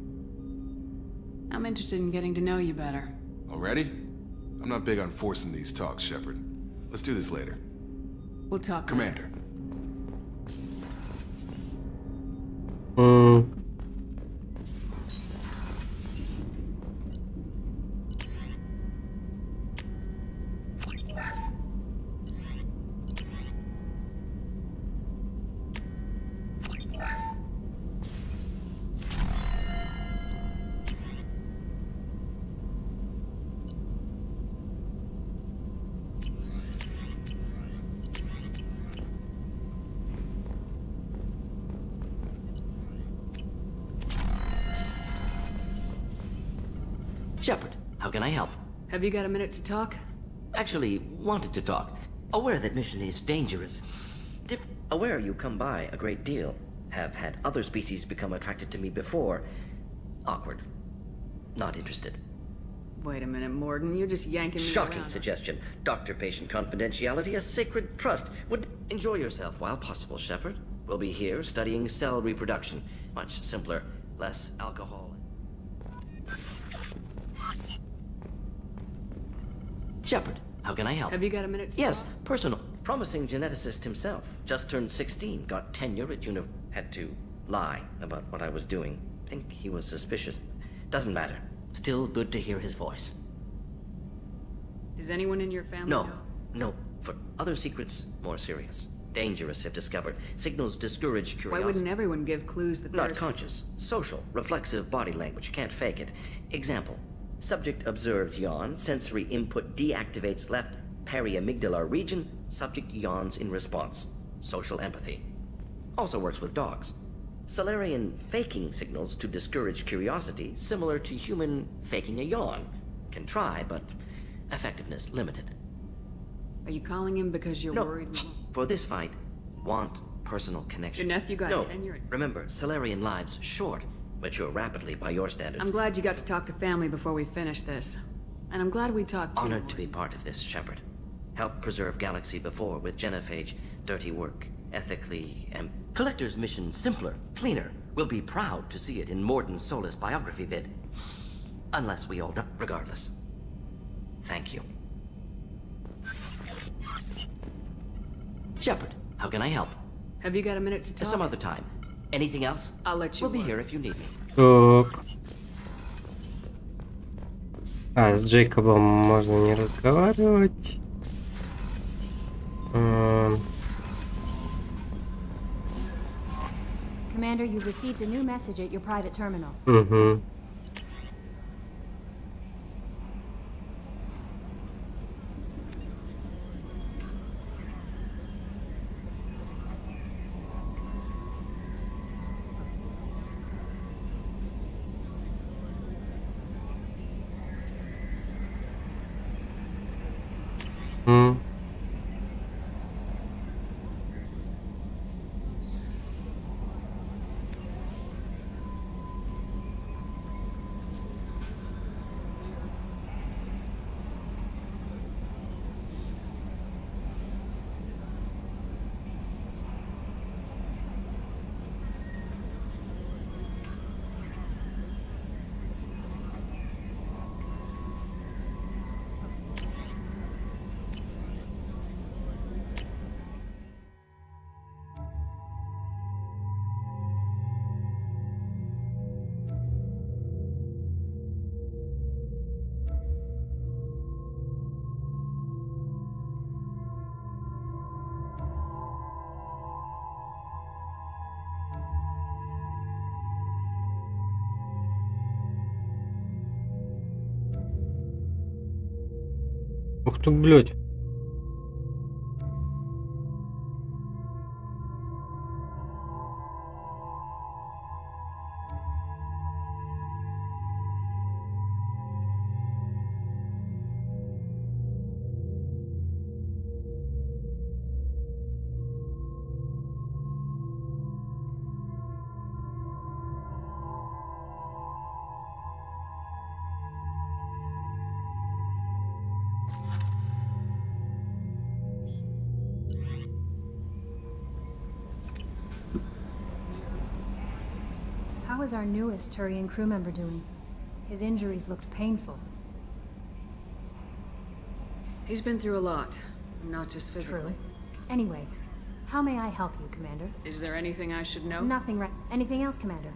I'm interested in getting to know you better. Already? I'm not big on forcing these talks, Shepard. Let's do this later. We'll talk. Commander. Shepard, how can I help? Have you got a minute to talk? Actually, wanted to talk. Aware that mission is dangerous. Aware you come by a great deal. Have had other species become attracted to me before. Awkward. Not interested. Wait a minute, Mordin. You're just yanking me Shocking around. suggestion. Doctor-patient confidentiality, a sacred trust. Would enjoy yourself while possible, Shepard. We'll be here studying cell reproduction. Much simpler. Less alcohol. Shepard, how can I help? Have you got a minute to Yes, talk? personal. Promising geneticist himself. Just turned 16, got tenure at had to lie about what I was doing. Think he was suspicious. Doesn't matter. Still good to hear his voice. Does anyone in your family No, know? no. For other secrets, more serious. Dangerous if discovered. Signals discourage curiosity. Why wouldn't everyone give clues that Not they're conscious. Social. Reflexive body language. Can't fake it. Example. Subject observes yawn. Sensory input deactivates left periamygdalar region. Subject yawns in response. Social empathy. Also works with dogs. Salarian faking signals to discourage curiosity, similar to human faking a yawn. Can try, but effectiveness limited. Are you calling him because you're No. worried? For this fight, want personal connection. Your nephew got no. tenure. Remember, Salarian lives short. Mature rapidly by your standards. I'm glad you got to talk to family before we finish this. And I'm glad we talked to you. Honored to be part of this, Shepard. Helped preserve Galaxy before with Genophage. Dirty work. Ethically and Collector's mission simpler, cleaner. We'll be proud to see it in Mordin Solus biography vid. Unless we all die. Regardless. Thank you. Shepard, how can I help? Have you got a minute to talk? Some other time. Anything else? I'll let you We'll be work. here if you need me. Так. А, с Джейкобом можно не разговаривать. Commander, you've received a new message at your private terminal. Угу. Ух ты, блядь. How is our newest Turian crew member doing? His injuries looked painful. He's been through a lot, not just physically. True. Anyway, how may I help you, Commander? Is there anything I should know? Nothing right. Anything else, Commander?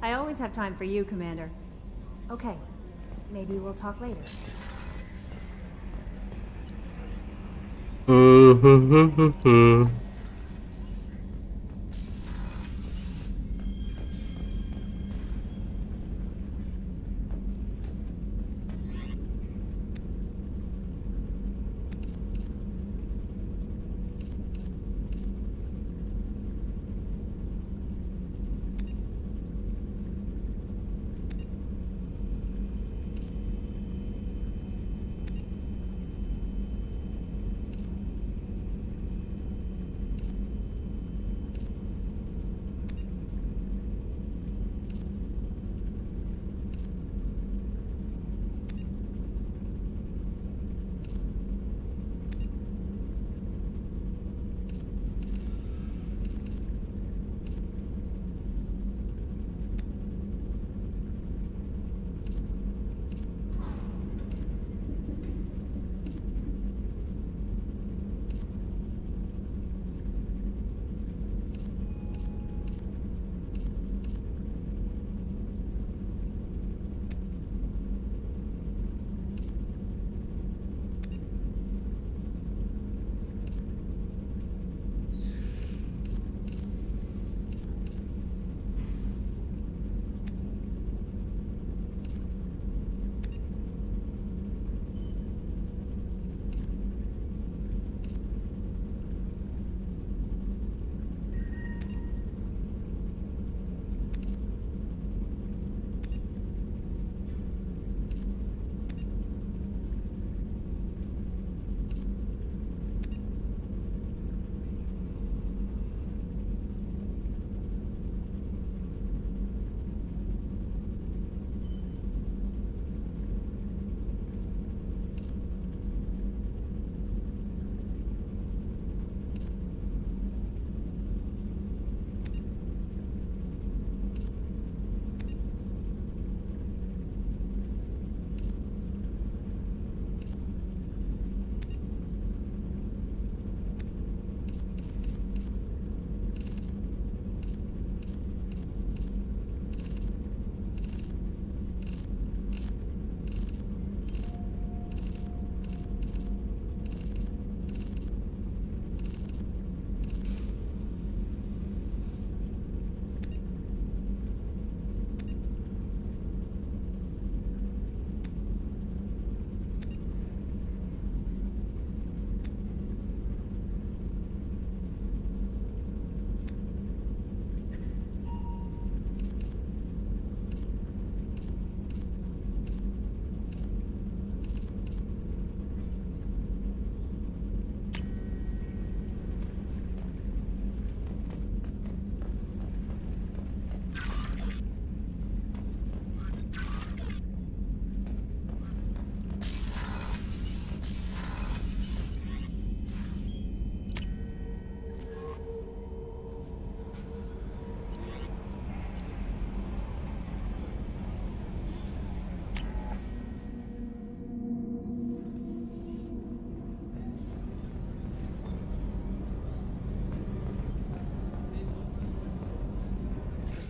I always have time for you, Commander. Okay. Maybe we'll talk later.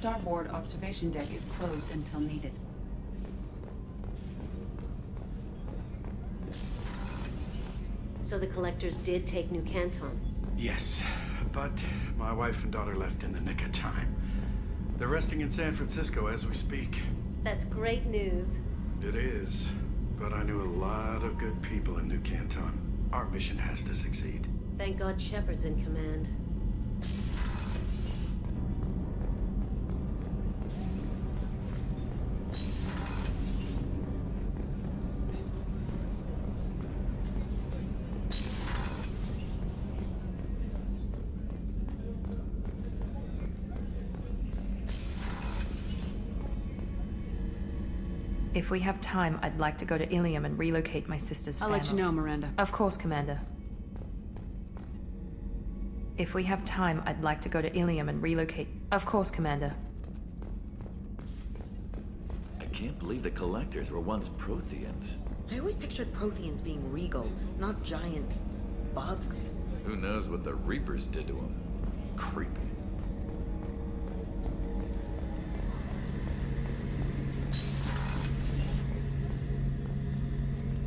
starboard observation deck is closed until needed. So the Collectors did take New Canton? Yes, but my wife and daughter left in the nick of time. They're resting in San Francisco as we speak. That's great news. It is, but I knew a lot of good people in New Canton. Our mission has to succeed. Thank God Shepard's in command. If we have time, I'd like to go to Ilium and relocate my sister's I'll family. let you know, Miranda. Of course, Commander. If we have time, I'd like to go to Ilium and relocate. Of course, Commander. I can't believe the Collectors were once Protheans. I always pictured Protheans being regal, not giant bugs. Who knows what the Reapers did to them? Creepy.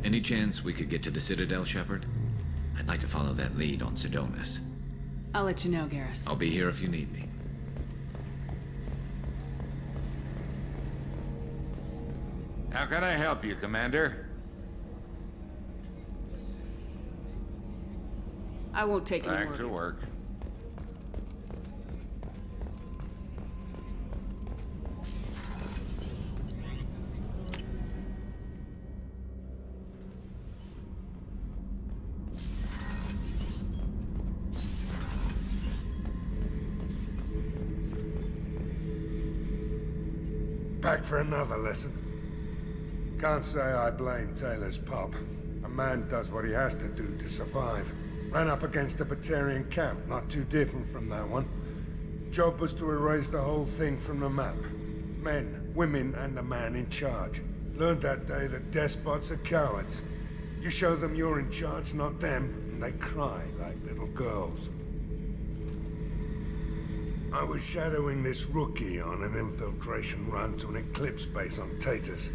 Any chance we could get to the Citadel, Shepard? I'd like to follow that lead on Sidonis. I'll let you know, Garrus. I'll be here if you need me. How can I help you, Commander? I won't take any Back more. to work. Back for another lesson. Can't say I blame Taylor's pop. A man does what he has to do to survive. Ran up against a Batarian camp, not too different from that one. Job was to erase the whole thing from the map. Men, women, and the man in charge. Learned that day that despots are cowards. You show them you're in charge, not them, and they cry like little girls. I was shadowing this rookie on an infiltration run to an Eclipse base on Tatus.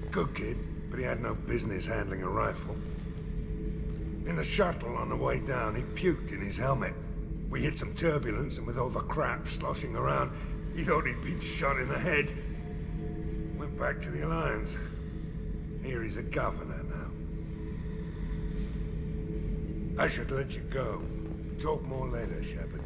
Good kid, but he had no business handling a rifle. In a shuttle on the way down, he puked in his helmet. We hit some turbulence, and with all the crap sloshing around, he thought he'd been shot in the head. Went back to the Alliance. Here he's a governor now. I should let you go. Talk more later, Shepard.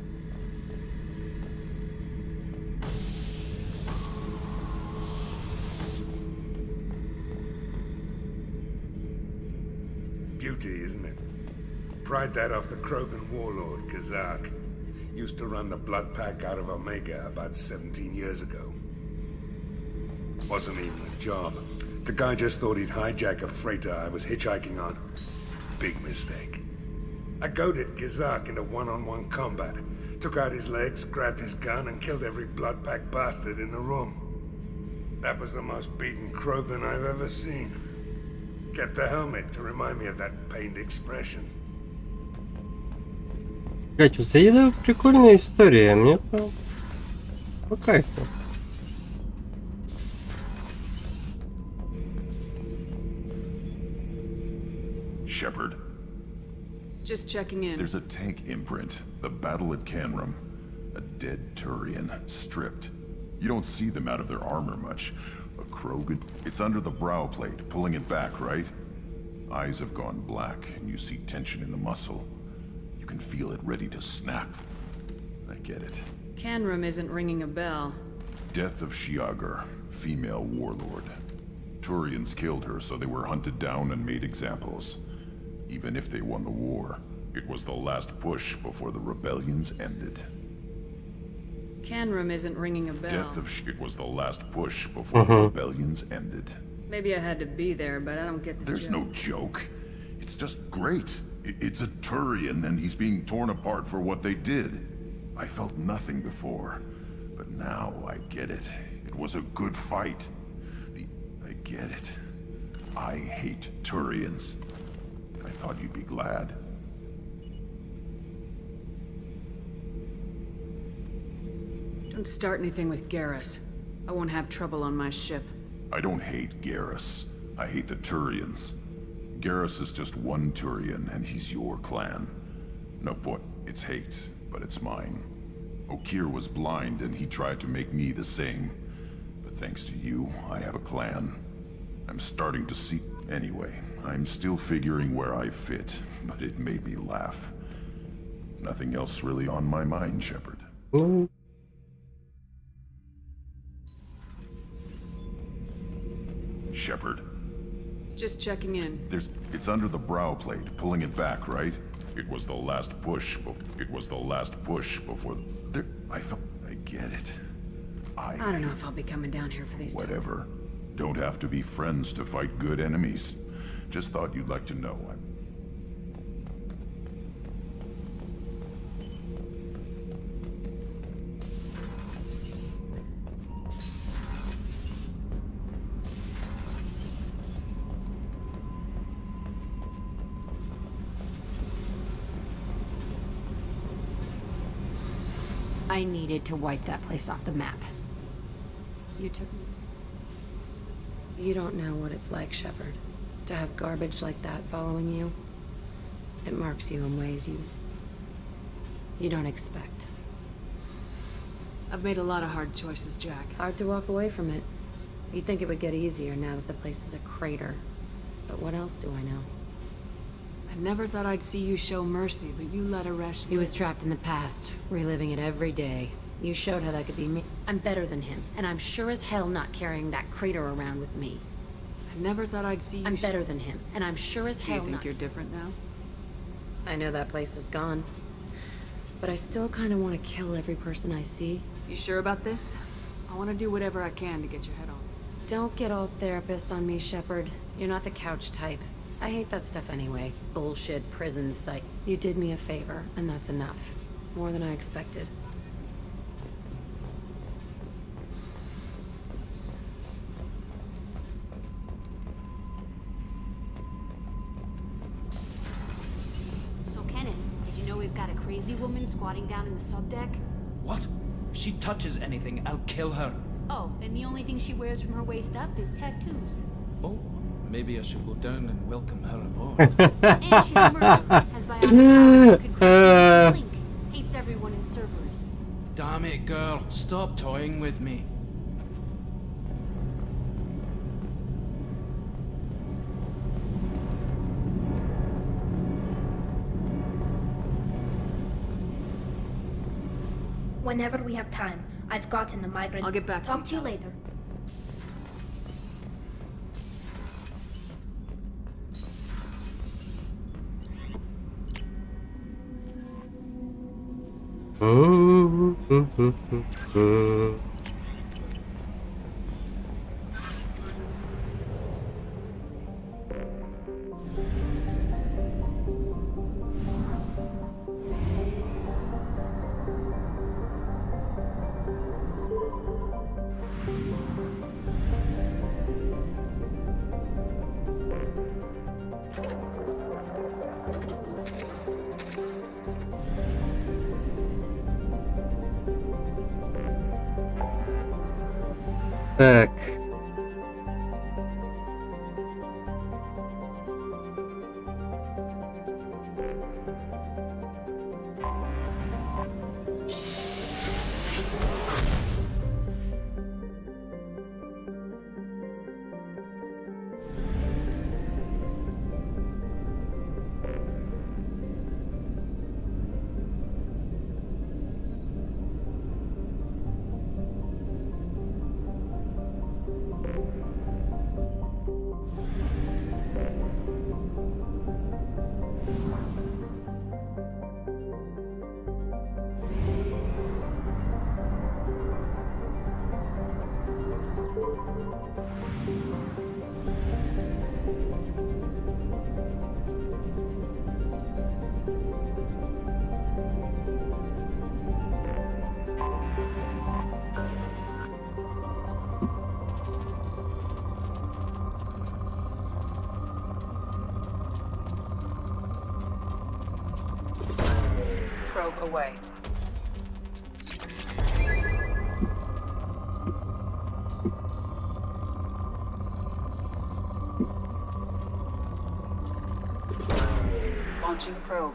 Beauty, isn't it? Pried that off the Krogan warlord, Kazak. Used to run the Blood Pack out of Omega about 17 years ago. Wasn't even a job. The guy just thought he'd hijack a freighter I was hitchhiking on. Big mistake. I goaded Kazak into one-on-one combat. Took out his legs, grabbed his gun, and killed every Blood Pack bastard in the room. That was the most beaten Krogan I've ever seen. Kept the helmet to remind me of that pained expression. Блять, у Саида прикольная история, мне по кайфу. Shepard, Just checking in. there's a tank imprint. The battle at Canrum. A dead Turian, stripped. You don't see them out of their armor much. A Krogan? It's under the brow plate, pulling it back, right? Eyes have gone black, and you see tension in the muscle. You can feel it ready to snap. I get it. Canrum isn't ringing a bell. Death of Shiagar, female warlord. Turians killed her, so they were hunted down and made examples. Even if they won the war, it was the last push before the rebellions ended. Canrum isn't ringing a bell. Death of it was the last push before the rebellions ended. Maybe I had to be there, but I don't get the There's joke. no joke. It's just great. It's a Turian, and he's being torn apart for what they did. I felt nothing before, but now I get it. It was a good fight. I get it. I hate Turians. I thought you'd be glad. Don't start anything with Garrus. I won't have trouble on my ship. I don't hate Garrus. I hate the Turians. Garrus is just one Turian, and he's your clan. No, boy, it's hate, but it's mine. Okeer was blind, and he tried to make me the same. But thanks to you, I have a clan. I'm starting to see... Anyway, I'm still figuring where I fit, but it made me laugh. Nothing else really on my mind, Shepard. Shepard. Just checking in. It's under the brow plate, pulling it back, right? It was the last push. It was the last push before. I get it. I don't know if I'll be coming down here for these. Whatever. Don't have to be friends to fight good enemies. Just thought you'd like to know. I needed to wipe that place off the map. You took me. You don't know what it's like, Shepard. To have garbage like that following you. It marks you in ways you don't expect. I've made a lot of hard choices, Jack. Hard to walk away from it. You'd think it would get easier now that the place is a crater. But what else do I know? I never thought I'd see you show mercy, but you let Aresh... He was trapped in the past, reliving it every day. You showed how that could be me. I'm better than him, and I'm sure as hell not carrying that crater around with me. I never thought I'd see you... I'm better than him, and I'm sure as hell not... Do you think you're different now? I know that place is gone. But I still kind of want to kill every person I see. You sure about this? I want to do whatever I can to get your head on. Don't get all therapist on me, Shepard. You're not the couch type. I hate that stuff anyway. Bullshit, prison site. You did me a favor, and that's enough. More than I expected. So, Kenneth, did you know we've got a crazy woman squatting down in the subdeck? What? If she touches anything, I'll kill her. Oh, and the only thing she wears from her waist up is tattoos. Oh, maybe I should go down and welcome her aboard. And she's a murderer, has bionic powers that could crush you with a blink. Hates everyone in Cerberus. Damn it, girl. Stop toying with me. Whenever we have time, I've gotten the migrant. I'll get back to you. Talk to you later. Так. Probe away. Launching probe.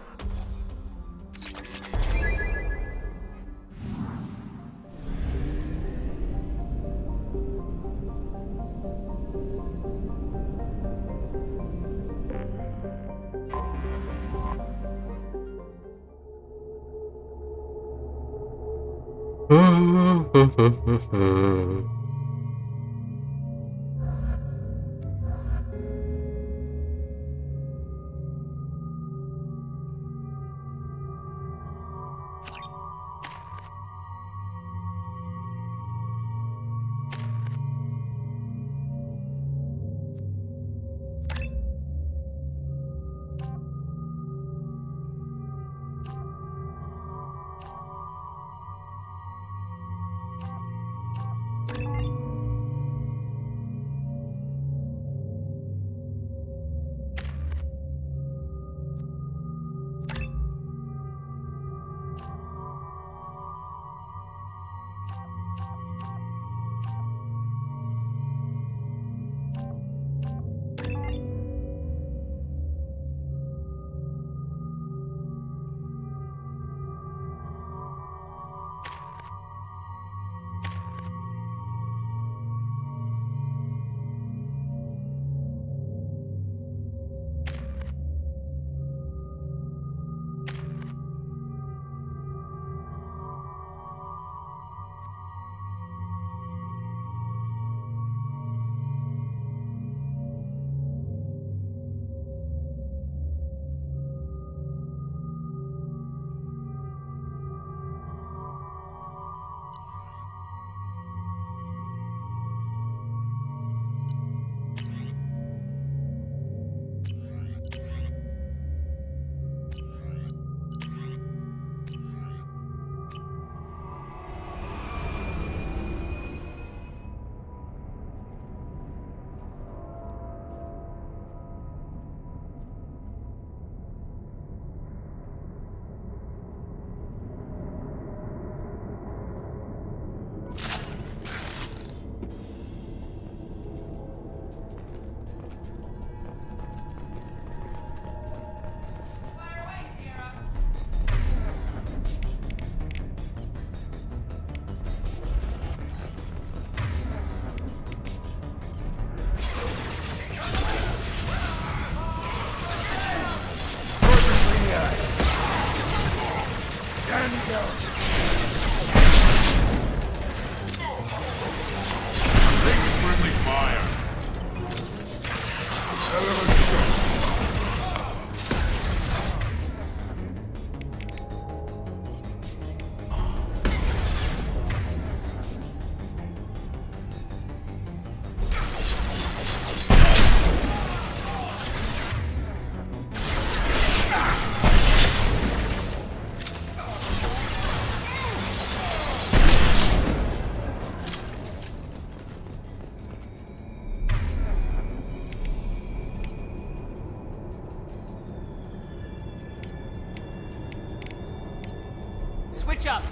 Switch up!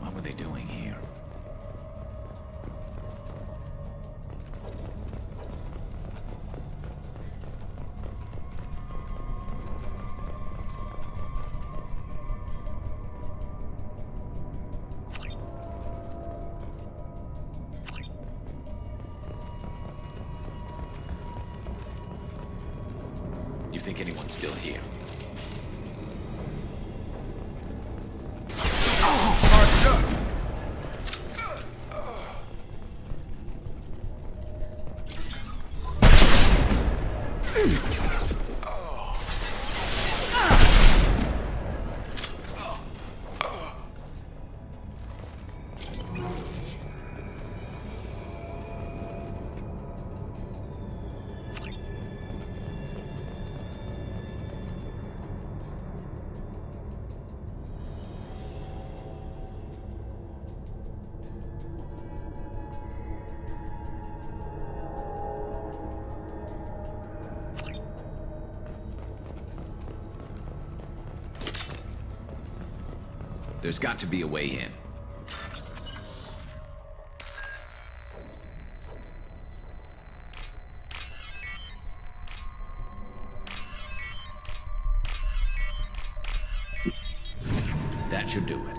What were they doing here? You think anyone's still here? There's got to be a way in. That should do it.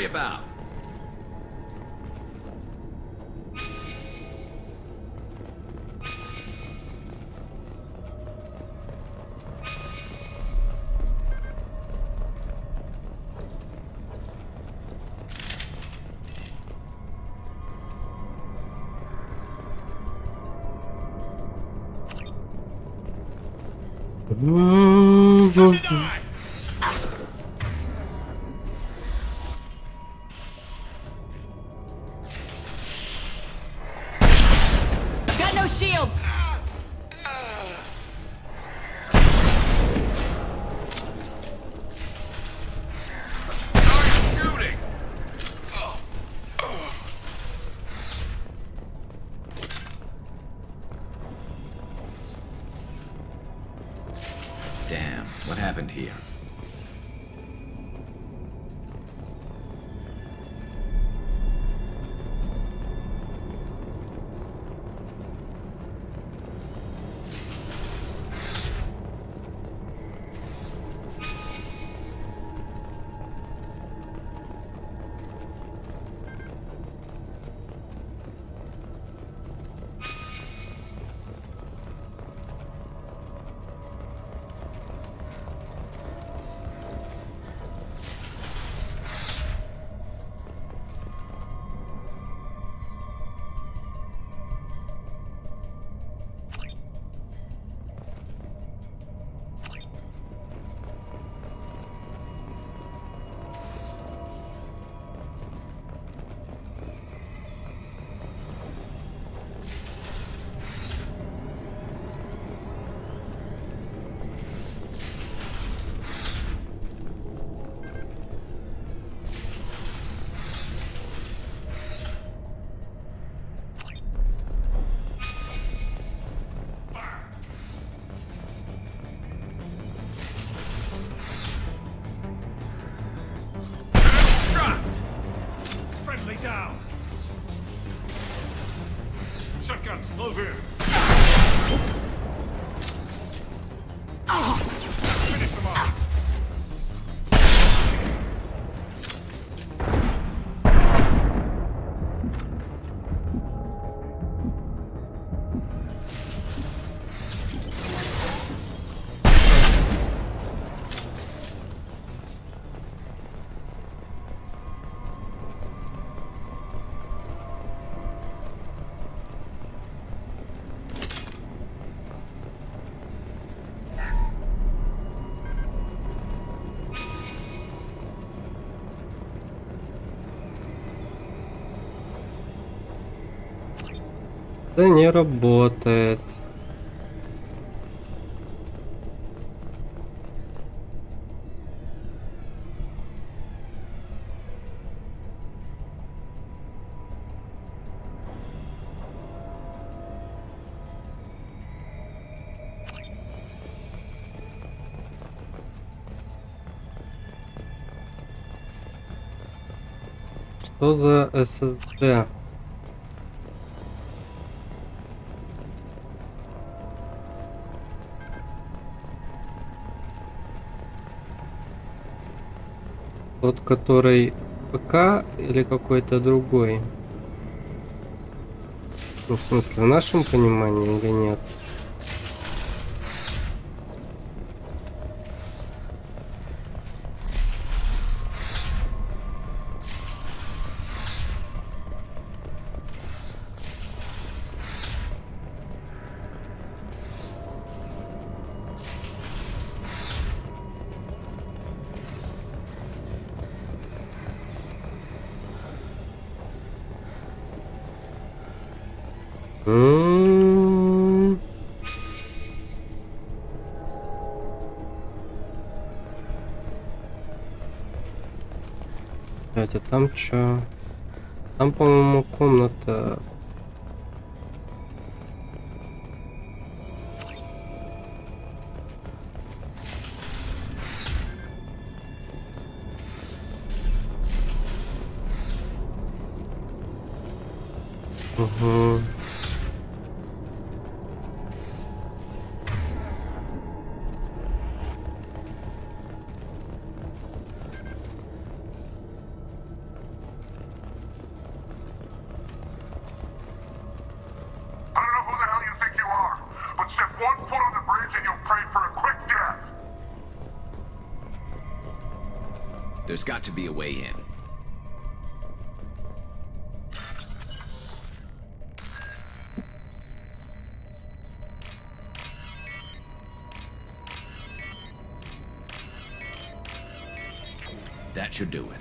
About. Shields! Damn, what happened here? Down. Shotguns, move in. Finish them off. Это не работает. Что за SSD? Тот, который ПК или какой-то другой? Ну, в смысле, в нашем понимании или нет? Давайте, там чё? Там, по-моему, комната. Угу. There's got to be a way in. That should do it.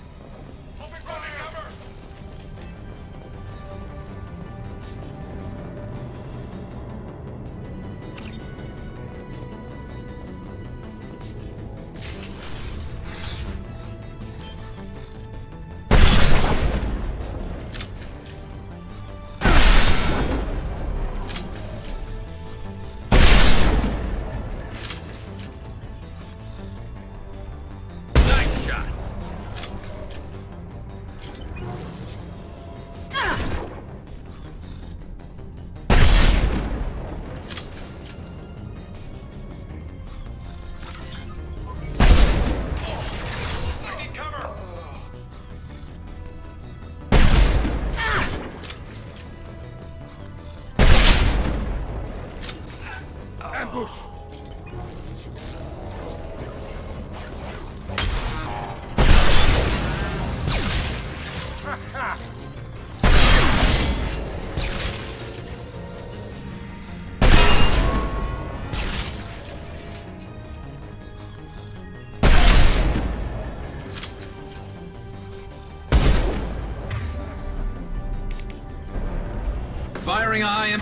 Firing a high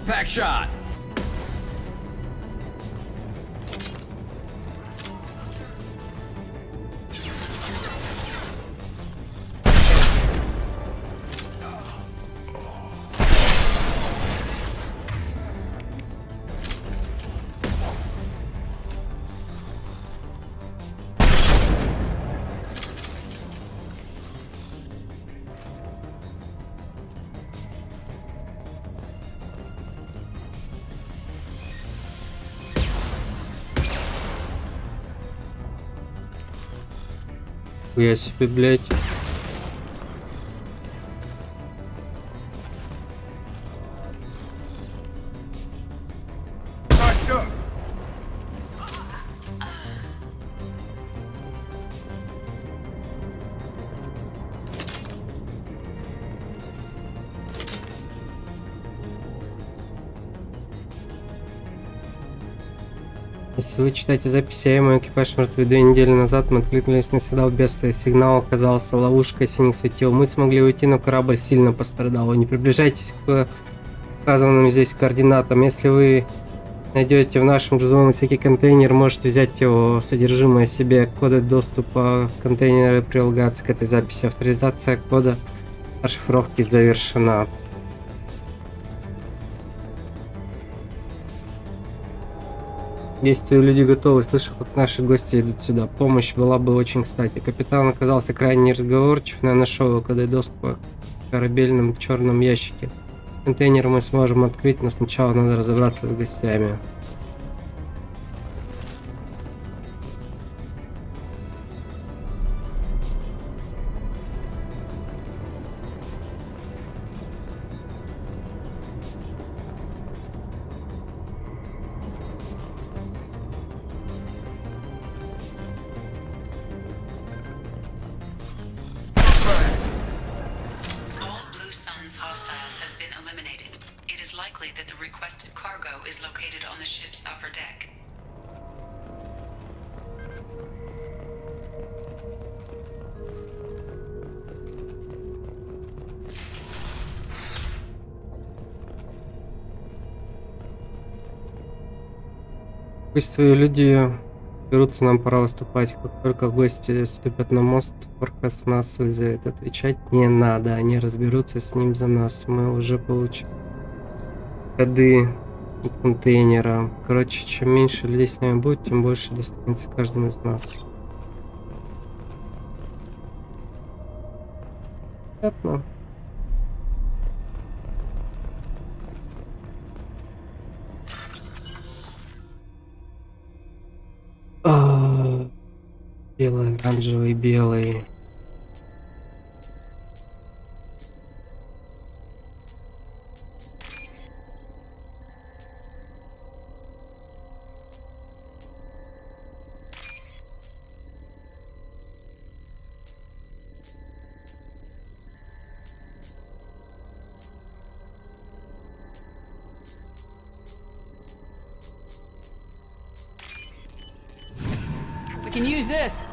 impact shot. Я себе, блядь. Если вы читаете записи, я и мой экипаж мертвы 2 недели назад, мы откликнулись на сигнал бедствия. Сигнал оказался ловушкой синих светил. Мы смогли уйти, но корабль сильно пострадал. Не приближайтесь к указанным здесь координатам. Если вы найдете в нашем грузовом отсеке контейнер, можете взять его содержимое себе. Коды доступа контейнера прилагаются к этой записи. Авторизация кода расшифровки завершена. Действия люди готовы, слышу, как наши гости идут сюда. Помощь была бы очень кстати. Капитан оказался крайне неразговорчив, но я нашел его, когда доступа к корабельным черном ящике. Контейнер мы сможем открыть, но сначала надо разобраться с гостями. Пусть твои люди берутся, нам пора выступать. Как только гости ступят на мост, Форкас нас вызовет. Отвечать не надо, они разберутся с ним за нас. Мы уже получили коды и контейнера. Короче, чем меньше людей с нами будет, тем больше достанется каждому из нас. Понятно. Белый, оранжевый, белый. We can use this.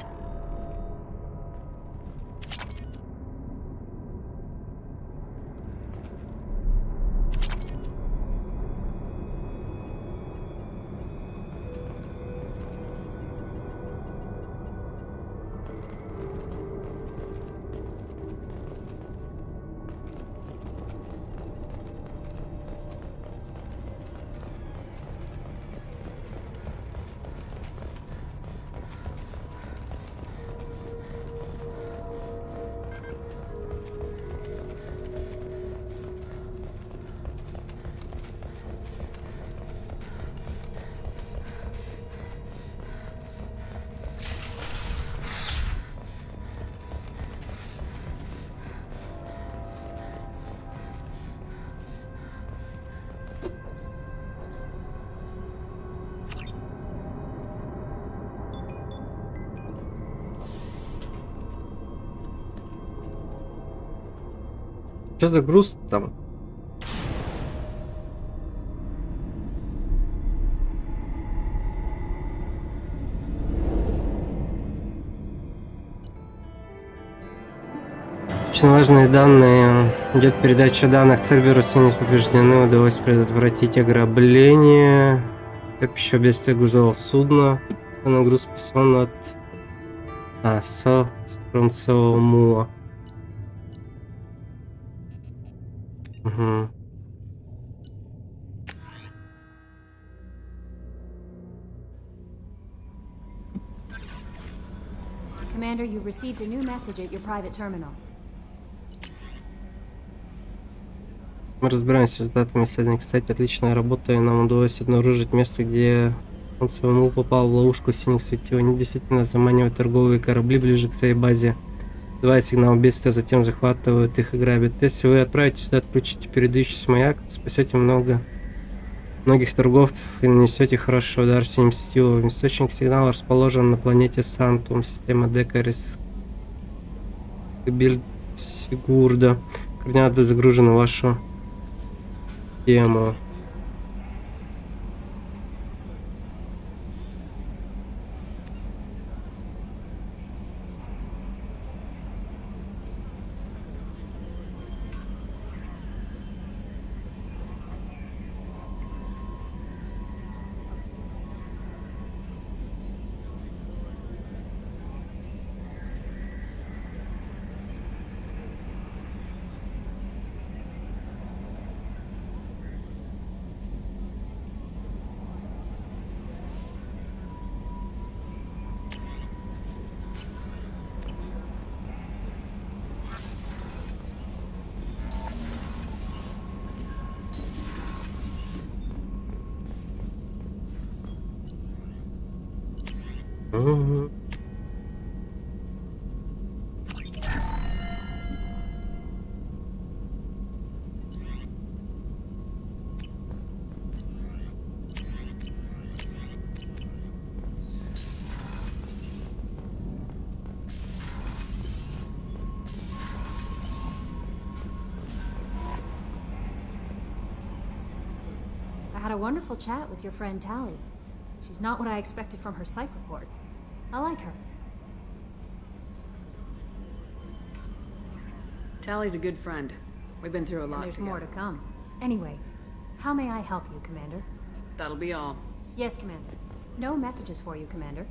Что за груз там? Очень важные данные. Идет передача данных. Церберусы не повреждены. Удалось предотвратить ограбление. Как еще бедствие грузового судна. На груз спасен от Стронцевого мула. Угу. Commander, you've received a new message at your private terminal. Мы разбираемся с результатами исследований. Кстати, отличная работа, и нам удалось обнаружить место, где он своему попал в ловушку синих светил. Они действительно заманивают торговые корабли ближе к своей базе. Давая сигнал бедствия, затем захватывают их и грабят. Если вы отправитесь сюда, отключите передающийся маяк, спасете многих торговцев и нанесете хороший удар синим светилом. Источник сигнала расположен на планете Сантум, система Декарис Сигурда. Координаты загружены в вашу тему. I had a wonderful chat with your friend Tally. She's not what I expected from her psych report. I like her. Tally's a good friend. We've been through a lot And there's together. more to come. Anyway, how may I help you, Commander? That'll be all. Yes, Commander. No messages for you, Commander.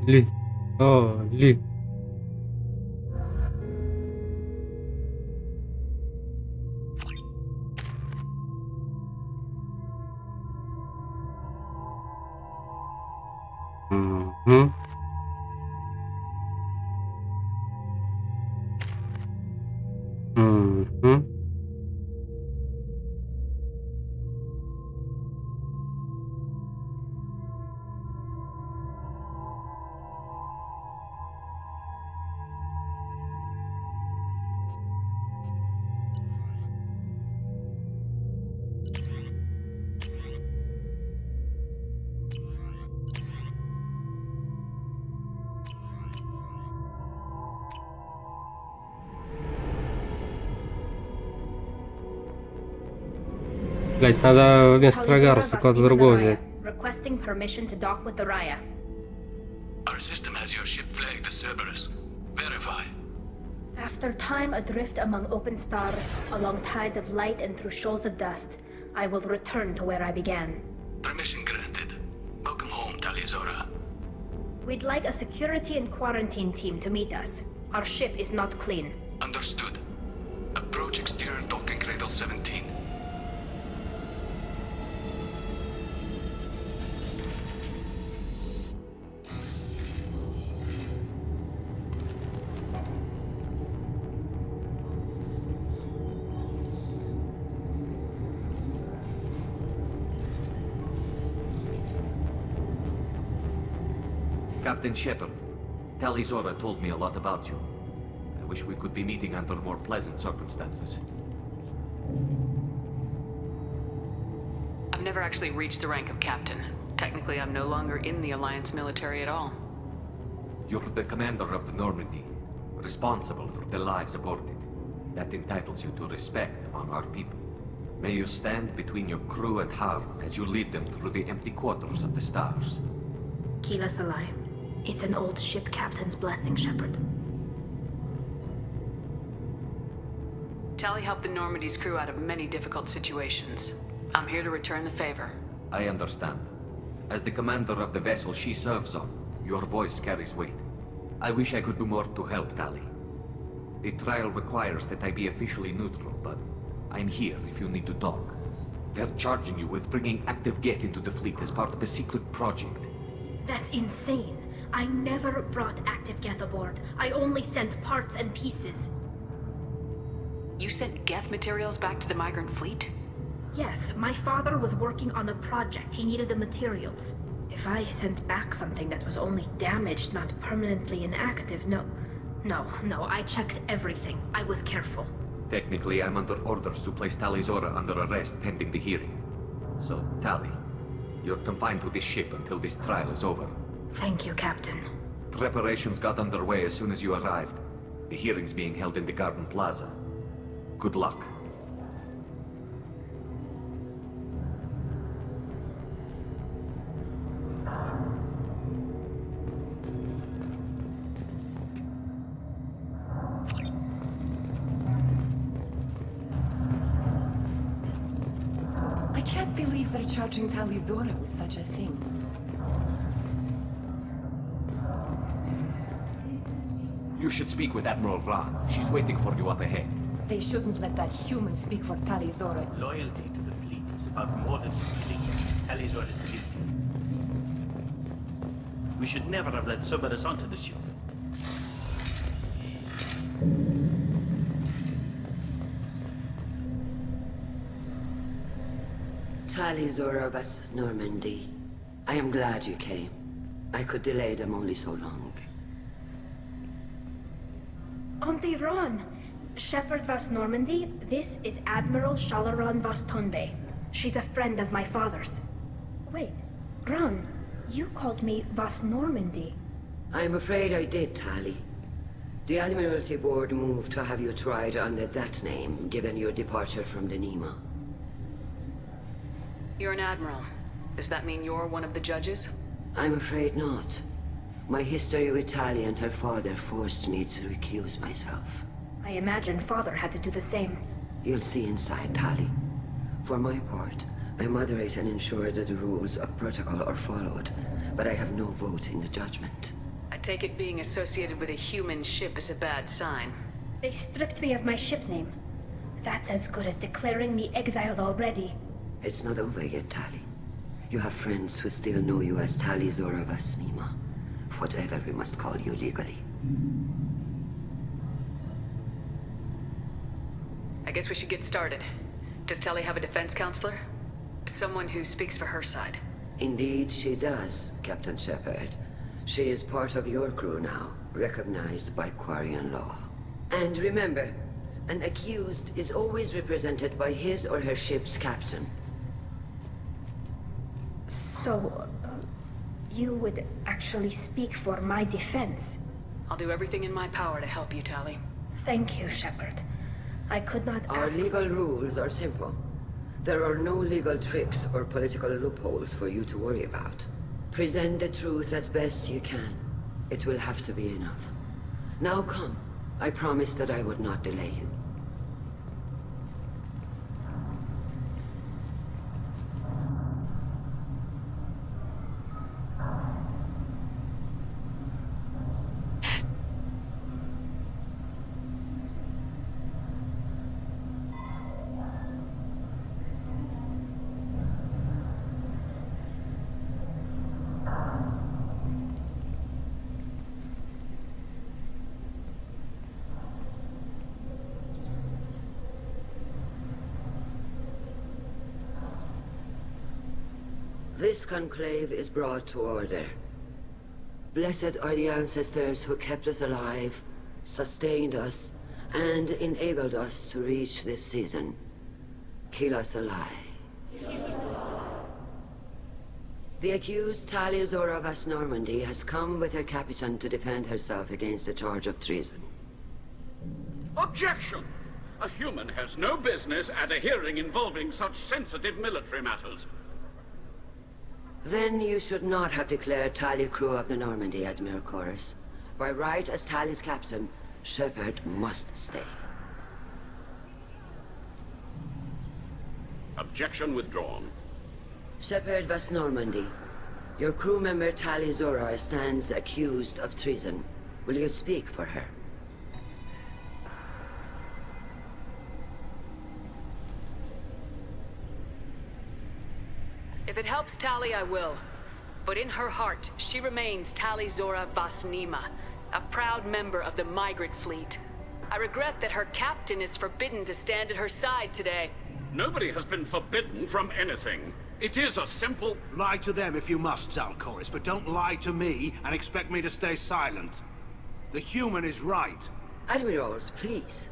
Ли. Ли. Мгм. Мгм. Блять, надо вместо Трагаруса кого-то другого взять. Requesting permission to dock with the Raya. Our system has your ship flagged as Cerberus. Verify. After time adrift among open stars, along tides of light and through shoals of dust, I will return to where I began. Permission granted. Welcome home, Tali'Zorah. We'd like a security and quarantine team to meet us. Our ship is not clean. Understood. Approach exterior docking cradle 17. Captain Shepard, Tali'Zorah told me a lot about you. I wish we could be meeting under more pleasant circumstances. I've never actually reached the rank of captain. Technically, I'm no longer in the Alliance military at all. You're the commander of the Normandy, responsible for the lives aboard it. That entitles you to respect among our people. May you stand between your crew and harm as you lead them through the empty quarters of the stars. Kila Salai. It's an old ship captain's blessing, Shepard. Tali helped the Normandy's crew out of many difficult situations. I'm here to return the favor. I understand. As the commander of the vessel she serves on, your voice carries weight. I wish I could do more to help Tali. The trial requires that I be officially neutral, but I'm here if you need to talk. They're charging you with bringing active Geth into the fleet as part of a secret project. That's insane. I never brought active Geth aboard. I only sent parts and pieces. You sent Geth materials back to the migrant fleet? Yes, my father was working on a project. He needed the materials. If I sent back something that was only damaged, not permanently inactive, no, I checked everything. I was careful. Technically, I'm under orders to place Tali'Zorah under arrest pending the hearing. So, Tali, you're confined to this ship until this trial is over. Thank you, Captain. Preparations got underway as soon as you arrived. The hearing's being held in the Garden Plaza. Good luck. I can't believe they're charging Tali'Zorah with such a thing. You should speak with Admiral Ra. She's waiting for you up ahead. They shouldn't let that human speak for Tali'Zorah. Loyalty to the fleet is about more than killing Tali'Zorah is guilty. We should never have let Cerberus onto the ship. Tali'Zorah vas Normandy. I am glad you came. I could delay them only so long. Auntie Ron! Shepard vas Normandy, this is Admiral Shalaran vas Tonbe. She's a friend of my father's. Wait, Ron, you called me vas Normandy. I'm afraid I did, Tali. The Admiralty Board moved to have you tried under that name, given your departure from the Nima. You're an admiral. Does that mean you're one of the judges? I'm afraid not. My history with Tali and her father forced me to recuse myself. I imagine father had to do the same. You'll see inside, Tali. For my part, I moderate and ensure that the rules of protocol are followed, but I have no vote in the judgment. I take it being associated with a human ship is a bad sign. They stripped me of my ship name. That's as good as declaring me exiled already. It's not over yet, Tali. You have friends who still know you as Tali'Zorah vas Nima. Whatever we must call you legally. I guess we should get started. Does Tali have a defense counselor? Someone who speaks for her side. Indeed she does, Captain Shepard. She is part of your crew now, recognized by Quarian law. And remember, an accused is always represented by his or her ship's captain. So, you would actually speak for my defense? I'll do everything in my power to help you, Tali. Thank you, Shepard. I could not Our ask legal rules are simple. There are no legal tricks or political loopholes for you to worry about. Present the truth as best you can. It will have to be enough. Now come. I promised that I would not delay you. This conclave is brought to order. Blessed are the ancestors who kept us alive, sustained us, and enabled us to reach this season. Kila Salai. The accused Talia Zora Vas Normandy has come with her captain to defend herself against a charge of treason. Objection! A human has no business at a hearing involving such sensitive military matters. Then you should not have declared Talia crew of the Normandy, Admiral Chorus. By right as Talia's captain, Shepard must stay. Objection withdrawn. Shepard Vas Normandy, your crew member Talia Zora stands accused of treason. Will you speak for her? If it helps Tali, I will. But in her heart, she remains Tali Zora Vas Nima, a proud member of the migrant fleet. I regret that her captain is forbidden to stand at her side today. Nobody has been forbidden from anything. It is a simple... Lie to them if you must, Zalcoris, but don't lie to me and expect me to stay silent. The human is right. Admirals, please.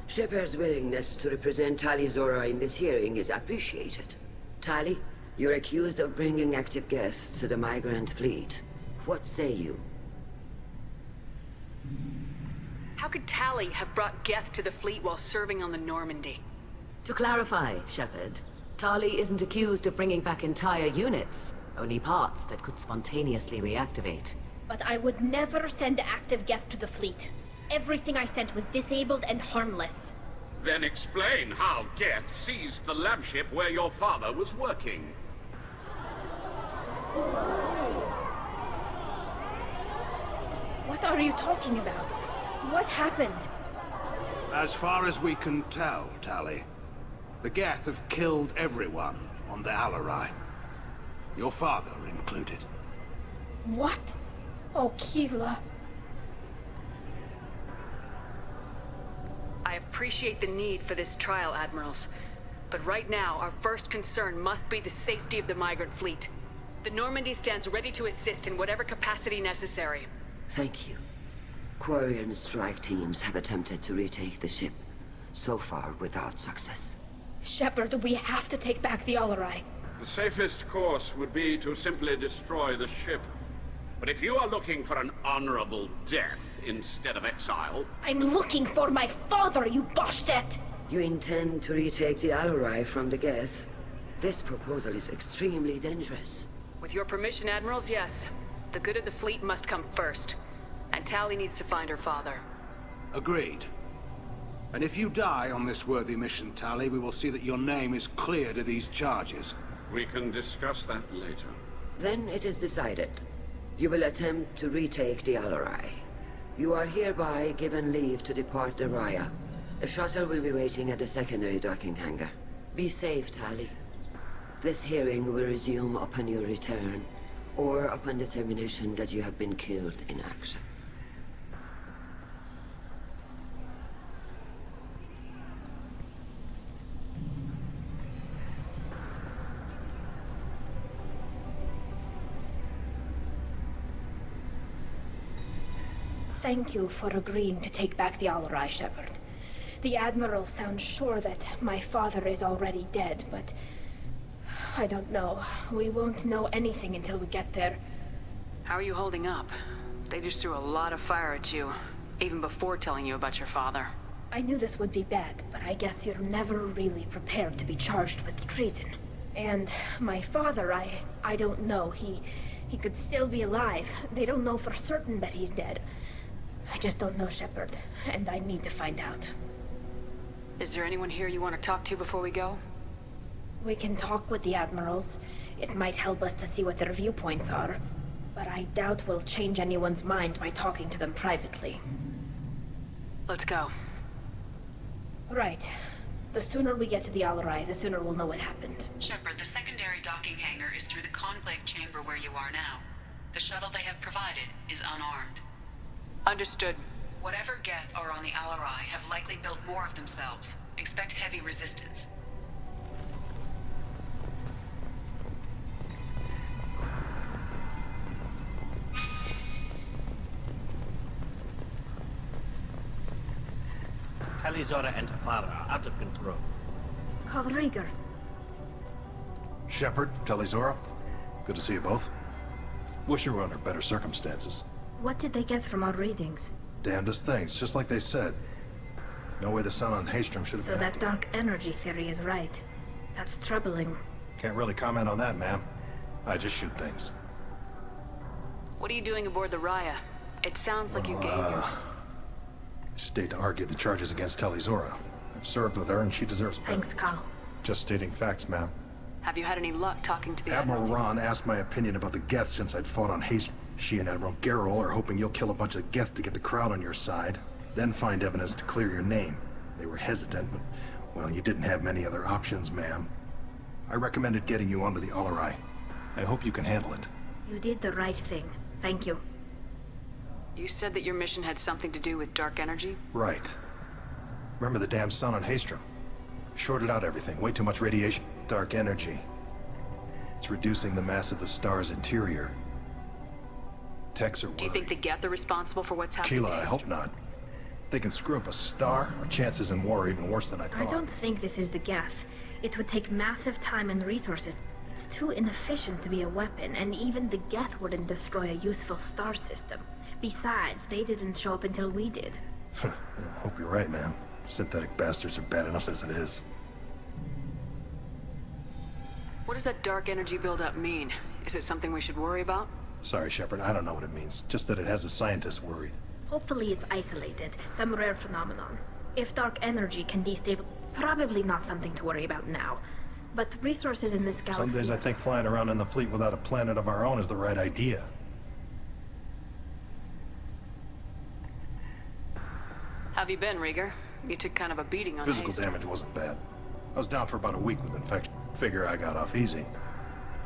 Shepard's willingness to represent Tali Zora in this hearing is appreciated. Tali, you're accused of bringing active guests to the migrant fleet. What say you? How could Tali have brought Geth to the fleet while serving on the Normandy? To clarify, Shepard, Tali isn't accused of bringing back entire units, only parts that could spontaneously reactivate. But I would never send active Geth to the fleet. Everything I sent was disabled and harmless. Then explain how Geth seized the lab ship where your father was working. What are you talking about? What happened? As far as we can tell, Tali, the Geth have killed everyone on the Alarai. Your father included. What? Oh, Kila. I appreciate the need for this trial, Admirals. But right now, our first concern must be the safety of the migrant fleet. The Normandy stands ready to assist in whatever capacity necessary. Thank you. Quarian strike teams have attempted to retake the ship, so far without success. Shepard, we have to take back the Alarai. The safest course would be to simply destroy the ship. But if you are looking for an honorable death instead of exile... I'm looking for my father, you Bastet! You intend to retake the Alarai from the Geth? This proposal is extremely dangerous. With your permission, Admirals, yes. The good of the fleet must come first. And Tali needs to find her father. Agreed. And if you die on this worthy mission, Tali, we will see that your name is cleared of these charges. We can discuss that later. Then it is decided. You will attempt to retake the Alarai. You are hereby given leave to depart the Raya. A shuttle will be waiting at the secondary docking hangar. Be safe, Tali. This hearing will resume upon your return, or upon determination that you have been killed in action. Thank you for agreeing to take back the Alarai, Shepard. The Admiral sounds sure that my father is already dead, but... I don't know. We won't know anything until we get there. How are you holding up? They just threw a lot of fire at you, even before telling you about your father. I knew this would be bad, but I guess you're never really prepared to be charged with treason. And my father, I don't know. He could still be alive. They don't know for certain that he's dead. I just don't know, Shepard, and I need to find out. Is there anyone here you want to talk to before we go? We can talk with the admirals. It might help us to see what their viewpoints are. But I doubt we'll change anyone's mind by talking to them privately. Let's go. Right. The sooner we get to the Al-Rai, the sooner we'll know what happened. Shepard, the secondary docking hangar is through the Conclave chamber where you are now. The shuttle they have provided is unarmed. Understood. Whatever Geth are on the Al-Rai have likely built more of themselves. Expect heavy resistance. Talizora and Tafara are out of control. Call Rieger. Shepard, Talizora, good to see you both. Wish you were under better circumstances. What did they get from our readings? Damnedest things, just like they said. No way the sun on Haystrom should have So been that active. dark energy theory is right. That's troubling. Can't really comment on that, ma'am. I just shoot things. What are you doing aboard the Raya? It sounds like you gave your... Stayed to argue the charges against Talizora. I've served with her and she deserves better. Thanks, Carl. Just stating facts, ma'am. Have you had any luck talking to the Admiral Ron asked my opinion about the Geth since I'd fought on Haystrom. She and Admiral Garrel are hoping you'll kill a bunch of Geth to get the crowd on your side, then find evidence to clear your name. They were hesitant, but, well, you didn't have many other options, ma'am. I recommended getting you onto the Al-Rai. I hope you can handle it. You did the right thing. Thank you. You said that your mission had something to do with dark energy? Right. Remember the damn sun on Haystrom? Shorted out everything. Way too much radiation. Dark energy. It's reducing the mass of the star's interior. Techs are Do you think the Geth are responsible for what's happening? Keela, I hope not. If they can screw up a star, our chances in war are even worse than I thought. I don't think this is the Geth. It would take massive time and resources. It's too inefficient to be a weapon, and even the Geth wouldn't destroy a useful star system. Besides, they didn't show up until we did. I hope you're right, man. Synthetic bastards are bad enough as it is. What does that dark energy buildup mean? Is it something we should worry about? Sorry, Shepard, I don't know what it means. Just that it has the scientists worried. Hopefully it's isolated, some rare phenomenon. If dark energy can destabilize... Probably not something to worry about now. But resources in this galaxy... Some days I think flying around in the fleet without a planet of our own is the right idea. Have you been, Rieger? You took kind of a beating on Physical Haystrom. damage wasn't bad. I was down for about a week with infection. Figure I got off easy.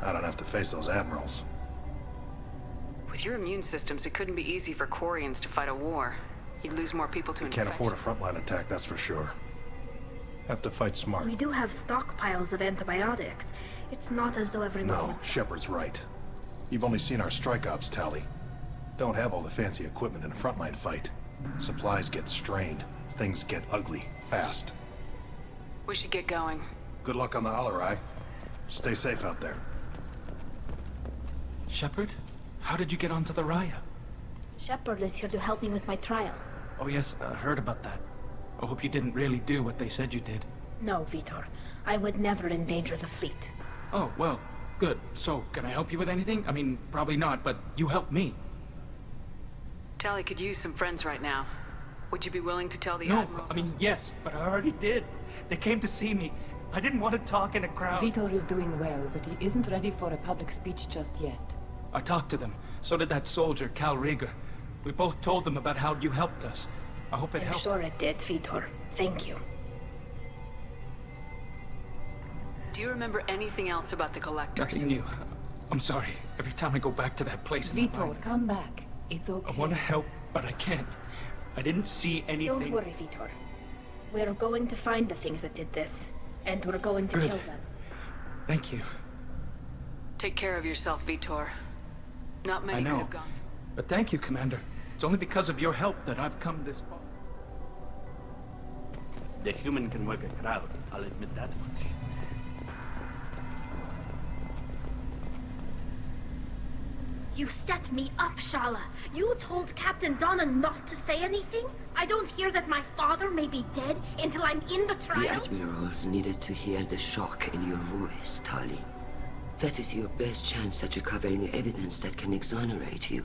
I don't have to face those admirals. With your immune systems, it couldn't be easy for Quarians to fight a war. You'd lose more people to Can't infection. afford a frontline attack, that's for sure. Have to fight smart. We do have stockpiles of antibiotics. It's not as though everyone... No, Shepard's right. You've only seen our strike ops tally. Don't have all the fancy equipment in a frontline fight. Supplies get strained. Things get ugly, fast. We should get going. Good luck on the Al-Rai. Stay safe out there. Shepard? How did you get onto the Raya? Shepard is here to help me with my trial. Oh yes, I heard about that. I hope you didn't really do what they said you did. No, Vitor. I would never endanger the fleet. Oh, well, good. So, can I help you with anything? I mean, probably not, but you helped me. Tali could use some friends right now. Would you be willing to tell the No, Admirals? I mean, yes, but I already did. They came to see me. I didn't want to talk in a crowd. Vitor is doing well, but he isn't ready for a public speech just yet. I talked to them. So did that soldier, Cal Rieger. We both told them about how you helped us. I hope it I'm helped. sure it did, Vitor. Thank you. Do you remember anything else about the Collectors? Nothing new. I'm sorry. Every time I go back to that place in my Vitor, mind, come back. It's okay. I want to help, but I can't. I didn't see anything. Don't worry, Vitor. We're going to find the things that did this, and we're going to Good. kill them. Thank you. Take care of yourself, Vitor. Not many I could know. have gone. But thank you, Commander. It's only because of your help that I've come this far. The human can work a crowd, I'll admit that much. You set me up, Shala. You told Captain Donna not to say anything? I don't hear that my father may be dead until I'm in the The trial? admirals needed to hear the shock in your voice, Tali. That is your best chance at recovering evidence that can exonerate you.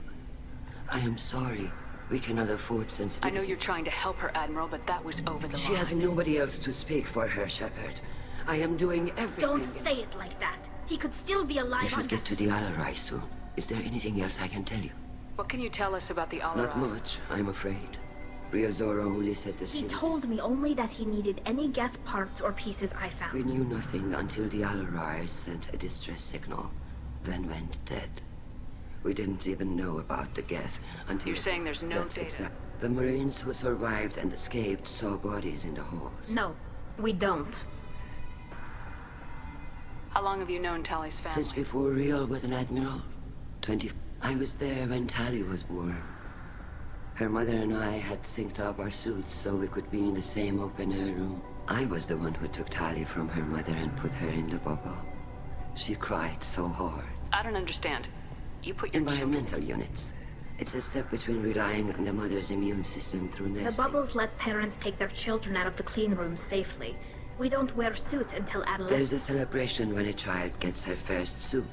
I am sorry, We cannot afford sensitivity. I know you're trying to help her, Admiral, but that was over the line. She has nobody else to speak for her, Shepard. I am doing everything. Don't say it like that. He could still be alive. You should get to the Alarai soon. Is there anything else I can tell you? What can you tell us about the Alarai? Not much, I'm afraid. Real Zora only said that He told me only that he needed any Geth parts or pieces I found. We knew nothing until the Alarai sent a distress signal, then went dead. We didn't even know about the Geth until... You're saying there's no That's data? exact. The Marines who survived and escaped saw bodies in the halls. No, we don't. How long have you known Tali's family? Since before Real was an admiral. 20... I was there when Tali was born. Her mother and I had synced up our suits so we could be in the same open-air room. I was the one who took Tali from her mother and put her in the bubble. She cried so hard. I don't understand. You put your Environmental units. It's a step between relying on the mother's immune system through nursing. The bubbles let parents take their children out of the clean rooms safely. We don't wear suits until adolescence. There's a celebration when a child gets her first suit.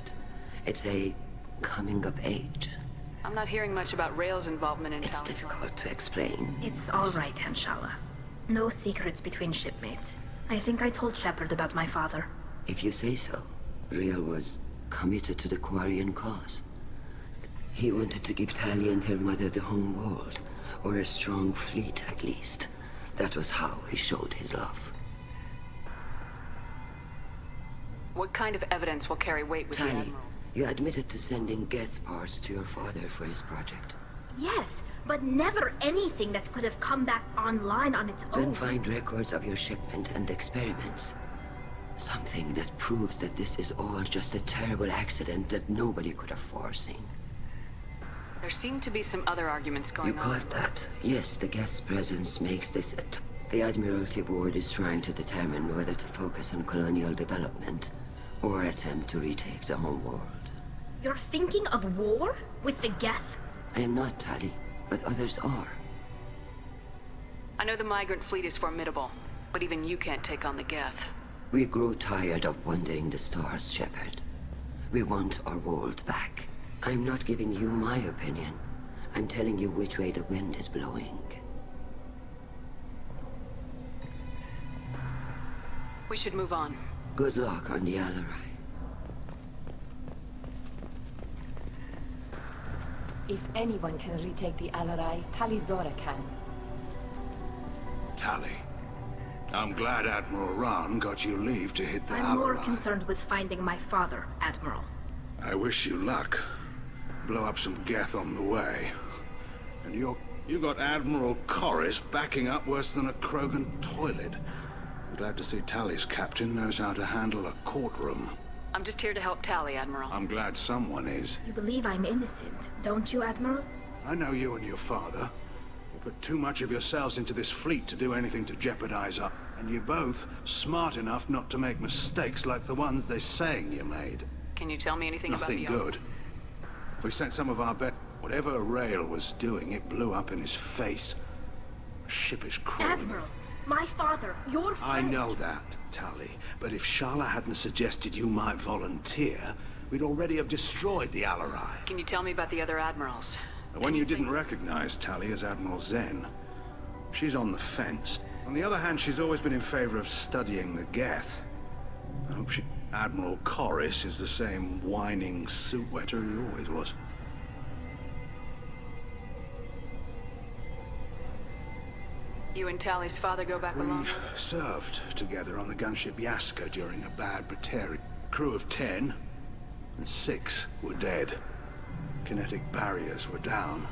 It's a coming of age. I'm not hearing much about Rail's involvement in It's difficult to explain. It's all right, Anshala. No secrets between shipmates. I think I told Shepard about my father. If you say so. Real was committed to the Quarian cause. He wanted to give Tali and her mother the home world, or a strong fleet at least. That was how he showed his love. What kind of evidence will carry weight with the Tali, Admiral? you admitted to sending Geth parts to your father for his project. Yes, but never anything that could have come back online on its own. Then find records of your shipment and experiments. Something that proves that this is all just a terrible accident that nobody could have foreseen. There seem to be some other arguments going You on. caught that? Yes, the Geth's presence makes this the Admiralty Board is trying to determine whether to focus on colonial development or attempt to retake the home world. You're thinking of war? With the Geth? I am not, Tali, but others are. I know the migrant fleet is formidable, but even you can't take on the Geth. We grow tired of wandering the stars, Shepard. We want our world back. I'm not giving you my opinion. I'm telling you which way the wind is blowing. We should move on. Good luck on the Alarai. If anyone can retake the Alarai, Tali Zora can. Tali. I'm glad Admiral Ran got you leave to hit the I'm more Alarai. concerned with finding my father, Admiral. I wish you luck. Blow up some Geth on the way. And you got Admiral Corris backing up worse than a Krogan toilet. Glad to see Tali's captain knows how to handle a courtroom. I'm just here to help Tali, Admiral. I'm glad someone is. You believe I'm innocent, don't you, Admiral? I know you and your father. You put too much of yourselves into this fleet to do anything to jeopardize us. And you're both smart enough not to make mistakes like the ones they're saying you made. Can you tell me anything Nothing about the good. We sent some of our whatever Rail was doing, it blew up in his face. The ship is crawling. Admiral, my father, your friend. I know that, Tali. But if Shala hadn't suggested you might volunteer, we'd already have destroyed the Alarai. Can you tell me about the other admirals? The one you didn't recognize, Tali, is Admiral Zen. She's on the fence. On the other hand, she's always been in favor of studying the Geth. I hope Admiral Corris is the same whining suit wetter he always was. You and Tali's father go back along? We served together on the gunship Yaska during a bad Bateri. Crew of 10, and 6 were dead. Kinetic barriers were down.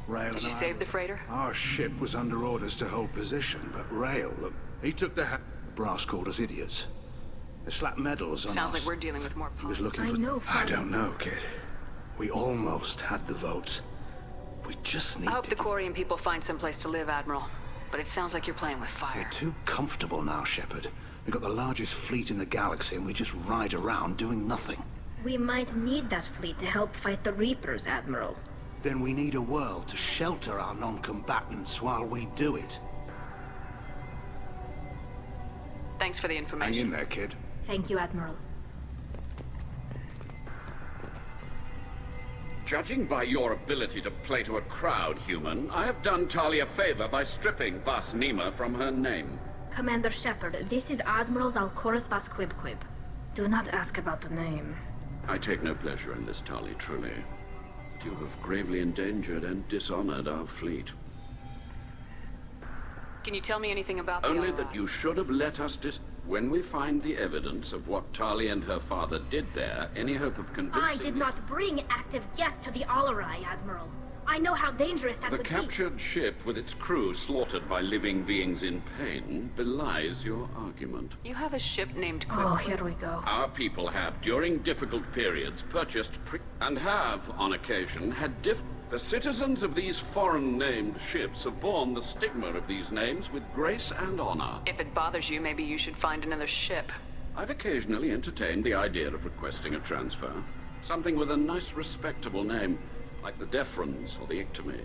Rail Did and you I- save the freighter? Our ship was under orders to hold position, but Rail, look, he took the brass called us idiots. They slapped medals on Sounds us. like we're dealing with more He was politics. looking for... I don't know, kid. We almost had the votes. We just need I hope to... the Quarian people find some place to live, Admiral. But it sounds like you're playing with fire. We're too comfortable now, Shepard. We've got the largest fleet in the galaxy, and we just ride around doing nothing. We might need that fleet to help fight the Reapers, Admiral. Then we need a world to shelter our non-combatants while we do it. Thanks for the information. Hang in there, kid. Thank you, Admiral. Judging by your ability to play to a crowd, human, I have done Tali a favor by stripping Vas Nima from her name. Commander Shepard, this is Admiral Zalkorus Vas Quibquib. Do not ask about the name. I take no pleasure in this, Tali, truly. But you have gravely endangered and dishonored our fleet. Can you tell me anything about Only that you should have let us When we find the evidence of what Tali and her father did there, any hope of convincing... I did not bring active Geth to the Alarai, Admiral. I know how dangerous that would be. The captured ship with its crew slaughtered by living beings in pain belies your argument. You have a ship named Oh, here we go. Our people have, during difficult periods, purchased and have, on occasion, had The citizens of these foreign-named ships have borne the stigma of these names with grace and honor. If it bothers you, maybe you should find another ship. I've occasionally entertained the idea of requesting a transfer. Something with a nice, respectable name, like the Defrons or the Ictomy.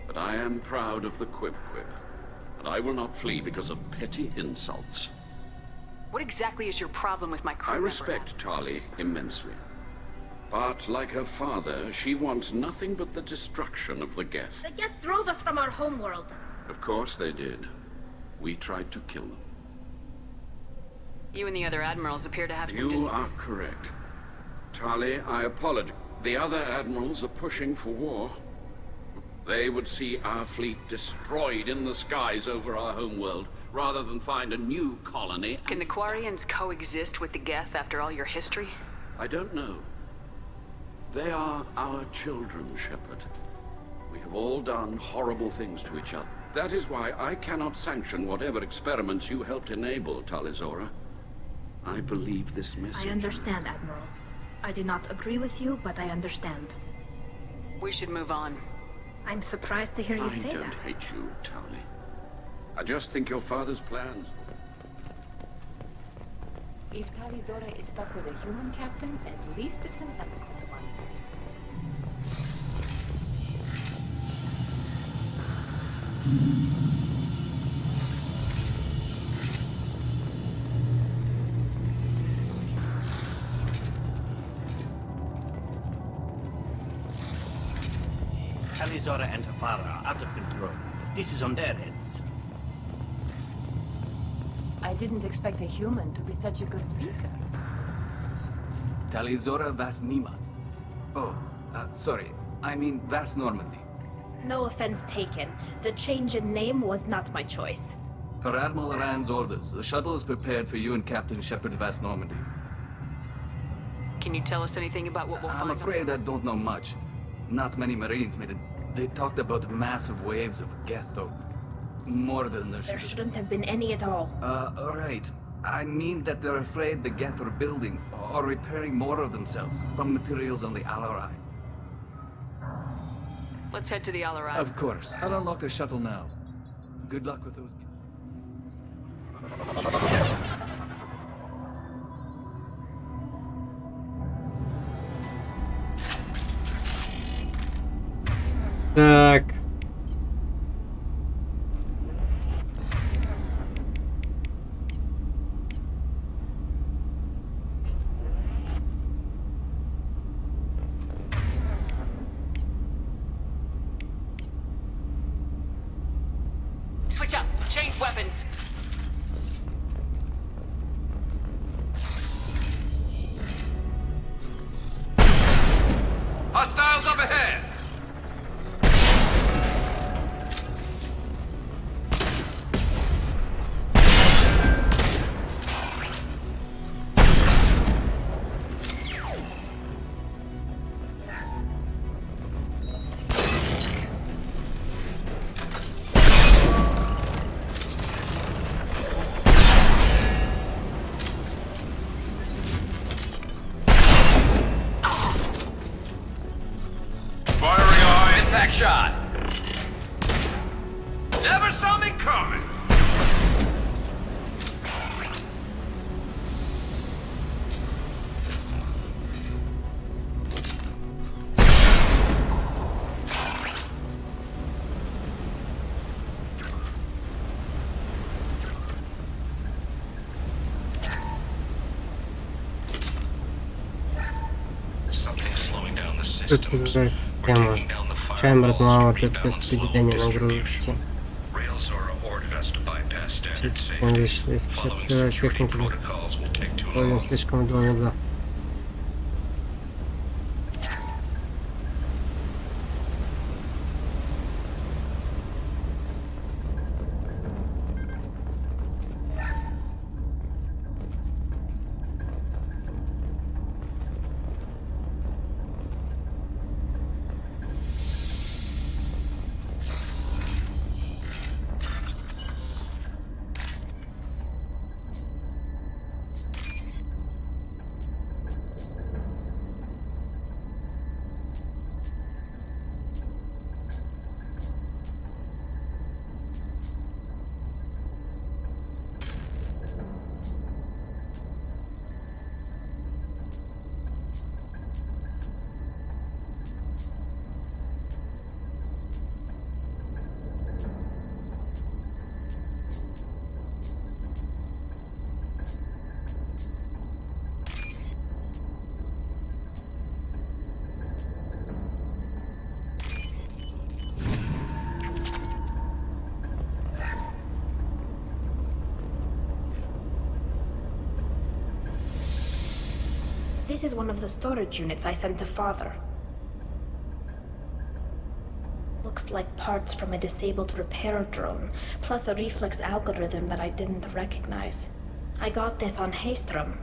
But I am proud of the Quib-Quib, and I will not flee because of petty insults. What exactly is your problem with my crew I member? respect Tali immensely. But, like her father, she wants nothing but the destruction of the Geth. The Geth drove us from our homeworld. Of course they did. We tried to kill them. You and the other admirals appear to have some You are correct. Tali, I apologize. The other admirals are pushing for war. They would see our fleet destroyed in the skies over our homeworld, rather than find a new colony. Can the Quarians coexist with the Geth after all your history? I don't know. They are our children, Shepard. We have all done horrible things to each other. That is why I cannot sanction whatever experiments you helped enable, Talizora. I believe this message. I understand, Admiral. I do not agree with you, but I understand. We should move on. I'm surprised to hear you say I don't that. hate you, Tali. I just think your father's plans... If Talizora is stuck with a human captain, at least it's an ethical one. Talizora and her father are out of control. This is on their heads. I didn't expect a human to be such a good speaker. Talizora Vas Nima. Oh, sorry. I mean Vas Normandy. No offense taken. The change in name was not my choice. Per Admiral Rand's orders, the shuttle is prepared for you and Captain Shepard Vas Normandy. Can you tell us anything about what we'll find? I'm afraid I don't know much. Not many Marines made it. They talked about massive waves of Geth, though. More than there There should. shouldn't have been any at all. Right. I mean that they're afraid the Geth are building or repairing more of themselves from materials on the Alarai. Let's head to the Alarai. Of course. I'll unlock the shuttle now. Good luck with those... Так. Switch up. Change weapons. Hostiles up ahead! Тут уже система. Чаймберд мало тут распределение нагрузки. Сейчас техники будем слишком долго. This is one of the storage units I sent to Father. Looks like parts from a disabled repair drone, plus a reflex algorithm that I didn't recognize. I got this on Haystrom.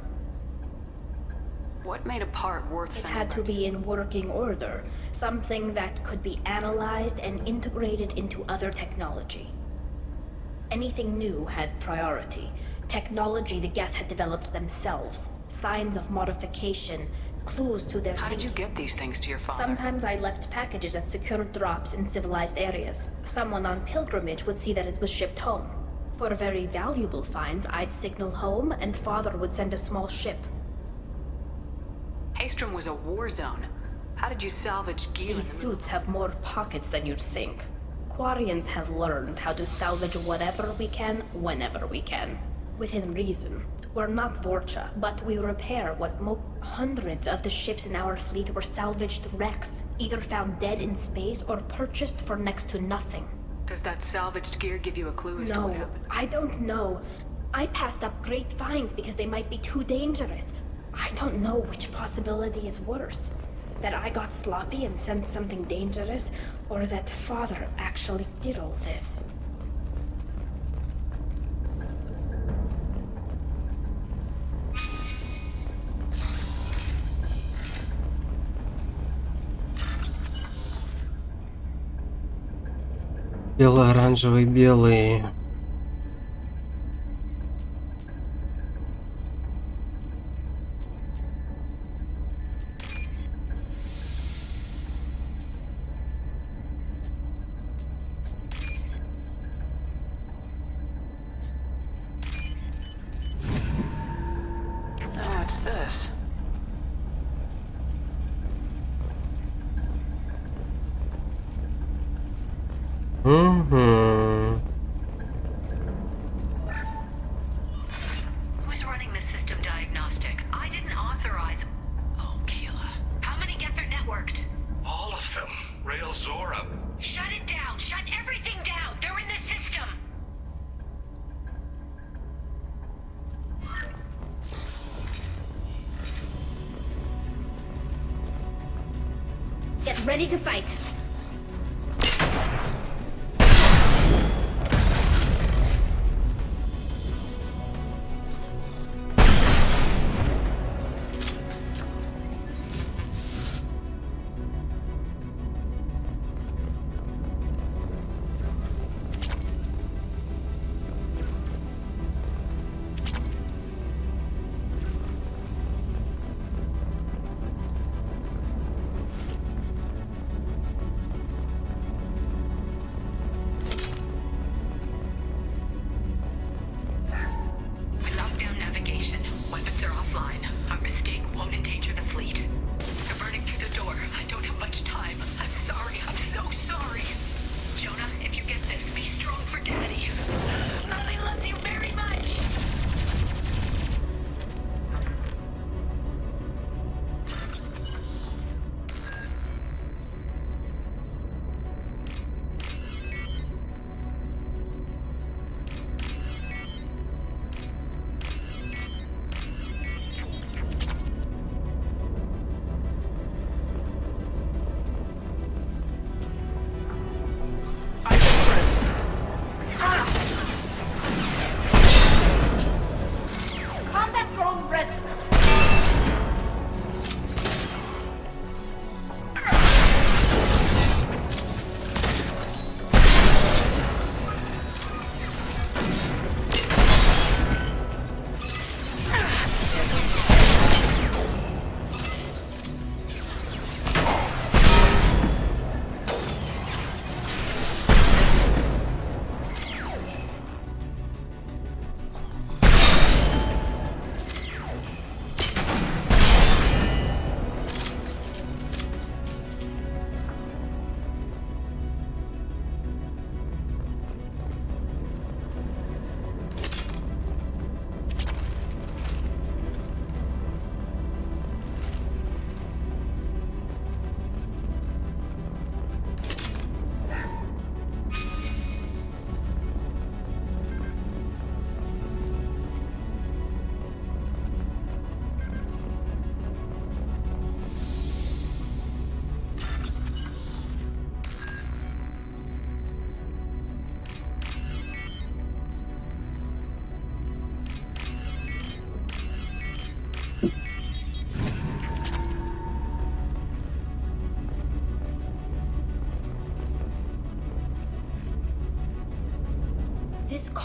What made a part worth It sending had back to be in working order, something that could be analyzed and integrated into other technology. Anything new had priority. Technology the Geth had developed themselves, signs of modification, clues to their How did you thinking. get these things to your father? Sometimes I left packages at secure drops in civilized areas. Someone on pilgrimage would see that it was shipped home. For very valuable finds, I'd signal home and Father would send a small ship. Haystrom was a war zone. How did you salvage gear? These suits have more pockets than you'd think. Quarians have learned how to salvage whatever we can, whenever we can. Within reason. We're not Vorcha, but we repair what hundreds of the ships in our fleet were salvaged wrecks, either found dead in space or purchased for next to nothing. Does that salvaged gear give you a clue as to what No, happened? I don't know. I passed up great finds because they might be too dangerous. I don't know which possibility is worse. That I got sloppy and sent something dangerous, or that Father actually did all this. Бело-оранжевый, белый. Oh, it's this. Угу. Who's running the system diagnostic? I didn't authorize. Oh, Keela. How many get their networked? All of them. Rail Zora. Shut it down! Shut everything down! They're in the system! Get ready to fight.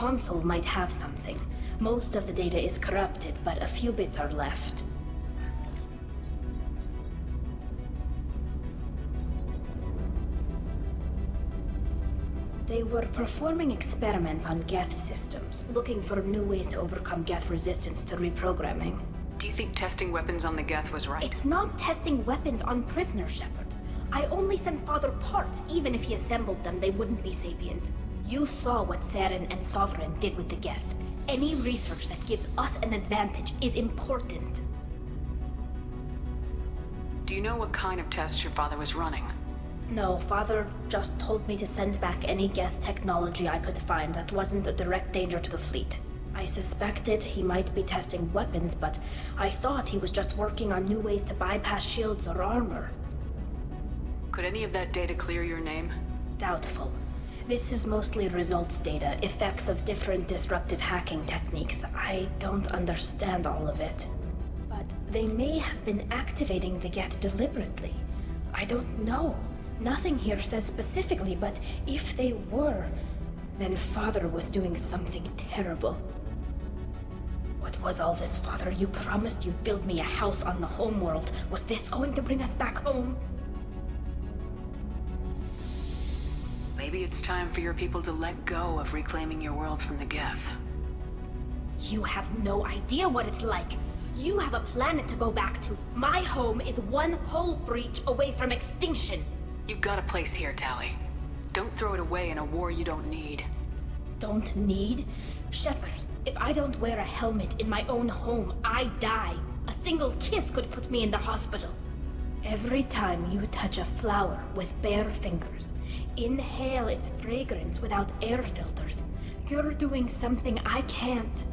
console might have something. Most of the data is corrupted, but a few bits are left. They were performing experiments on Geth systems, looking for new ways to overcome Geth resistance to reprogramming. Do you think testing weapons on the Geth was right? It's not testing weapons on prisoners, Shepard. I only sent Father parts. Even if he assembled them, they wouldn't be sapient. You saw what Saren and Sovereign did with the Geth. Any research that gives us an advantage is important. Do you know what kind of tests your father was running? No, Father just told me to send back any Geth technology I could find that wasn't a direct danger to the fleet. I suspected he might be testing weapons, but I thought he was just working on new ways to bypass shields or armor. Could any of that data clear your name? Doubtful. This is mostly results data, effects of different disruptive hacking techniques. I don't understand all of it. But they may have been activating the Geth deliberately. I don't know. Nothing here says specifically, but if they were, then Father was doing something terrible. What was all this, Father? You promised you'd build me a house on the homeworld. Was this going to bring us back home? Maybe it's time for your people to let go of reclaiming your world from the Geth. You have no idea what it's like. You have a planet to go back to. My home is one hull breach away from extinction. You've got a place here, Tali. Don't throw it away in a war you don't need. Don't need? Shepard, if I don't wear a helmet in my own home, I die. A single kiss could put me in the hospital. Every time you touch a flower with bare fingers, inhale its fragrance without air filters, you're doing something I can't.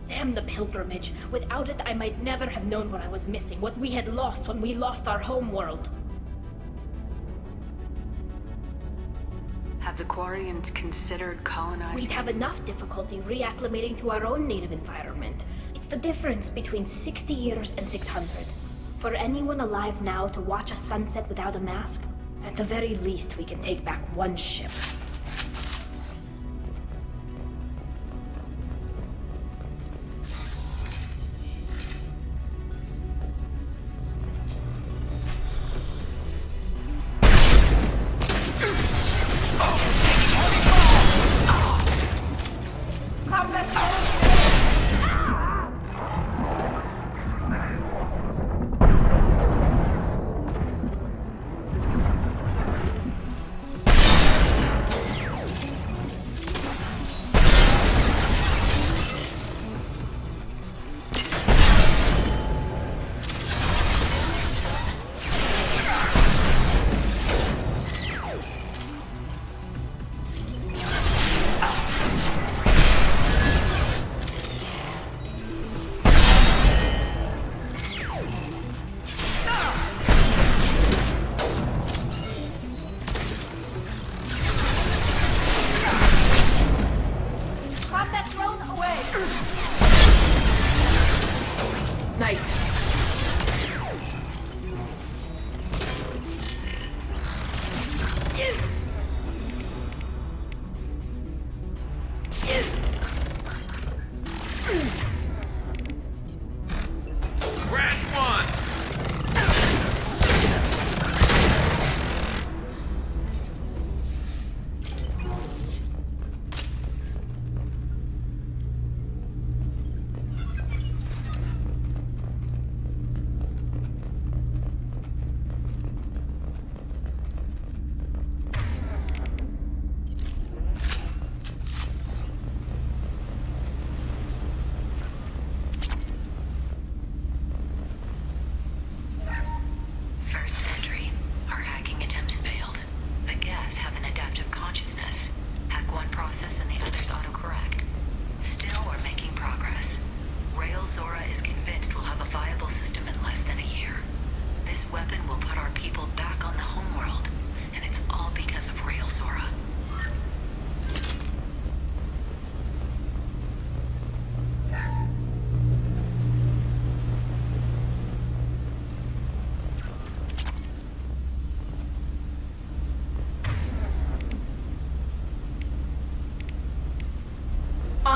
Damn the pilgrimage. Without it, I might never have known what I was missing, what we had lost when we lost our homeworld. Have the Quarians considered colonizing? We'd have enough difficulty reacclimating to our own native environment. It's the difference between 60 years and 600. For anyone alive now to watch a sunset without a mask, at the very least we can take back one ship.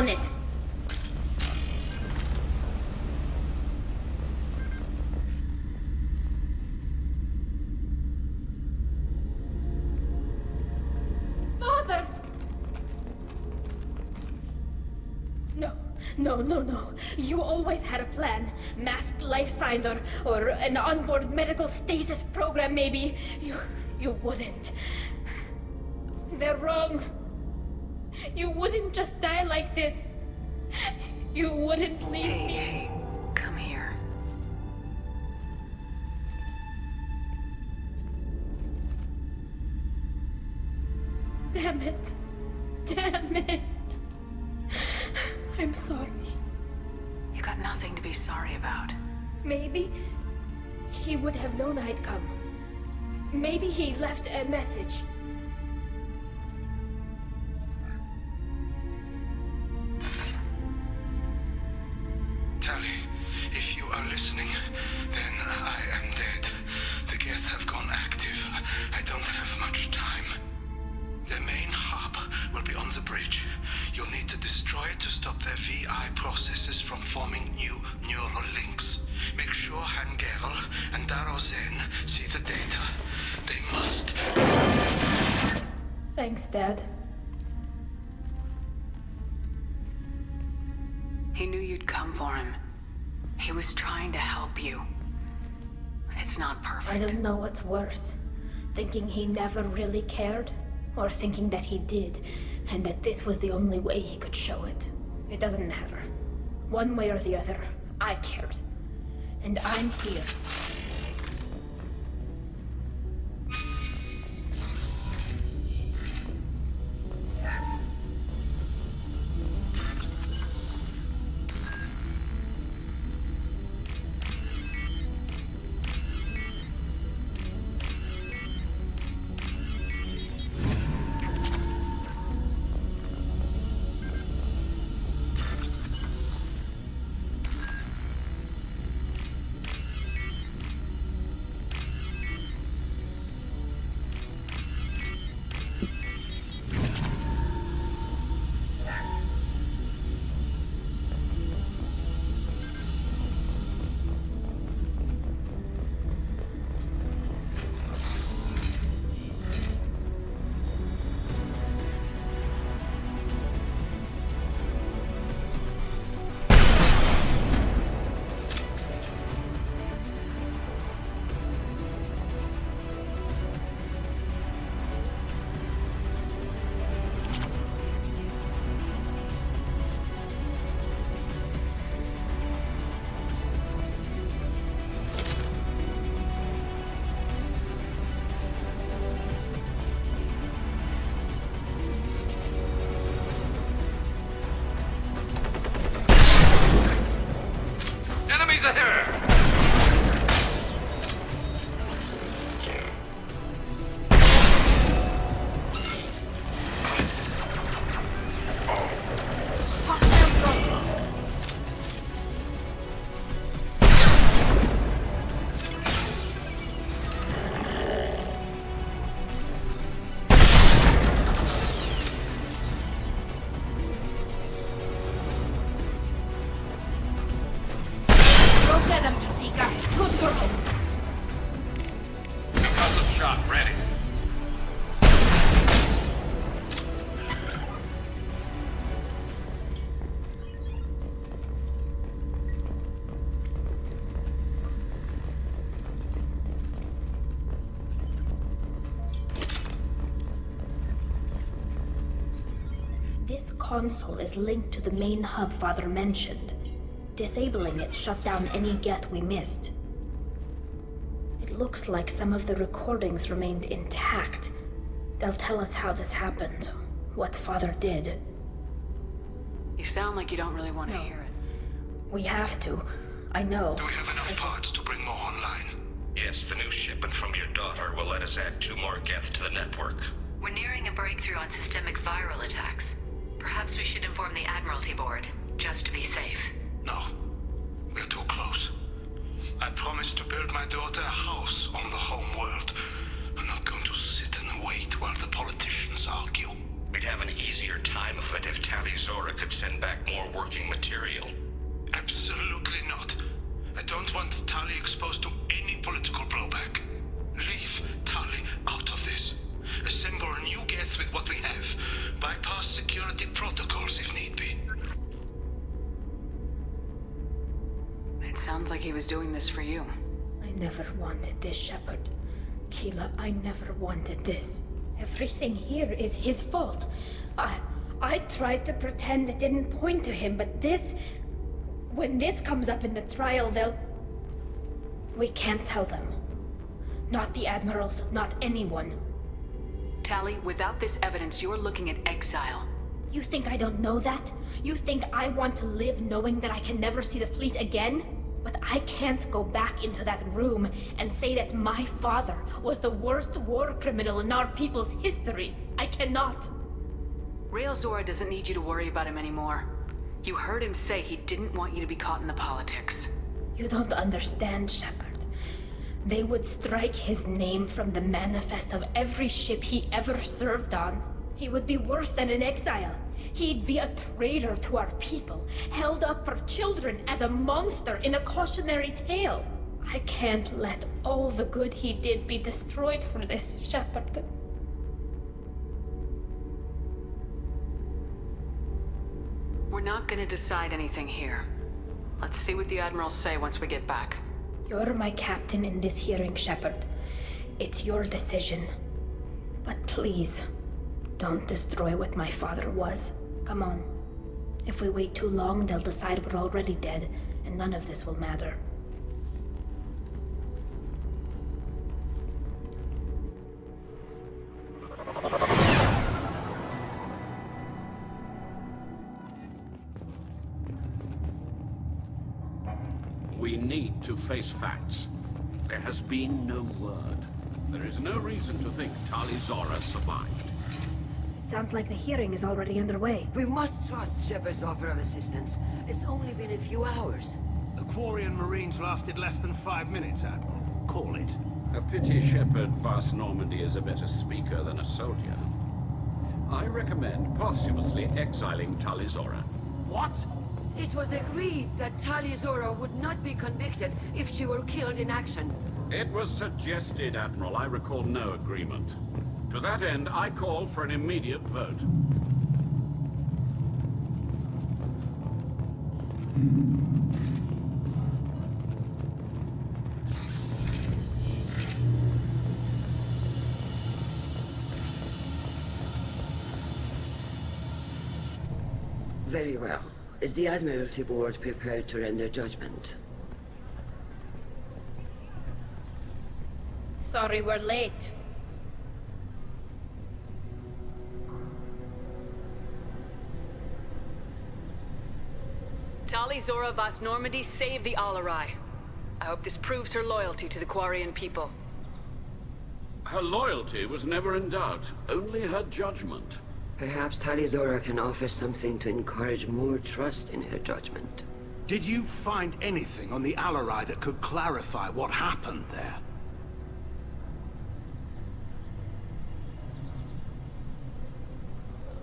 on it. Father! No. You always had a plan. Masked life signs or an onboard medical stasis program, maybe. You wouldn't. They're wrong. You wouldn't just die like this. You wouldn't leave me. Hey, come here. Damn it. I'm sorry. You got nothing to be sorry about. Maybe he would have known I'd come. Maybe he left a message. Tali, if you are listening, then I am dead. The Geth have gone active. I don't have much time. The main hub will be on the bridge. You'll need to destroy it to stop their VI processes from forming new neural links. Make sure Han-Gerl and Daro Zen see the data. They must. Thanks, Dad. He knew you'd come for him. He was trying to help you. It's not perfect. I don't know what's worse. Thinking he never really cared, or thinking that he did, and that this was the only way he could show it. It doesn't matter. One way or the other, I cared. And I'm here. Enemies ahead! This console is linked to the main hub Father mentioned. Disabling it shut down any Geth we missed. It looks like some of the recordings remained intact. They'll tell us how this happened, what Father did. You sound like you don't really want to hear it. We have to. I know. Do we have enough parts to bring more online? Yes, the new shipment from your daughter will let us add 2 more Geth to the network. We're nearing a breakthrough on systemic viral attacks. Perhaps we should inform the Admiralty Board, just to be safe. No. We're too close. I promised to build my daughter a house on the home world. I'm not going to sit and wait while the politicians argue. Be we'd have an easier time of it if Tali Zora could send back more working material. Absolutely not. I don't want Tali exposed to any political blowback. Leave Tali out of this. Assemble a new Geth with what we have. Bypass security protocols if need be. It sounds like he was doing this for you. I never wanted this, Shepard. Keela, I never wanted this. Everything here is his fault. I tried to pretend it didn't point to him, but this... When this comes up in the trial, they'll... We can't tell them. Not the Admirals, not anyone. Tali, without this evidence, you're looking at exile. You think I don't know that? You think I want to live knowing that I can never see the fleet again? But I can't go back into that room and say that my father was the worst war criminal in our people's history. I cannot. Rael Zora doesn't need you to worry about him anymore. You heard him say he didn't want you to be caught in the politics. You don't understand, Shepard. They would strike his name from the manifest of every ship he ever served on. He would be worse than an exile. He'd be a traitor to our people, held up for children as a monster in a cautionary tale. I can't let all the good he did be destroyed for this, Shepard. We're not gonna decide anything here. Let's see what the Admirals say once we get back. You're my captain in this hearing, Shepard. It's your decision. But please, don't destroy what my father was. Come on. If we wait too long, they'll decide we're already dead, and none of this will matter. We need to face facts. There has been no word. There is no reason to think Tali Zora survived. Sounds like the hearing is already underway. We must trust Shepard's offer of assistance. It's only been a few hours. The Quarian Marines lasted less than 5 minutes, Admiral. Call it. A pity Shepard Vast Normandy is a better speaker than a soldier. I recommend posthumously exiling Tali Zora. What? It was agreed that Tali Zora would not be convicted if she were killed in action. It was suggested, Admiral. I recall no agreement. To that end, I call for an immediate vote. Very well. Is the Admiralty Board prepared to render judgment? Sorry we're late. Tali Zora Vast Normandy saved the Alarai. I hope this proves her loyalty to the Quarian people. Her loyalty was never in doubt, only her judgment. Perhaps Tali Zora can offer something to encourage more trust in her judgment. Did you find anything on the Alarai that could clarify what happened there?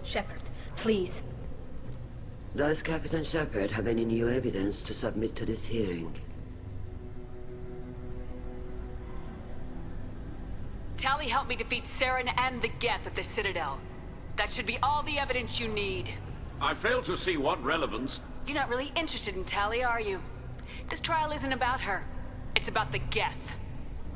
Shepard, please. Does Captain Shepard have any new evidence to submit to this hearing? Tali helped me defeat Saren and the Geth at the Citadel. That should be all the evidence you need. I fail to see what relevance... You're not really interested in Tali, are you? This trial isn't about her. It's about the Geth.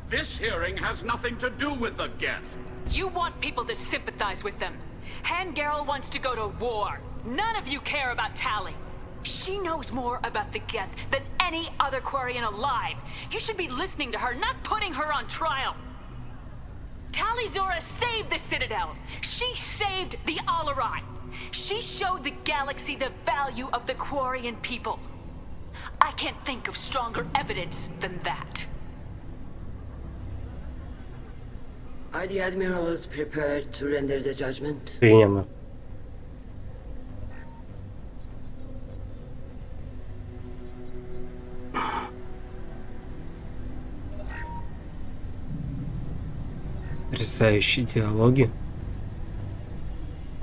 This hearing has nothing to do with the Geth. You want people to sympathize with them. Han Garel wants to go to war. None of you care about Tali. She knows more about the Geth than any other Quarian alive. You should be listening to her, not putting her on trial. Tali Zora saved the Citadel. She saved the Alarai. She showed the galaxy the value of the Quarian people. I can't think of stronger evidence than that. Are the Admirals prepared to render the judgment? Приемлемо. Потрясающие диалоги.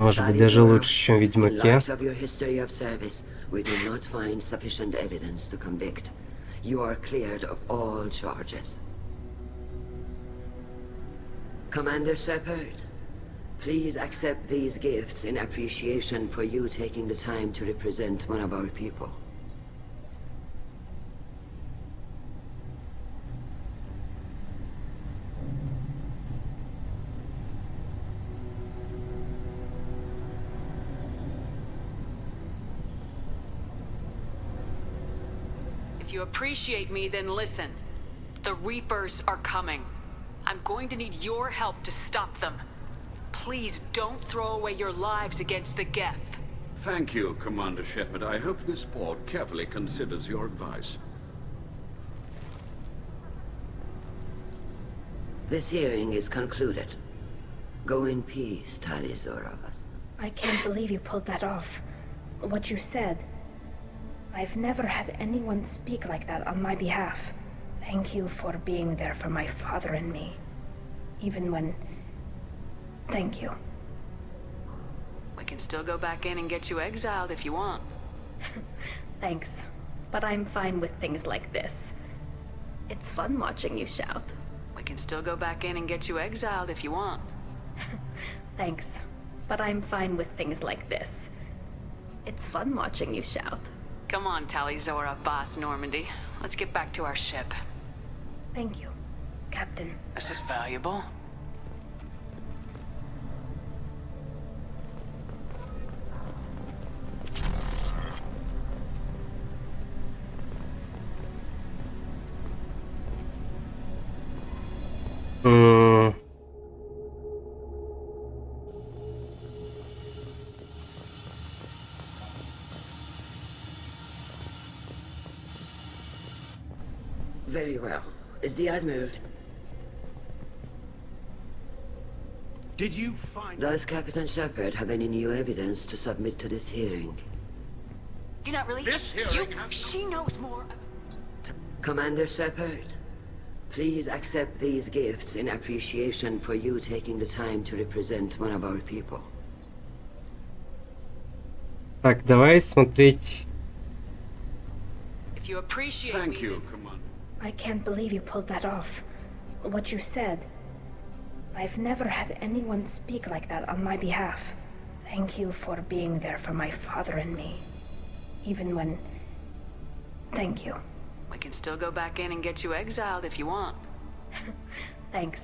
Может быть, даже лучше, чем в In Ведьмаке. light of your history of service, we do not find sufficient evidence to convict. You are cleared of all charges. Commander Shepard, please accept these gifts in appreciation for you taking the time to represent one of our people. If you appreciate me, then listen. The Reapers are coming. I'm going to need your help to stop them. Please don't throw away your lives against the Geth. Thank you, Commander Shepard. I hope this board carefully considers your advice. This hearing is concluded. Go in peace, Tali Zoravas. I can't believe you pulled that off. What you said. I've never had anyone speak like that on my behalf. Thank you for being there for my father and me. Even when... Thank you. We can still go back in and get you exiled if you want. Thanks. But I'm fine with things like this. It's fun watching you shout. We can still go back in and get you exiled if you want. Thanks. But I'm fine with things like this. It's fun watching you shout. Come on, Tali Zora, Boss Normandy. Let's get back to our ship. Thank you, Captain. This is valuable. Very well. Is the Admiral... Did you find... Does Captain Shepard have any new evidence to submit to this hearing? You're not really... This hearing She knows more... Commander Shepard, please accept these gifts in appreciation for you taking the time to represent one of our people. Так, давай смотреть. If you appreciate Thank me, you, Commander. I can't believe you pulled that off. What you said. I've never had anyone speak like that on my behalf. Thank you for being there for my father and me. Even when... Thank you. we can still go back in and get you exiled if you want. Thanks.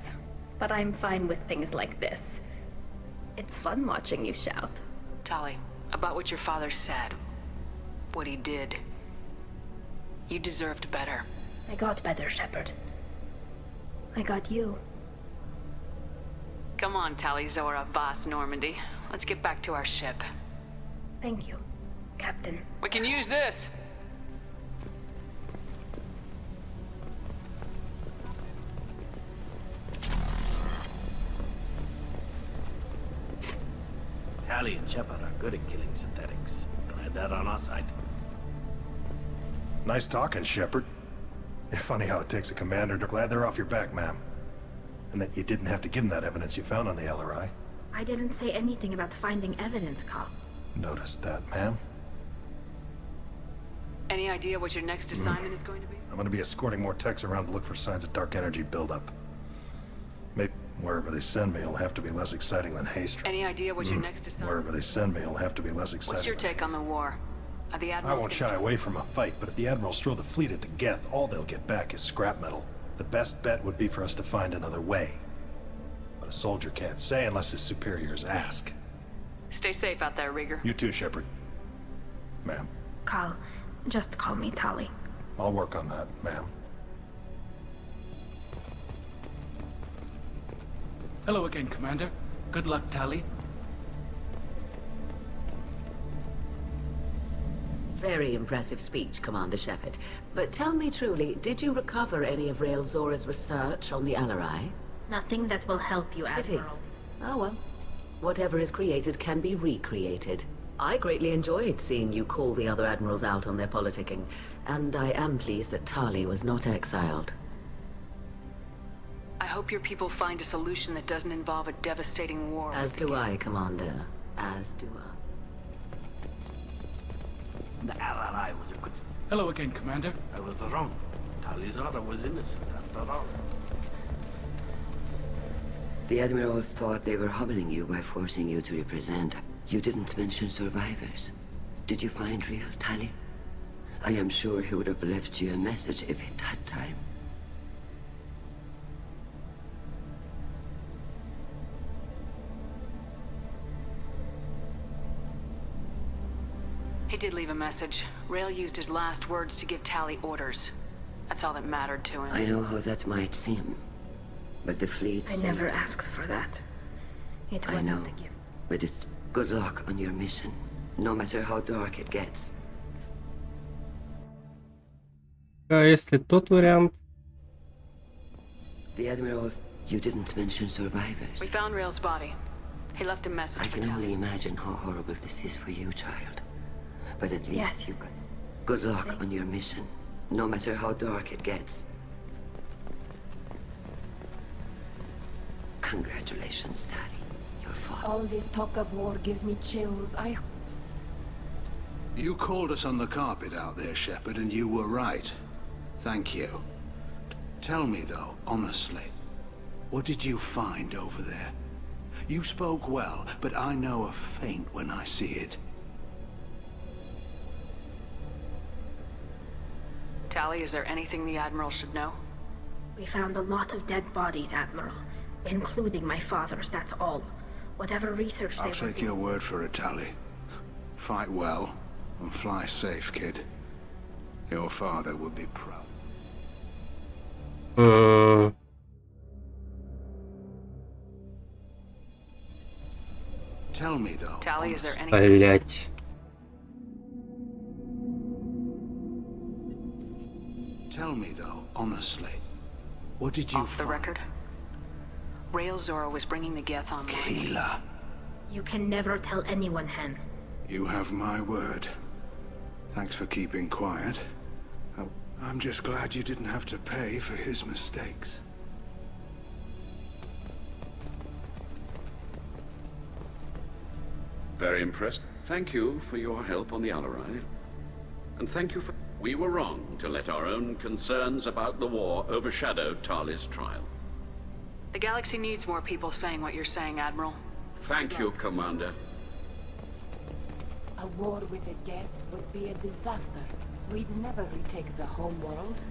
But I'm fine with things like this. It's fun watching you shout. Tali, about what your father said. What he did. You deserved better. I got better, Shepard. I got you. Come on, Tali Zora, Voss Normandy. Let's get back to our ship. Thank you, Captain. We can use this! Tali and Shepard are good at killing synthetics. Glad that on our side. Nice talking, Shepard. Funny how it takes a commander to... Glad they're off your back, ma'am. And that you didn't have to give them that evidence you found on the LRI. I didn't say anything about finding evidence, Carl. Noticed that, ma'am. Any idea what your next assignment is going to be? I'm gonna be escorting more techs around to look for signs of dark energy buildup. Maybe wherever they send me, it'll have to be less exciting than Haste. Any idea what your next assignment? Wherever they send me, it'll have to be less exciting. What's your take on the war? Are the I admirals won't shy away from a fight, but if the Admirals throw the fleet at the Geth, all they'll get back is scrap metal. The best bet would be for us to find another way. But a soldier can't say unless his superiors ask. Stay safe out there, Rieger. You too, Shepard. Ma'am. Carl, just call me Tali. I'll work on that, ma'am. Hello again, Commander. Good luck, Tali. Very impressive speech, Commander Shepard. But tell me truly, did you recover any of Rael Zora's research on the Alarai? Nothing that will help you, Pity. Admiral. Oh well. Whatever is created can be recreated. I greatly enjoyed seeing you call the other admirals out on their politicking, and I am pleased that Tali was not exiled. I hope your people find a solution that doesn't involve a devastating war. As do I, Commander. As do I. The RRI was a good... Hello again, Commander. I was wrong. Tali Zora was innocent after all. The Admirals thought they were hobbling you by forcing you to represent. You didn't mention survivors. Did you find real Tali? I am sure he would have left you a message if he'd had time. He did leave a message. Rail used his last words to give Tali orders. That's all that mattered to him. I know how that might seem, but the fleet I never asked for that. It I wasn't know, a gift. but it's good luck on your mission, no matter how dark it gets. А если тот вариант? The Admirals, you didn't mention survivors. We found Rail's body. He left a message I for can Tali. only imagine how horrible this is for you, child. But at least Yes. you got good luck on your mission, no matter how dark it gets. Congratulations, Tali. Your father. All this talk of war gives me chills. You called us on the carpet out there, Shepard, and you were right. Thank you. Tell me, though, honestly, what did you find over there? You spoke well, but I know a feint when I see it. Tali, is there anything the Admiral should know? We found a lot of dead bodies, Admiral. Including my father's, that's all. Whatever research they I'll were take your word for it, Tali. Fight well, and fly safe, kid. Your father would be proud. Tell me, though. Tali, is there anything... Блять. Tell me, though, honestly, what did you Off the find? record? Rail Zora was bringing the Geth online. Keela, You can never tell anyone, Han. you have my word. Thanks for keeping quiet. Oh, I'm just glad you didn't have to pay for his mistakes. Very impressed. Thank you for your help on the RRI. And thank you for... We were wrong to let our own concerns about the war overshadow Tali's trial. The galaxy needs more people saying what you're saying, Admiral. Thank you, Commander. A war with the Geth would be a disaster. We'd never retake the home world.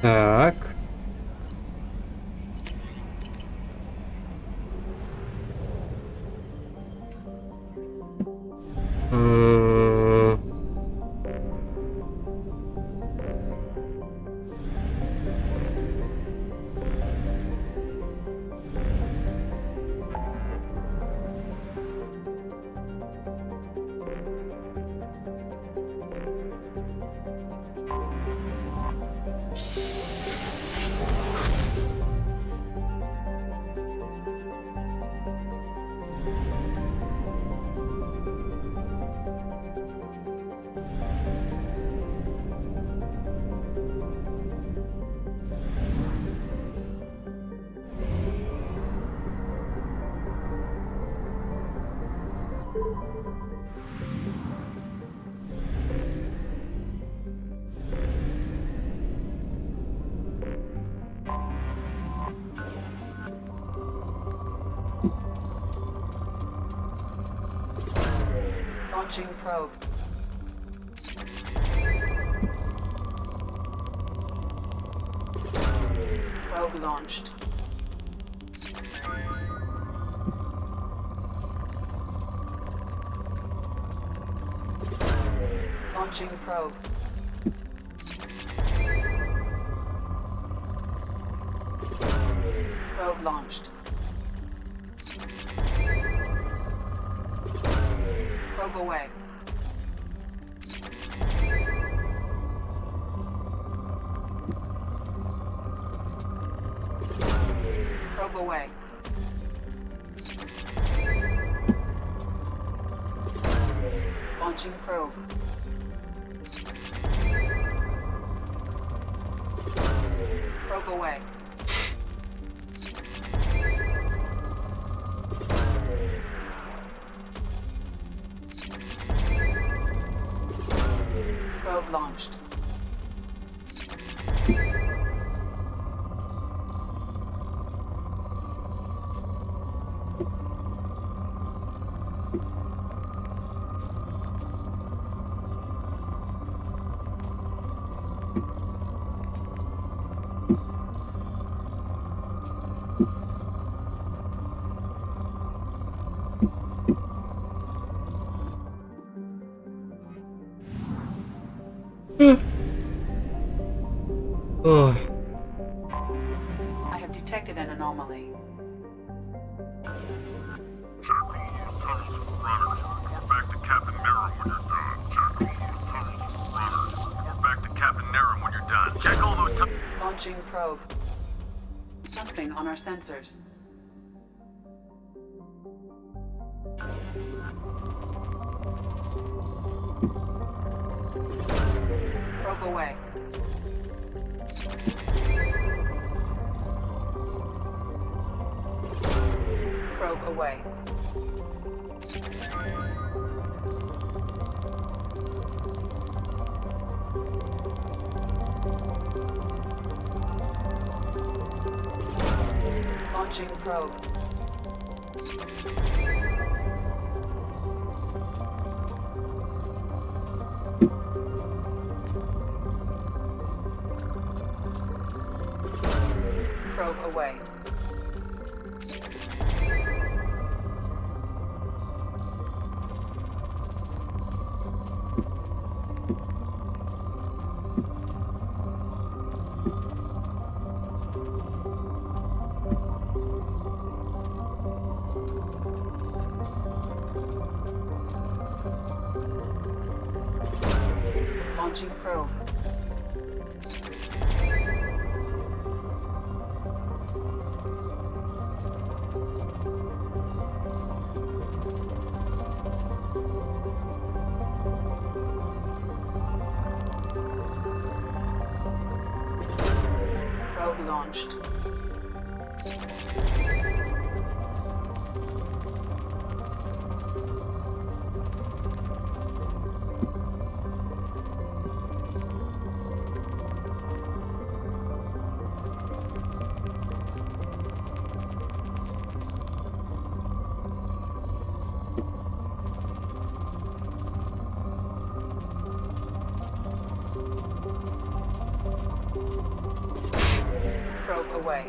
Так. Launching probe. Probe launched. Launching probe. Probe launched. Probe away. Probe away. Launching probe. Probe away. Probe launched. Oh. I have detected an anomaly. Launching probe. Something on our sensors. Probe away. Probe away. Launching probe. Probe away. Launching probe. Probe launched. Probe away.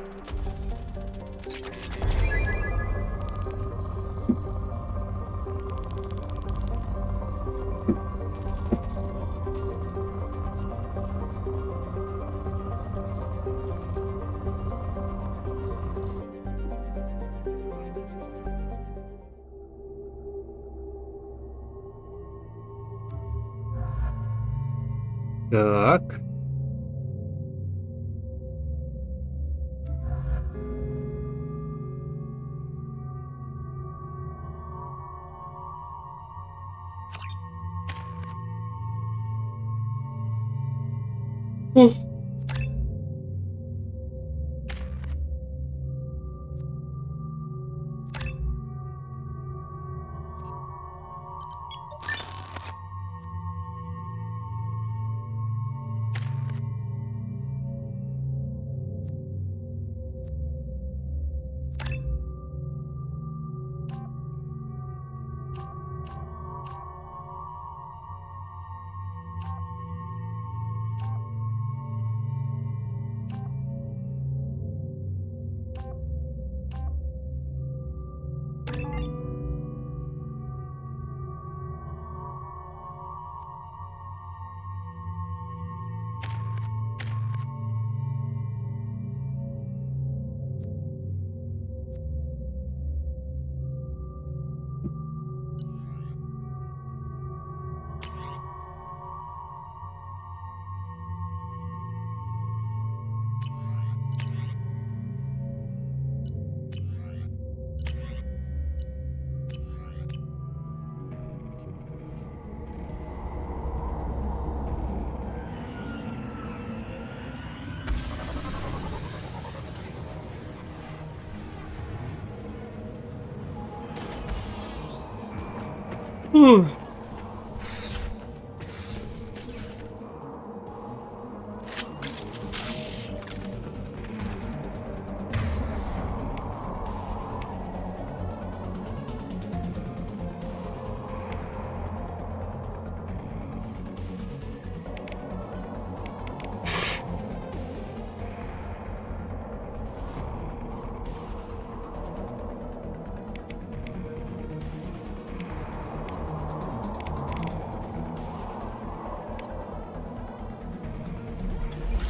Так.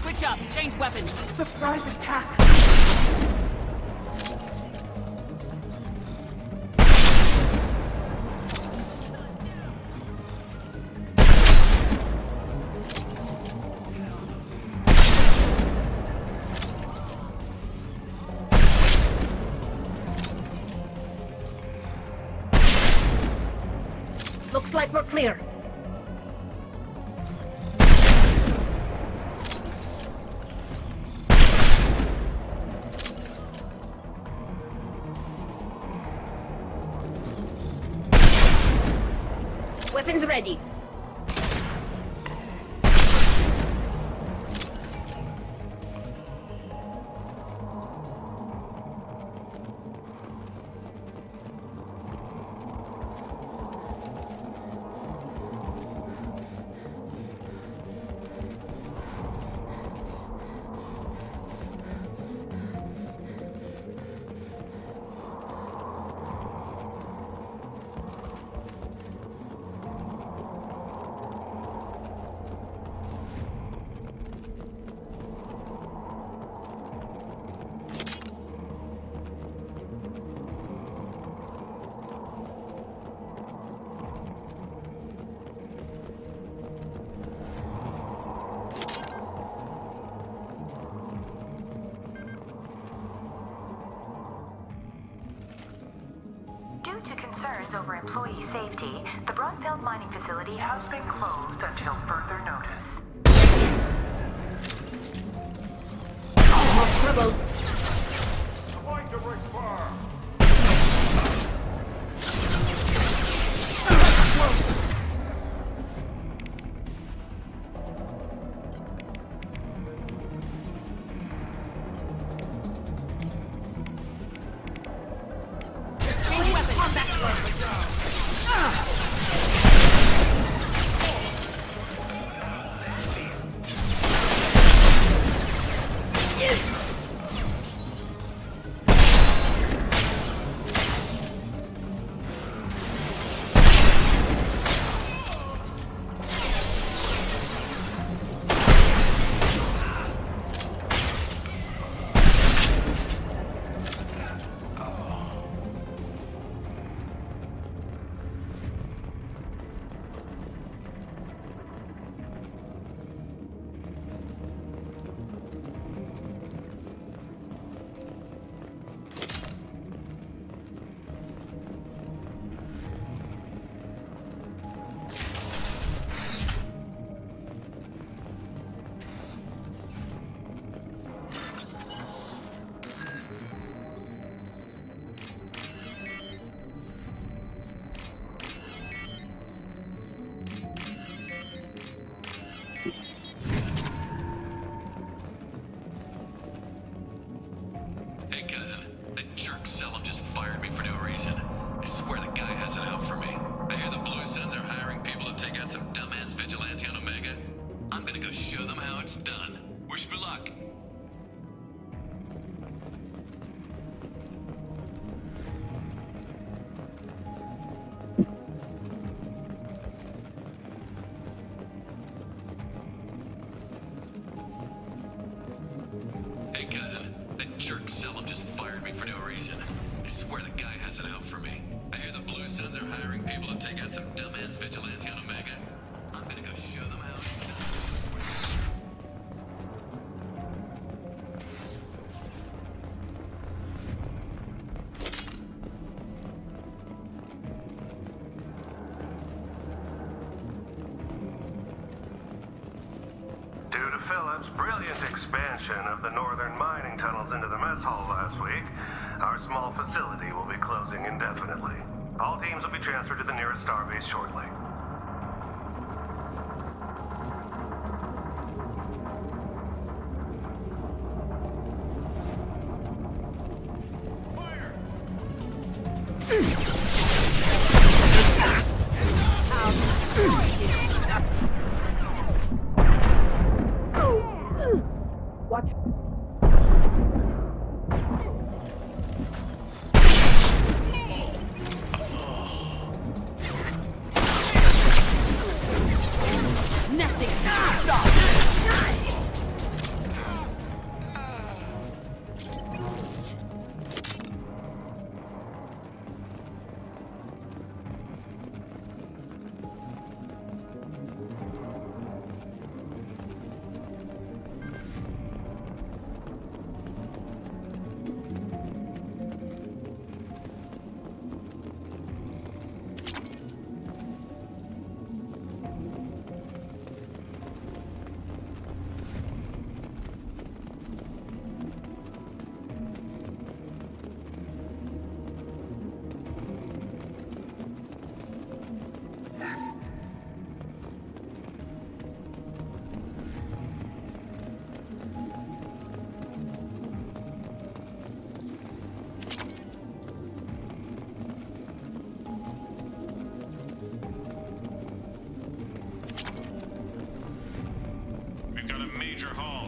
Switch up, change weapons. Surprise attack! Looks like we're clear. Weapons ready. Due to concerns over employee safety, the Brunfeld mining facility has been closed until further notice. Avoid the brick bar! Hey cousin, that jerk Selim just fired me for no reason. I swear the guy has it out for me. I hear the Blue Suns are hiring people to take out some dumbass vigilante on Omega. I'm gonna go show them how it's done. Wish me luck. Hey cousin, that jerk Selim just fired me for no reason. I swear the guy has it out for me. I hear the Blue Suns are hiring people to take out some dumbass vigilante on Omega. I'm gonna go show them how it's done. Due to Phillips' brilliant expansion of the northern mining tunnels into the mess hall last week, our small facility will be closing indefinitely. All teams will be transferred to the nearest starbase shortly.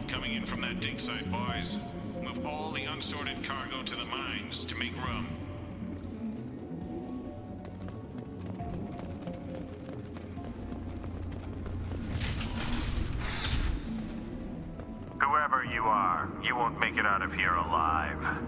Coming in from that dig site, boys. Move all the unsorted cargo to the mines to make room. Whoever you are, you won't make it out of here alive.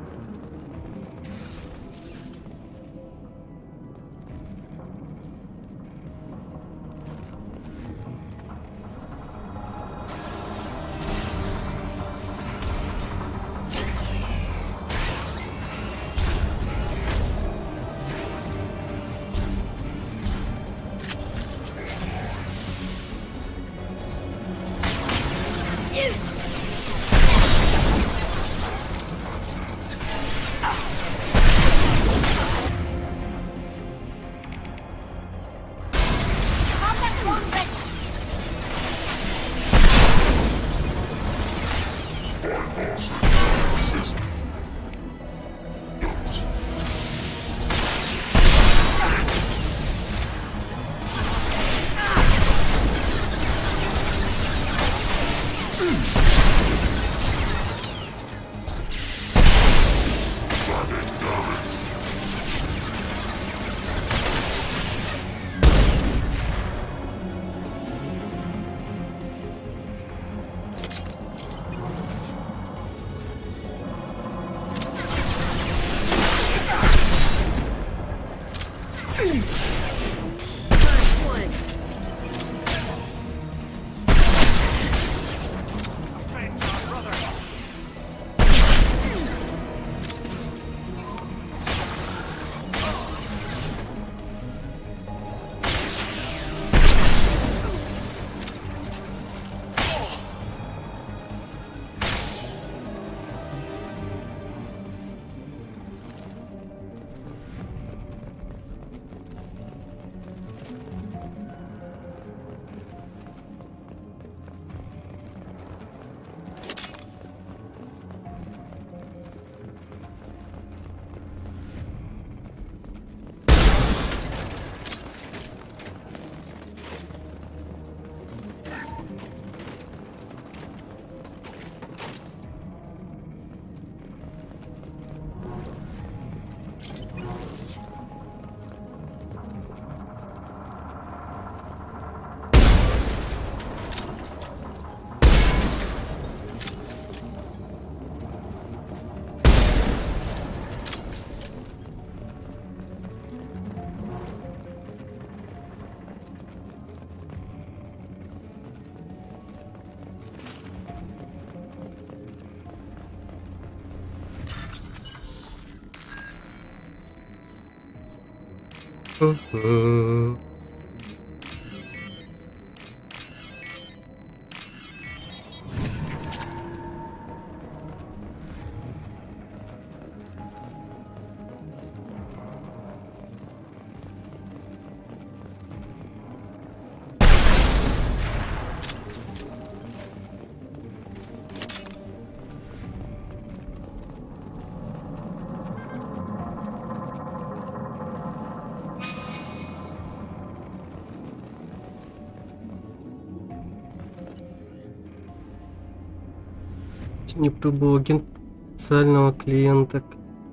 не пробовал агент потенциального клиента.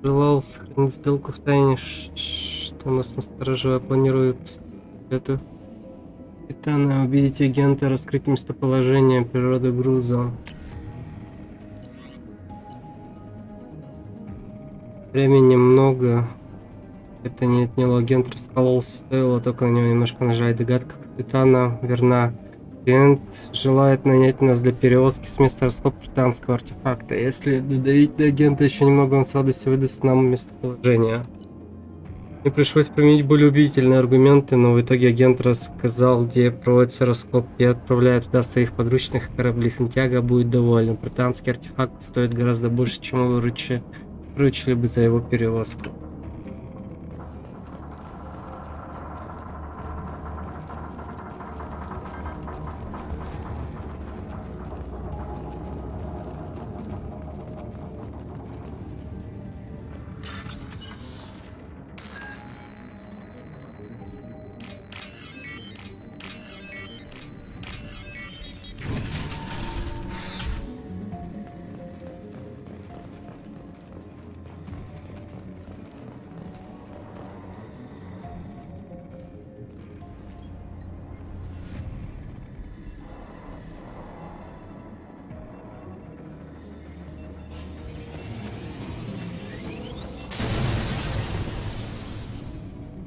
Желал сохранить сделку в тайне, что нас настораживает. Планирую это. Капитана, убедить агента, раскрыть местоположение, природы груза. Времени много. Это не отняло. Агент раскололся, стоило только на него немножко нажать. Догадка капитана верна. Клиент желает нанять нас для перевозки с места раскопки британского артефакта. Если додавить до агента еще немного, он с радостью выдаст нам местоположение. Мне пришлось применить более убедительные аргументы, но в итоге агент рассказал, где проводятся раскопки, и отправляет туда своих подручных кораблей. Сантьяго будет доволен. Британский артефакт стоит гораздо больше, чем мы выручили бы за его перевозку.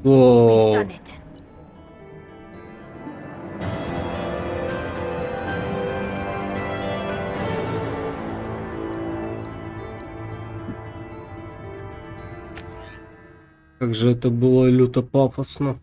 We've done it. Как же это было люто пафосно.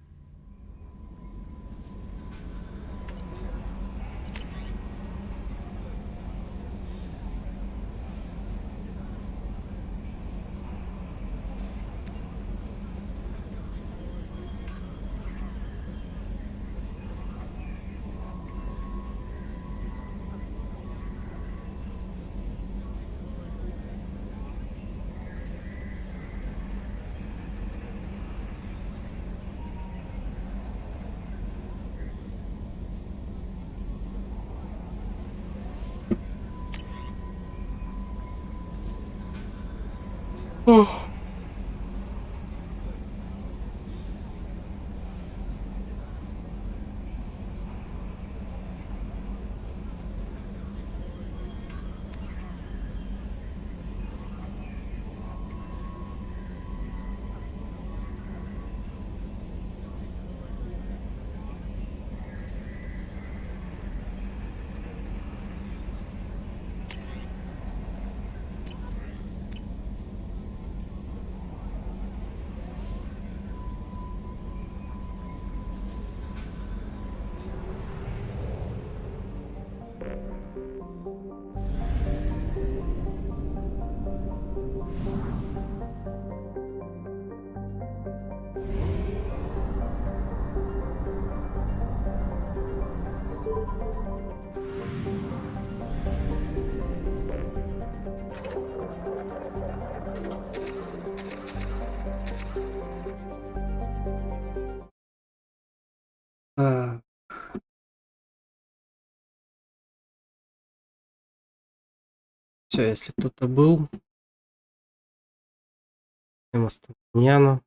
Все, если кто-то был, Астафьяну.